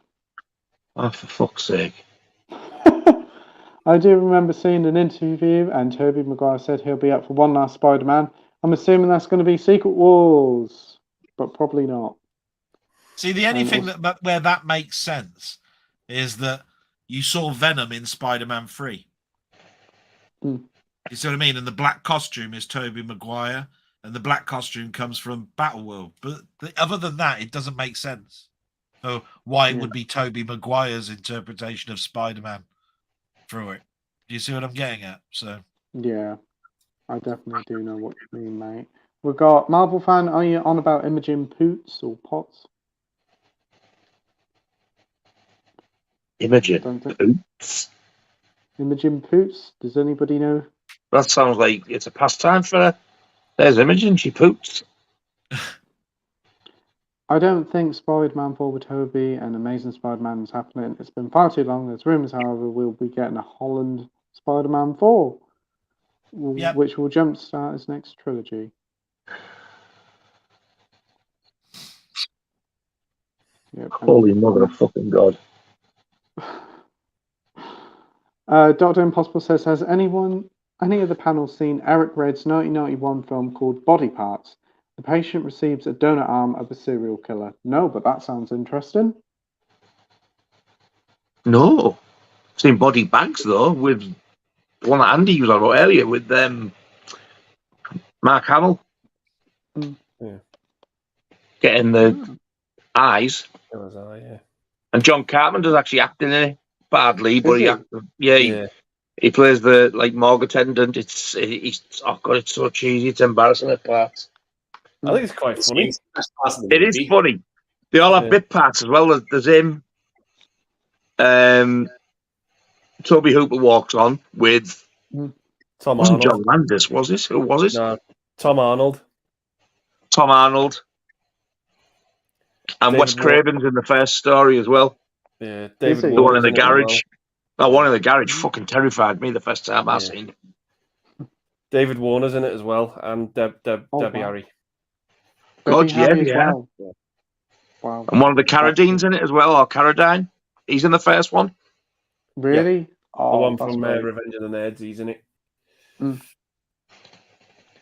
Oh, for fuck's sake. I do remember seeing an interview and Tobey Maguire said he'll be up for one last Spider-Man. I'm assuming that's going to be Secret Wars, but probably not. See, the only thing where that makes sense is that you saw Venom in Spider-Man 3. You see what I mean? And the black costume is Tobey Maguire, and the black costume comes from Battleworld. But other than that, it doesn't make sense. So why it would be Tobey Maguire's interpretation of Spider-Man through it. Do you see what I'm getting at? So yeah, I definitely do know what you mean, mate. We've got Marvel fan. Are you on about Imogen Poots or Potts? Imogen Poots. Imogen Poots. Does anybody know? That sounds like it's a pastime for her. There's Imogen. She poots. I don't think Spider-Man 4 with Tobey and Amazing Spider-Man is happening. It's been far too long. There's rumours, however, we'll be getting a Holland Spider-Man 4, which will jumpstart his next trilogy. Yep. Holy mother of fucking God. Dr. Impossible says, has any of the panel seen Eric Red's 1991 film called Body Parts? The patient receives a donor arm of a serial killer. No, but that sounds interesting. No. I've seen Body Bags, though, with one that Andy was on about earlier with Mark Hamill. Yeah. Getting the eyes. And John Carpenter's actually acting in it. Badly, but he plays the morgue attendant. It's oh God, it's so cheesy. It's embarrassing at parts. I think it's quite funny. It is funny. They all have bit parts as well. There's him. Toby Hooper walks on with Tom wasn't Arnold. John Landis, was it? Who was it? No, Tom Arnold. Tom Arnold. And David Wes Craven's in the first story as well. Yeah, David. The one in the garage. That one in the garage fucking terrified me the first time I seen it. David Warner's in it as well, and Debbie Harry. God, yeah. Wow. Wow. And one of the Carradine's in it as well, or Carradine. He's in the first one. Really? Yeah. Oh, the one from Revenge of the Nerds, he's in it.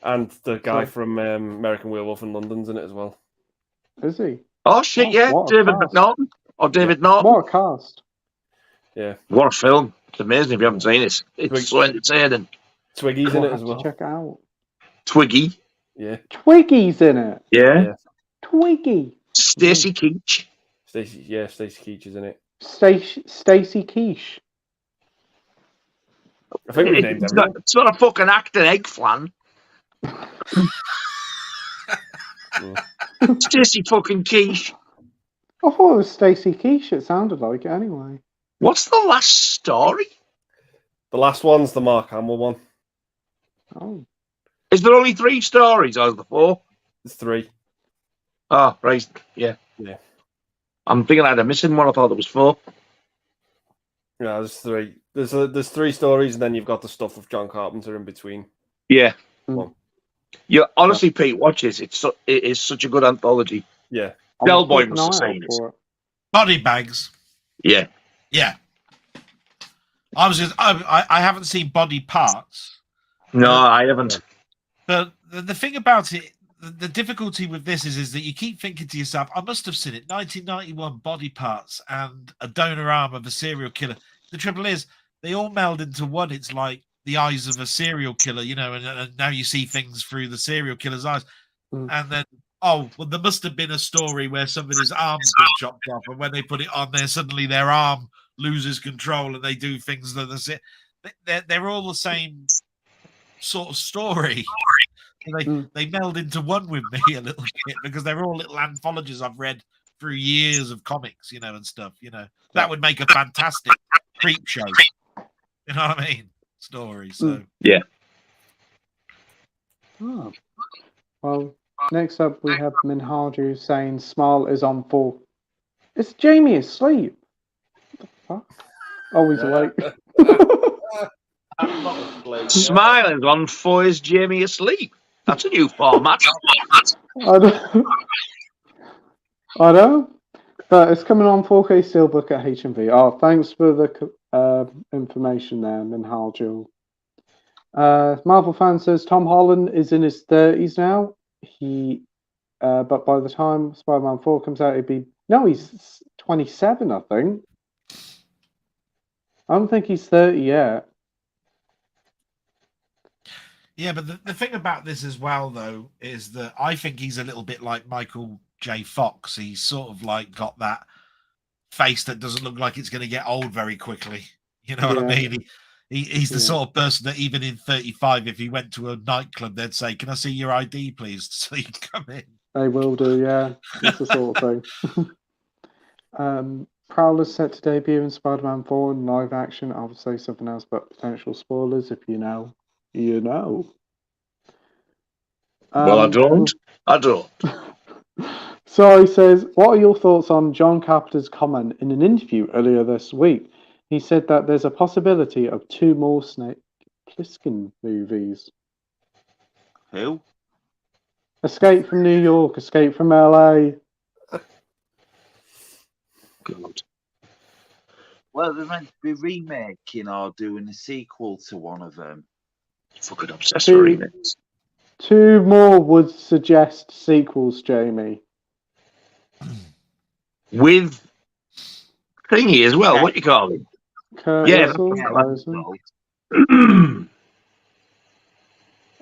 And the guy from American Werewolf in London's in it as well. Is he? Oh, shit, David McNaughton. Or David Norton. What a cast. Yeah. What a film. It's amazing if you haven't seen it. It's so entertaining. Twiggy's in it as well. Check it out. Twiggy. Yeah. Twiggy's in it. Yeah. Twiggy. Stacey Keach. Stacey Keach is in it. Stacey Quiche. I think we named everyone. It's not a fucking acting egg flan. Stacey fucking Quiche. I thought it was Stacey Quiche. It sounded like it anyway. What's the last story? The last one's the Mark Hamill one. Oh. Is there only 3 stories out of the 4? It's 3. Oh, right. Yeah. Yeah. I'm thinking I had a missing one. I thought there was 4. Yeah, there's 3. There's 3 stories, and then you've got the stuff of John Carpenter in between. Yeah. Well, Yeah, honestly, Pete, watch this. It is such a good anthology. Yeah. Del Boy must have seen it. Body Bags. Yeah. Yeah. I haven't seen Body Parts. No, I haven't. But the thing about it, the difficulty with this is that you keep thinking to yourself, I must have seen it. 1991 Body Parts and a donor arm of a serial killer. The trouble is, they all meld into one. It's like the eyes of a serial killer, and now you see things through the serial killer's eyes. And then, there must have been a story where somebody's arm's been chopped off, and when they put it on there, suddenly their arm loses control and they do things that they're all the same sort of story. They meld into one with me a little bit because they're all little anthologies I've read through years of comics, and stuff. That would make a fantastic creep show. You know what I mean? Story. So yeah. Oh. Well, next up we have Minhaju saying Smile is on full. Is Jamie asleep? What the fuck? Oh, he's awake. I'm not asleep. Smile is on for is Jamie asleep. That's a new format. I know. But it's coming on 4K Steelbook at HMV. Oh, thanks for the information there, Minhaju. Marvel fan says Tom Holland is in his 30s now. But by the time Spider-Man 4 comes out, he's 27, I think. I don't think he's 30 yet. Yeah, but the thing about this as well, though, is that I think he's a little bit like Michael J. Fox. He's sort of like got that face that doesn't look like it's going to get old very quickly. You know what I mean? He's the sort of person that even in 35, if he went to a nightclub, they'd say, "Can I see your ID, please?" So you can come in. They will do, yeah. It's the sort of thing. Prowler's set to debut in Spider-Man 4 in live action. I would say something else, but potential spoilers. If you know, you know. Well, I don't. So he says, what are your thoughts on John Carpenter's comment in an interview earlier this week? He said that there's a possibility of 2 more Snake Plissken movies. Who? Escape from New York, Escape from LA. God. Well, they're meant to be remaking or doing a sequel to one of them. Fucking obsessed with remakes. 2 more would suggest sequels, Jamie. With thingy as well. What you call him? Kurt Russell?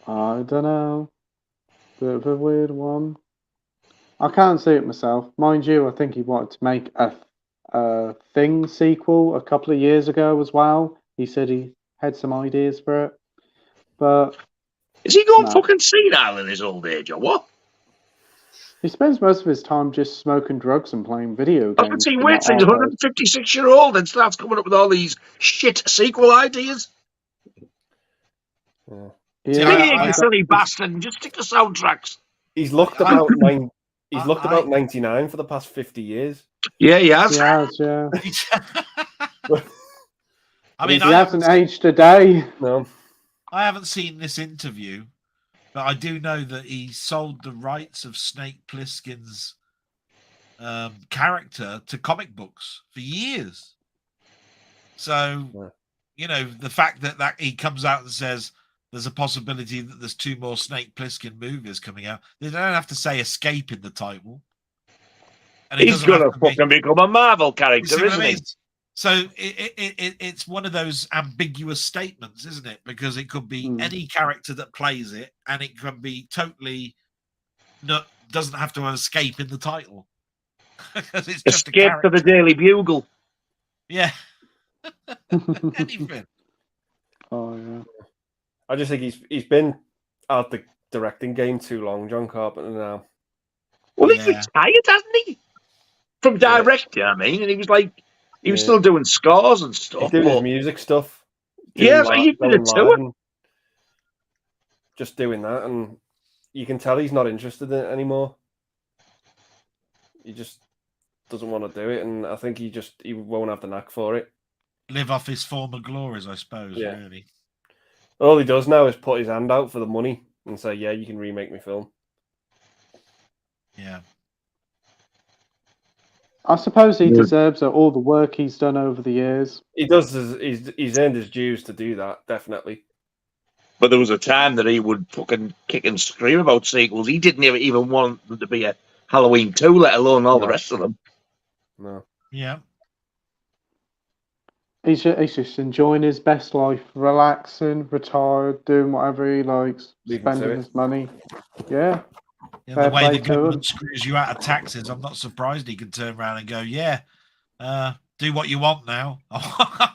I don't know. Bit of a weird one. I can't see it myself. Mind you, I think he wanted to make a Thing sequel a couple of years ago as well. He said he had some ideas for it. But is he going fucking senile in his old age or what? He spends most of his time just smoking drugs and playing video games. I can see wait till he's 156-year-old and starts coming up with all these shit sequel ideas. You silly bastard, and just stick to soundtracks. He's looked about 99 for the past 50 years. Yeah, he has. He has, yeah. I mean, he hasn't aged a day. No. I haven't seen this interview, but I do know that he sold the rights of Snake Plissken's character to comic books for years. So, the fact that he comes out and says there's a possibility that there's 2 more Snake Plissken movies coming out, they don't have to say escape in the title. And he's going to fucking become a Marvel character, isn't he? So it's one of those ambiguous statements, isn't it? Because it could be any character that plays it, and it can be totally doesn't have to escape in the title. It's just escape to the Daily Bugle. Yeah. Anything. Oh yeah. I just think he's been out the directing game too long, John Carpenter now. Well, he's retired, hasn't he? From directing, I mean, and he was like. He was still doing scores and stuff. He's doing his music stuff. Yeah, so he did a tour. Just doing that, and you can tell he's not interested in it anymore. He just doesn't want to do it, and I think he won't have the knack for it. Live off his former glories, I suppose, really. All he does now is put his hand out for the money and say, yeah, you can remake my film. Yeah. I suppose he deserves it, all the work he's done over the years. He does. He's earned his dues to do that, definitely. But there was a time that he would fucking kick and scream about sequels. He didn't even want them to be a Halloween 2, let alone all the rest of them. No. Yeah. He's just enjoying his best life, relaxing, retired, doing whatever he likes, spending his money. Yeah. The way the government screws you out of taxes, I'm not surprised he can turn around and go, yeah, do what you want now. I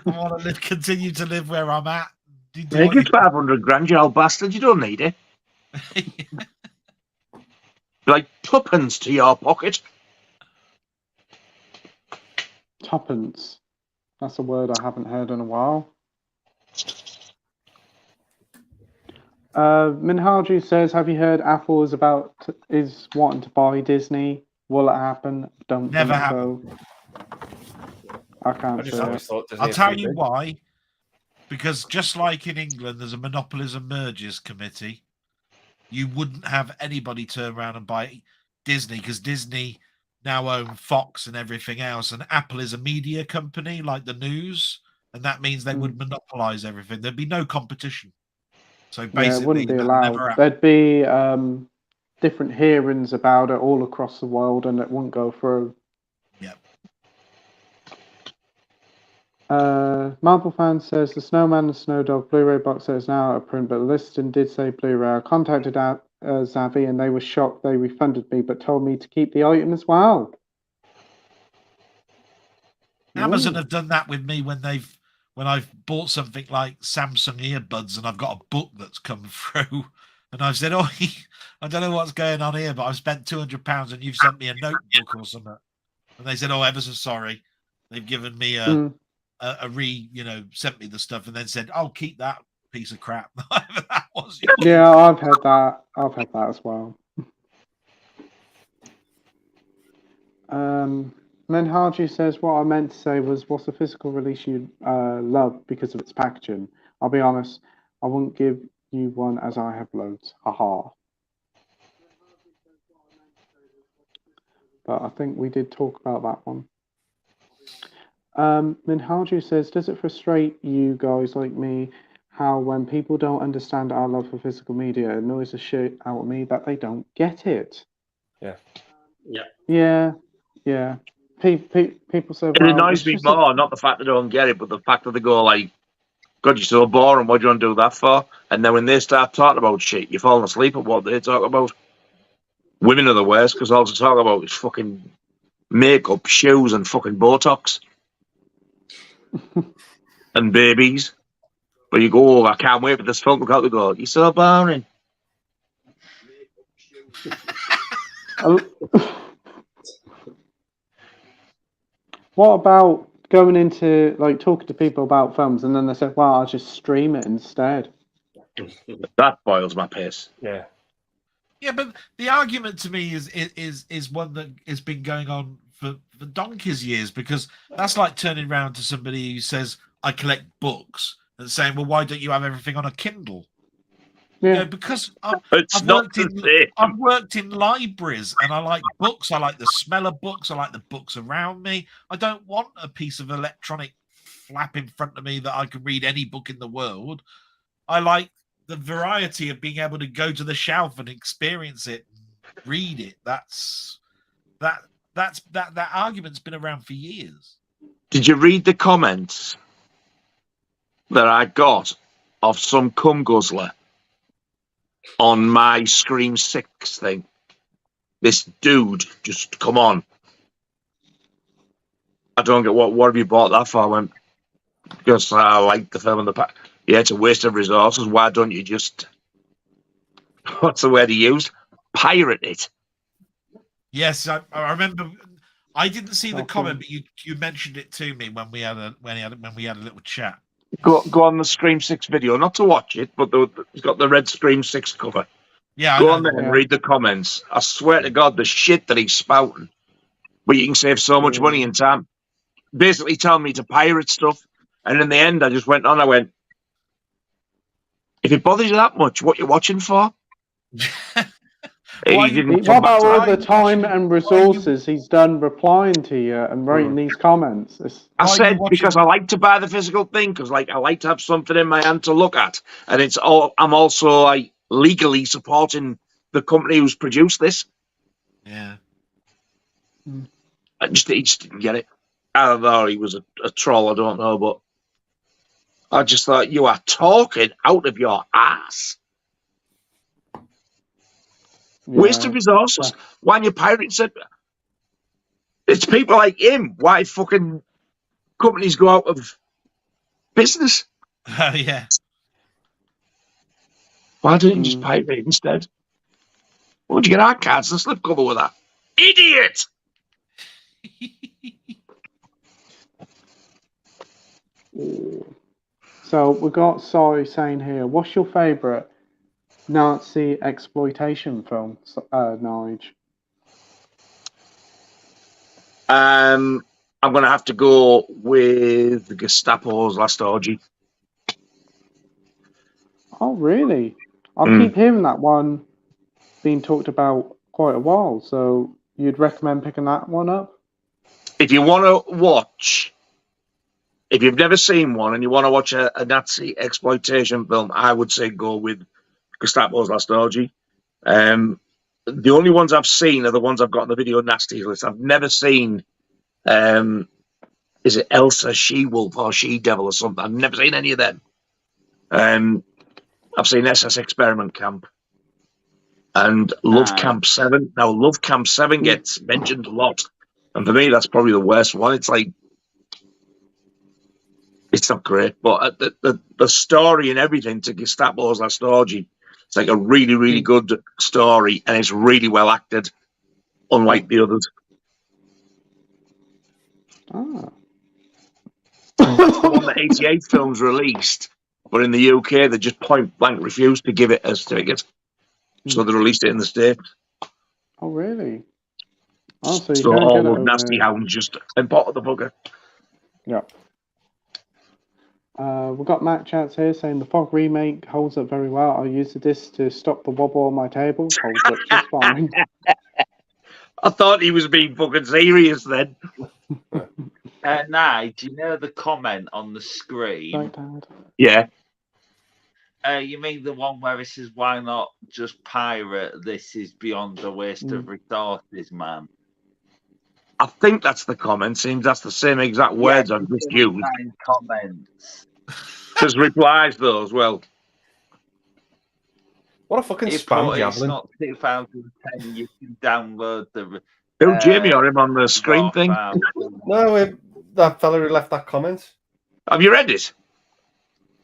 want to continue to live where I'm at. Make it 500 grand, you old bastard. You don't need it. Like tuppence to your pocket. Tuppence. That's a word I haven't heard in a while. Minhaji says, have you heard Apple is wanting to buy Disney? Will it happen? Don't Never think happen. So. I can't say it. I'll tell you why. Because just like in England, there's a monopolies and mergers committee. You wouldn't have anybody turn around and buy Disney because Disney now own Fox and everything else, and Apple is a media company like the news, and that means they would monopolize everything. There'd be no competition. So basically, it wouldn't be allowed. There'd be different hearings about it all across the world, and it wouldn't go through. Yep. Marble Fan says the Snowman and Snow Dog Blu-ray box set is now out of print, but the listing did say Blu-ray. I contacted Zavi and they were shocked. They refunded me, but told me to keep the item as well. Amazon have done that with me when I've bought something like Samsung earbuds and I've got a book that's come through, and I've said, "Oh, I don't know what's going on here, but I've spent £200 and you've sent me a notebook or something." And they said, "Oh, ever so sorry." They've given me sent me the stuff and then said, "I'll keep that piece of crap." That was. Yeah, I've had that. I've had that as well. Menhaji says, what I meant to say was, what's a physical release you love because of its packaging? I'll be honest, I wouldn't give you one as I have loads. Haha. But I think we did talk about that one. Minhaji says, does it frustrate you guys like me how when people don't understand our love for physical media, it annoys the shit out of me that they don't get it? Yeah. People say, it annoys me more, not the fact they don't get it, but the fact that they go like, God, you're so boring, what do you want to do that for? And then when they start talking about shit, you're falling asleep at what they talk about. Women are the worst because all they talk about is fucking makeup, shoes, and fucking Botox. And babies. But you go, oh, I can't wait for this film to come out. They go, you're so boring. What about going into, like, talking to people about films and then they say, well, I'll just stream it instead? That boils my piss. Yeah, but the argument to me is one that has been going on for donkey's years, because that's like turning around to somebody who says, I collect books, and saying, well, why don't you have everything on a Kindle? Yeah, because I've worked in libraries and I like books. I like the smell of books. I like the books around me. I don't want a piece of electronic flap in front of me that I can read any book in the world. I like the variety of being able to go to the shelf and experience it, read it. That argument's been around for years. Did you read the comments that I got of some cum guzzler on my Scream 6 thing? This dude just come on. I don't get what have you bought that for? I went, because I like the film in the pack. Yeah, it's a waste of resources. Why don't you just, what's the word he used? Pirate it. Yes, I remember. I didn't see the comment, but you mentioned it to me when we had a little chat. Go on the Scream 6 video, not to watch it, but it's got the red Scream 6 cover. Yeah, go on there and read the comments. I swear to God, the shit that he's spouting. But you can save so much money and time. Basically telling me to pirate stuff. And in the end, I just went on. I went, if it bothers you that much, what you're watching for? He didn't What come back about to all that. the time and resources he's done replying to you and writing these comments? I said because I like to buy the physical thing because like I like to have something in my hand to look at, and it's all. I'm also like legally supporting the company who's produced this. Yeah. He just didn't get it. I don't know. He was a troll. I don't know, but I just thought you are talking out of your ass. Yeah. Waste of resources. Why you pirates it? It's people like him. Why fucking companies go out of business? Oh yeah. Why didn't you just pirate it instead? Why would you get our cards and slip cover with that? Idiot! So we got Sorry saying here, what's your favourite Nazi exploitation film, Nige? I'm going to have to go with the Gestapo's Last Orgy. Oh, really? I keep hearing that one being talked about quite a while, so you'd recommend picking that one up? If you want to watch, if you've never seen one and you want to watch a Nazi exploitation film, I would say go with Gestapo's Last Orgy. The only ones I've seen are the ones I've got on the video nasty list. I've never seen, is it Elsa She-Wolf or She-Devil or something? I've never seen any of them. I've seen SS Experiment Camp and Love Camp 7. Now, Love Camp 7 gets mentioned a lot. And for me, that's probably the worst one. It's like, it's not great, but the story and everything to Gestapo's Last Orgy, it's like a really, really good story, and it's really well acted, unlike the others. Ah. That's the one that 88 Films released, but in the UK, they just point blank refused to give it a certificate. So they released it in the States. Oh, really? Oh, so you So can't all get it of over Nasty there. Hounds just import the bugger. Yeah. We've got Matt Chats here saying the Fog remake holds up very well. I used this to stop the wobble on my table. Holds up just fine. I thought he was being fucking serious then. Nige, do you know the comment on the screen? Yeah. You mean the one where it says, why not just pirate? This is beyond a waste of resources, man. I think that's the comment. Seems that's the same exact words I've just used. Comments. There's replies though as well. What a fucking spam javelin. It's not 2010. You can download the. Who, Jamie, or him on the screen thing? No, that fella who left that comment. Have you read it?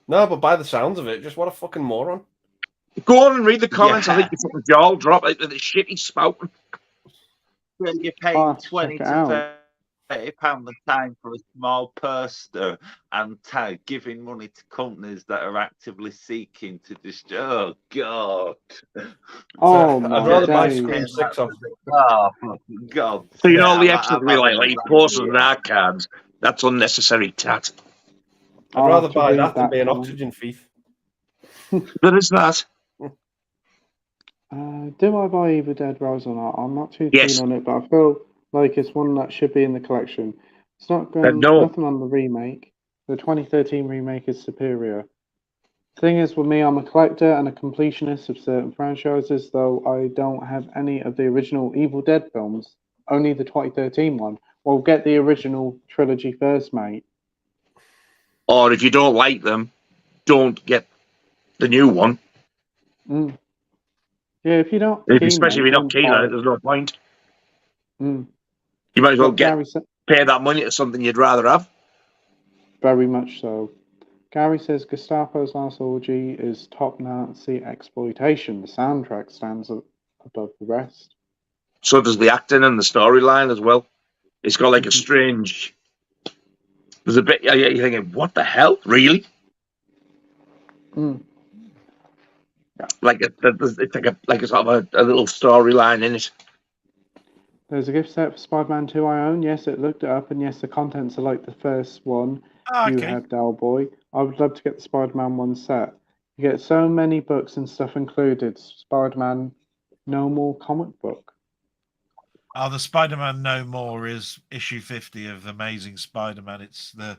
No, but by the sounds of it, just what a fucking moron. Go on and read the comments. I think you fucking jaw drop like the shit he's spouting. When you're paying 20 to 30 pound a time for a small poster and giving money to companies that are actively seeking to destroy. Oh God! Oh I'd rather buy Scream 6 off. Oh God! So you know all the extras we like posters and art cards. That's unnecessary tat. I'd rather buy that than be an oxygen thief. There is that. Do I buy Evil Dead Rise or not? I'm not too keen on it, but I feel like it's one that should be in the collection. It's not nothing on the remake. The 2013 remake is superior. The thing is, with me, I'm a collector and a completionist of certain franchises, though I don't have any of the original Evil Dead films, only the 2013 one. Well, get the original trilogy first, mate. Or if you don't like them, don't get the new one. Yeah, if you don't, especially if you're not keen on it, there's no point. You might as well pay that money to something you'd rather have. Very much so. Gary says Gestapo's Last Orgy is top Nazi exploitation. The soundtrack stands above the rest. So does the acting and the storyline as well. It's got like a strange. There's a bit. You're thinking, what the hell, really? Like it's like a sort of a little storyline in it. There's a gift set for Spider-Man 2 I own. Yes, it looked it up, and yes, the contents are like the first one you have, Doll Boy. I would love to get the Spider-Man 1 set. You get so many books and stuff included. Spider-Man No More comic book? The Spider-Man No More is issue 50 of Amazing Spider-Man. It's the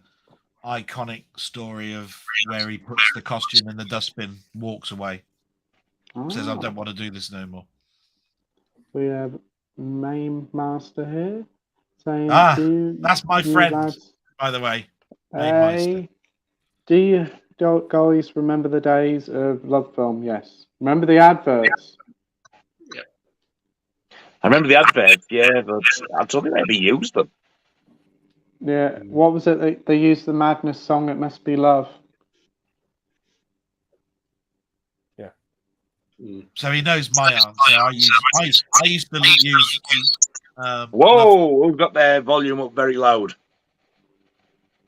iconic story of where he puts the costume in the dustbin, walks away, says, I don't want to do this no more. We have Mame Master here saying, that's my friend, lads, by the way. Hey, do you guys remember the days of Love Film? Yes. Remember the adverts? Yeah. I remember the adverts, yeah, but I don't think they ever used them. Yeah. What was it? They used the Madness song, It Must Be Love. Yeah. So he knows my answer. I used to use. Whoa! Who've got their volume up very loud?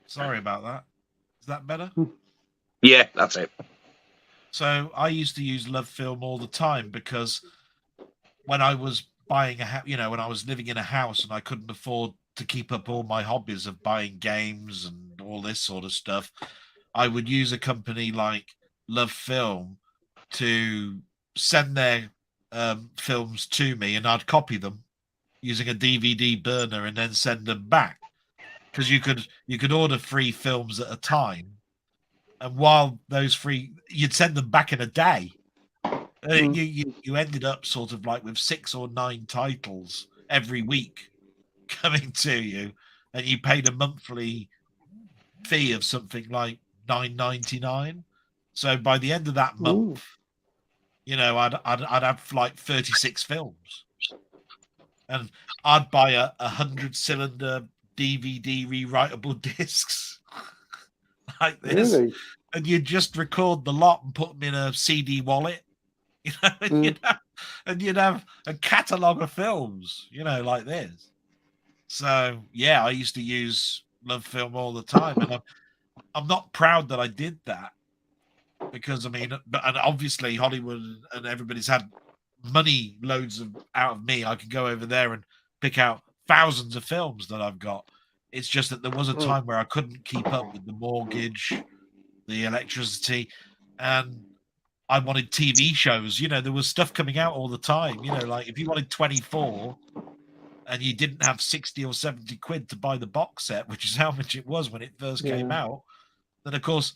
Sorry about that. Is that better? Yeah, that's it. So I used to use Love Film all the time because when I was buying when I was living in a house and I couldn't afford to keep up all my hobbies of buying games and all this sort of stuff, I would use a company like Love Film to send their films to me, and I'd copy them using a DVD burner and then send them back, because you could order free films at a time, and while those free, you'd send them back in a day. You ended up sort of like with 6 or 9 titles every week coming to you, and you paid a monthly fee of something like $9.99. So by the end of that month, I'd have like 36 films, and I'd buy a 100-cylinder DVD rewritable discs like this, really? And you'd just record the lot and put them in a CD wallet, and you'd have a catalogue of films, like this. So yeah, I used to use Love Film all the time, and I'm not proud that I did that, because and obviously Hollywood and everybody's had money loads out of me. I could go over there and pick out thousands of films that I've got. It's just that there was a time where I couldn't keep up with the mortgage, the electricity, and I wanted TV shows. There was stuff coming out all the time. Like if you wanted 24 and you didn't have 60 or 70 quid to buy the box set, which is how much it was when it first came out, then of course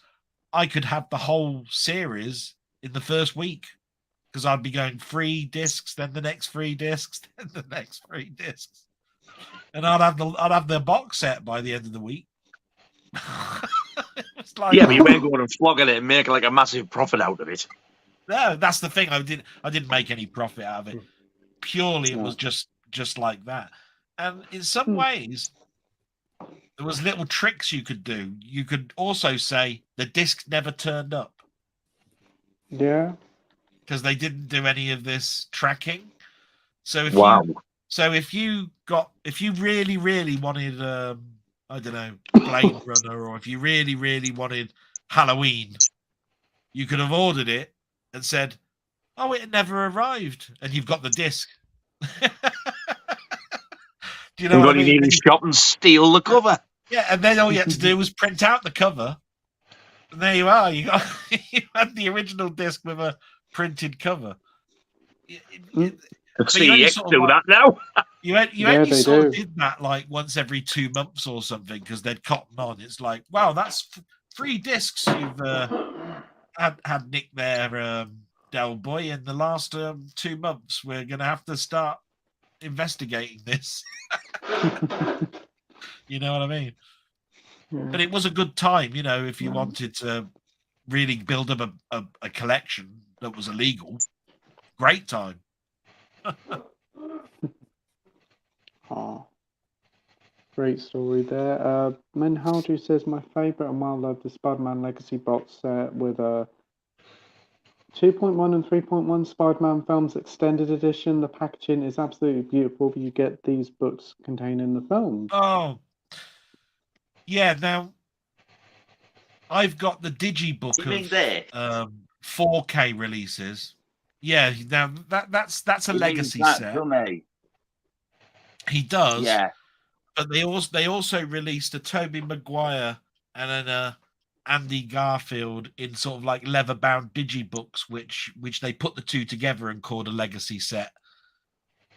I could have the whole series in the first week, because I'd be going 3 discs, then the next 3 discs, then the next 3 discs, and I'd have the box set by the end of the week. But you weren't going and flogging it and making like a massive profit out of it. No, that's the thing. I didn't make any profit out of it. Purely, it was just like that. And in some ways, there was little tricks you could do. You could also say the disc never turned up. Yeah. Because they didn't do any of this tracking. So if you really, really wanted, I don't know, Blade Runner, or if you really, really wanted Halloween, you could have ordered it and said, "Oh, it never arrived," and you've got the disc. Do you know what I mean? You need to shop and steal the cover. Yeah, and then all you had to do was print out the cover, and there you are. You had the original disc with a printed cover. CEX do that now. You only sort of did that like once every 2 months or something, because they'd cotton on. It's like, wow, that's 3 discs you've had nicked there, Doll Boy, in the last 2 months. We're going to have to start investigating this. You know what I mean? Yeah. But it was a good time, if you wanted to really build up a collection that was illegal. Great time. Great story there. Menhaldu says, my favourite and well-loved the Spider-Man Legacy box set with a 2.1 and 3.1 Spider-Man Films Extended Edition. The packaging is absolutely beautiful, but you get these books containing the films. Oh, yeah. Now, I've got the digibook of 4K releases. Yeah, now that's a legacy set. He does. Yeah. But they also released a Tobey Maguire and an Andy Garfield in sort of like leather-bound digibooks, which they put the two together and called a legacy set.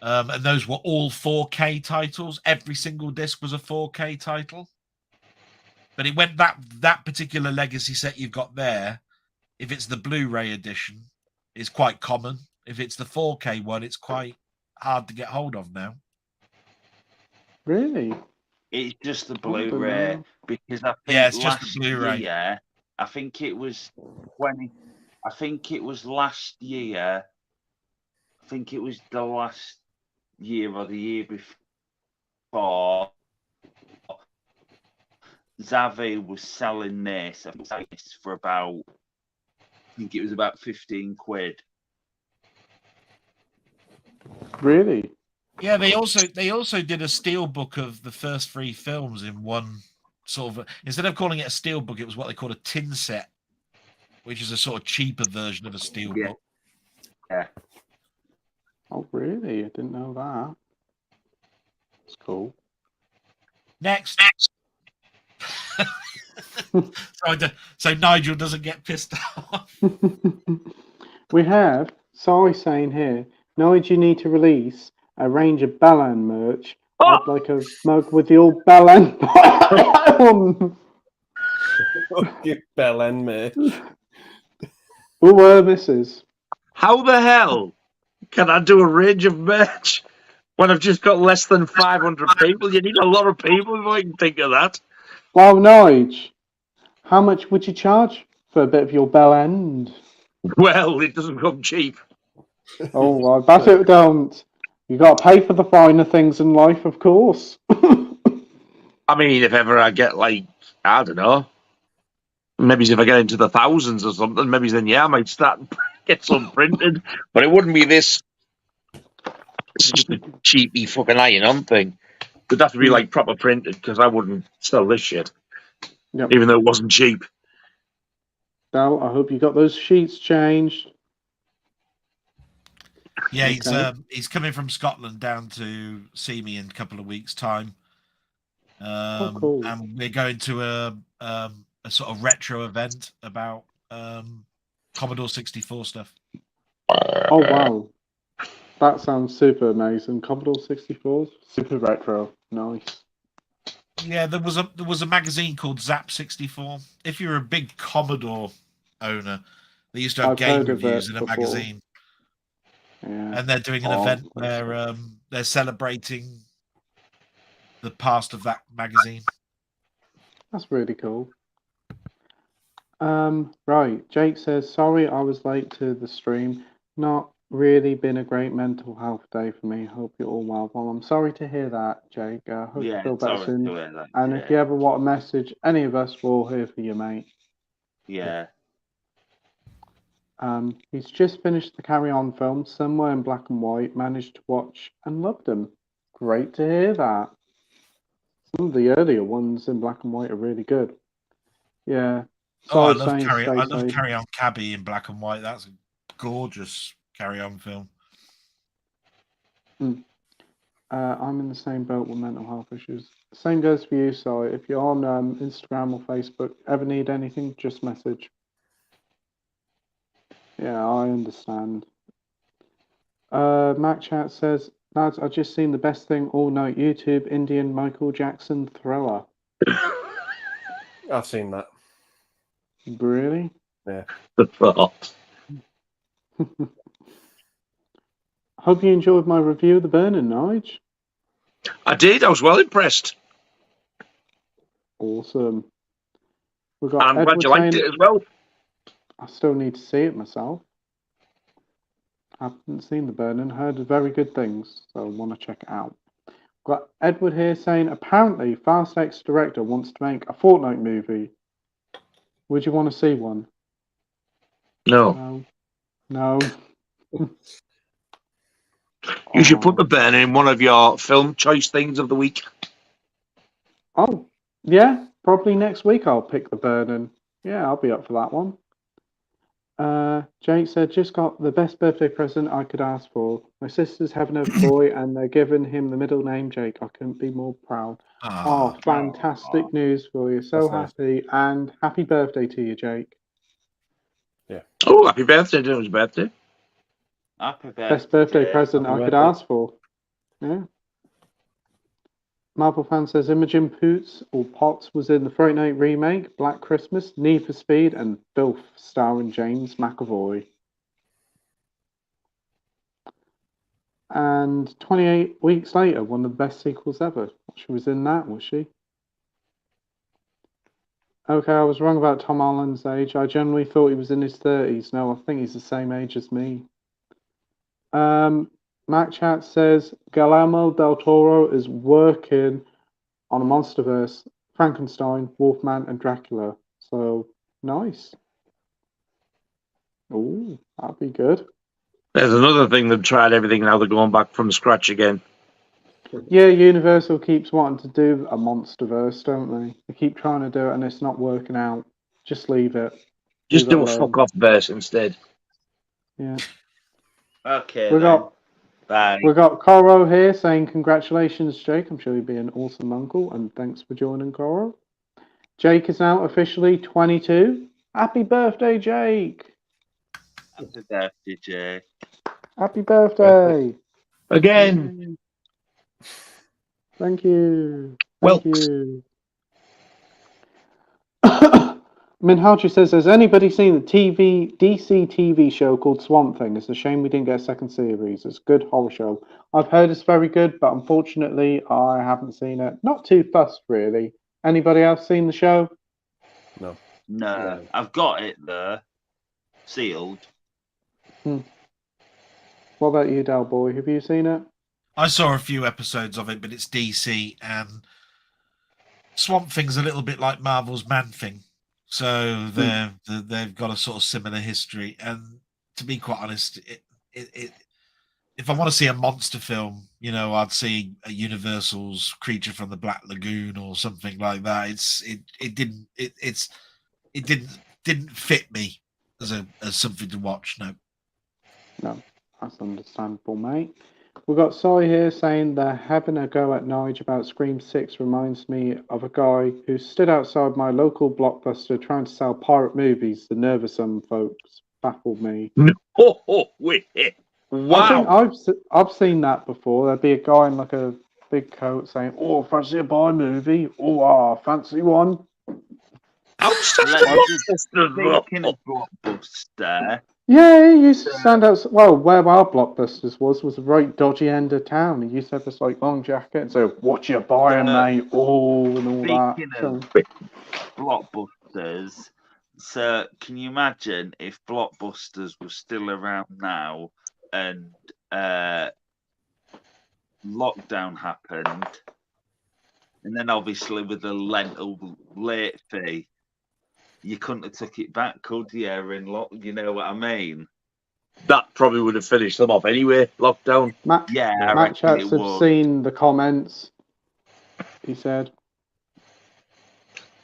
And those were all 4K titles. Every single disc was a 4K title. But it went that particular legacy set you've got there. If it's the Blu-ray edition, it's quite common. If it's the 4K one, it's quite hard to get hold of now. Really? It's just the Blu-ray because I think it's just the Blu-ray. Year, I think it was last year. I think it was the last year or the year before. Xavi was selling this for about, I think it was about 15 quid. Really? Yeah, they also did a steelbook of the first 3 films in one sort of. Instead of calling it a steelbook, it was what they called a tin set, which is a sort of cheaper version of a steelbook. Yeah. Oh, really? I didn't know that. It's cool. Next. so Nigel doesn't get pissed off. We have Sorry saying here, Nige, you need to release a range of Ballan merch. I'd like a mug with the old Ballan. Ballan merch. Who were misses? How the hell can I do a range of merch when I've just got less than 500 people? You need a lot of people if I can think of that. Well, Nige, how much would you charge for a bit of your bell end? Well, it doesn't come cheap. Oh, well, bet it don't. You got to pay for the finer things in life, of course. I mean, if ever I get, like, I don't know, maybe if I get into the thousands or something, maybe then, I might start and get some printed. But it wouldn't be this. This is just a cheapy fucking iron-on thing. It'd have to be, like, proper printed, because I wouldn't sell this shit. Yep. Even though it wasn't cheap. Well, I hope you got those sheets changed. Yeah, he's coming from Scotland down to see me in a couple of weeks' time. Cool. And we're going to a sort of retro event about Commodore 64 stuff. Oh, wow. That sounds super amazing. Commodore 64, super retro. Nice. Yeah, there was a magazine called Zap 64. If you're a big Commodore owner, they used to have game reviews in a magazine. Yeah. And they're doing an event where they're celebrating the past of that magazine. That's really cool. Right. Jake says, sorry I was late to the stream. Not really been a great mental health day for me. Hope you're all well. Well, I'm sorry to hear that, Jake. Hope you feel better soon. And if you ever want a message, any of us will here for you, mate. Yeah. He's just finished the Carry On film, somewhere in black and white, managed to watch and loved them. Great to hear that. Some of the earlier ones in black and white are really good. Yeah. I love Carry On Cabby in black and white. That's a gorgeous Carry On film. I'm in the same boat with mental health issues. Same goes for you, Si. If you're on Instagram or Facebook, ever need anything, just message. Yeah, I understand. Matt Chat says, lads, I've just seen the best thing all night. YouTube Indian Michael Jackson thriller. I've seen that. Really? Yeah. Hope you enjoyed my review of The Burning, Nige. I did. I was well impressed. Awesome. I'm glad you liked it as well. I still need to see it myself. I haven't seen The Burning, heard very good things, so I want to check it out. Got Edward here saying, apparently Fast X director wants to make a Fortnite movie. Would you want to see one? No. No. You should put The Burning in one of your film choice things of the week. Oh, yeah. Probably next week I'll pick The Burning. Yeah, I'll be up for that one. Jake said, just got the best birthday present I could ask for. My sister's having a boy and they're giving him the middle name Jake. I couldn't be more proud. Fantastic news for you. So happy. And happy birthday to you, Jake. Yeah. Oh, happy birthday to his birthday. Happy birthday. Best birthday present I could ask for. Yeah. Marvel fan says Imogen Poots or Potts was in the Friday Night remake, Black Christmas, Need for Speed, and Filth, starring James McAvoy. And 28 weeks later, one of the best sequels ever. She was in that, was she? Okay, I was wrong about Tom Holland's age. I generally thought he was in his 30s. No, I think he's the same age as me. Mac Chat says Guillermo del Toro is working on a MonsterVerse, Frankenstein, Wolfman, and Dracula. So nice. Oh, that'd be good. There's another thing they've tried everything, now they're going back from scratch again. Yeah, Universal keeps wanting to do a MonsterVerse, don't they? They keep trying to do it and it's not working out. Just leave it. Just Leave it do a alone. fuck off verse instead. Yeah. Okay, We then. got Bye. We got Coro here saying congratulations, Jake. I'm sure you'll be an awesome uncle, and thanks for joining, Coro. Jake is now officially 22. Happy birthday, Jake! Happy birthday, Jay. Happy birthday! Again. Thank you. Well, Thank you. Minhaji says, has anybody seen the DC TV show called Swamp Thing? It's a shame we didn't get a second series. It's a good horror show. I've heard it's very good, but unfortunately I haven't seen it. Not too fussed, really. Anybody else seen the show? No. No, I've got it there. Sealed. What about you, Del Boy? Have you seen it? I saw a few episodes of it, but it's DC, and Swamp Thing's a little bit like Marvel's Man-Thing. So they've got a sort of similar history. And to be quite honest, if I want to see a monster film, I'd see a Universal's Creature from the Black Lagoon or something like that. It didn't fit me as something to watch. No, that's understandable, mate. We've got Sai here saying they're having a go at Nige about Scream 6 reminds me of a guy who stood outside my local Blockbuster trying to sell pirate movies. The nervousome folks baffled me. Wait. Wow. Wow. I think I've seen that before. There'd be a guy in like a big coat saying, "Oh, fancy a buy movie? Oh, fancy one." Speaking of Blockbuster. Yeah, he used to stand out. Well, where our Blockbusters was a very dodgy end of town. He used to have this like long jacket and say, "What you buying, mate?" Oh, and all that. Speaking of Blockbusters, so can you imagine if Blockbusters was still around now and lockdown happened, and then obviously with the late fee, you couldn't have took it back, could you? You know what I mean? That probably would have finished them off anyway. Lockdown. Matt Chats have seen the comments. He said,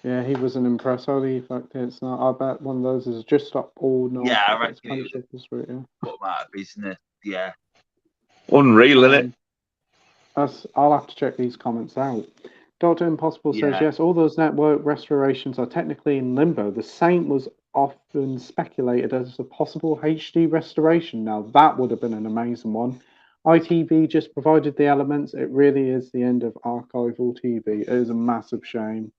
"Yeah, he wasn't impressed. Holy fuck, it's not. I bet one of those is just up all night." Yeah, I reckon. Yeah. Put them out of business. Yeah. Unreal, isn't it? I'll have to check these comments out. Dr. Impossible says, yes, all those network restorations are technically in limbo. The Saint was often speculated as a possible HD restoration. Now, that would have been an amazing one. ITV just provided the elements. It really is the end of archival TV. It is a massive shame.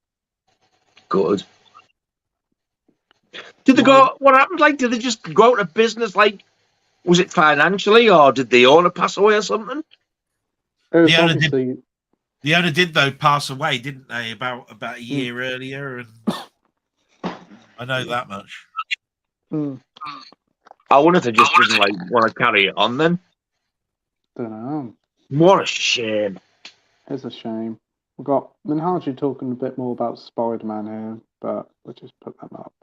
Good. Did they go? What happened? Like, did they just go out of business? Like, was it financially, or did the owner pass away or something? The owner did, though, pass away, didn't they? About a year earlier, and I know that much. I wonder if they just didn't want to carry it on then. Don't know. What a shame. It's a shame. We've got Minhaji talking a bit more about Spider-Man here, but we'll just put them up.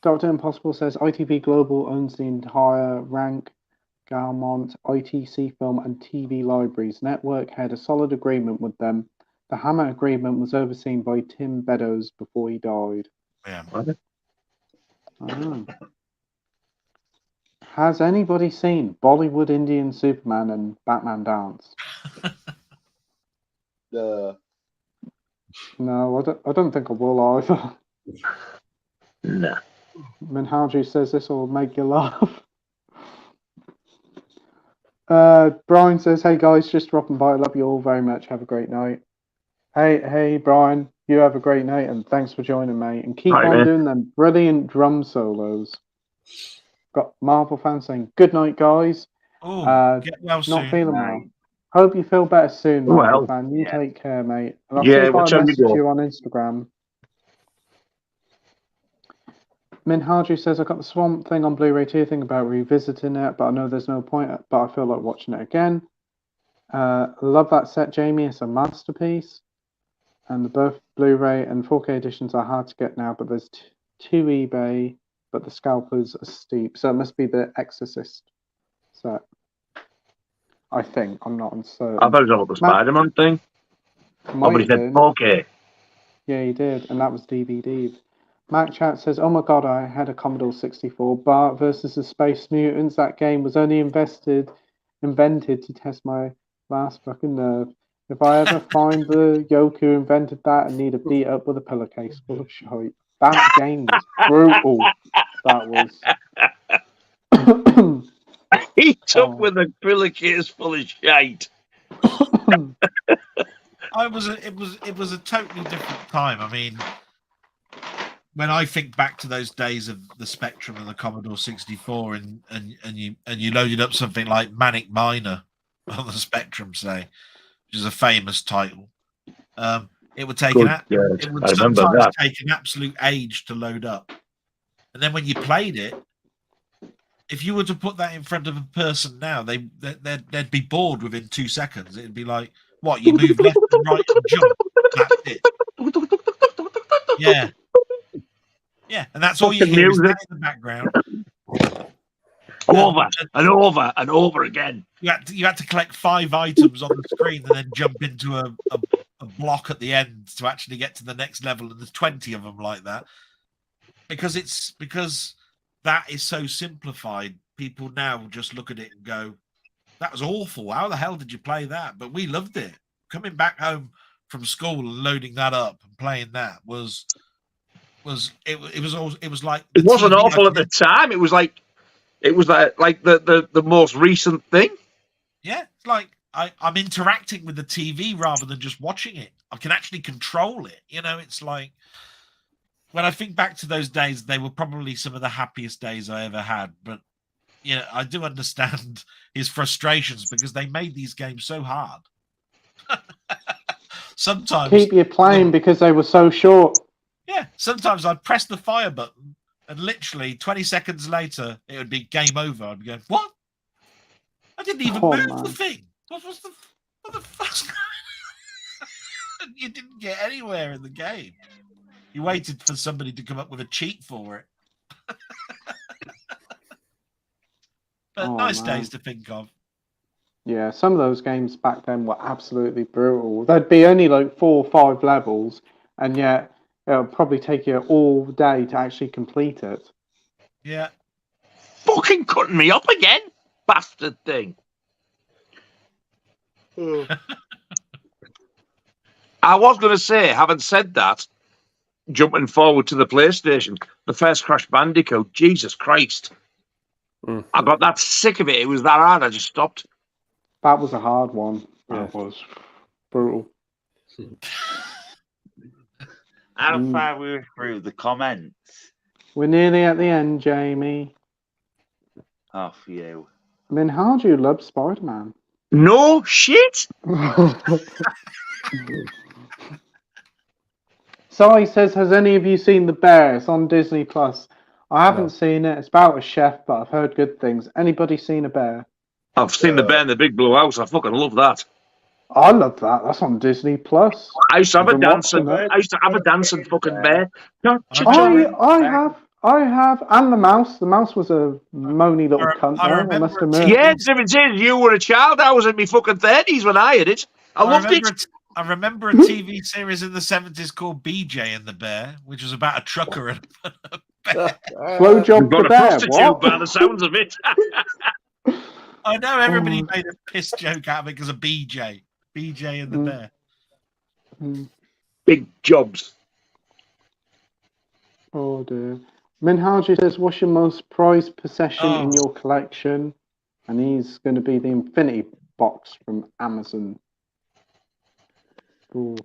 Dr. Impossible says ITV Global owns the entire Rank, Gaumont, ITC Film and TV libraries. Network had a solid agreement with them. The Hammer agreement was overseen by Tim Beddoes before he died. Yeah. Has anybody seen Bollywood Indian Superman and Batman Dance? No, I don't think I will either. No. Minhaji says this will make you laugh. Brian says, "Hey guys, just dropping by. I love you all very much. Have a great night." Hey, Brian, you have a great night, and thanks for joining, mate. And keep on doing them brilliant drum solos. Got Marvel fans saying, "Good night, guys." Get well soon. Not feeling well. Hope you feel better soon, Marvel fan. You take care, mate. And I'll see if I message you on Instagram. Minhaju says, "I got the Swamp Thing on Blu-ray too. Think about revisiting it, but I know there's no point. But I feel like watching it again. Love that set, Jamie. It's a masterpiece. And the both Blu-ray and 4K editions are hard to get now, but there's two eBay, but the scalpers are steep. So it must be the Exorcist set. I think. I'm not uncertain. I thought it was all the Spider-Man thing. Somebody said 4K. Yeah, he did, and that was DVD. Mac Chat says, "Oh my god, I had a Commodore 64. Bart versus the Space Mutants. That game was only invented to test my last fucking nerve. If I ever find the yoke who invented that and need a beat up with a pillowcase full of shite." That game was brutal. That was. He took with a pillowcase full of shite. It was a totally different time. I mean, when I think back to those days of the Spectrum and the Commodore 64, and you loaded up something like Manic Miner on the Spectrum, say, which is a famous title, it would take sometimes take an absolute age to load up, and then when you played it, if you were to put that in front of a person now, they'd be bored within 2 seconds. It'd be like, what, you move left and right and jump. That's it. Yeah, and that's all you hear is that in the background. Over and over and over again. You had to collect 5 items on the screen and then jump into a block at the end to actually get to the next level, and there's 20 of them like that. Because that is so simplified, people now just look at it and go, "That was awful. How the hell did you play that?" But we loved it. Coming back home from school and loading that up and playing that was like it wasn't awful at the time. It was like the most recent thing. Yeah, it's like I'm interacting with the TV rather than just watching it. I can actually control it. It's like, when I think back to those days, they were probably some of the happiest days I ever had. But I do understand his frustrations because they made these games so hard. Sometimes keep you playing because they were so short. Yeah, sometimes I'd press the fire button and literally 20 seconds later it would be game over. I'd be going, "What? I didn't even move the thing. What the fuck?" You didn't get anywhere in the game. You waited for somebody to come up with a cheat for it. But nice days to think of. Yeah, some of those games back then were absolutely brutal. There'd be only like 4 or 5 levels, and yet it'll probably take you all day to actually complete it. Yeah. Fucking cutting me up again, bastard thing. I was going to say, having said that, jumping forward to the PlayStation, the first Crash Bandicoot, Jesus Christ. I got that sick of it. It was that hard, I just stopped. That was a hard one. That was brutal. How far we were through the comments? We're nearly at the end, Jamie. Oh, for you. I mean, how do you love Spider-Man? No shit. Sai says, "Has any of you seen The Bear? It's on Disney Plus." I haven't seen it. It's about a chef, but I've heard good things. Anybody seen A Bear? I've seen The Bear in the Big Blue House. I fucking love that. I love that. That's on Disney Plus. I used to have a dancing fucking bear. I have, and the mouse. The mouse was a moany little cunt. I must admit. Yeah, the difference is you were a child. I was in my fucking 30s when I had it. I loved it. I remember a TV series in the 70s called BJ and the Bear, which was about a trucker and a bear. Blowjob the bear. Prostitute by the sounds of it. I know everybody made a piss joke out of it because of BJ and the Bear. Big jobs. Oh dear. Minhaji says, "What's your most prized possession in your collection?" and he's going to be the Infinity Box from Amazon. Ooh.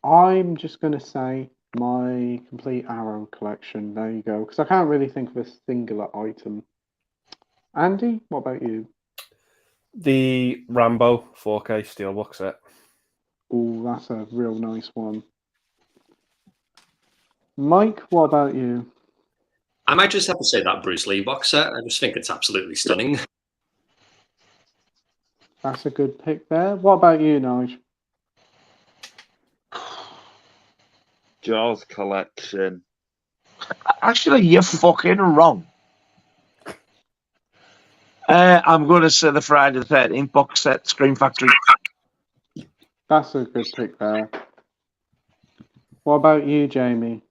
I'm just going to say my complete Arrow collection. There you go, because I can't really think of a singular item. Andy, what about you? The Rambo 4K Steelbook set. Oh, that's a real nice one. Mike, what about you? I might just have to say that Bruce Lee box set. I just think it's absolutely stunning. That's a good pick there. What about you, Nige? Jaws collection. Actually, you're fucking wrong. I'm going to say the Friday the 13th box set, Scream Factory. That's a good pick there. What about you, Jamie?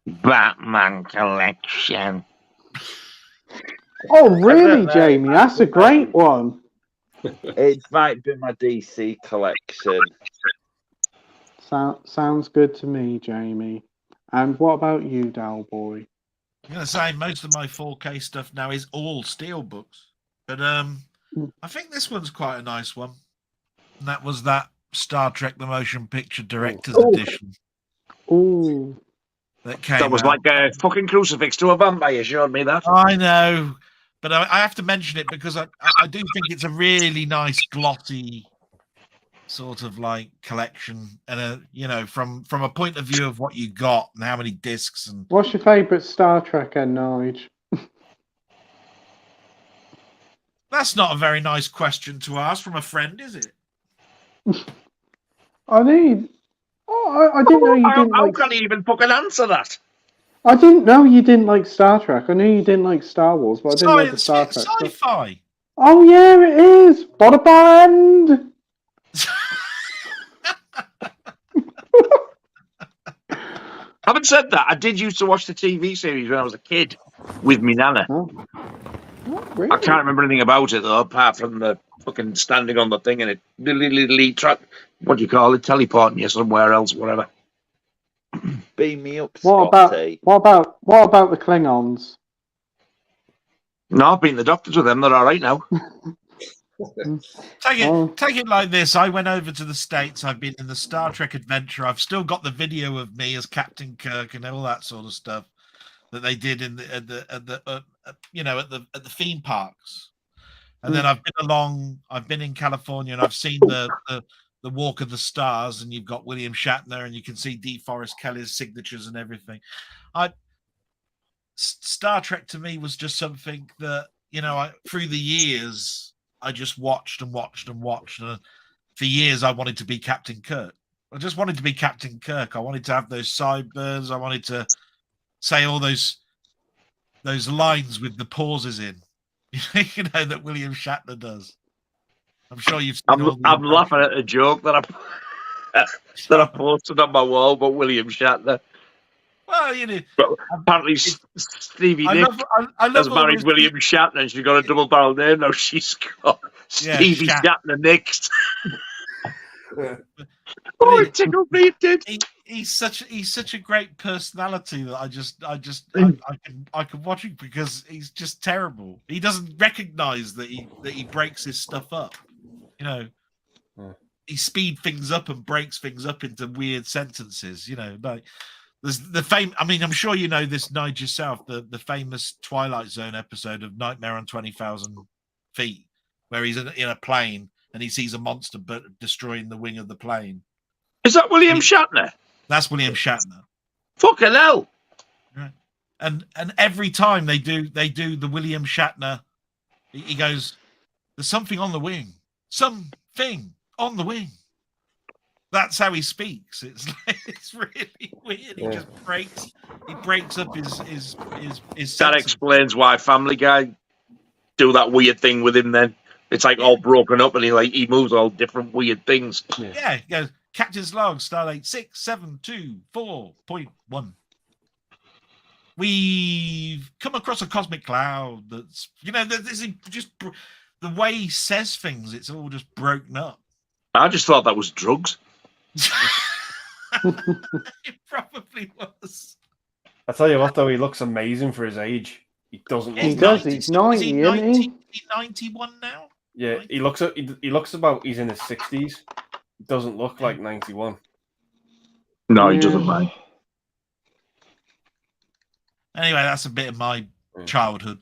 Batman collection. Oh, really, Jamie? That's a great one. It might be my DC collection. Sounds good to me, Jamie. And what about you, Doll Boy? I'm going to say most of my 4K stuff now is all steel books. But I think this one's quite a nice one. And that was that Star Trek The Motion Picture Director's Edition. Ooh. That was like a fucking crucifix to a vampire. You showed me that. I know. But I have to mention it because I do think it's a really nice, glossy sort of like collection. And, from a point of view of what you got and how many discs. And what's your favourite Star Trek, Nige? That's not a very nice question to ask from a friend, is it? I didn't know you didn't How like... can he even fucking answer that? I didn't know you didn't like Star Trek. I knew you didn't like Star Wars, but I didn't know the Star Trek stuff. Sci-fi. Oh, yeah, it is. Bada band. Having said that, I did used to watch the TV series when I was a kid with me nana. Oh, really? I can't remember anything about it though, apart from the fucking standing on the thing and it literally what do you call it, teleporting you somewhere else, whatever. Beam me up, What about the Klingons? No, I've been the doctors with them. They're all right now. Take it like this. I went over to the States. I've been in the Star Trek Adventure. I've still got the video of me as Captain Kirk and all that sort of stuff that they did at the theme parks. And then I've been in California and I've seen the Walk of the Stars, and you've got William Shatner, and you can see DeForest Kelly's signatures and everything. Star Trek to me was just something that through the years I just watched and watched and watched, and for years I wanted to be Captain Kirk. I just wanted to be Captain Kirk. I wanted to have those sideburns. I wanted to say all those lines with the pauses in, that William Shatner does. I'm sure you've seen. I'm laughing at a joke that I posted on my wall about William Shatner. Well, but apparently Stevie Nicks has married William Shatner, and she's got a double barrel name now. She's got Stevie Shatner Nicks. Oh, it tickled me. It did. He's such a great personality that I can watch him because he's just terrible. He doesn't recognize that he breaks his stuff up. He speed things up and breaks things up into weird sentences. Like there's the fame. I mean, I'm sure you know this, Nige, yourself. The famous Twilight Zone episode of Nightmare on 20,000 Feet, where he's in a plane and he sees a monster destroying the wing of the plane. Is that William Shatner? That's William Shatner. Fucking hell! Right. And every time they do the William Shatner, he goes, "There's something on the wing. Something on the wing." That's how he speaks. It's really weird. He just breaks up his That explains why Family Guy do that weird thing with him. Then it's like all broken up, and he moves all different weird things. Yeah, he goes, Captain's log, Stardate 6724.1. We've come across a cosmic cloud that's, this is just the way he says things. It's all just broken up. I just thought that was drugs. It probably was. I tell you what, though, he looks amazing for his age. He doesn't. He look does. 90. He's 90, isn't he? He's 91 now. Yeah, he looks about he's in his 60s. He doesn't look like 91. No, he doesn't, mate. Anyway, that's a bit of my childhood.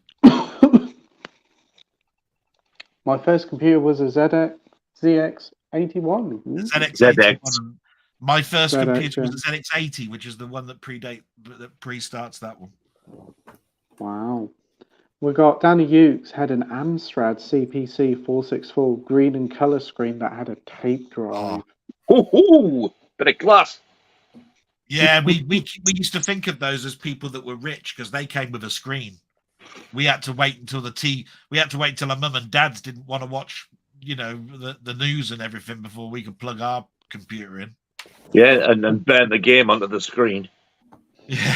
My first computer was a ZX81. ZX81. My first ZX, computer was yeah. a ZX80, which is the one that pre-starts that one. Wow. We got Danny Hughes had an Amstrad CPC 464 green and color screen that had a tape drive. Ooh, bit of class. Yeah, we used to think of those as people that were rich because they came with a screen. We had to wait until our mum and dads didn't want to watch, the news and everything before we could plug our computer in. Yeah, and burn the game onto the screen. Yeah.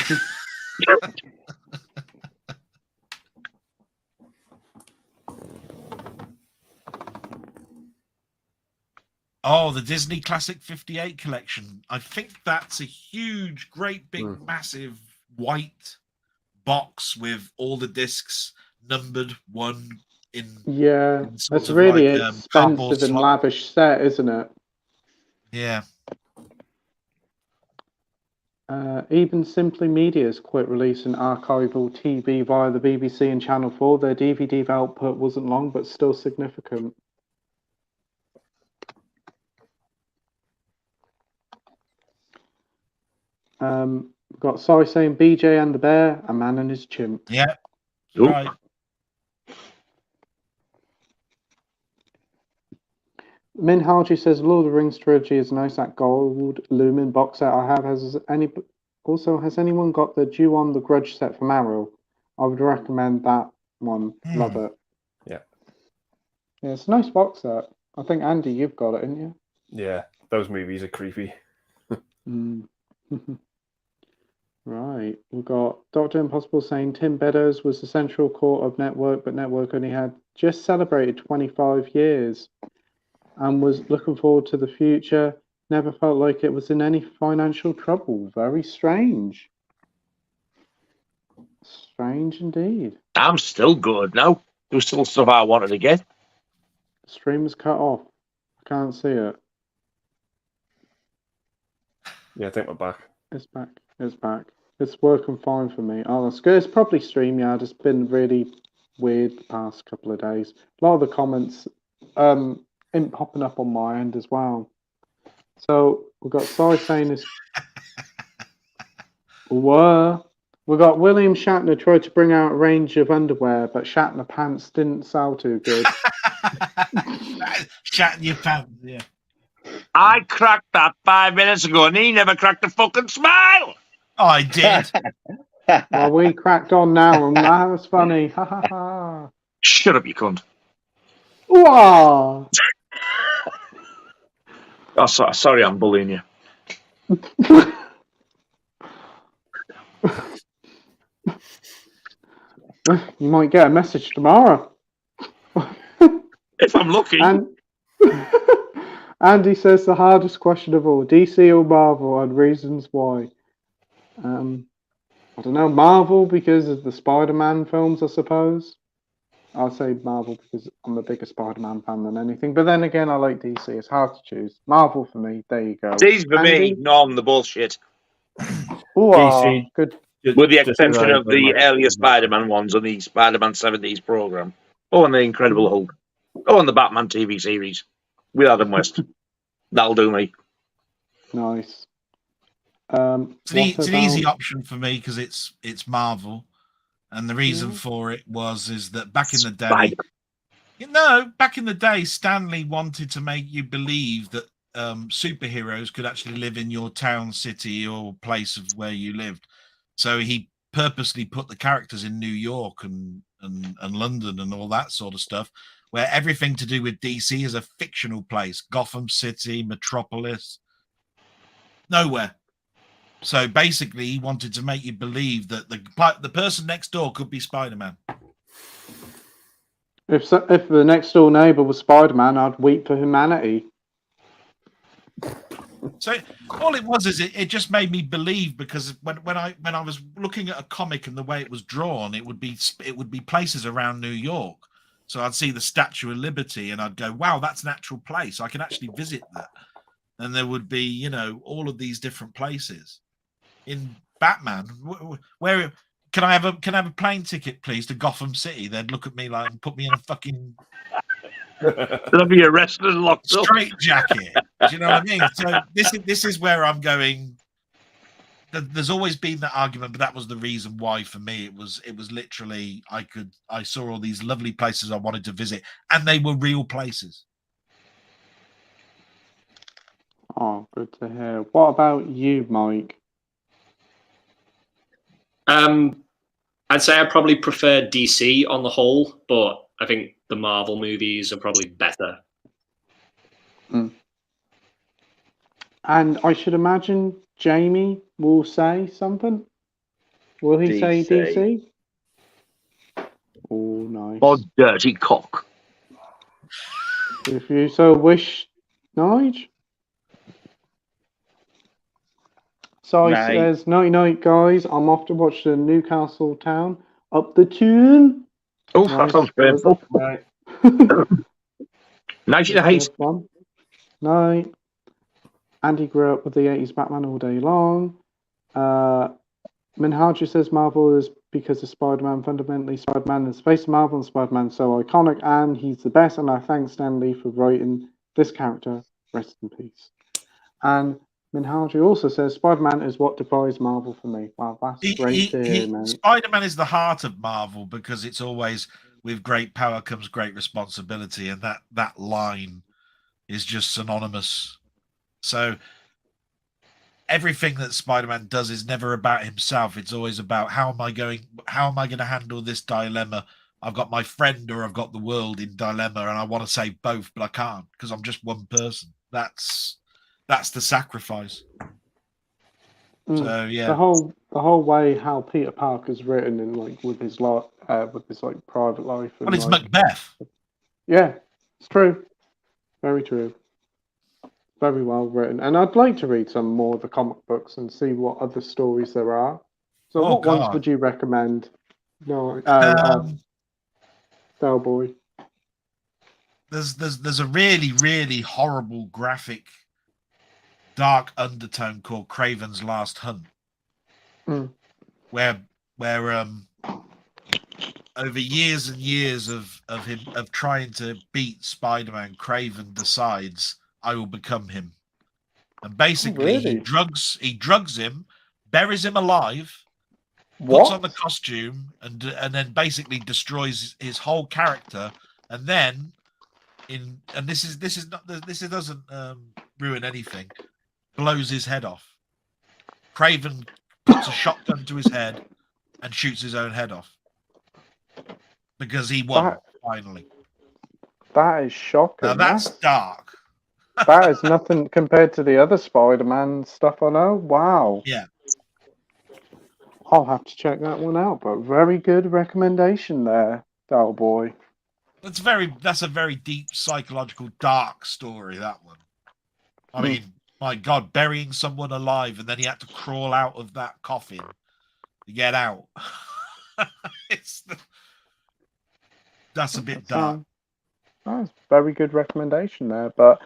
Oh, the Disney Classic 58 collection. I think that's a huge, great, big, massive white box with all the discs numbered one in. Yeah, in that's really like, expensive and lavish set, isn't it? Yeah. Even Simply Media's quit releasing archival TV via the BBC and Channel 4. Their DVD output wasn't long, but still significant. We've got Sorry saying BJ and the Bear, A Man and His Chimp. Yeah. Ooh. Right. Min Harji says Lord of the Rings trilogy is nice. That gold Lumen box set I have has anyone got the Ju-On the Grudge set from Arrow? I would recommend that one. Love it. Yeah. Yeah, it's a nice box set. I think Andy, you've got it, haven't you? Yeah, those movies are creepy. Right. We've got Dr. Impossible saying Tim Beddoes was the central core of Network, but Network only had just celebrated 25 years and was looking forward to the future. Never felt like it was in any financial trouble. Very strange. Strange indeed. I'm still good now. There's still stuff I wanted to get. Stream was cut off. I can't see it. Yeah, I think we're back. It's back. It's back. It's working fine for me. Oh, that's good. It's probably StreamYard. It's been really weird the past couple of days. A lot of the comments ain't popping up on my end as well. So we've got Sorry saying this. We got William Shatner tried to bring out a range of underwear, but Shatner pants didn't sell too good. Shatner your pants, yeah. I cracked that 5 minutes ago, and he never cracked a fucking smile. I did. Well, we cracked on now, and that was funny. Ha ha ha. Shut up, you cunt. Ooh-ah. Oh, sorry, I'm bullying you. You might get a message tomorrow. If I'm lucky. And Andy says the hardest question of all: DC or Marvel, and reasons why. I don't know, Marvel because of the Spider-Man films, I suppose. I'll say Marvel because I'm a bigger Spider-Man fan than anything. But then again, I like DC. It's hard to choose. Marvel for me. There you go. D's for me, none the bullshit. Ooh, DC. Good. With the exception of the earlier Spider-Man ones on the Spider-Man 70s program. Oh, and the Incredible Hulk. Oh, and the Batman TV series with Adam West. That'll do me. Nice. It's an easy option for me because it's Marvel, and the reason for it is that back in the day, Stanley wanted to make you believe that superheroes could actually live in your town, city, or place of where you lived. So he purposely put the characters in New York and London and all that sort of stuff, where everything to do with DC is a fictional place. Gotham City, Metropolis, nowhere. So basically, he wanted to make you believe that the person next door could be Spider-Man. If the next door neighbor was Spider-Man, I'd weep for humanity. So all it was is it just made me believe, because when I was looking at a comic and the way it was drawn, it would be places around New York. So I'd see the Statue of Liberty and I'd go, wow, that's an actual place. I can actually visit that. And there would be, all of these different places. In Batman, where can I have a plane ticket, please, to Gotham City? They'd look at me like and put me in a fucking They'll be arrested and locked up. straight jacket. Do you know what I mean? So this is where I'm going. There's always been that argument, but that was the reason why for me it was literally I saw all these lovely places I wanted to visit, and they were real places. Oh, good to hear. What about you, Mike? I'd say I probably prefer DC on the whole, but I think the Marvel movies are probably better. And I should imagine Jamie will say something. Will he say DC? Oh, nice. Oh, dirty cock. If you so wish, Nige. So he says, night, guys. I'm off to watch the Newcastle Town up the tune. Oh, that sounds painful. Right. Nice in the haste. Night. Andy grew up with the 80s Batman all day long. Minhaji says Marvel is because of Spider-Man. Fundamentally, Spider-Man is the face of Marvel, and Spider-Man so iconic, and he's the best. And I thank Stan Lee for writing this character. Rest in peace. And Minhaji also says Spider-Man is what defines Marvel for me. Wow, that's great to hear, mate. Spider-Man is the heart of Marvel because it's always with great power comes great responsibility, and that line is just synonymous. So everything that Spider-Man does is never about himself. It's always about how am I going to handle this dilemma? I've got my friend or I've got the world in dilemma, and I want to say both, but I can't because I'm just one person. That's the sacrifice. So yeah, the whole way how Peter Parker's written in with his private life. And, well, it's Macbeth. Yeah, it's true. Very true. Very well written. And I'd like to read some more of the comic books and see what other stories there are. So what ones would you recommend? No, Doll Boy. There's a really, really horrible graphic dark undertone called Kraven's Last Hunt. Where over years and years of trying to beat Spider-Man, Kraven decides I will become him. And basically he drugs him, buries him alive, puts on the costume, and then basically destroys his whole character. And then this doesn't ruin anything. Blows his head off. Kraven puts a shotgun to his head and shoots his own head off because he won finally. That is shocking. Now that's dark. That is nothing compared to the other Spider-Man stuff I know. Wow. Yeah. I'll have to check that one out, but very good recommendation there, Doll Boy. That's a very deep psychological dark story, that one. I mean, my God, burying someone alive and then he had to crawl out of that coffin to get out. That's a bit dark. That's very good recommendation there, but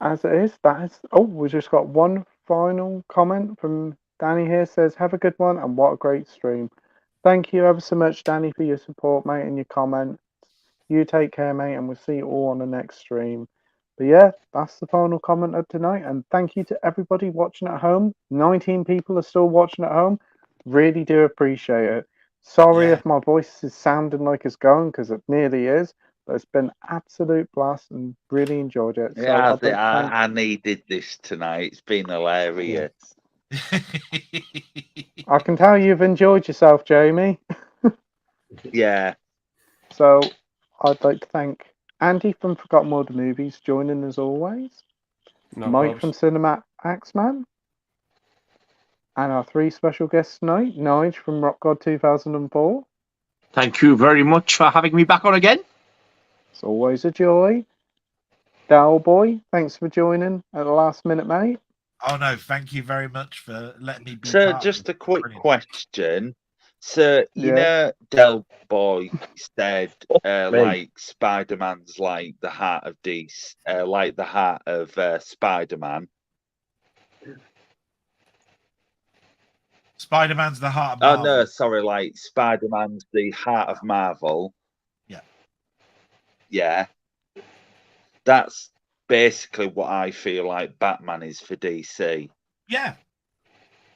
as it is, we just got one final comment from Danny here. Says, have a good one and what a great stream. Thank you ever so much, Danny, for your support, mate, and your comment. You take care, mate, and we'll see you all on the next stream. But yeah, that's the final comment of tonight, and thank you to everybody watching at home. 19 people are still watching at home. Really do appreciate it. Sorry if my voice is sounding like it's going, because it nearly is. But it's been absolute blast and really enjoyed it. Yeah, I needed this tonight. It's been hilarious. I can tell you've enjoyed yourself, Jamie. Yeah. So I'd like to thank Andy from Forgotten World of Movies joining as always. Mike from Cinema Axeman. And our three special guests tonight, Nige from Rockgod 2004. Thank you very much for having me back on again. It's always a joy. Doll Boy, thanks for joining at the last minute, mate. Oh no, thank you very much for letting me be So, part just of a it. quick Brilliant. question. So, you Yeah. know, Del Boy said, Me. like Spider-Man's like the heart of DC, like the heart of Spider-Man. Spider-Man's the heart of Oh Marvel. no, sorry, like Spider-Man's the heart of Marvel. Yeah. Yeah. That's basically what I feel like Batman is for DC. Yeah.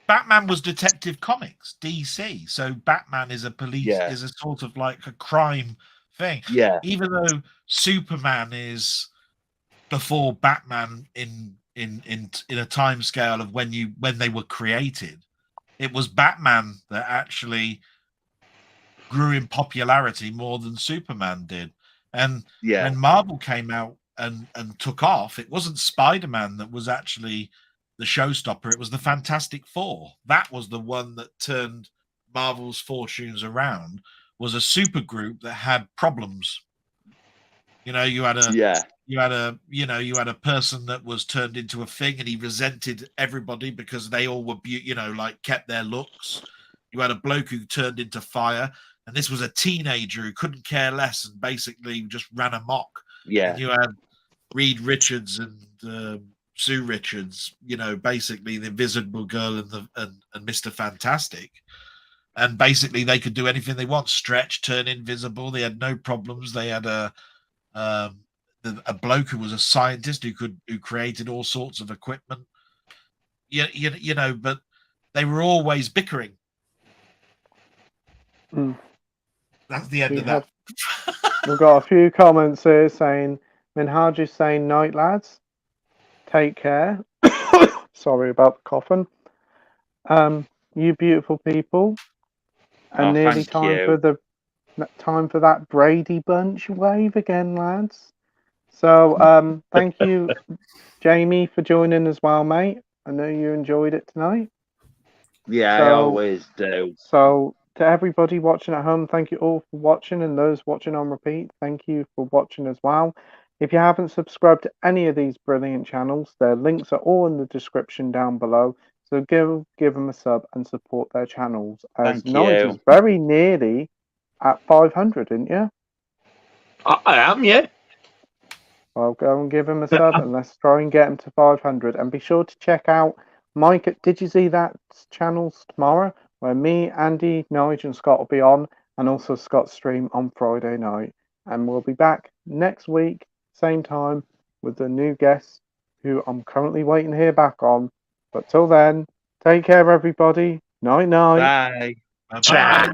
Batman was Detective Comics, DC. So Batman is a police, Yeah. is a sort of like a crime thing. Yeah. Even though Superman is before Batman in a time scale of when they were created, it was Batman that actually grew in popularity more than Superman did. And Yeah. when Marvel came out and took off, it wasn't Spider-Man that was actually the showstopper. It was the Fantastic Four. That was the one that turned Marvel's fortunes around. Was a super group that had problems. You know, you had a Yeah. you had a person that was turned into a thing, and he resented everybody because they all were like kept their looks. You had a bloke who turned into fire, and this was a teenager who couldn't care less and basically just ran amok. Yeah. And you had Reed Richards and Sue Richards, basically the Invisible Girl and Mr. Fantastic. And basically they could do anything they want, stretch, turn invisible. They had no problems. They had a bloke who was a scientist who created all sorts of equipment. But they were always bickering. That's the end of that. We've got a few comments here saying, Minhaj saying night, lads. Take care. Sorry about the coughing. You beautiful people. And nearly time for that Brady Bunch wave again, lads. So thank you, Jamie, for joining as well, mate. I know you enjoyed it tonight. Yeah, I always do. So to everybody watching at home, thank you all for watching, and those watching on repeat, thank you for watching as well. If you haven't subscribed to any of these brilliant channels, their links are all in the description down below. So give them a sub and support their channels. As Nige is very nearly at 500, isn't you? I am, yeah. Well, go and give him a sub and let's try and get him to 500. And be sure to check out Mike. Did you see that channels tomorrow where me, Andy, Nige, and Scott will be on, and also Scott's stream on Friday night. And we'll be back next week, same time, with a new guest who I'm currently waiting to hear back on. But till then, take care, everybody. Night, night. Bye. Bye.